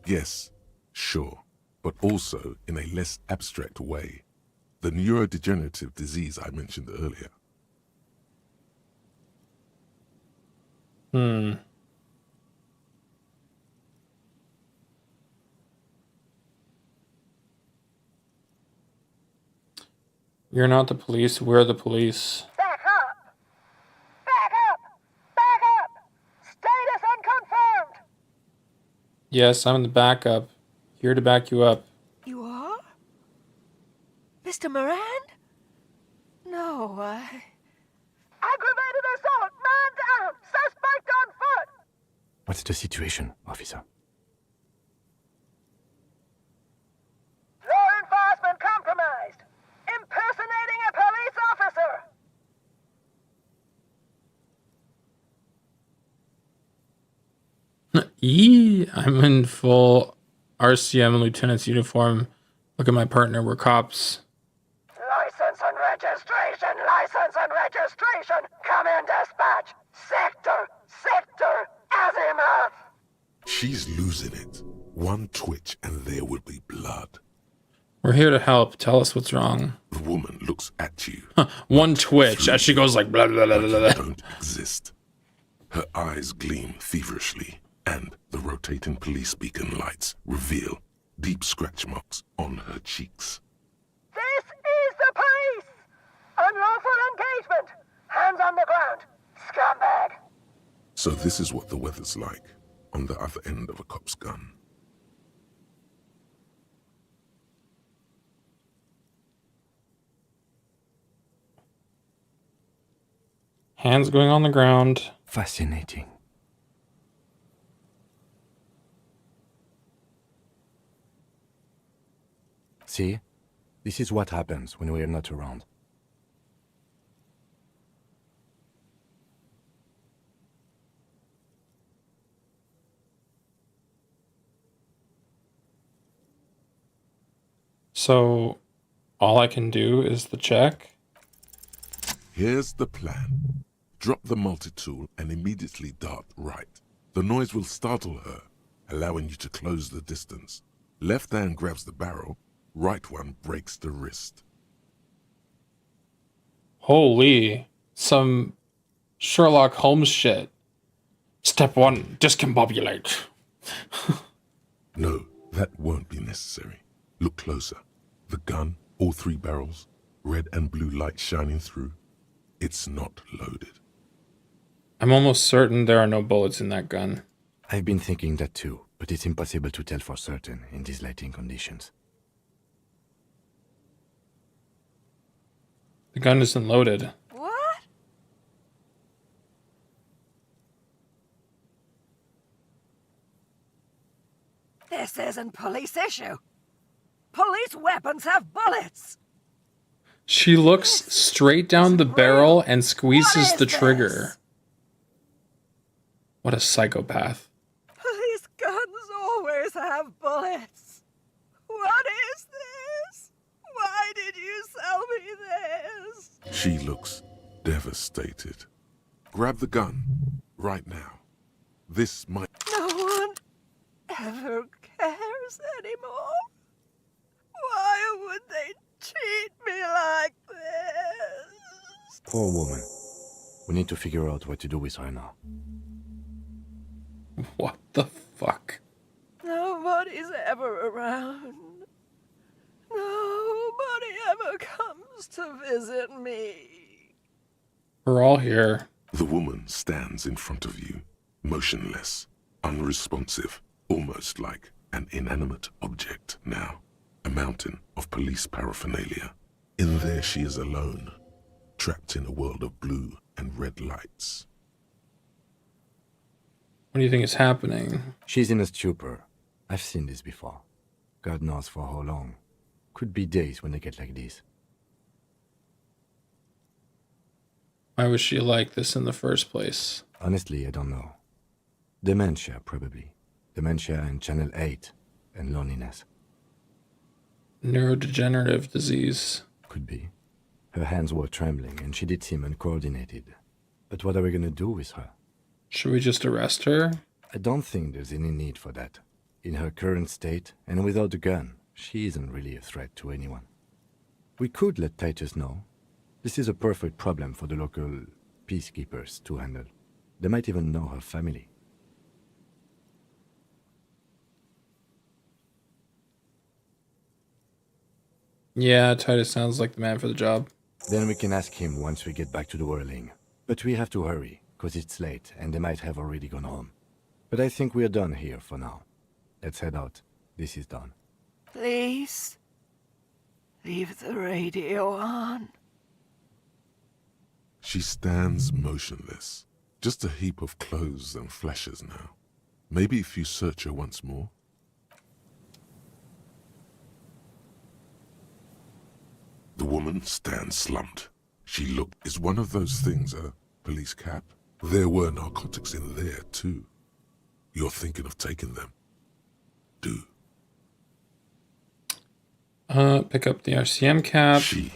Speaker 3: Yes, sure, but also in a less abstract way. The neurodegenerative disease I mentioned earlier.
Speaker 1: You're not the police. We're the police.
Speaker 15: Back up. Back up. Back up. Status unconfirmed.
Speaker 1: Yes, I'm the backup. Here to back you up.
Speaker 15: You are? Mr. Moran? No, Aggravated assault! Man down! Suspect on foot!
Speaker 5: What's the situation, officer?
Speaker 15: Law enforcement compromised! Impersonating a police officer!
Speaker 1: Yee, I'm in full RCM lieutenant's uniform. Look at my partner. We're cops.
Speaker 15: License and registration! License and registration! Come in, dispatch! Sector! Azimuth!
Speaker 3: She's losing it. One twitch and there will be blood.
Speaker 1: We're here to help. Tell us what's wrong.
Speaker 3: The woman looks at you.
Speaker 1: One twitch as she goes like blah blah blah blah blah.
Speaker 3: Don't exist. Her eyes gleam feverishly, and the rotating police beacon lights reveal deep scratch marks on her cheeks.
Speaker 15: This is the police! Unlawful engagement! Hands on the ground! Scumbag!
Speaker 3: So this is what the weather's like on the other end of a cop's gun.
Speaker 1: Hands going on the ground.
Speaker 5: Fascinating. See? This is what happens when we are not around.
Speaker 1: So, all I can do is the check?
Speaker 3: Here's the plan. Drop the multi-tool and immediately dart right. The noise will startle her, allowing you to close the distance. Left hand grabs the barrel, right one breaks the wrist.
Speaker 1: Holy, some Sherlock Holmes shit. Step 1, discombobulate.
Speaker 3: No, that won't be necessary. Look closer. The gun, all 3 barrels, red and blue light shining through. It's not loaded.
Speaker 1: I'm almost certain there are no bullets in that gun.
Speaker 5: I've been thinking that too, but it's impossible to tell for certain in these lighting conditions.
Speaker 1: The gun isn't loaded.
Speaker 15: What? This isn't police issue. Police weapons have bullets.
Speaker 1: She looks straight down the barrel and squeezes the trigger. What a psychopath.
Speaker 15: These guns always have bullets. What is this? Why did you sell me this?
Speaker 3: She looks devastated. Grab the gun right now. This might...
Speaker 15: No one ever cares anymore. Why would they treat me like this?
Speaker 5: Poor woman. We need to figure out what to do with her now.
Speaker 1: What the fuck?
Speaker 15: Nobody's ever around. Nobody ever comes to visit me.
Speaker 1: We're all here.
Speaker 3: The woman stands in front of you, motionless, unresponsive, almost like an inanimate object now. A mountain of police paraphernalia. In there she is alone, trapped in a world of blue and red lights.
Speaker 1: What do you think is happening?
Speaker 5: She's in a stupor. I've seen this before. God knows for how long. Could be days when they get like this.
Speaker 1: Why was she like this in the first place?
Speaker 5: Honestly, I don't know. Dementia, probably. Dementia and Channel 8 and loneliness.
Speaker 1: Neurodegenerative disease.
Speaker 5: Could be. Her hands were trembling and she did seem uncoordinated. But what are we gonna do with her?
Speaker 1: Should we just arrest her?
Speaker 5: I don't think there's any need for that. In her current state, and without a gun, she isn't really a threat to anyone. We could let Titus know. This is a perfect problem for the local peacekeepers to handle. They might even know her family.
Speaker 1: Yeah, Titus sounds like the man for the job.
Speaker 5: Then we can ask him once we get back to the whirling. But we have to hurry, because it's late and they might have already gone home. But I think we're done here for now. Let's head out. This is done.
Speaker 15: Please, leave the radio on.
Speaker 3: She stands motionless, just a heap of clothes and fleshes now. Maybe if you search her once more. The woman stands slumped. She looked, is one of those things a police cap? There were narcotics in there too. You're thinking of taking them. Do.
Speaker 1: Pick up the RCM cap.
Speaker 3: She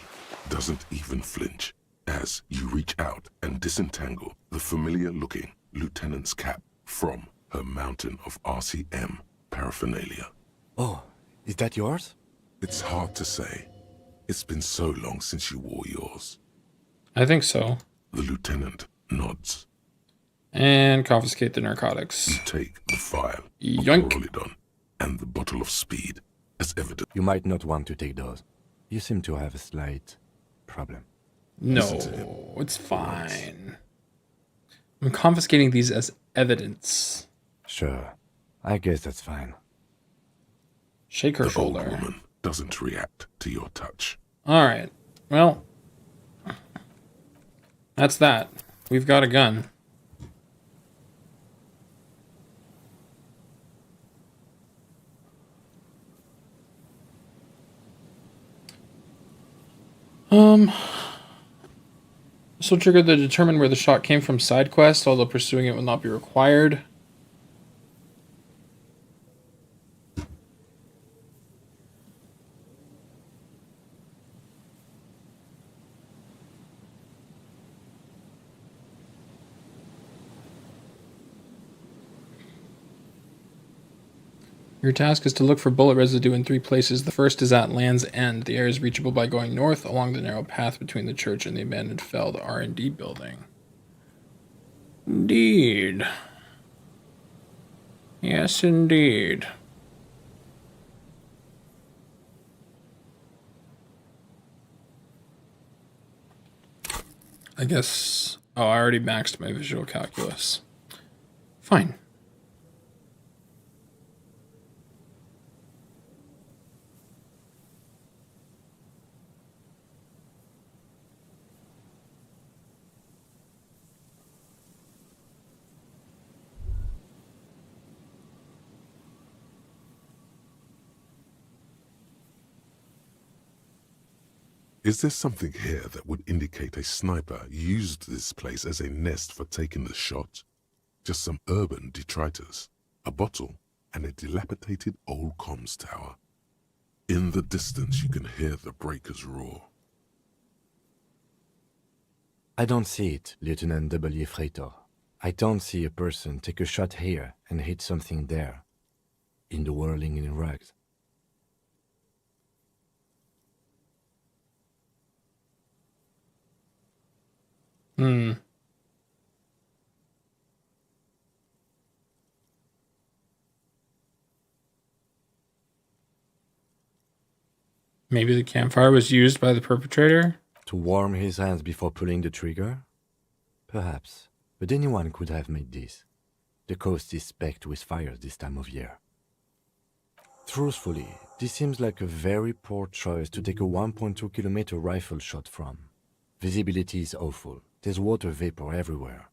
Speaker 3: doesn't even flinch as you reach out and disentangle the familiar-looking lieutenant's cap from her mountain of RCM paraphernalia.
Speaker 5: Oh, is that yours?
Speaker 3: It's hard to say. It's been so long since you wore yours.
Speaker 1: I think so.
Speaker 3: The lieutenant nods.
Speaker 1: And confiscate the narcotics.
Speaker 3: You take the vial
Speaker 1: Yoink.
Speaker 3: of Corolidon and the bottle of speed as evidence.
Speaker 5: You might not want to take those. You seem to have a slight problem.
Speaker 1: No, it's fine. I'm confiscating these as evidence.
Speaker 5: Sure. I guess that's fine.
Speaker 1: Shake her
Speaker 3: The
Speaker 1: shoulder.
Speaker 3: old woman doesn't react to your touch.
Speaker 1: Alright. Well, that's that. We've got a gun. This will trigger the determine where the shot came from side quest, although pursuing it will not be required. Your task is to look for bullet residue in 3 places. The first is at Land's End. The area is reachable by going north along the narrow path between the church and the abandoned Feld R&D building. Indeed. Yes, indeed. I guess... Oh, I already maxed my visual calculus. Fine.
Speaker 3: Is there something here that would indicate a sniper used this place as a nest for taking the shot? Just some urban detritus, a bottle, and a dilapidated old comms tower. In the distance, you can hear the breakers roar.
Speaker 5: I don't see it, Lieutenant W. Freitor. I don't see a person take a shot here and hit something there, in the whirling in rags.
Speaker 1: Maybe the campfire was used by the perpetrator?
Speaker 5: To warm his hands before pulling the trigger? Perhaps, but anyone could have made this. The coast is specked with fires this time of year. Truthfully, this seems like a very poor choice to take a 1.2-kilometer rifle shot from. Visibility is awful. There's water vapor everywhere.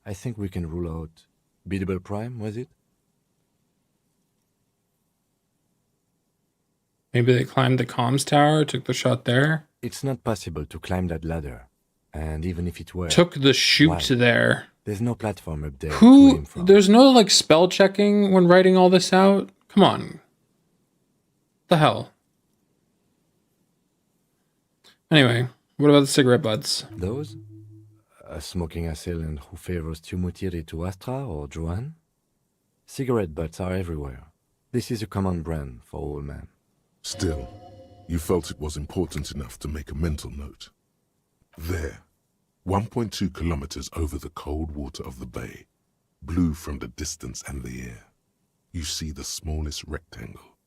Speaker 5: I think we can rule out... Biddable Prime, was it?
Speaker 1: Maybe they climbed the comms tower, took the shot there?
Speaker 5: It's not possible to climb that ladder. And even if it were...
Speaker 1: Took the chute there.
Speaker 5: There's no platform up there to aim from.
Speaker 1: There's no, like, spell checking when writing all this out? Come on. The hell? Anyway, what about the cigarette butts?
Speaker 5: Those? A smoking assailant who favors Tumutiri to Astra or Johan? Cigarette butts are everywhere. This is a common brand for all men.
Speaker 3: Still, you felt it was important enough to make a mental note. There, 1.2 kilometers over the cold water of the bay, blue from the distance and the air, you see the smallest rectangle,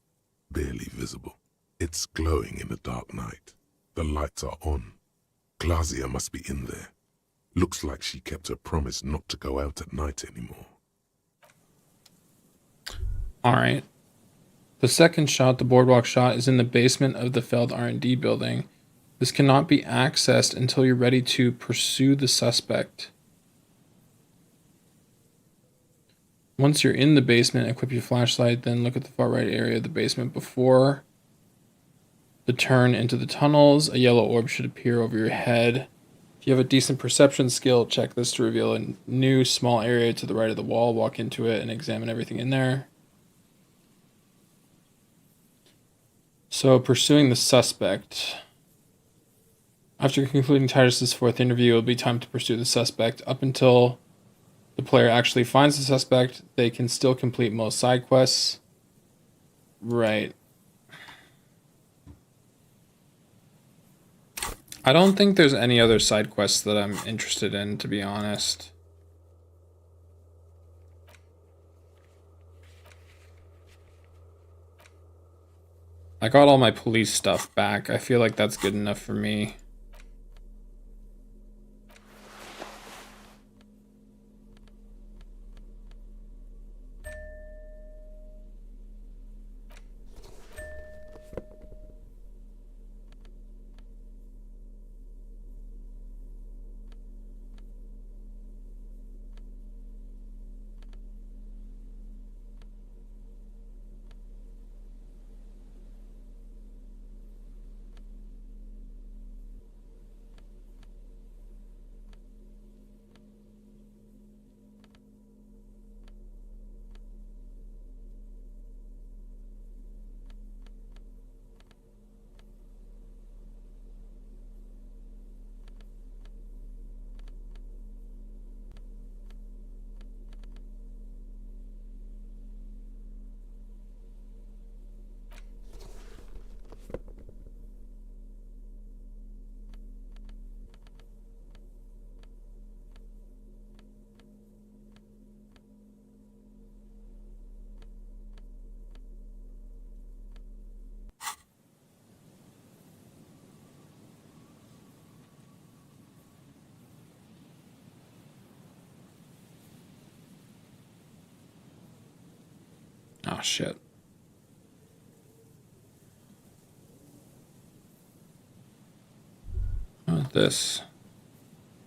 Speaker 3: barely visible. It's glowing in the dark night. The lights are on. Glazia must be in there. Looks like she kept her promise not to go out at night anymore.
Speaker 1: Alright. The second shot, the boardwalk shot, is in the basement of the failed R&D building. This cannot be accessed until you're ready to pursue the suspect. Once you're in the basement, equip your flashlight, then look at the far right area of the basement before the turn into the tunnels. A yellow orb should appear over your head. If you have a decent perception skill, check this to reveal a new small area to the right of the wall. Walk into it and examine everything in there. So, pursuing the suspect. After concluding Titus's fourth interview, it will be time to pursue the suspect. Up until the player actually finds the suspect, they can still complete most side quests. Right. I don't think there's any other side quests that I'm interested in, to be honest. I got all my police stuff back. I feel like that's good enough for me. Oh, shit. What's this?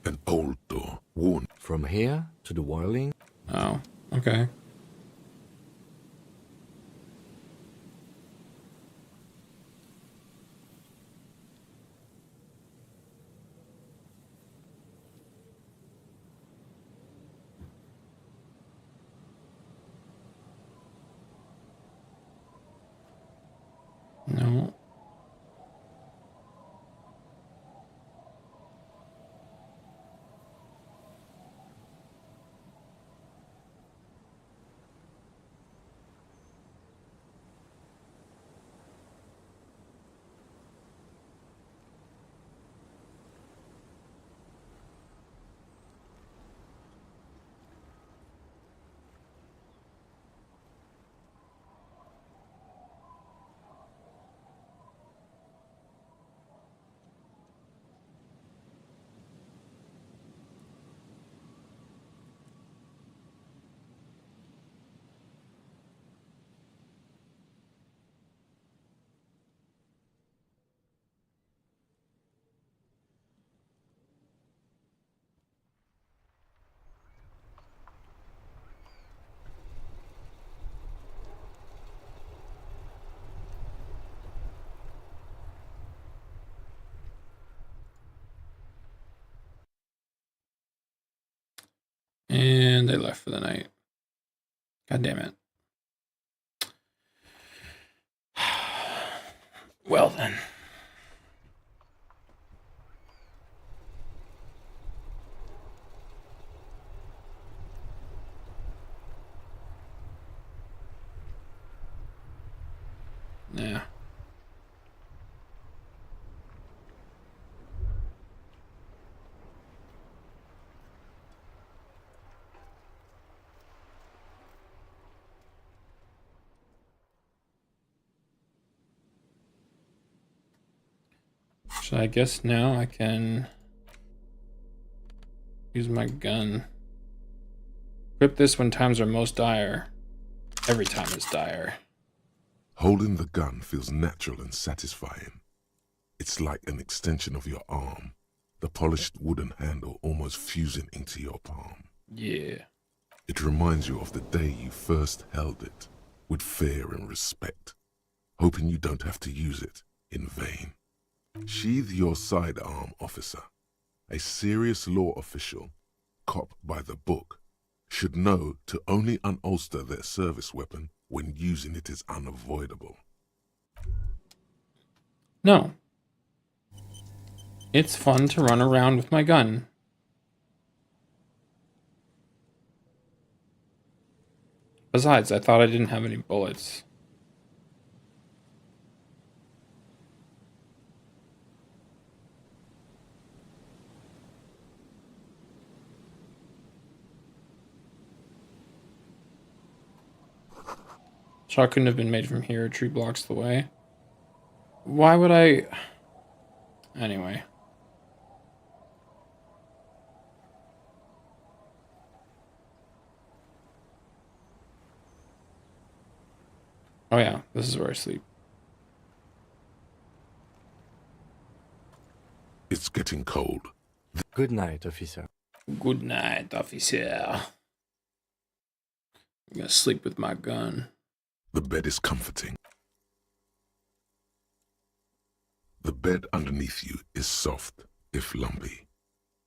Speaker 3: An old door, worn.
Speaker 5: From here to the whirling?
Speaker 1: Oh, okay. And they left for the night. God damn it. Well then. Yeah. So I guess now I can use my gun. Equip this when times are most dire. Every time is dire.
Speaker 3: Holding the gun feels natural and satisfying. It's like an extension of your arm, the polished wooden handle almost fusing into your palm.
Speaker 1: Yeah.
Speaker 3: It reminds you of the day you first held it, with fear and respect, hoping you don't have to use it in vain. Sheathe your sidearm, officer. A serious law official, cop by the book, should know to only unholster their service weapon when using it is unavoidable.
Speaker 1: No. It's fun to run around with my gun. Besides, I thought I didn't have any bullets. Shot couldn't have been made from here. A tree blocks the way. Why would I... Anyway. Oh yeah, this is where I sleep.
Speaker 3: It's getting cold.
Speaker 5: Good night, officer.
Speaker 1: Good night, officer. I'm gonna sleep with my gun.
Speaker 3: The bed is comforting. The bed underneath you is soft, if lumpy.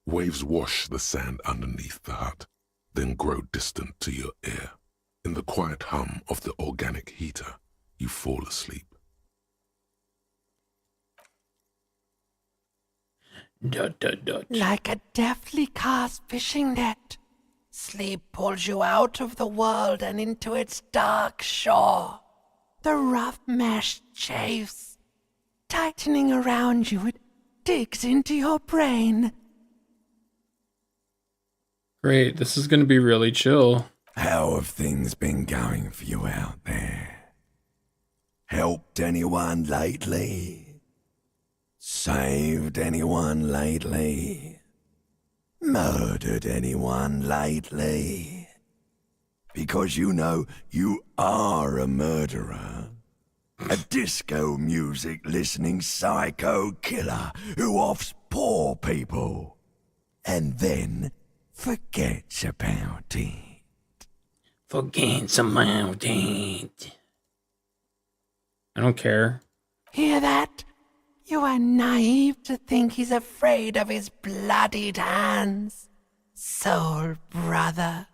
Speaker 3: Waves wash the sand underneath the hut, then grow distant to your ear. In the quiet hum of the organic heater, you fall asleep.
Speaker 1: Dot, dot, dot.
Speaker 11: Like a deftly cast fishing net, sleep pulls you out of the world and into its dark shore. The rough mesh chafes. Tightening around you, it digs into your brain.
Speaker 1: Great, this is gonna be really chill.
Speaker 6: How have things been going for you out there? Helped anyone lately? Saved anyone lately? Murdered anyone lately? Because you know you are a murderer. A disco music listening psycho killer who offs poor people and then forgets about it.
Speaker 1: Forgets about it. I don't care.
Speaker 11: Hear that? You are naive to think he's afraid of his bloodied hands. Soul brother.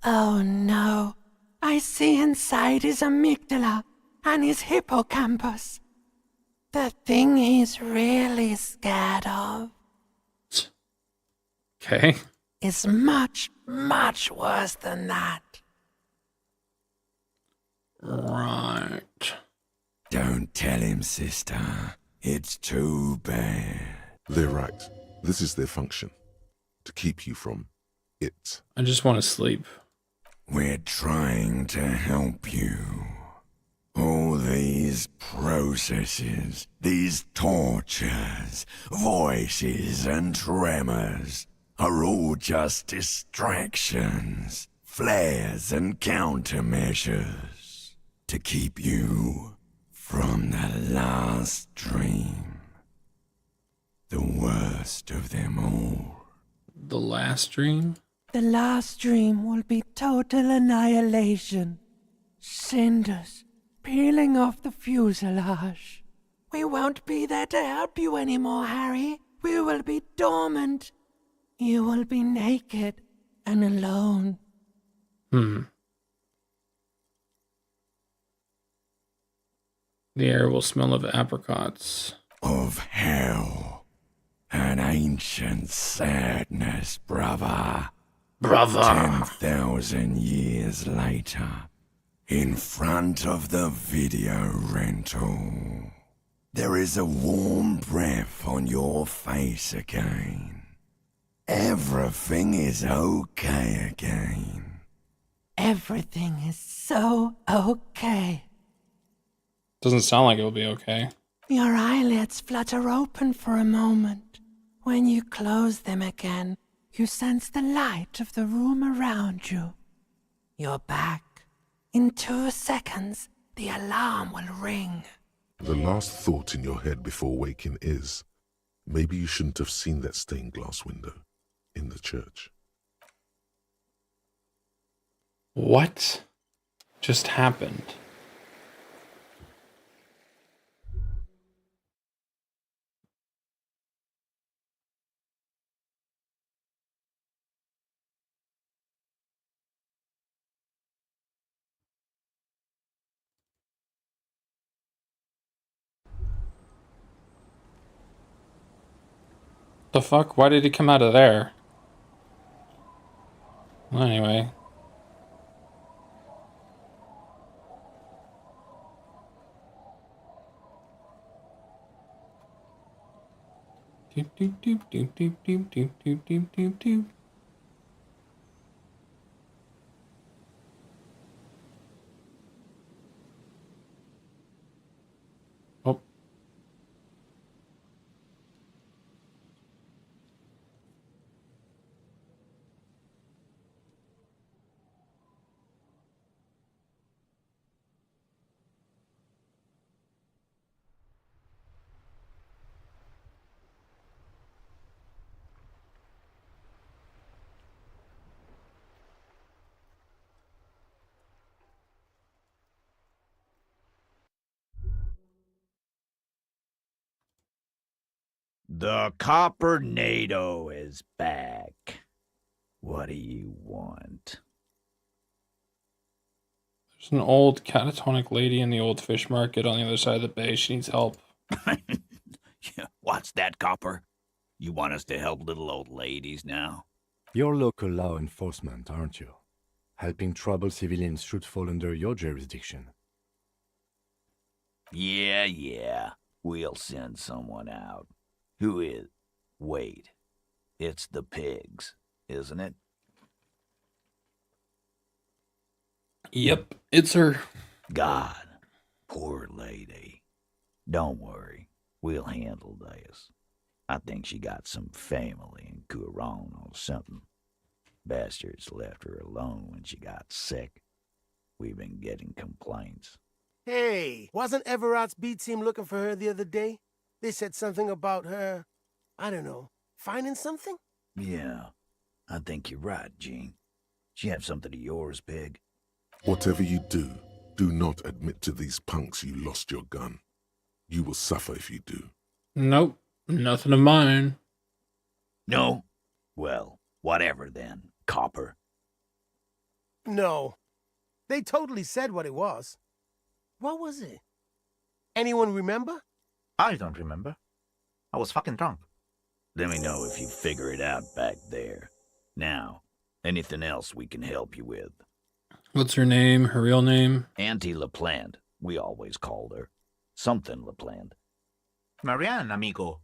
Speaker 11: Oh no, I see inside his amygdala and his hippocampus. The thing he's really scared of.
Speaker 1: Okay.
Speaker 11: Is much, much worse than that.
Speaker 1: Right.
Speaker 6: Don't tell him, sister. It's too bad.
Speaker 3: They're right. This is their function. To keep you from it.
Speaker 1: I just want to sleep.
Speaker 6: We're trying to help you. All these processes, these tortures, voices and tremors are all just distractions, flares and countermeasures to keep you from the last dream. The worst of them all.
Speaker 1: The last dream?
Speaker 11: The last dream will be total annihilation. Cinders peeling off the fuselage. We won't be there to help you anymore, Harry. We will be dormant. You will be naked and alone.
Speaker 1: The air will smell of apricots.
Speaker 6: Of hell. An ancient sadness, brother.
Speaker 1: Brother.
Speaker 6: 10,000 years later, in front of the video rental, there is a warm breath on your face again. Everything is okay again.
Speaker 11: Everything is so okay.
Speaker 1: Doesn't sound like it'll be okay.
Speaker 11: Your eyelids flutter open for a moment. When you close them again, you sense the light of the room around you. You're back. In 2 seconds, the alarm will ring.
Speaker 3: The last thought in your head before waking is, maybe you shouldn't have seen that stained glass window in the church.
Speaker 1: What just happened? The fuck? Why did he come out of there? Well, anyway. Doop, doop, doop, doop, doop, doop, doop, doop, doop, doop, doop. Oh.
Speaker 7: The Copper NATO is back. What do you want?
Speaker 1: There's an old catatonic lady in the old fish market on the other side of the bay. She needs help.
Speaker 7: What's that, Copper? You want us to help little old ladies now?
Speaker 5: You're local law enforcement, aren't you? Helping troubled civilians should fall under your jurisdiction.
Speaker 7: Yeah. We'll send someone out. Who is? Wait. It's the pigs, isn't it?
Speaker 1: Yep, it's her.
Speaker 7: God, poor lady. Don't worry. We'll handle this. I think she got some family in Kuron or something. Bastards left her alone when she got sick. We've been getting complaints.
Speaker 13: Hey, wasn't Everott's B team looking for her the other day? They said something about her, I don't know, finding something?
Speaker 7: Yeah, I think you're right, Gene. She have something of yours, Pig?
Speaker 3: Whatever you do, do not admit to these punks you lost your gun. You will suffer if you do.
Speaker 1: Nope, nothing of mine.
Speaker 7: No? Well, whatever then, Copper.
Speaker 13: No. They totally said what it was. What was it? Anyone remember?
Speaker 19: I don't remember. I was fucking drunk.
Speaker 7: Let me know if you figure it out back there. Now, anything else we can help you with?
Speaker 1: What's her name? Her real name?
Speaker 7: Auntie LaPlante. We always called her. Something LaPlante.
Speaker 19: Marianne, amigo.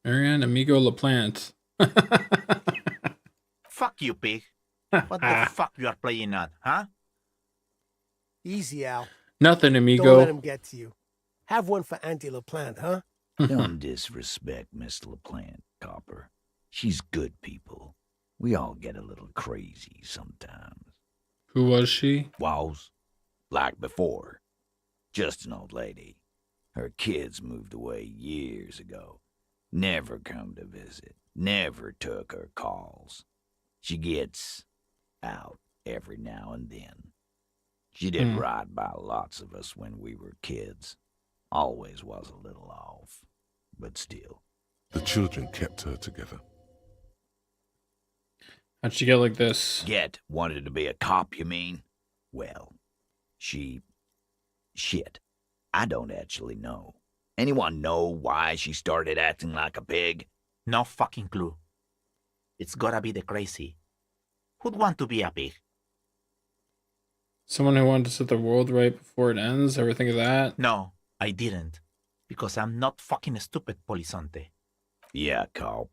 Speaker 1: Marianne Amigo LaPlante.
Speaker 19: Fuck you, pig. What the fuck you are playing at, huh?
Speaker 13: Easy, Al.
Speaker 1: Nothing, amigo.
Speaker 13: Don't let him get to you. Have one for Auntie LaPlante, huh?
Speaker 7: Don't disrespect Miss LaPlante, Copper. She's good people. We all get a little crazy sometimes.
Speaker 1: Who was she?
Speaker 7: Was. Like before. Just an old lady. Her kids moved away years ago. Never come to visit. Never took her calls. She gets out every now and then. She did ride by lots of us when we were kids. Always was a little off, but still.
Speaker 3: The children kept her together.
Speaker 1: How'd she get like this?
Speaker 7: Wanted to be a cop, you mean? Well, shit. I don't actually know. Anyone know why she started acting like a pig?
Speaker 19: No fucking clue. It's gotta be the crazy. Who'd want to be a pig?
Speaker 1: Someone who wanted to set the world right before it ends? Ever think of that?
Speaker 19: No, I didn't. Because I'm not fucking stupid, Polizonte.
Speaker 7: Yeah, Carl.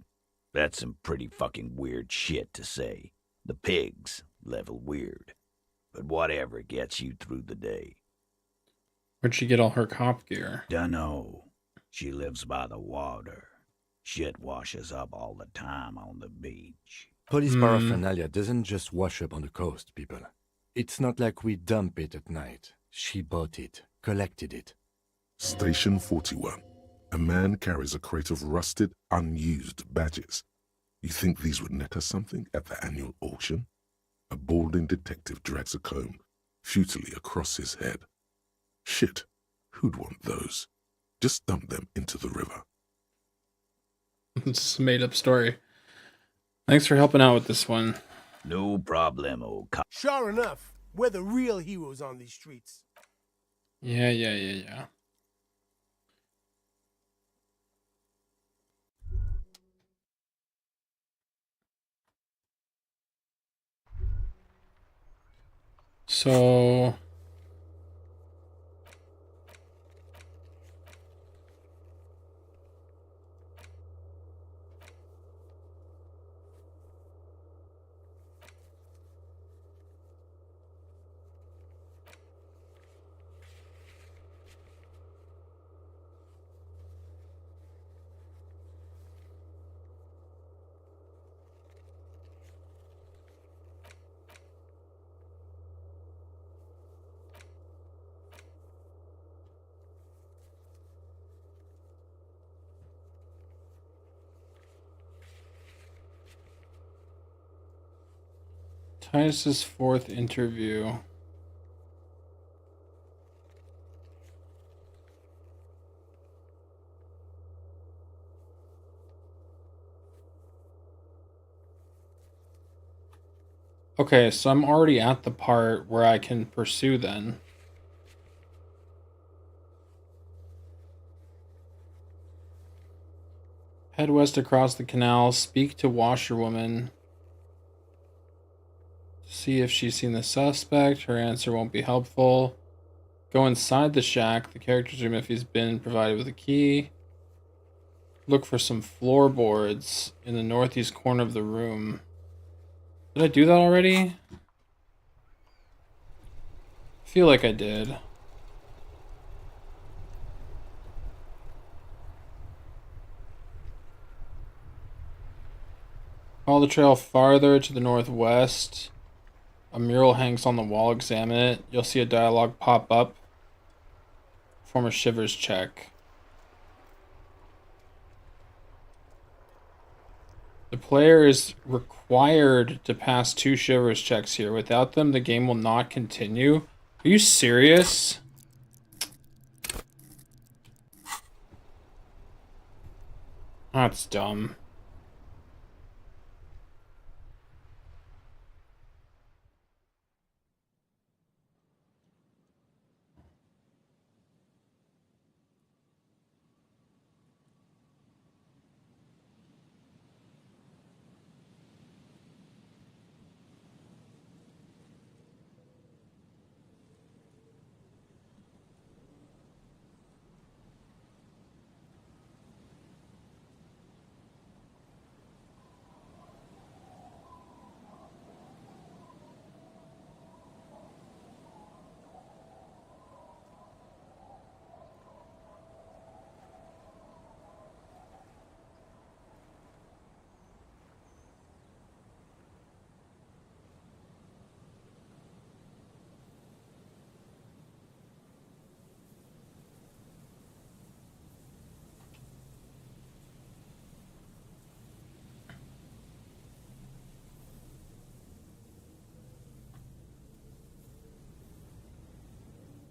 Speaker 7: That's some pretty fucking weird shit to say. The pigs level weird. But whatever gets you through the day.
Speaker 1: Where'd she get all her cop gear?
Speaker 7: Dunno. She lives by the water. Shit washes up all the time on the beach.
Speaker 5: Police paraphernalia doesn't just wash up on the coast, people. It's not like we dump it at night. She bought it, collected it.
Speaker 3: Station 41. A man carries a crate of rusted, unused badges. You think these would net us something at the annual auction? A balding detective drags a comb futilely across his head. Shit, who'd want those? Just dump them into the river.
Speaker 1: It's a made-up story. Thanks for helping out with this one.
Speaker 7: No problem, old cop.
Speaker 13: Sure enough, we're the real heroes on these streets.
Speaker 1: Yeah. So... Titus's fourth interview. Okay, so I'm already at the part where I can pursue then. Head west across the canal, speak to washerwoman. See if she's seen the suspect. Her answer won't be helpful. Go inside the shack, the character's room if he's been provided with a key. Look for some floorboards in the northeast corner of the room. Did I do that already? I feel like I did. Follow the trail farther to the northwest. A mural hangs on the wall. Examine it. You'll see a dialogue pop up. Perform a shivers check. The player is required to pass 2 shivers checks here. Without them, the game will not continue. Are you serious? That's dumb.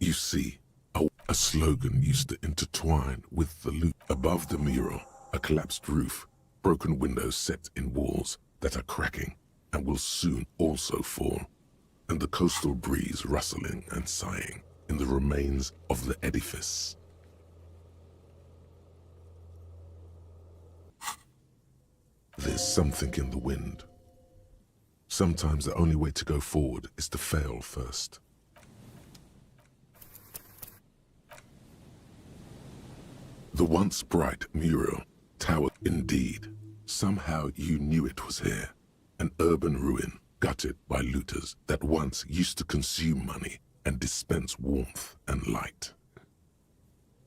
Speaker 3: You see, a slogan used to intertwine with the loop. Above the mural, a collapsed roof, broken windows set in walls that are cracking. and will soon also fall, and the coastal breeze rustling and sighing in the remains of the edifice. There's something in the wind. Sometimes the only way to go forward is to fail first. The once bright mural tower, indeed. Somehow you knew it was here. An urban ruin gutted by looters that once used to consume money and dispense warmth and light.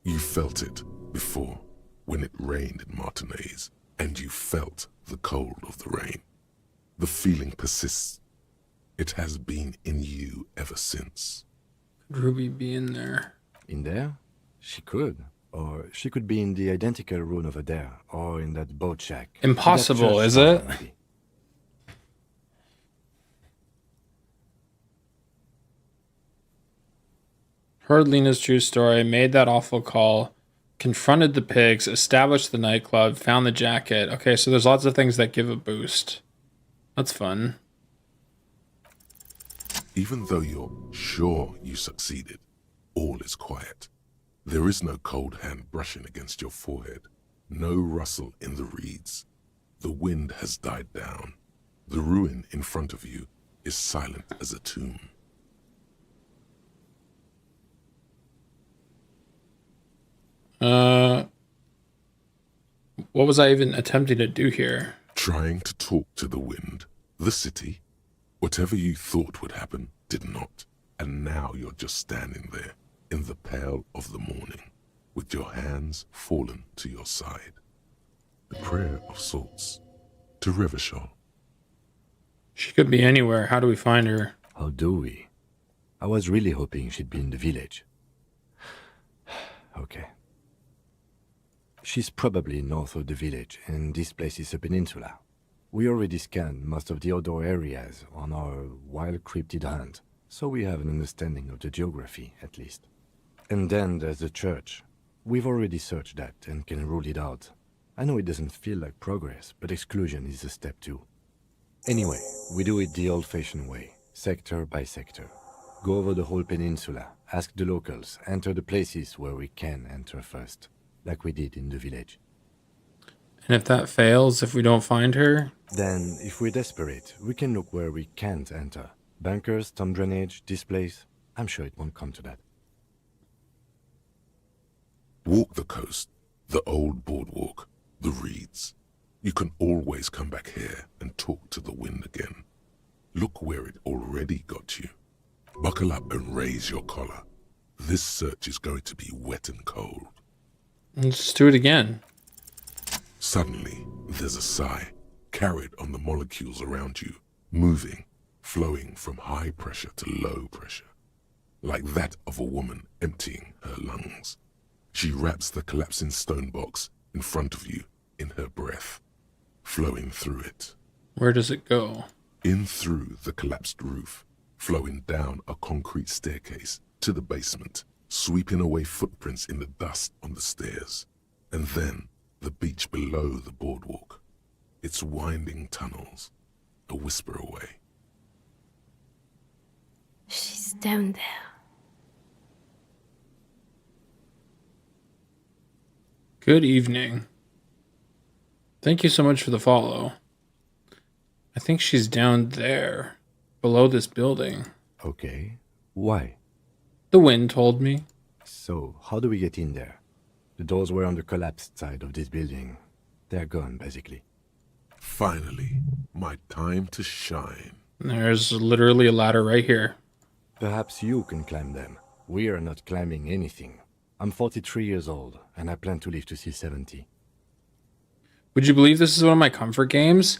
Speaker 3: You felt it before when it rained in Martinez, and you felt the cold of the rain. The feeling persists. It has been in you ever since.
Speaker 1: Could Ruby be in there?
Speaker 5: In there? She could. Or she could be in the identical room over there, or in that boat shack.
Speaker 1: Impossible, is it?
Speaker 5: Maybe.
Speaker 1: Heard Lena's true story, made that awful call, confronted the pigs, established the nightclub, found the jacket. Okay, so there's lots of things that give a boost. That's fun.
Speaker 3: Even though you're sure you succeeded, all is quiet. There is no cold hand brushing against your forehead, no rustle in the reeds. The wind has died down. The ruin in front of you is silent as a tomb.
Speaker 1: What was I even attempting to do here?
Speaker 3: Trying to talk to the wind, the city. Whatever you thought would happen did not. And now you're just standing there in the pale of the morning, with your hands fallen to your side. A prayer of sorts to Revachol.
Speaker 1: She could be anywhere. How do we find her?
Speaker 5: How do we? I was really hoping she'd be in the village. Okay. She's probably north of the village, and this place is a peninsula. We already scanned most of the outdoor areas on our wild cryptid hunt, so we have an understanding of the geography, at least. And then there's the church. We've already searched that and can rule it out. I know it doesn't feel like progress, but exclusion is a step too. Anyway, we do it the old-fashioned way, sector by sector. Go over the whole peninsula, ask the locals, enter the places where we can enter first, like we did in the village.
Speaker 1: And if that fails, if we don't find her?
Speaker 5: Then, if we're desperate, we can look where we can't enter. Bunkers, storm drainage, this place. I'm sure it won't come to that.
Speaker 3: Walk the coast, the old boardwalk, the reeds. You can always come back here and talk to the wind again. Look where it already got you. Buckle up and raise your collar. This search is going to be wet and cold.
Speaker 1: Let's do it again.
Speaker 3: Suddenly, there's a sigh, carried on the molecules around you, moving, flowing from high pressure to low pressure, like that of a woman emptying her lungs. She wraps the collapsing stone box in front of you in her breath, flowing through it.
Speaker 1: Where does it go?
Speaker 3: In through the collapsed roof, flowing down a concrete staircase to the basement, sweeping away footprints in the dust on the stairs, and then the beach below the boardwalk, its winding tunnels, a whisper away.
Speaker 21: She's down there.
Speaker 1: Good evening. Thank you so much for the follow. I think she's down there, below this building.
Speaker 5: Okay. Why?
Speaker 1: The wind told me.
Speaker 5: So, how do we get in there? The doors were on the collapsed side of this building. They're gone, basically.
Speaker 3: Finally, my time to shine.
Speaker 1: There's literally a ladder right here.
Speaker 5: Perhaps you can climb them. We are not climbing anything. I'm 43 years old, and I plan to live to see 70.
Speaker 1: Would you believe this is one of my comfort games?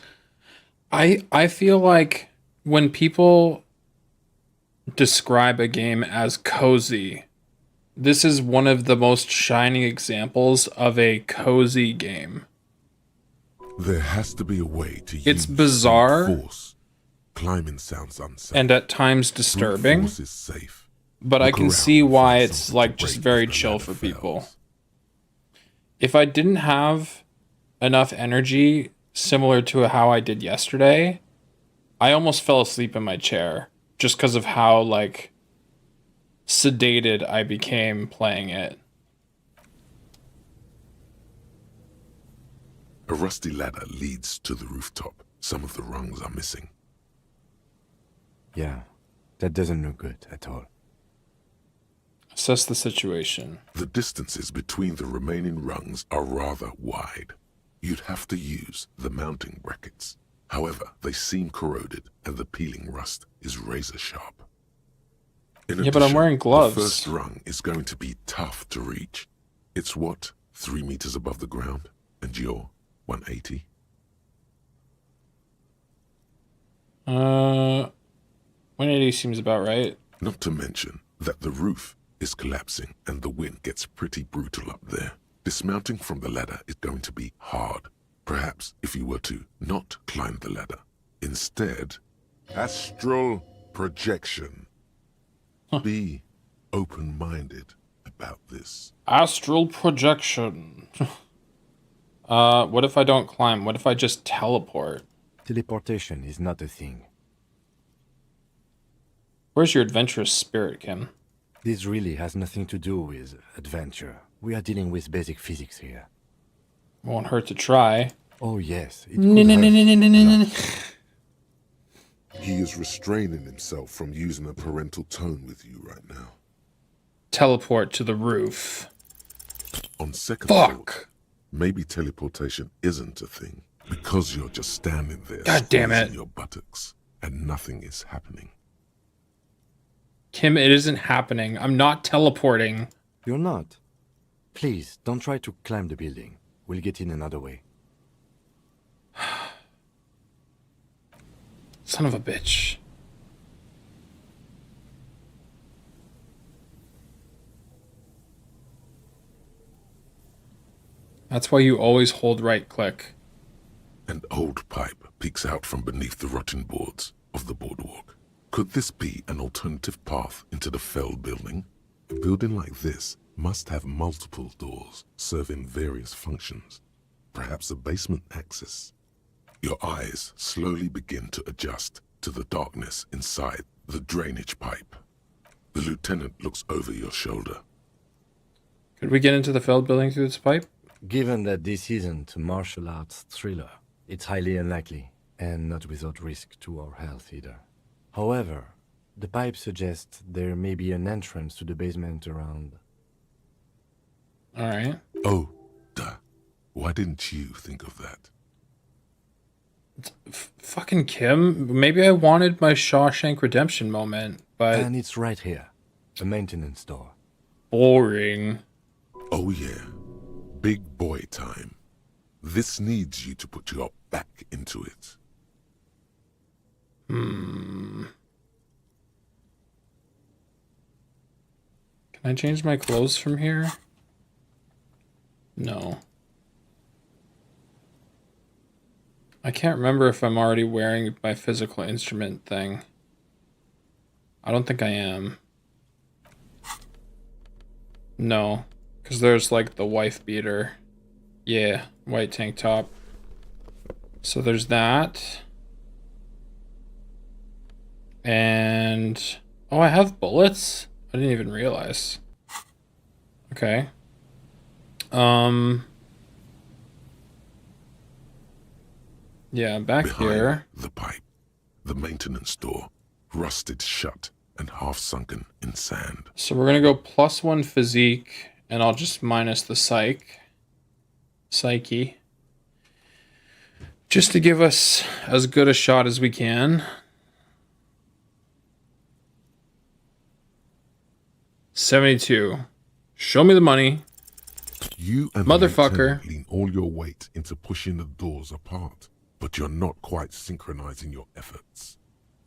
Speaker 1: I feel like when people describe a game as cozy, this is one of the most shining examples of a cozy game.
Speaker 3: There has to be a way to use
Speaker 1: It's bizarre.
Speaker 3: force. Climbing sounds unsafe.
Speaker 1: And at times disturbing.
Speaker 3: Force is safe.
Speaker 1: But I
Speaker 3: Look
Speaker 1: can
Speaker 3: around
Speaker 1: see
Speaker 3: and
Speaker 1: why
Speaker 3: find
Speaker 1: it's
Speaker 3: something
Speaker 1: like
Speaker 3: to
Speaker 1: just
Speaker 3: break
Speaker 1: very
Speaker 3: if the
Speaker 1: chill
Speaker 3: ladder
Speaker 1: for
Speaker 3: fails.
Speaker 1: people. If I didn't have enough energy similar to how I did yesterday, I almost fell asleep in my chair just because of how, like, sedated I became playing it.
Speaker 3: A rusty ladder leads to the rooftop. Some of the rungs are missing.
Speaker 5: Yeah, that doesn't look good at all.
Speaker 1: Assess the situation.
Speaker 3: The distances between the remaining rungs are rather wide. You'd have to use the mounting brackets. However, they seem corroded and the peeling rust is razor sharp. In addition,
Speaker 1: but I'm wearing gloves.
Speaker 3: The first rung is going to be tough to reach. It's what, 3 meters above the ground? And you're 180?
Speaker 1: 180 seems about right.
Speaker 3: Not to mention that the roof is collapsing and the wind gets pretty brutal up there. Dismounting from the ladder is going to be hard. Perhaps if you were to not climb the ladder. Instead, astral projection. Be open-minded about this.
Speaker 1: Astral projection. What if I don't climb? What if I just teleport?
Speaker 5: Teleportation is not a thing.
Speaker 1: Where's your adventurous spirit, Kim?
Speaker 5: This really has nothing to do with adventure. We are dealing with basic physics here.
Speaker 1: Won't hurt to try.
Speaker 5: Oh yes.
Speaker 1: No.
Speaker 3: He is restraining himself from using a parental tone with you right now.
Speaker 1: Teleport to the roof.
Speaker 3: On second thought, maybe teleportation isn't a thing because you're just standing there.
Speaker 1: God damn it.
Speaker 3: Your buttocks and nothing is happening.
Speaker 1: Kim, it isn't happening. I'm not teleporting.
Speaker 5: You're not. Please, don't try to climb the building. We'll get in another way.
Speaker 1: Son of a bitch. That's why you always hold right click.
Speaker 3: An old pipe peeks out from beneath the rotten boards of the boardwalk. Could this be an alternative path into the felled building? A building like this must have multiple doors serving various functions. Perhaps a basement access. Your eyes slowly begin to adjust to the darkness inside the drainage pipe. The lieutenant looks over your shoulder.
Speaker 1: Could we get into the felled building through this pipe?
Speaker 5: Given that this isn't a martial arts thriller, it's highly unlikely, and not without risk to our health either. However, the pipe suggests there may be an entrance to the basement around.
Speaker 1: Alright.
Speaker 3: Oh, duh. Why didn't you think of that?
Speaker 1: Fucking Kim. Maybe I wanted my Shawshank Redemption moment, but...
Speaker 5: And it's right here. A maintenance door.
Speaker 1: Boring.
Speaker 3: Oh yeah. Big boy time. This needs you to put your back into it.
Speaker 1: Can I change my clothes from here? No. I can't remember if I'm already wearing my physical instrument thing. I don't think I am. No, because there's like the wife beater. Yeah, white tank top. So there's that. And... oh, I have bullets? I didn't even realize. Okay. Yeah, back
Speaker 3: Behind
Speaker 1: here.
Speaker 3: the pipe, the maintenance door, rusted shut and half sunken in sand.
Speaker 1: So we're gonna go +1 physique, and I'll just minus the psyche. Just to give us as good a shot as we can. 72. Show me the money.
Speaker 3: You and
Speaker 1: motherfucker
Speaker 3: the lieutenant lean all your weight into pushing the doors apart, but you're not quite synchronizing your efforts.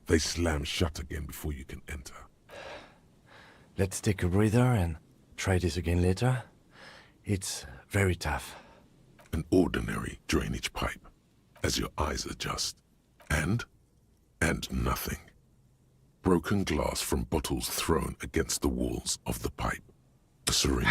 Speaker 3: They slam shut again before you can enter.
Speaker 5: Let's take a breather and try this again later. It's very tough.
Speaker 3: An ordinary drainage pipe, as your eyes adjust. And nothing. Broken glass from bottles thrown against the walls of the pipe. A syringe.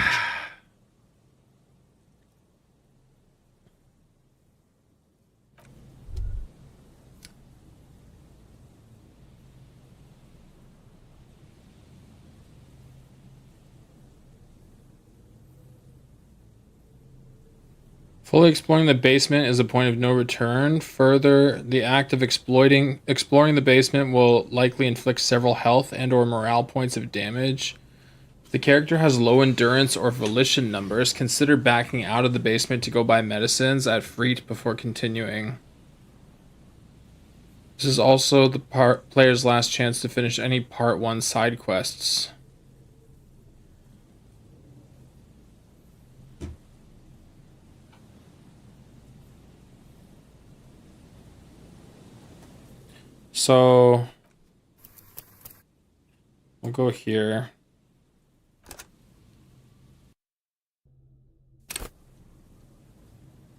Speaker 1: Fully exploring the basement is a point of no return. Further, the act of exploring the basement will likely inflict several health and or morale points of damage. If the character has low endurance or volition numbers, consider backing out of the basement to go buy medicines at Freet before continuing. This is also the player's last chance to finish any Part 1 side quests. So we'll go here.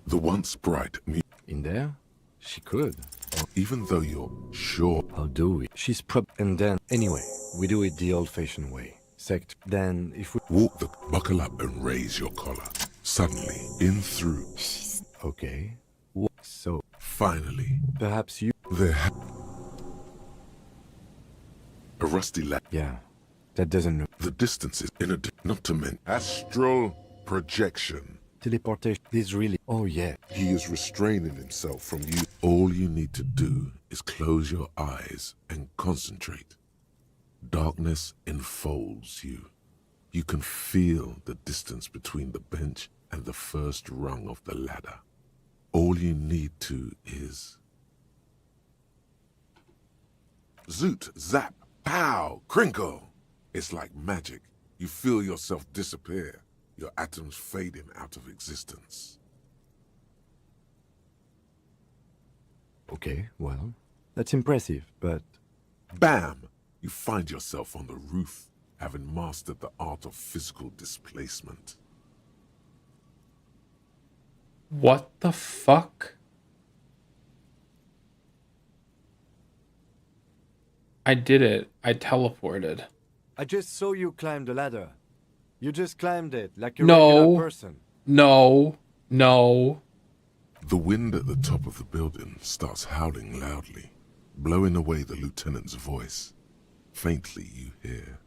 Speaker 3: The once bright
Speaker 5: in there? She could.
Speaker 3: Even though you're sure.
Speaker 5: How do we? She's and then anyway, we do it the old-fashioned way. Then if we
Speaker 3: walk the buckle up and raise your collar. Suddenly, in through.
Speaker 5: Okay. So
Speaker 3: finally,
Speaker 5: perhaps you
Speaker 3: there. A rusty lad.
Speaker 5: Yeah, that doesn't know.
Speaker 3: The distance is in a not to mention astral projection.
Speaker 5: Teleportation is really. Oh yeah.
Speaker 3: He is restraining himself from you. All you need to do is close your eyes and concentrate. Darkness enfolds you. You can feel the distance between the bench and the first rung of the ladder. All you need to is zoot, zap, pow, crinkle. It's like magic. You feel yourself disappear, your atoms fading out of existence.
Speaker 5: Okay, well, that's impressive, but...
Speaker 3: Bam! You find yourself on the roof, having mastered the art of physical displacement.
Speaker 1: What the fuck? I did it. I teleported.
Speaker 5: I just saw you climb the ladder. You just climbed it like a regular person.
Speaker 1: No.
Speaker 3: The wind at the top of the building starts howling loudly, blowing away the lieutenant's voice. Faintly you hear.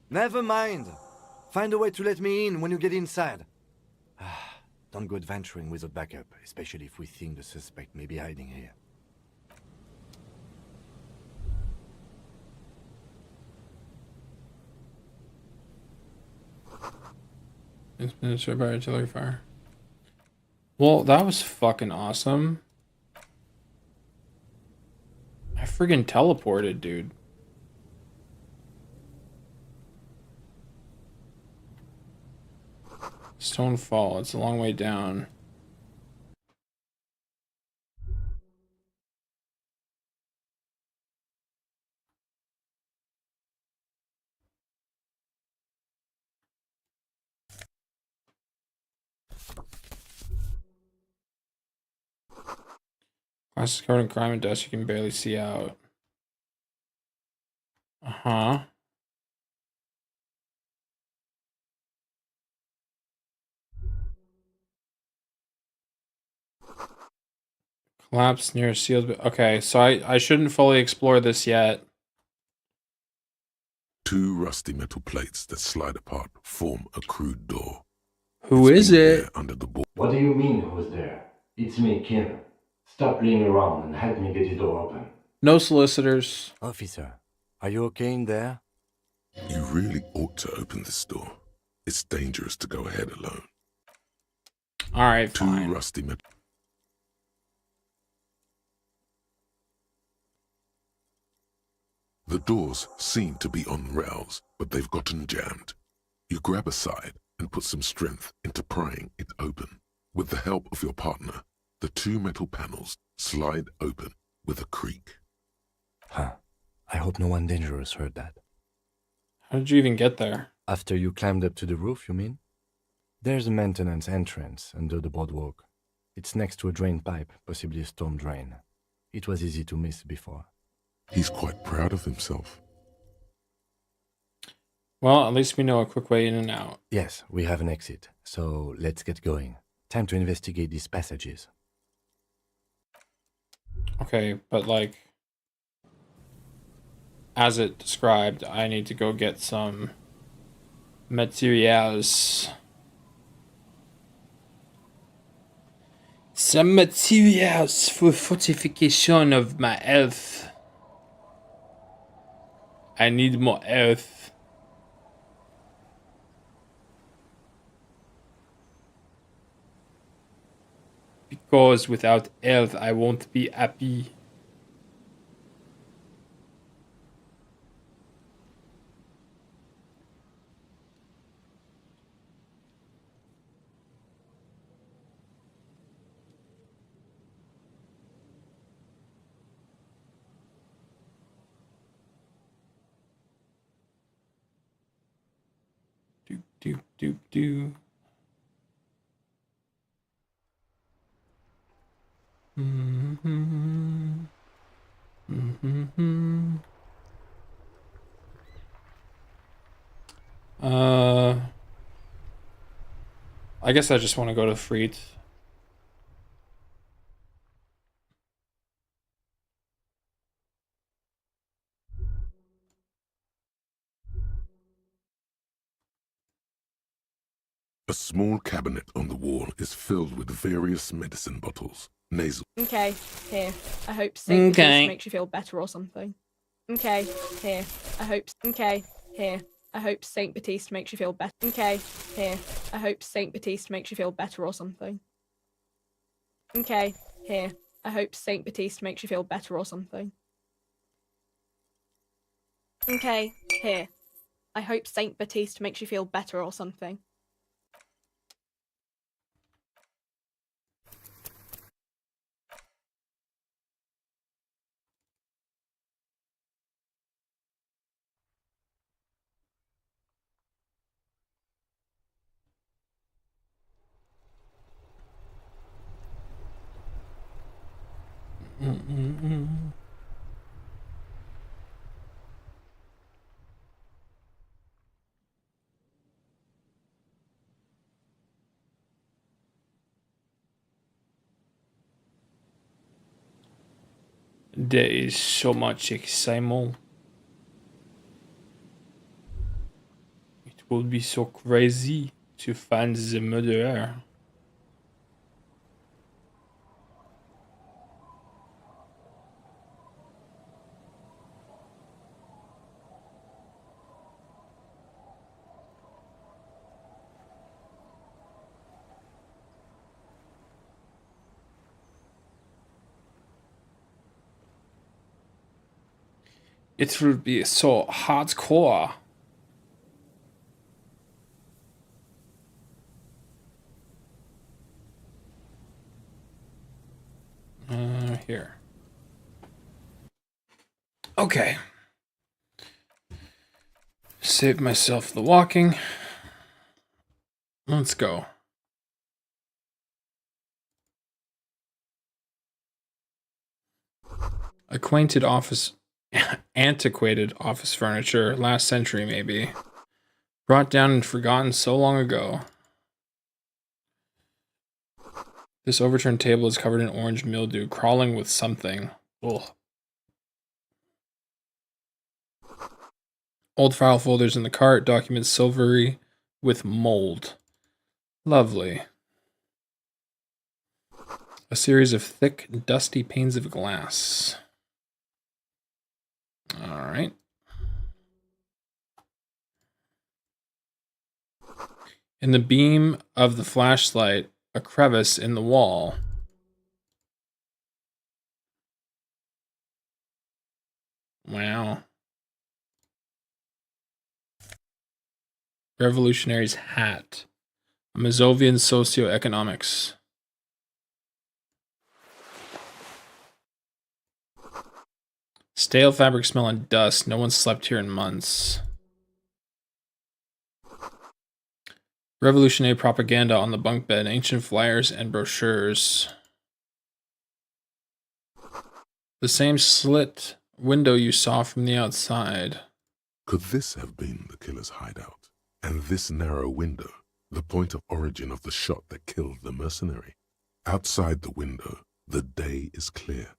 Speaker 5: Never mind. Find a way to let me in when you get inside. Don't go adventuring without backup, especially if we think the suspect may be hiding here.
Speaker 1: It's been destroyed by artillery fire. Well, that was fucking awesome. I friggin' teleported, dude. Stone Fall, it's a long way down. Glasses covered in crime and dust, you can barely see out. Uh-huh. Collapse near a sealed... Okay, so I shouldn't fully explore this yet.
Speaker 3: Two rusty metal plates that slide apart form a crude door.
Speaker 1: Who is it?
Speaker 3: Under the board.
Speaker 5: What do you mean, who's there? It's me, Kim. Stop playing around and help me get the door open.
Speaker 1: No solicitors.
Speaker 5: Officer, are you okay in there?
Speaker 3: You really ought to open this door. It's dangerous to go ahead alone.
Speaker 1: Alright,
Speaker 3: fine. Two rusty metal... The doors seem to be on rails, but they've gotten jammed. You grab a side and put some strength into prying it open. With the help of your partner, the two metal panels slide open with a creak.
Speaker 5: Huh. I hope no one dangerous heard that.
Speaker 1: How did you even get there?
Speaker 5: After you climbed up to the roof, you mean? There's a maintenance entrance under the boardwalk. It's next to a drain pipe, possibly a storm drain. It was easy to miss before.
Speaker 3: He's quite proud of himself.
Speaker 1: Well, at least we know a quick way in and out.
Speaker 5: Yes, we have an exit, so let's get going. Time to investigate these passages.
Speaker 1: Okay, but like... As it described, I need to go get some... materials. Some materials for fortification of my health. I need more health. Because without health, I won't be happy. Do. Mm-hmm. Mm-hmm. I guess I just want to go to Freet.
Speaker 3: A small cabinet on the wall is filled with various medicine bottles, nasal.
Speaker 2: Okay, here. I hope St. Batiste makes you feel better or something. Okay, here. I hope. Okay, here. I hope St. Batiste makes you feel better. Okay, here. I hope St. Batiste makes you feel better or something. Okay, here. I hope St. Batiste makes you feel better or something. Okay, here. I hope St. Batiste makes you feel better or something.
Speaker 1: There is so much excitement. It will be so crazy to find the murderer. It will be so hardcore. Here. Okay. Save myself the walking. Let's go. Antiquated office furniture, last century maybe. Brought down and forgotten so long ago. This overturned table is covered in orange mildew, crawling with something. Ugh. Old file folders in the cart, documents silvery with mold. Lovely. A series of thick, dusty panes of glass. All right. In the beam of the flashlight, a crevice in the wall. Wow. Revolutionary's hat. Mazovian socioeconomics. Stale fabric smell and dust. No one slept here in months. Revolutionary propaganda on the bunk bed. Ancient flyers and brochures. The same slit window you saw from the outside.
Speaker 3: Could this have been the killer's hideout? And this narrow window, the point of origin of the shot that killed the mercenary? Outside the window, the day is clear,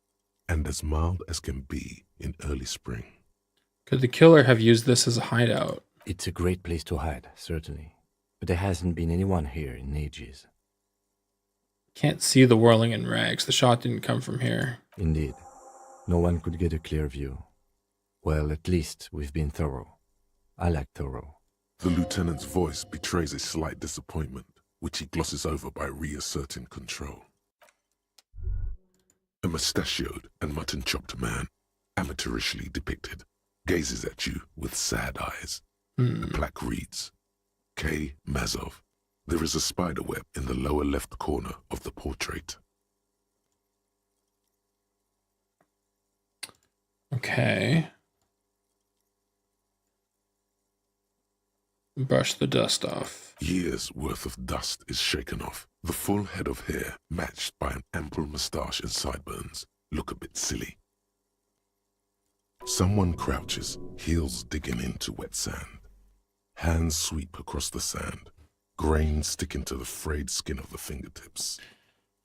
Speaker 3: and as mild as can be in early spring.
Speaker 1: Could the killer have used this as a hideout?
Speaker 5: It's a great place to hide, certainly. But there hasn't been anyone here in ages.
Speaker 1: Can't see the whirling in rags. The shot didn't come from here.
Speaker 5: Indeed. No one could get a clear view. Well, at least we've been thorough. I like thorough.
Speaker 3: The lieutenant's voice betrays a slight disappointment, which he glosses over by reasserting control. A mustachioed and mutton-chopped man, amateurishly depicted, gazes at you with sad eyes. The plaque reads, K. Mazov. There is a spider web in the lower left corner of the portrait.
Speaker 1: Okay. Brush the dust off.
Speaker 3: Years' worth of dust is shaken off. The full head of hair, matched by an ample moustache and sideburns, look a bit silly. Someone crouches, heels digging into wet sand. Hands sweep across the sand, grains sticking to the frayed skin of the fingertips.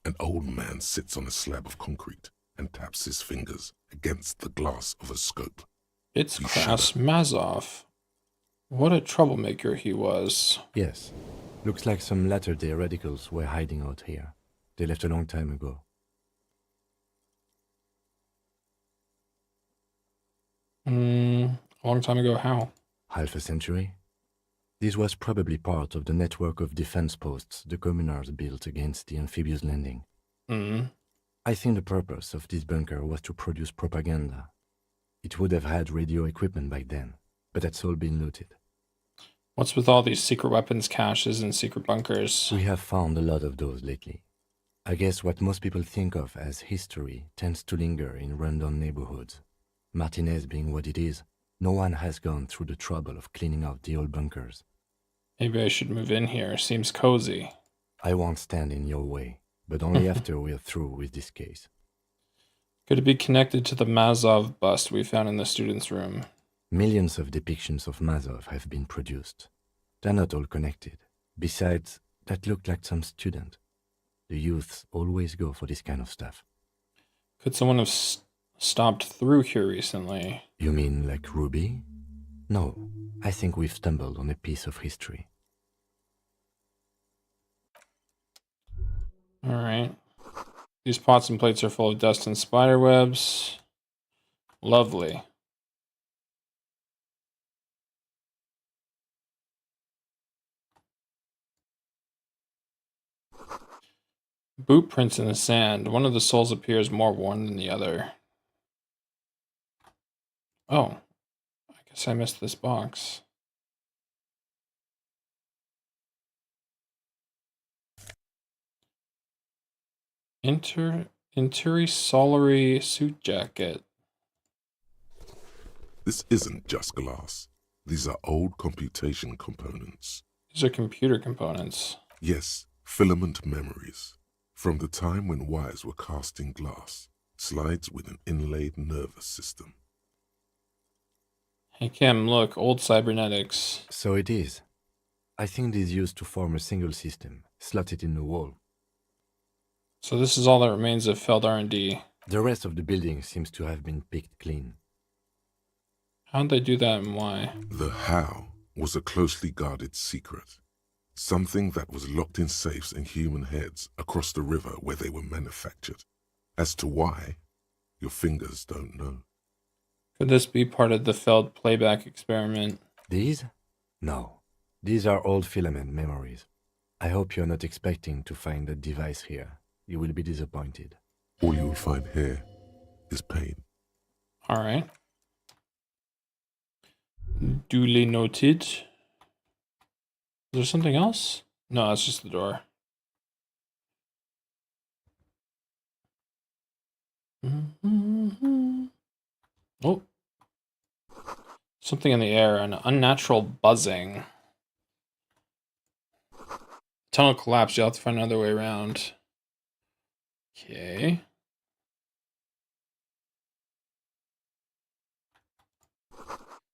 Speaker 3: An old man sits on a slab of concrete and taps his fingers against the glass of a scope.
Speaker 1: It's Kras Mazov. What a troublemaker he was.
Speaker 5: Yes. Looks like some latter-day radicals were hiding out here. They left a long time ago.
Speaker 1: A long time ago, how?
Speaker 5: Half a century? This was probably part of the network of defense posts the communards built against the amphibious landing. I think the purpose of this bunker was to produce propaganda. It would have had radio equipment back then, but that's all been looted.
Speaker 1: What's with all these secret weapons caches and secret bunkers?
Speaker 5: We have found a lot of those lately. I guess what most people think of as history tends to linger in rundown neighborhoods. Martinez being what it is, no one has gone through the trouble of cleaning out the old bunkers.
Speaker 1: Maybe I should move in here. Seems cozy.
Speaker 5: I won't stand in your way, but only after we're through with this case.
Speaker 1: Could it be connected to the Mazov bust we found in the students' room?
Speaker 5: Millions of depictions of Mazov have been produced. They're not all connected. Besides, that looked like some student. The youths always go for this kind of stuff.
Speaker 1: Could someone have stopped through here recently?
Speaker 5: You mean like Ruby? No, I think we've stumbled on a piece of history.
Speaker 1: Alright. These pots and plates are full of dust and spider webs. Lovely. Boot prints in the sand. One of the soles appears more worn than the other. Oh. I guess I missed this box. Interisolary suit jacket.
Speaker 3: This isn't just glass. These are old computation components.
Speaker 1: These are computer components.
Speaker 3: Yes, filament memories. From the time when wires were cast in glass, slides with an inlaid nervous system.
Speaker 1: Hey Kim, look, old cybernetics.
Speaker 5: So it is. I think this is used to form a single system, slotted in the wall.
Speaker 1: So this is all that remains of failed R&D.
Speaker 5: The rest of the building seems to have been picked clean.
Speaker 1: How'd they do that and why?
Speaker 3: The how was a closely guarded secret. Something that was locked in safes in human heads across the river where they were manufactured. As to why, your fingers don't know.
Speaker 1: Could this be part of the failed playback experiment?
Speaker 5: These? No. These are old filament memories. I hope you're not expecting to find that device here. You will be disappointed.
Speaker 3: All you'll find here is pain.
Speaker 1: Alright. Duly noted. Is there something else? No, that's just the door. Oh. Something in the air, an unnatural buzzing. Tunnel collapsed, you'll have to find another way around. Okay.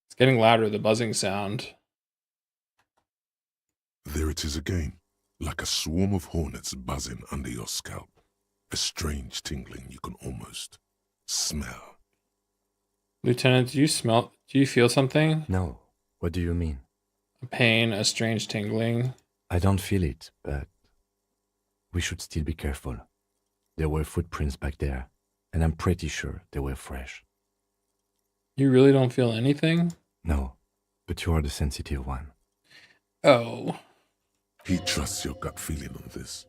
Speaker 1: It's getting louder, the buzzing sound.
Speaker 3: There it is again, like a swarm of hornets buzzing under your scalp. A strange tingling you can almost smell.
Speaker 1: Lieutenant, do you feel something?
Speaker 5: No. What do you mean?
Speaker 1: A pain, a strange tingling.
Speaker 5: I don't feel it, but We should still be careful. There were footprints back there, and I'm pretty sure they were fresh.
Speaker 1: You really don't feel anything?
Speaker 5: No, but you are the sensitive one.
Speaker 1: Oh.
Speaker 3: He trusts your gut feeling on this.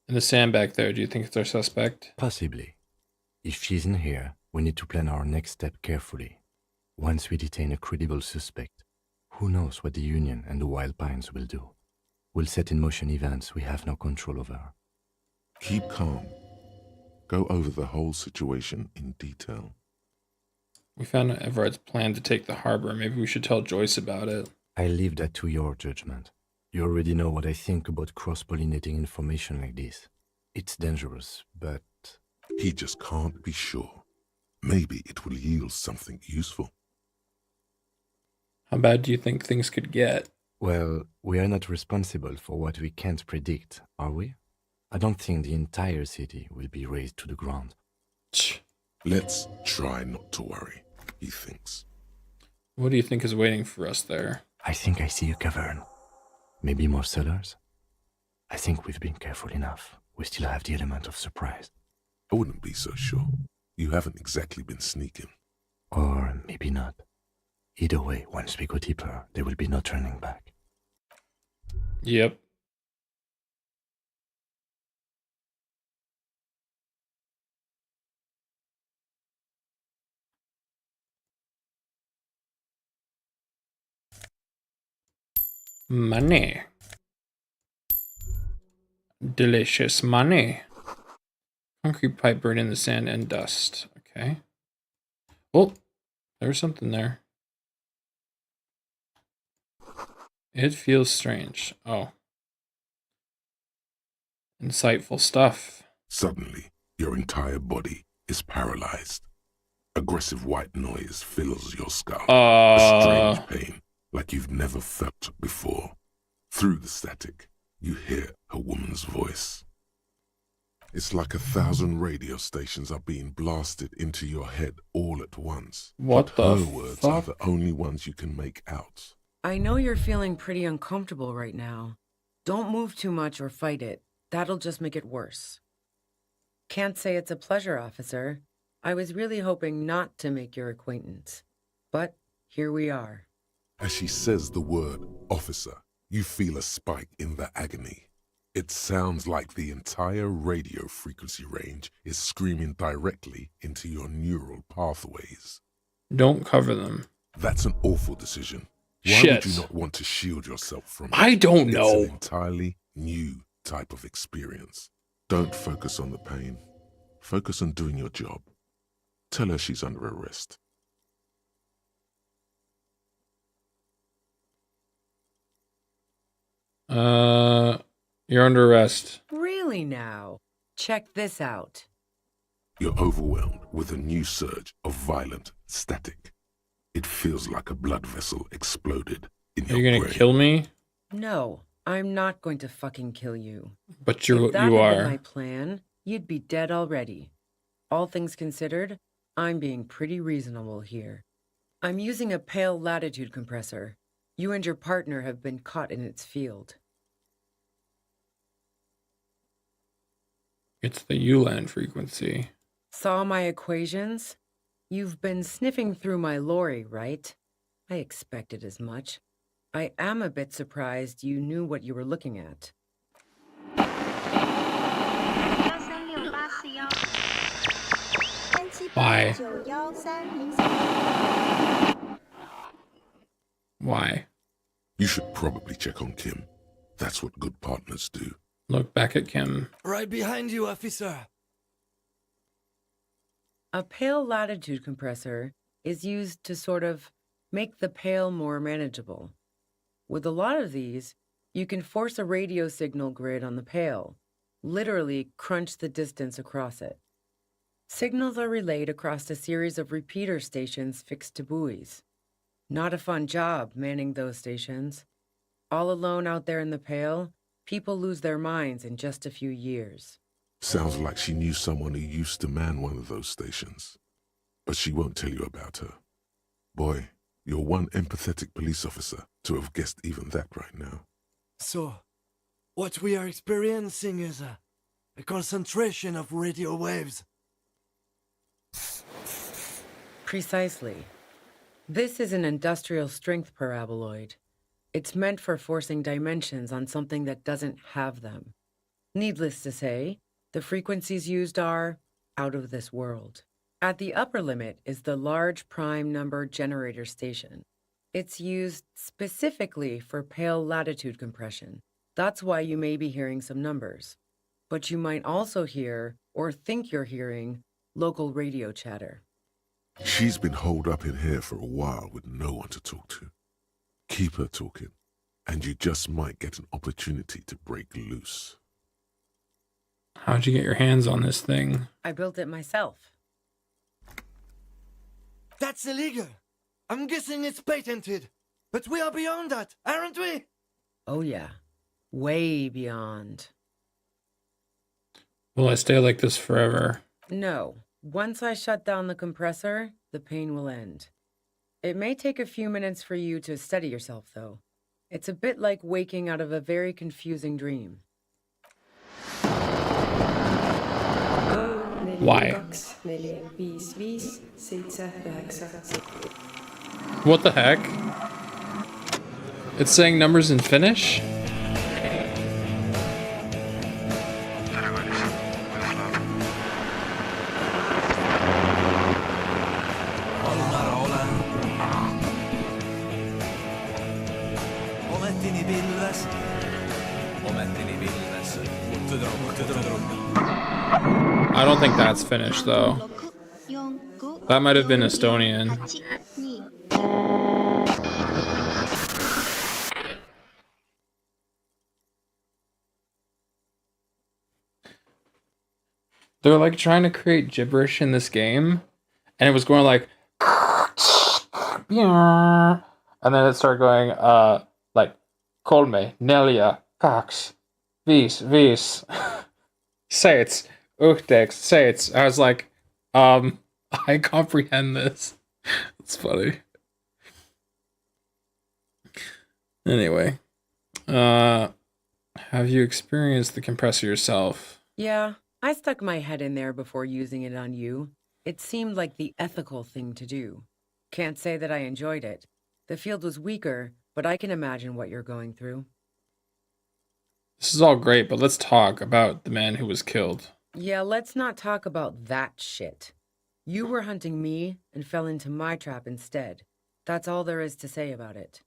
Speaker 1: And the sand back there, do you think it's our suspect?
Speaker 5: Possibly. If she's in here, we need to plan our next step carefully. Once we detain a credible suspect, who knows what the Union and the Wild Pines will do? We'll set in motion events we have no control over.
Speaker 3: Keep calm. Go over the whole situation in detail.
Speaker 1: We found Everard's plan to take the harbor. Maybe we should tell Joyce about it.
Speaker 5: I leave that to your judgment. You already know what I think about cross-pollinating information like this. It's dangerous, but...
Speaker 3: He just can't be sure. Maybe it will yield something useful.
Speaker 1: How bad do you think things could get?
Speaker 5: Well, we are not responsible for what we can't predict, are we? I don't think the entire city will be razed to the ground.
Speaker 3: Let's try not to worry, he thinks.
Speaker 1: What do you think is waiting for us there?
Speaker 5: I think I see a cavern. Maybe more cellars? I think we've been careful enough. We still have the element of surprise.
Speaker 3: I wouldn't be so sure. You haven't exactly been sneaking.
Speaker 5: Or maybe not. Either way, once we go deeper, there will be no turning back.
Speaker 1: Yep. Money. Delicious money. Concrete pipe burned in the sand and dust. Okay. Oh, there's something there. It feels strange. Oh. Insightful stuff.
Speaker 3: Suddenly, your entire body is paralyzed. Aggressive white noise fills your skull. A strange pain, like you've never felt before. Through the static, you hear a woman's voice. It's like 1,000 radio stations are being blasted into your head all at once.
Speaker 1: What
Speaker 3: but
Speaker 1: the
Speaker 3: her words
Speaker 1: fuck?
Speaker 3: are the only ones you can make out.
Speaker 4: I know you're feeling pretty uncomfortable right now. Don't move too much or fight it. That'll just make it worse. Can't say it's a pleasure, officer. I was really hoping not to make your acquaintance. But here we are.
Speaker 3: As she says the word officer, you feel a spike in the agony. It sounds like the entire radio frequency range is screaming directly into your neural pathways.
Speaker 1: Don't cover them.
Speaker 3: That's an awful decision. Why
Speaker 1: Shit.
Speaker 3: would you not want to shield yourself from it?
Speaker 1: I don't know.
Speaker 3: It's an entirely new type of experience. Don't focus on the pain. Focus on doing your job. Tell her she's under arrest.
Speaker 1: You're under arrest.
Speaker 4: Really now? Check this out.
Speaker 3: You're overwhelmed with a new surge of violent static. It feels like a blood vessel exploded in your brain.
Speaker 1: Are you gonna kill me?
Speaker 4: No, I'm not going to fucking kill you.
Speaker 1: But
Speaker 4: If
Speaker 1: you
Speaker 4: that had been
Speaker 1: are.
Speaker 4: my plan, you'd be dead already. All things considered, I'm being pretty reasonable here. I'm using a pale latitude compressor. You and your partner have been caught in its field.
Speaker 1: It's the ULAN frequency.
Speaker 4: Saw my equations? You've been sniffing through my lorry, right? I expected as much. I am a bit surprised you knew what you were looking at.
Speaker 1: Why? Why?
Speaker 3: You should probably check on Kim. That's what good partners do.
Speaker 1: Look back at Kim.
Speaker 17: Right behind you, officer.
Speaker 4: A pale latitude compressor is used to sort of make the pale more manageable. With a lot of these, you can force a radio signal grid on the pale, literally crunch the distance across it. Signals are relayed across a series of repeater stations fixed to buoys. Not a fun job manning those stations. All alone out there in the pale, people lose their minds in just a few years.
Speaker 3: Sounds like she knew someone who used to man one of those stations. But she won't tell you about her. Boy, you're one empathetic police officer to have guessed even that right now.
Speaker 17: So,
Speaker 8: What we are experiencing is a concentration of radio waves.
Speaker 4: Precisely. This is an industrial strength paraboloid. It's meant for forcing dimensions on something that doesn't have them. Needless to say, the frequencies used are out of this world. At the upper limit is the large prime number generator station. It's used specifically for pale latitude compression. That's why you may be hearing some numbers. But you might also hear, or think you're hearing, local radio chatter.
Speaker 3: She's been holed up in here for a while with no one to talk to. Keep her talking, and you just might get an opportunity to break loose.
Speaker 1: How'd you get your hands on this thing?
Speaker 4: I built it myself.
Speaker 8: That's illegal. I'm guessing it's patented. But we are beyond that, aren't we?
Speaker 4: Oh yeah. Way beyond.
Speaker 1: Will I stay like this forever?
Speaker 4: No. Once I shut down the compressor, the pain will end. It may take a few minutes for you to steady yourself, though. It's a bit like waking out of a very confusing dream.
Speaker 1: Why? What the heck? It's saying numbers in Finnish? I don't think that's Finnish, though. That might have been Estonian. They're like trying to create gibberish in this game, and it was going like, and then it started going, like, Kolme, Nelia, Kax, Vis, Seits, Uhtex, Seits. I was like, I comprehend this. It's funny. Anyway, have you experienced the compressor yourself?
Speaker 4: Yeah, I stuck my head in there before using it on you. It seemed like the ethical thing to do. Can't say that I enjoyed it. The field was weaker, but I can imagine what you're going through.
Speaker 1: This is all great, but let's talk about the man who was killed.
Speaker 4: Yeah, let's not talk about that shit. You were hunting me and fell into my trap instead. That's all there is to say about it.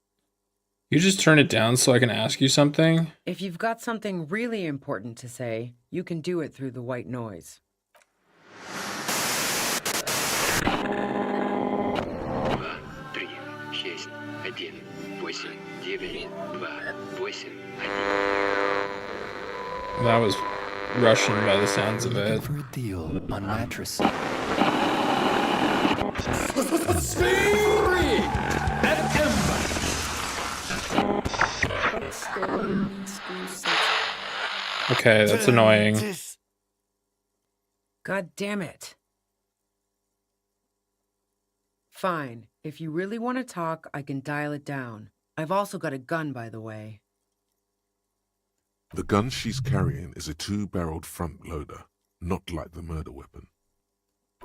Speaker 1: You just turn it down so I can ask you something?
Speaker 4: If you've got something really important to say, you can do it through the white noise.
Speaker 1: That was Russian by the sounds of it.
Speaker 10: For a deal on mattress.
Speaker 1: Okay, that's annoying.
Speaker 4: God damn it. Fine. If you really want to talk, I can dial it down. I've also got a gun, by the way.
Speaker 3: The gun she's carrying is a two-barreled front loader, not like the murder weapon.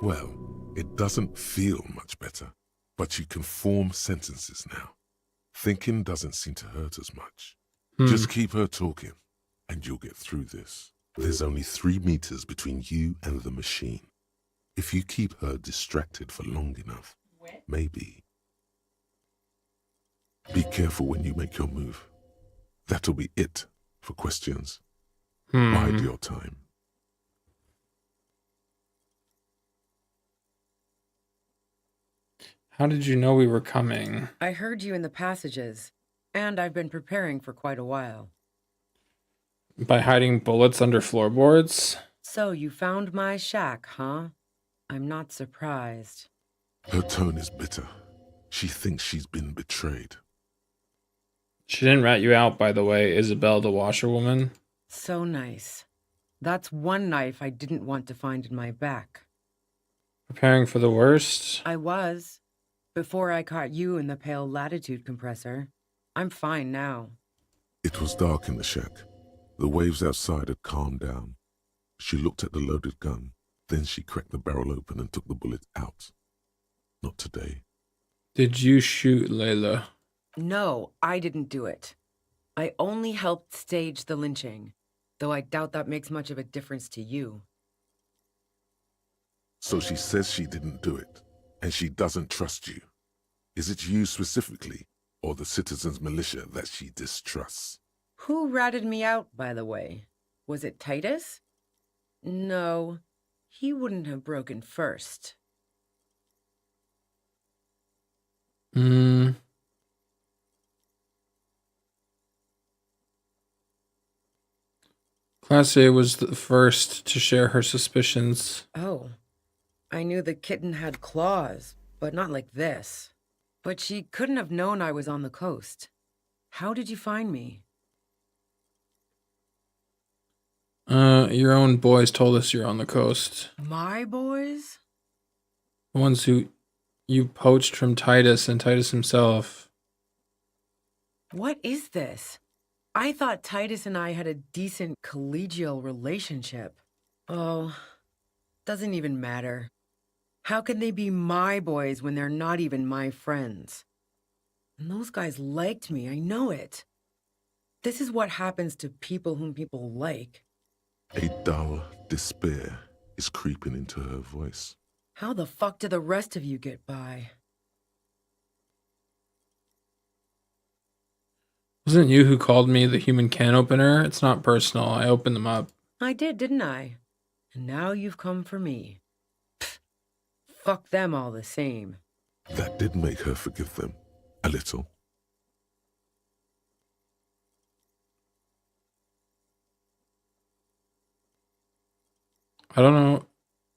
Speaker 3: Well, it doesn't feel much better, but you can form sentences now. Thinking doesn't seem to hurt as much. Just keep her talking, and you'll get through this. There's only 3 meters between you and the machine. If you keep her distracted for long enough, maybe. Be careful when you make your move. That'll be it for questions. Bide your time.
Speaker 1: How did you know we were coming?
Speaker 4: I heard you in the passages, and I've been preparing for quite a while.
Speaker 1: By hiding bullets under floorboards?
Speaker 4: So you found my shack, huh? I'm not surprised.
Speaker 3: Her tone is bitter. She thinks she's been betrayed.
Speaker 1: She didn't rat you out, by the way, Isabel the washerwoman.
Speaker 4: So nice. That's one knife I didn't want to find in my back.
Speaker 1: Preparing for the worst?
Speaker 4: I was. Before I caught you in the pale latitude compressor. I'm fine now.
Speaker 3: It was dark in the shack. The waves outside had calmed down. She looked at the loaded gun, then she cracked the barrel open and took the bullet out. Not today.
Speaker 1: Did you shoot Layla?
Speaker 4: No, I didn't do it. I only helped stage the lynching, though I doubt that makes much of a difference to you.
Speaker 3: So she says she didn't do it, and she doesn't trust you. Is it you specifically, or the citizens' militia that she distrusts?
Speaker 4: Who ratted me out, by the way? Was it Titus? No, he wouldn't have broken first.
Speaker 1: Class A was the first to share her suspicions.
Speaker 4: Oh, I knew the kitten had claws, but not like this. But she couldn't have known I was on the coast. How did you find me?
Speaker 1: Your own boys told us you're on the coast.
Speaker 4: My boys?
Speaker 1: The ones who you poached from Titus and Titus himself.
Speaker 4: What is this? I thought Titus and I had a decent collegial relationship. Oh, doesn't even matter. How can they be my boys when they're not even my friends? And those guys liked me, I know it. This is what happens to people whom people like.
Speaker 3: A dull despair is creeping into her voice.
Speaker 4: How the fuck do the rest of you get by?
Speaker 1: Wasn't you who called me the human can opener? It's not personal. I opened them up.
Speaker 4: I did, didn't I? And now you've come for me. Pfft, fuck them all the same.
Speaker 3: That did make her forgive them. A little.
Speaker 1: I don't know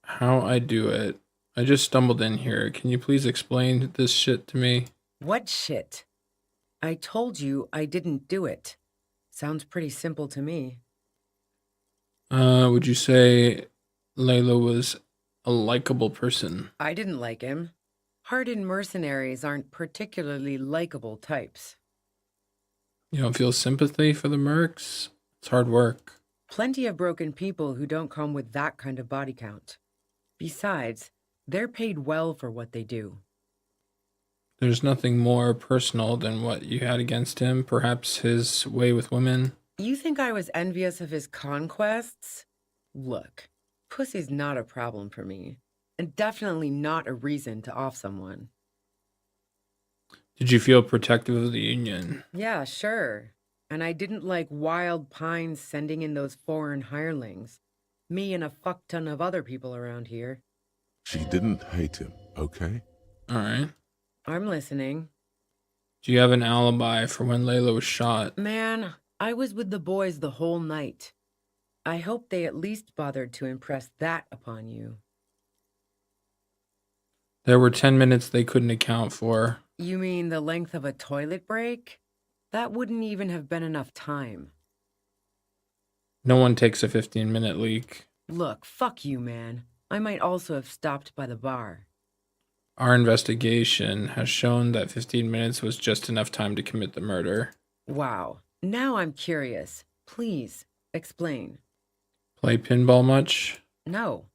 Speaker 1: how I do it. I just stumbled in here. Can you please explain this shit to me?
Speaker 4: What shit? I told you I didn't do it. Sounds pretty simple to me.
Speaker 1: Would you say Layla was a likable person?
Speaker 4: I didn't like him. Hardened mercenaries aren't particularly likable types.
Speaker 1: You don't feel sympathy for the mercs? It's hard work.
Speaker 4: Plenty of broken people who don't come with that kind of body count. Besides, they're paid well for what they do.
Speaker 1: There's nothing more personal than what you had against him, perhaps his way with women.
Speaker 4: You think I was envious of his conquests? Look, pussy's not a problem for me, and definitely not a reason to off someone.
Speaker 1: Did you feel protective of the Union?
Speaker 4: Yeah, sure. And I didn't like Wild Pines sending in those foreign hirelings. Me and a fuck ton of other people around here.
Speaker 3: She didn't hate him, okay?
Speaker 1: Alright.
Speaker 4: I'm listening.
Speaker 1: Do you have an alibi for when Layla was shot?
Speaker 4: Man, I was with the boys the whole night. I hope they at least bothered to impress that upon you.
Speaker 1: There were 10 minutes they couldn't account for.
Speaker 4: You mean the length of a toilet break? That wouldn't even have been enough time.
Speaker 1: No one takes a 15-minute leak.
Speaker 4: Look, fuck you, man. I might also have stopped by the bar.
Speaker 1: Our investigation has shown that 15 minutes was just enough time to commit the murder.
Speaker 4: Wow. Now I'm curious. Please, explain.
Speaker 1: Play pinball much?
Speaker 4: No.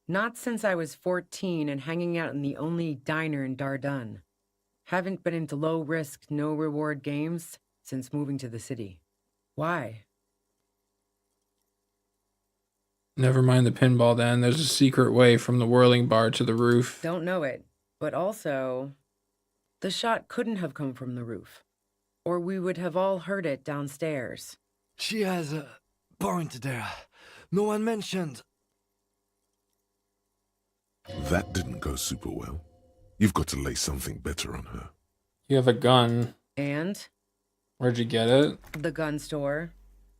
Speaker 4: Not since I was 14 and hanging out in the only diner in Dardun. Haven't been into low-risk, no-reward games since moving to the city. Why?
Speaker 1: Never mind the pinball then. There's a secret way from the whirling bar to the roof.
Speaker 4: Don't know it. But also, the shot couldn't have come from the roof. Or we would have all heard it downstairs.
Speaker 8: She has a point there. No one mentioned.
Speaker 3: That didn't go super well. You've got to lay something better on her.
Speaker 1: You have a gun.
Speaker 4: And?
Speaker 1: Where'd you get it?
Speaker 4: The gun store.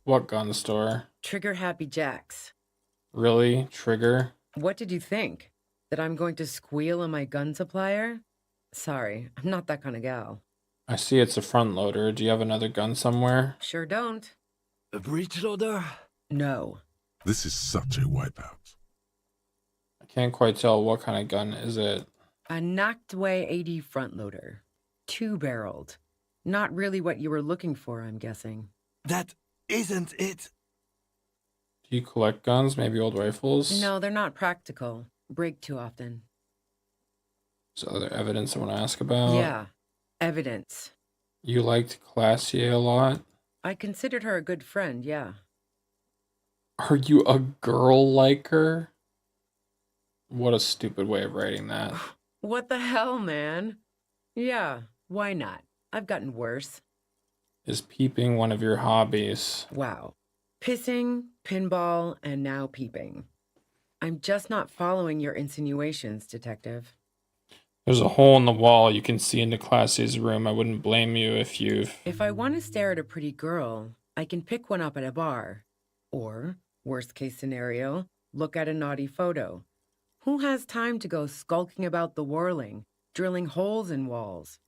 Speaker 1: What gun store?
Speaker 4: Trigger Happy Jacks.
Speaker 1: Really? Trigger?
Speaker 4: What did you think? That I'm going to squeal on my gun supplier? Sorry, I'm not that kind of gal.
Speaker 1: I see it's a front loader. Do you have another gun somewhere?
Speaker 4: Sure don't.
Speaker 8: A breech loader?
Speaker 4: No.
Speaker 3: This is such a wipeout.
Speaker 1: I can't quite tell what kind of gun is it.
Speaker 4: A Noctway 80 front loader. 2-barreled. Not really what you were looking for, I'm guessing.
Speaker 8: That isn't it.
Speaker 1: Do you collect guns? Maybe old rifles?
Speaker 4: No, they're not practical. Break too often.
Speaker 1: Is there other evidence I want to ask about?
Speaker 4: Yeah, evidence.
Speaker 1: You liked Classier a lot?
Speaker 4: I considered her a good friend, yeah.
Speaker 1: Are you a girl liker? What a stupid way of writing that.
Speaker 4: What the hell, man? Yeah, why not? I've gotten worse.
Speaker 1: Is peeping one of your hobbies?
Speaker 4: Wow. Pissing, pinball, and now peeping. I'm just not following your insinuations, detective.
Speaker 1: There's a hole in the wall you can see into Classie's room. I wouldn't blame you if you've...
Speaker 4: If I want to stare at a pretty girl, I can pick one up at a bar. Or, worst case scenario, look at a naughty photo. Who has time to go skulking about the whirling, drilling holes in walls?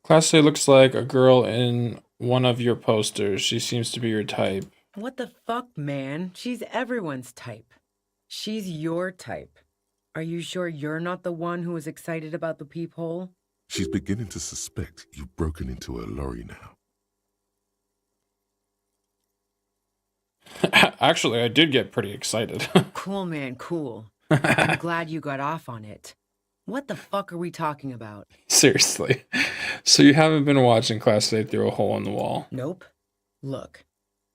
Speaker 1: Classier looks like a girl in one of your posters. She seems to be your type.
Speaker 4: What the fuck, man? She's everyone's type. She's your type. Are you sure you're not the one who was excited about the peephole?
Speaker 3: She's beginning to suspect you've broken into her lorry now.
Speaker 1: Actually, I did get pretty excited.
Speaker 4: Cool, man, cool. I'm glad you got off on it. What the fuck are we talking about?
Speaker 1: Seriously. So you haven't been watching Classier through a hole in the wall?
Speaker 4: Nope. Look,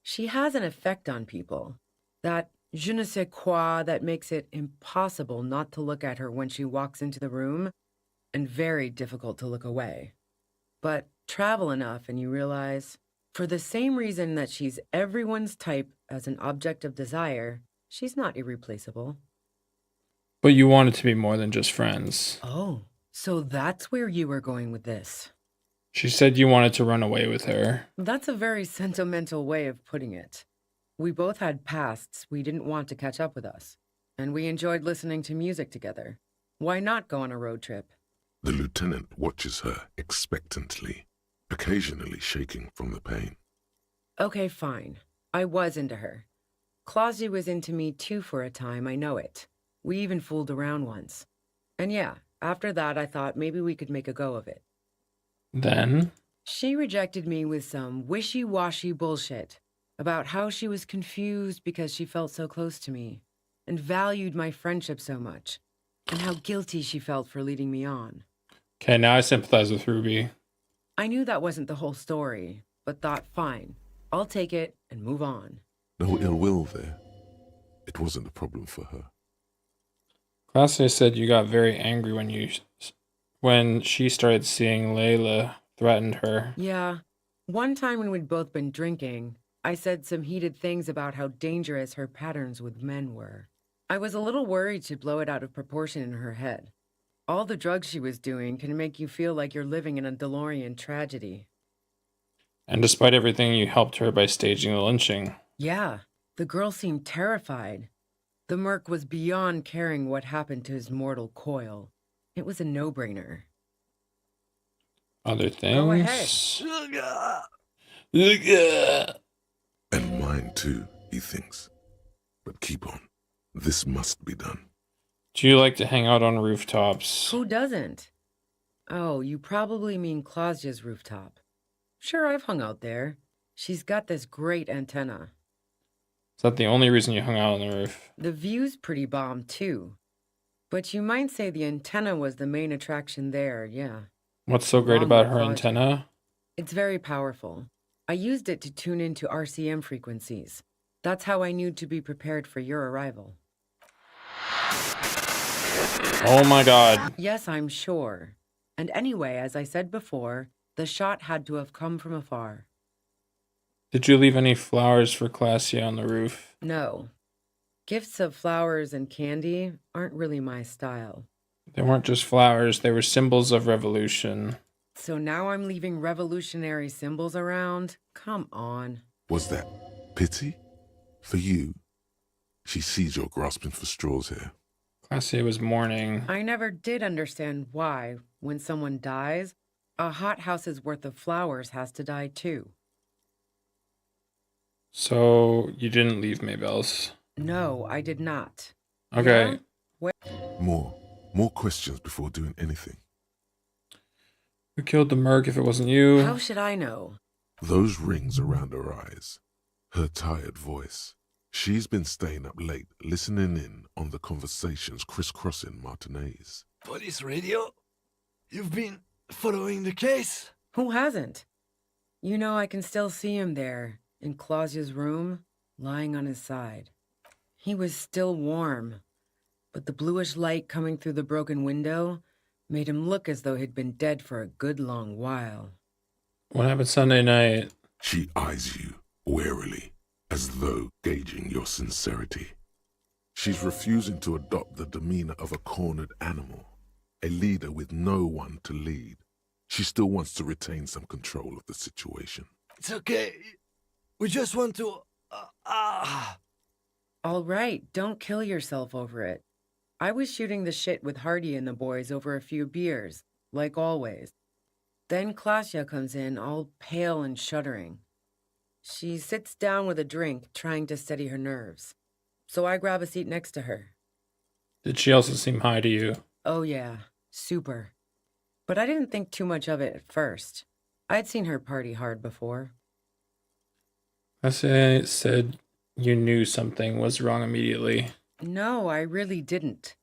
Speaker 4: she has an effect on people. That je ne sais quoi that makes it impossible not to look at her when she walks into the room, and very difficult to look away. But travel enough and you realize, for the same reason that she's everyone's type as an object of desire, she's not irreplaceable.
Speaker 1: But you want it to be more than just friends.
Speaker 4: Oh, so that's where you were going with this.
Speaker 1: She said you wanted to run away with her.
Speaker 4: That's a very sentimental way of putting it. We both had pasts we didn't want to catch up with us, and we enjoyed listening to music together. Why not go on a road trip?
Speaker 3: The lieutenant watches her expectantly, occasionally shaking from the pain.
Speaker 4: Okay, fine. I was into her. Clausy was into me too for a time, I know it. We even fooled around once. And yeah, after that I thought maybe we could make a go of it.
Speaker 1: Then?
Speaker 4: She rejected me with some wishy-washy bullshit about how she was confused because she felt so close to me and valued my friendship so much, and how guilty she felt for leading me on.
Speaker 1: Okay, now I sympathize with Ruby.
Speaker 4: I knew that wasn't the whole story, but thought, fine, I'll take it and move on.
Speaker 3: No ill will there. It wasn't a problem for her.
Speaker 1: Classier said you got very angry when she started seeing Layla threatened her.
Speaker 4: Yeah. One time when we'd both been drinking, I said some heated things about how dangerous her patterns with men were. I was a little worried she'd blow it out of proportion in her head. All the drugs she was doing can make you feel like you're living in a DeLorean tragedy.
Speaker 1: And despite everything, you helped her by staging the lynching.
Speaker 4: Yeah, the girl seemed terrified. The merc was beyond caring what happened to his mortal coil. It was a no-brainer.
Speaker 1: Other
Speaker 4: Go ahead.
Speaker 1: things?
Speaker 3: And mine too, he thinks. But keep on. This must be done.
Speaker 1: Do you like to hang out on rooftops?
Speaker 4: Who doesn't? Oh, you probably mean Clausia's rooftop. Sure, I've hung out there. She's got this great antenna.
Speaker 1: Is that the only reason you hung out on the roof?
Speaker 4: The view's pretty bomb, too. But you might say the antenna was the main attraction there, yeah.
Speaker 1: What's so great
Speaker 4: Along
Speaker 1: about
Speaker 4: with
Speaker 1: her
Speaker 4: Claudia.
Speaker 1: antenna?
Speaker 4: It's very powerful. I used it to tune into RCM frequencies. That's how I knew to be prepared for your arrival.
Speaker 1: Oh my god.
Speaker 4: Yes, I'm sure. And anyway, as I said before, the shot had to have come from afar.
Speaker 1: Did you leave any flowers for Classier on the roof?
Speaker 4: No. Gifts of flowers and candy aren't really my style.
Speaker 1: They weren't just flowers, they were symbols of revolution.
Speaker 4: So now I'm leaving revolutionary symbols around? Come on.
Speaker 3: Was that pity? For you? She sees you're grasping for straws here.
Speaker 1: Classier was mourning.
Speaker 4: I never did understand why, when someone dies, a hothouse's worth of flowers has to die too.
Speaker 1: So, you didn't leave Maybelle's?
Speaker 4: No, I did not.
Speaker 1: Okay.
Speaker 4: Yeah?
Speaker 3: More questions before doing anything.
Speaker 1: Who killed the merc if it wasn't you?
Speaker 4: How should I know?
Speaker 3: Those rings around her eyes, her tired voice. She's been staying up late, listening in on the conversations crisscrossing Martinez.
Speaker 8: Police radio? You've been following the case?
Speaker 4: Who hasn't? You know, I can still see him there, in Clausia's room, lying on his side. He was still warm, but the bluish light coming through the broken window made him look as though he'd been dead for a good long while.
Speaker 1: What happened Sunday night?
Speaker 3: She eyes you warily, as though gauging your sincerity. She's refusing to adopt the demeanor of a cornered animal, a leader with no one to lead. She still wants to retain some control of the situation.
Speaker 8: It's okay. We just want to...
Speaker 4: All right, don't kill yourself over it. I was shooting the shit with Hardy and the boys over a few beers, like always. Then Clausia comes in, all pale and shuddering. She sits down with a drink, trying to steady her nerves. So I grab a seat next to her.
Speaker 1: Did she also seem high to you?
Speaker 4: Oh yeah, super. But I didn't think too much of it at first. I'd seen her party hard before.
Speaker 1: I said you knew something was wrong immediately.
Speaker 4: No, I really didn't.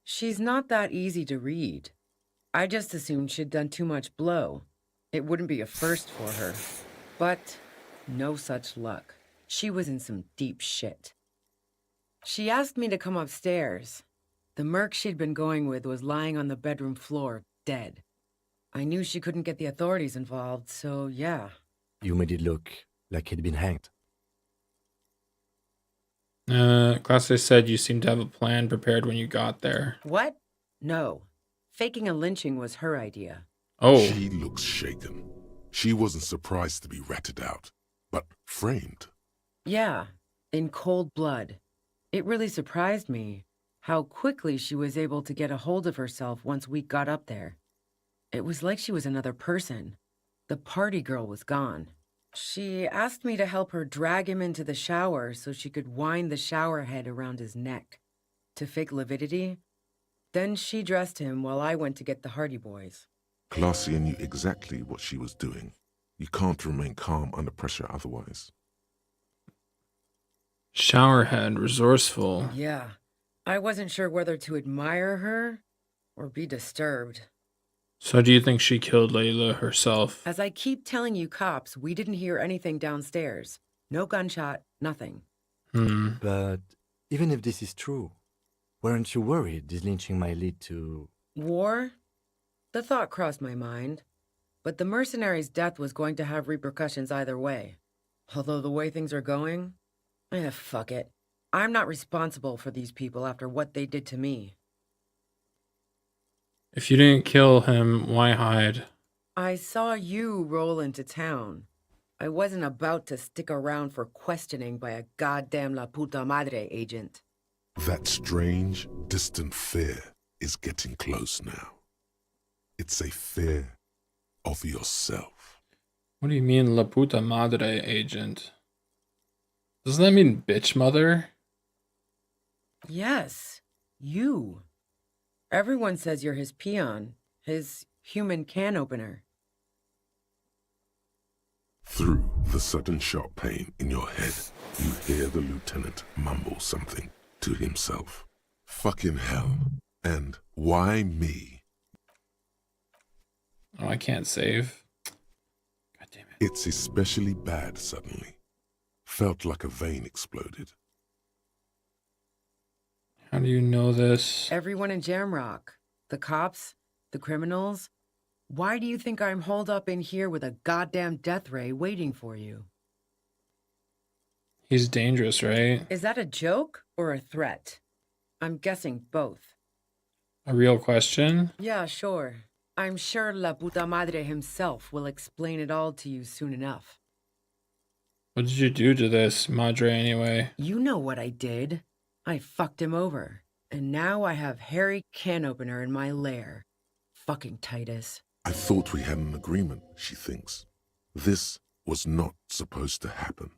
Speaker 4: She's not that easy to read. I just assumed she'd done too much blow. It wouldn't be a first for her. But no such luck. She was in some deep shit. She asked me to come upstairs. The merc she'd been going with was lying on the bedroom floor, dead. I knew she couldn't get the authorities involved, so yeah.
Speaker 5: You made it look like he'd been hanged.
Speaker 1: Classe said you seemed to have a plan prepared when you got there.
Speaker 4: What? No. Faking a lynching was her idea.
Speaker 1: Oh.
Speaker 3: She looks shaken. She wasn't surprised to be ratted out, but framed.
Speaker 4: Yeah, in cold blood. It really surprised me how quickly she was able to get a hold of herself once we got up there. It was like she was another person. The party girl was gone. She asked me to help her drag him into the shower so she could wind the shower head around his neck to fake lividity. Then she dressed him while I went to get the Hardy Boys.
Speaker 3: Clausia knew exactly what she was doing. You can't remain calm under pressure otherwise.
Speaker 1: Showerhead, resourceful.
Speaker 4: Yeah, I wasn't sure whether to admire her or be disturbed.
Speaker 1: So do you think she killed Layla herself?
Speaker 4: As I keep telling you cops, we didn't hear anything downstairs. No gunshot, nothing.
Speaker 5: But even if this is true, weren't you worried this lynching might lead to...
Speaker 4: War? The thought crossed my mind. But the mercenary's death was going to have repercussions either way. Although the way things are going... fuck it. I'm not responsible for these people after what they did to me.
Speaker 1: If you didn't kill him, why hide?
Speaker 4: I saw you roll into town. I wasn't about to stick around for questioning by a goddamn la puta madre agent.
Speaker 3: That strange, distant fear is getting close now. It's a fear of yourself.
Speaker 1: What do you mean, la puta madre agent? Doesn't that mean bitch mother?
Speaker 4: Yes, you. Everyone says you're his peon, his human can opener.
Speaker 3: Through the sudden sharp pain in your head, you hear the lieutenant mumble something to himself. Fucking hell. And why me?
Speaker 1: Oh, I can't save. God damn it.
Speaker 3: It's especially bad suddenly. Felt like a vein exploded.
Speaker 1: How do you know this?
Speaker 4: Everyone in Jamrock. The cops, the criminals. Why do you think I'm holed up in here with a goddamn death ray waiting for you?
Speaker 1: He's dangerous, right?
Speaker 4: Is that a joke or a threat? I'm guessing both.
Speaker 1: A real question?
Speaker 4: Yeah, sure. I'm sure La Puta Madre himself will explain it all to you soon enough.
Speaker 1: What did you do to this Madre anyway?
Speaker 4: You know what I did. I fucked him over. And now I have Harry Can Opener in my lair. Fucking Titus.
Speaker 3: I thought we had an agreement, she thinks. This was not supposed to happen.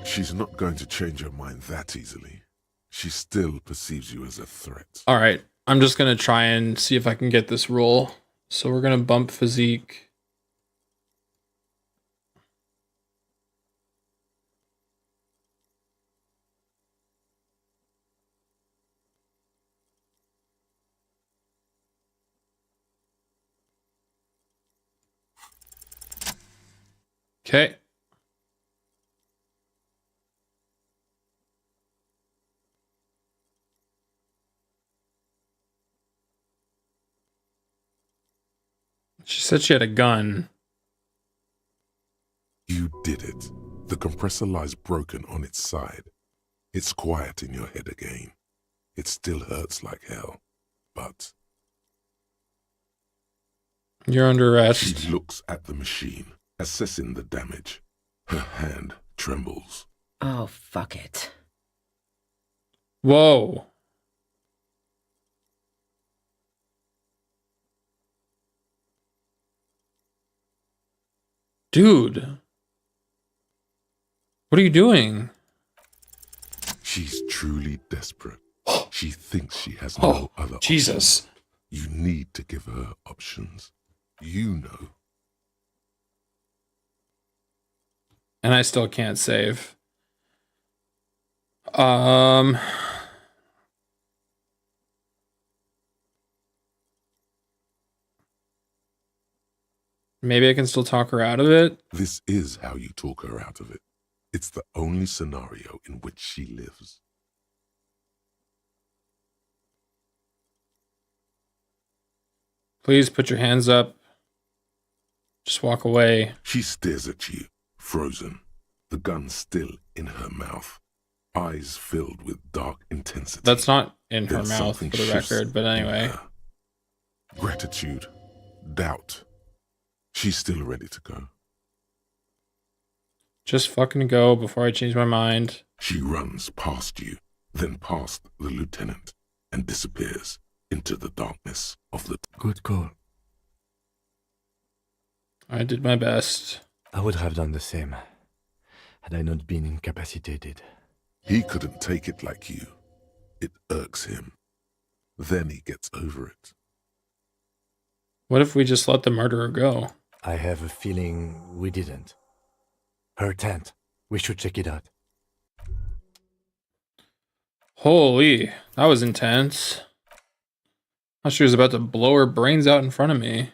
Speaker 3: She's not going to change her mind that easily. She still perceives you as a threat.
Speaker 1: Alright, I'm just gonna try and see if I can get this roll So we're gonna bump physique. Okay. She said she had a gun.
Speaker 3: You did it. The compressor lies broken on its side. It's quiet in your head again. It still hurts like hell, but...
Speaker 1: You're under arrest.
Speaker 3: She looks at the machine, assessing the damage. Her hand trembles.
Speaker 4: Oh, fuck it.
Speaker 1: Whoa. Dude. What are you doing?
Speaker 3: She's truly desperate. She thinks she has no other
Speaker 1: Jesus.
Speaker 3: options. You need to give her options. You know.
Speaker 1: And I still can't save. Maybe I can still talk her out of it.
Speaker 3: This is how you talk her out of it. It's the only scenario in which she lives.
Speaker 1: Please put your hands up. Just walk away.
Speaker 3: She stares at you, frozen, the gun still in her mouth, eyes filled with dark intensity.
Speaker 1: That's not in her
Speaker 3: Then
Speaker 1: mouth, for
Speaker 3: something
Speaker 1: the
Speaker 3: shifts
Speaker 1: record, but
Speaker 3: in
Speaker 1: anyway.
Speaker 3: her. Gratitude, doubt. She's still ready to go.
Speaker 1: Just fucking go before I change my mind.
Speaker 3: She runs past you, then past the lieutenant, and disappears into the darkness of the...
Speaker 5: Good call.
Speaker 1: I did my best.
Speaker 5: I would have done the same, had I not been incapacitated.
Speaker 3: He couldn't take it like you. It irks him. Then he gets over it.
Speaker 1: What if we just let the murderer go?
Speaker 5: I have a feeling we didn't. Her tent. We should check it out.
Speaker 1: Holy, that was intense. I thought she was about to blow her brains out in front of me.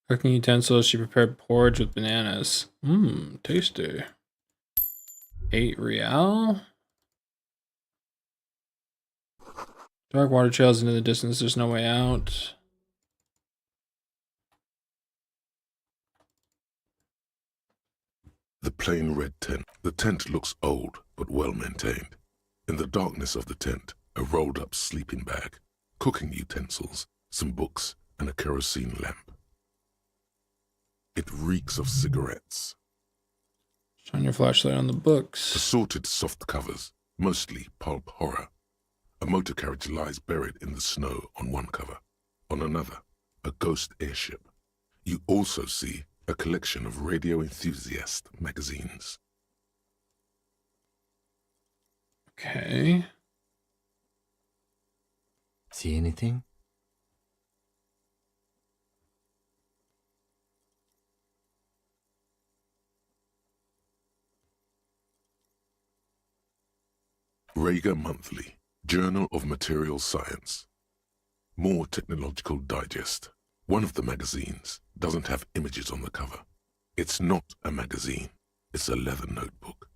Speaker 1: Cooking utensils, she prepared porridge with bananas. Mmm, tasty. 8 real. Dark water trails into the distance, there's no way out.
Speaker 3: The plain red tent. The tent looks old, but well maintained. In the darkness of the tent, a rolled up sleeping bag, cooking utensils, some books, and a kerosene lamp. It reeks of cigarettes.
Speaker 1: Shine your flashlight on the books.
Speaker 3: Assorted soft covers, mostly pulp horror. A motor carriage lies buried in the snow on one cover. On another, a ghost airship. You also see a collection of radio enthusiast magazines.
Speaker 1: Okay.
Speaker 5: See anything?
Speaker 3: Rager Monthly, Journal of Material Science. More Technological Digest. One of the magazines doesn't have images on the cover. It's not a magazine, it's a leather notebook.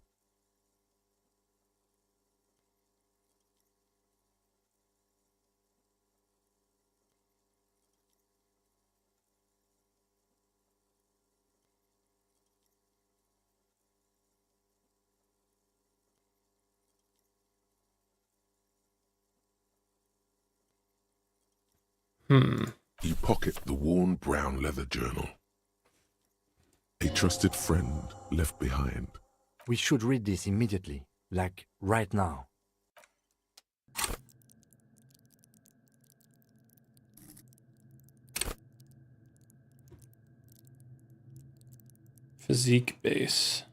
Speaker 3: You pocket the worn brown leather journal. A trusted friend left behind.
Speaker 5: We should read this immediately, like right now.
Speaker 1: Physique base.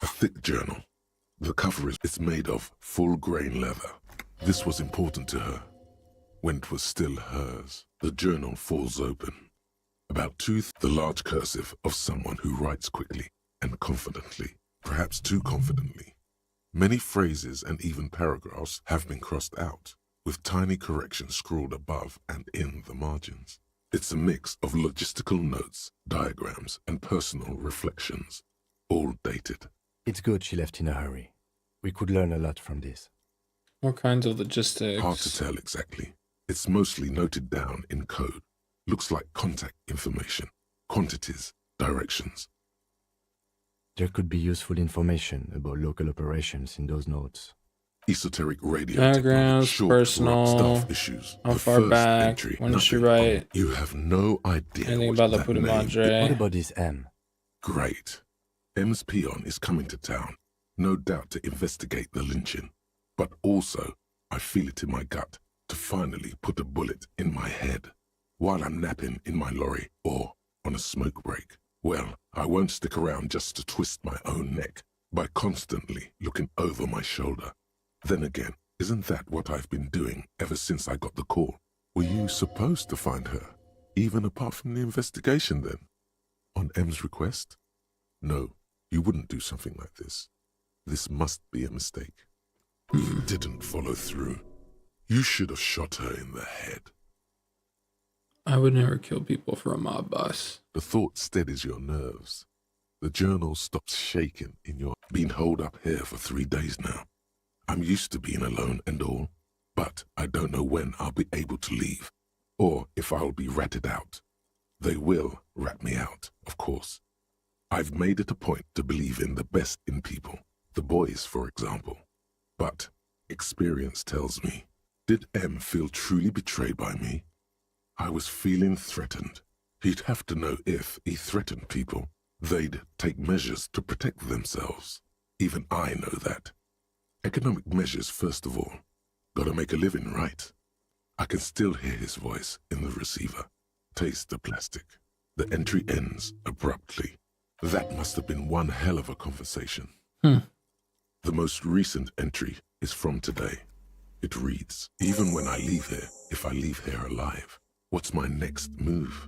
Speaker 3: A thick journal. The cover is made of full-grain leather. This was important to her. When it was still hers, the journal falls open. About the large cursive of someone who writes quickly and confidently, perhaps too confidently. Many phrases and even paragraphs have been crossed out, with tiny corrections scrawled above and in the margins. It's a mix of logistical notes, diagrams, and personal reflections, all dated.
Speaker 5: It's good she left in a hurry. We could learn a lot from this.
Speaker 1: What kinds of logistics?
Speaker 3: Hard to tell exactly. It's mostly noted down in code. Looks like contact information, quantities, directions.
Speaker 5: There could be useful information about local operations in those notes.
Speaker 3: Esoteric radio
Speaker 1: Diagrams,
Speaker 3: short
Speaker 1: personal,
Speaker 3: staff issues.
Speaker 1: how
Speaker 3: The
Speaker 1: far
Speaker 3: first
Speaker 1: back,
Speaker 3: entry,
Speaker 1: when did she
Speaker 3: nothing
Speaker 1: write?
Speaker 3: on- You have no idea
Speaker 1: Anything
Speaker 3: what
Speaker 1: about the
Speaker 3: that
Speaker 1: Puta
Speaker 3: name-
Speaker 1: Madre?
Speaker 5: What about this M?
Speaker 3: Great. M's peon is coming to town, no doubt to investigate the lynching. But also, I feel it in my gut to finally put a bullet in my head while I'm napping in my lorry or on a smoke break. Well, I won't stick around just to twist my own neck by constantly looking over my shoulder. Then again, isn't that what I've been doing ever since I got the call? Were you supposed to find her, even apart from the investigation then? On M's request? No, you wouldn't do something like this. This must be a mistake. You didn't follow through. You should have shot her in the head.
Speaker 1: I would never kill people for a mob boss.
Speaker 3: The thought steadies your nerves. The journal stops shaking in your... Been holed up here for 3 days now. I'm used to being alone and all, but I don't know when I'll be able to leave, or if I'll be ratted out. They will rat me out, of course. I've made it a point to believe in the best in people, the boys, for example. But experience tells me, did M feel truly betrayed by me? I was feeling threatened. He'd have to know if he threatened people, they'd take measures to protect themselves. Even I know that. Economic measures first of all. Gotta make a living, right? I can still hear his voice in the receiver. Taste the plastic. The entry ends abruptly. That must have been one hell of a conversation. The most recent entry is from today. It reads, even when I leave here, if I leave here alive, what's my next move?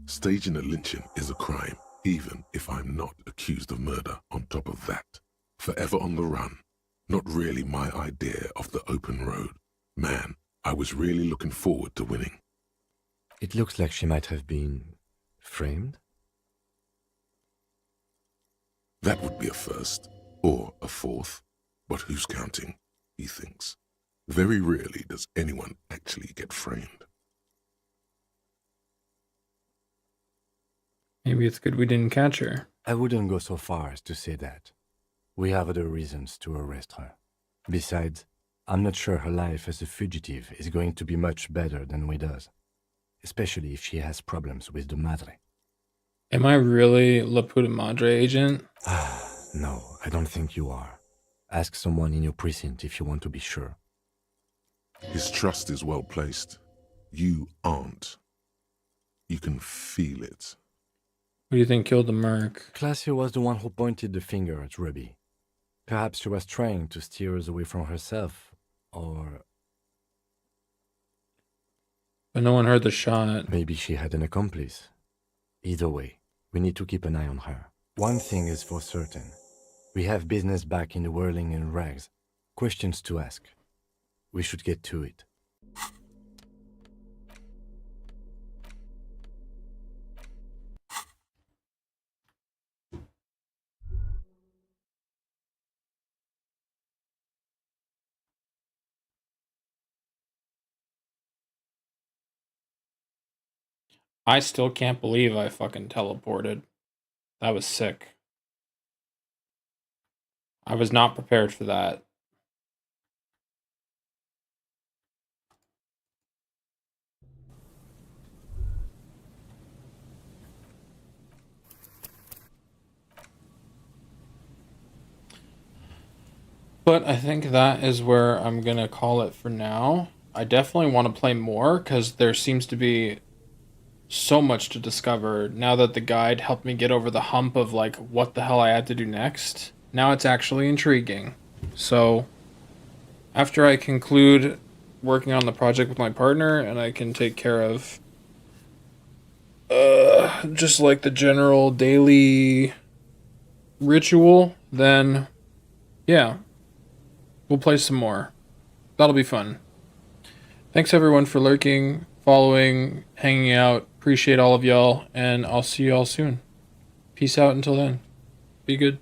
Speaker 3: Staging a lynching is a crime, even if I'm not accused of murder on top of that. Forever on the run. Not really my idea of the open road. Man, I was really looking forward to winning.
Speaker 5: It looks like she might have been framed.
Speaker 3: That would be a first, or a fourth. But who's counting, he thinks. Very rarely does anyone actually get framed.
Speaker 1: Maybe it's good we didn't catch her.
Speaker 5: I wouldn't go so far as to say that. We have other reasons to arrest her. Besides, I'm not sure her life as a fugitive is going to be much better than we does. Especially if she has problems with the Madre.
Speaker 1: Am I really La Puta Madre agent?
Speaker 5: No, I don't think you are. Ask someone in your precinct if you want to be sure.
Speaker 3: His trust is well placed. You aren't. You can feel it.
Speaker 1: Who do you think killed the merc?
Speaker 5: Clausia was the one who pointed the finger at Ruby. Perhaps she was trying to steer us away from herself, or...
Speaker 1: But no one heard the shot.
Speaker 5: Maybe she had an accomplice. Either way, we need to keep an eye on her. One thing is for certain. We have business back in the whirling and rags. Questions to ask. We should get to it.
Speaker 1: I still can't believe I fucking teleported. That was sick. I was not prepared for that. But I think that is where I'm going to call it for now. I definitely want to play more because there seems to be so much to discover now that the guide helped me get over the hump of like what the hell I had to do next. Now it's actually intriguing. So after I conclude working on the project with my partner and I can take care of just like the general daily ritual, then yeah, we'll play some more. That'll be fun. Thanks everyone for lurking, following, hanging out. Appreciate all of y'all, and I'll see y'all soon. Peace out until then. Be good.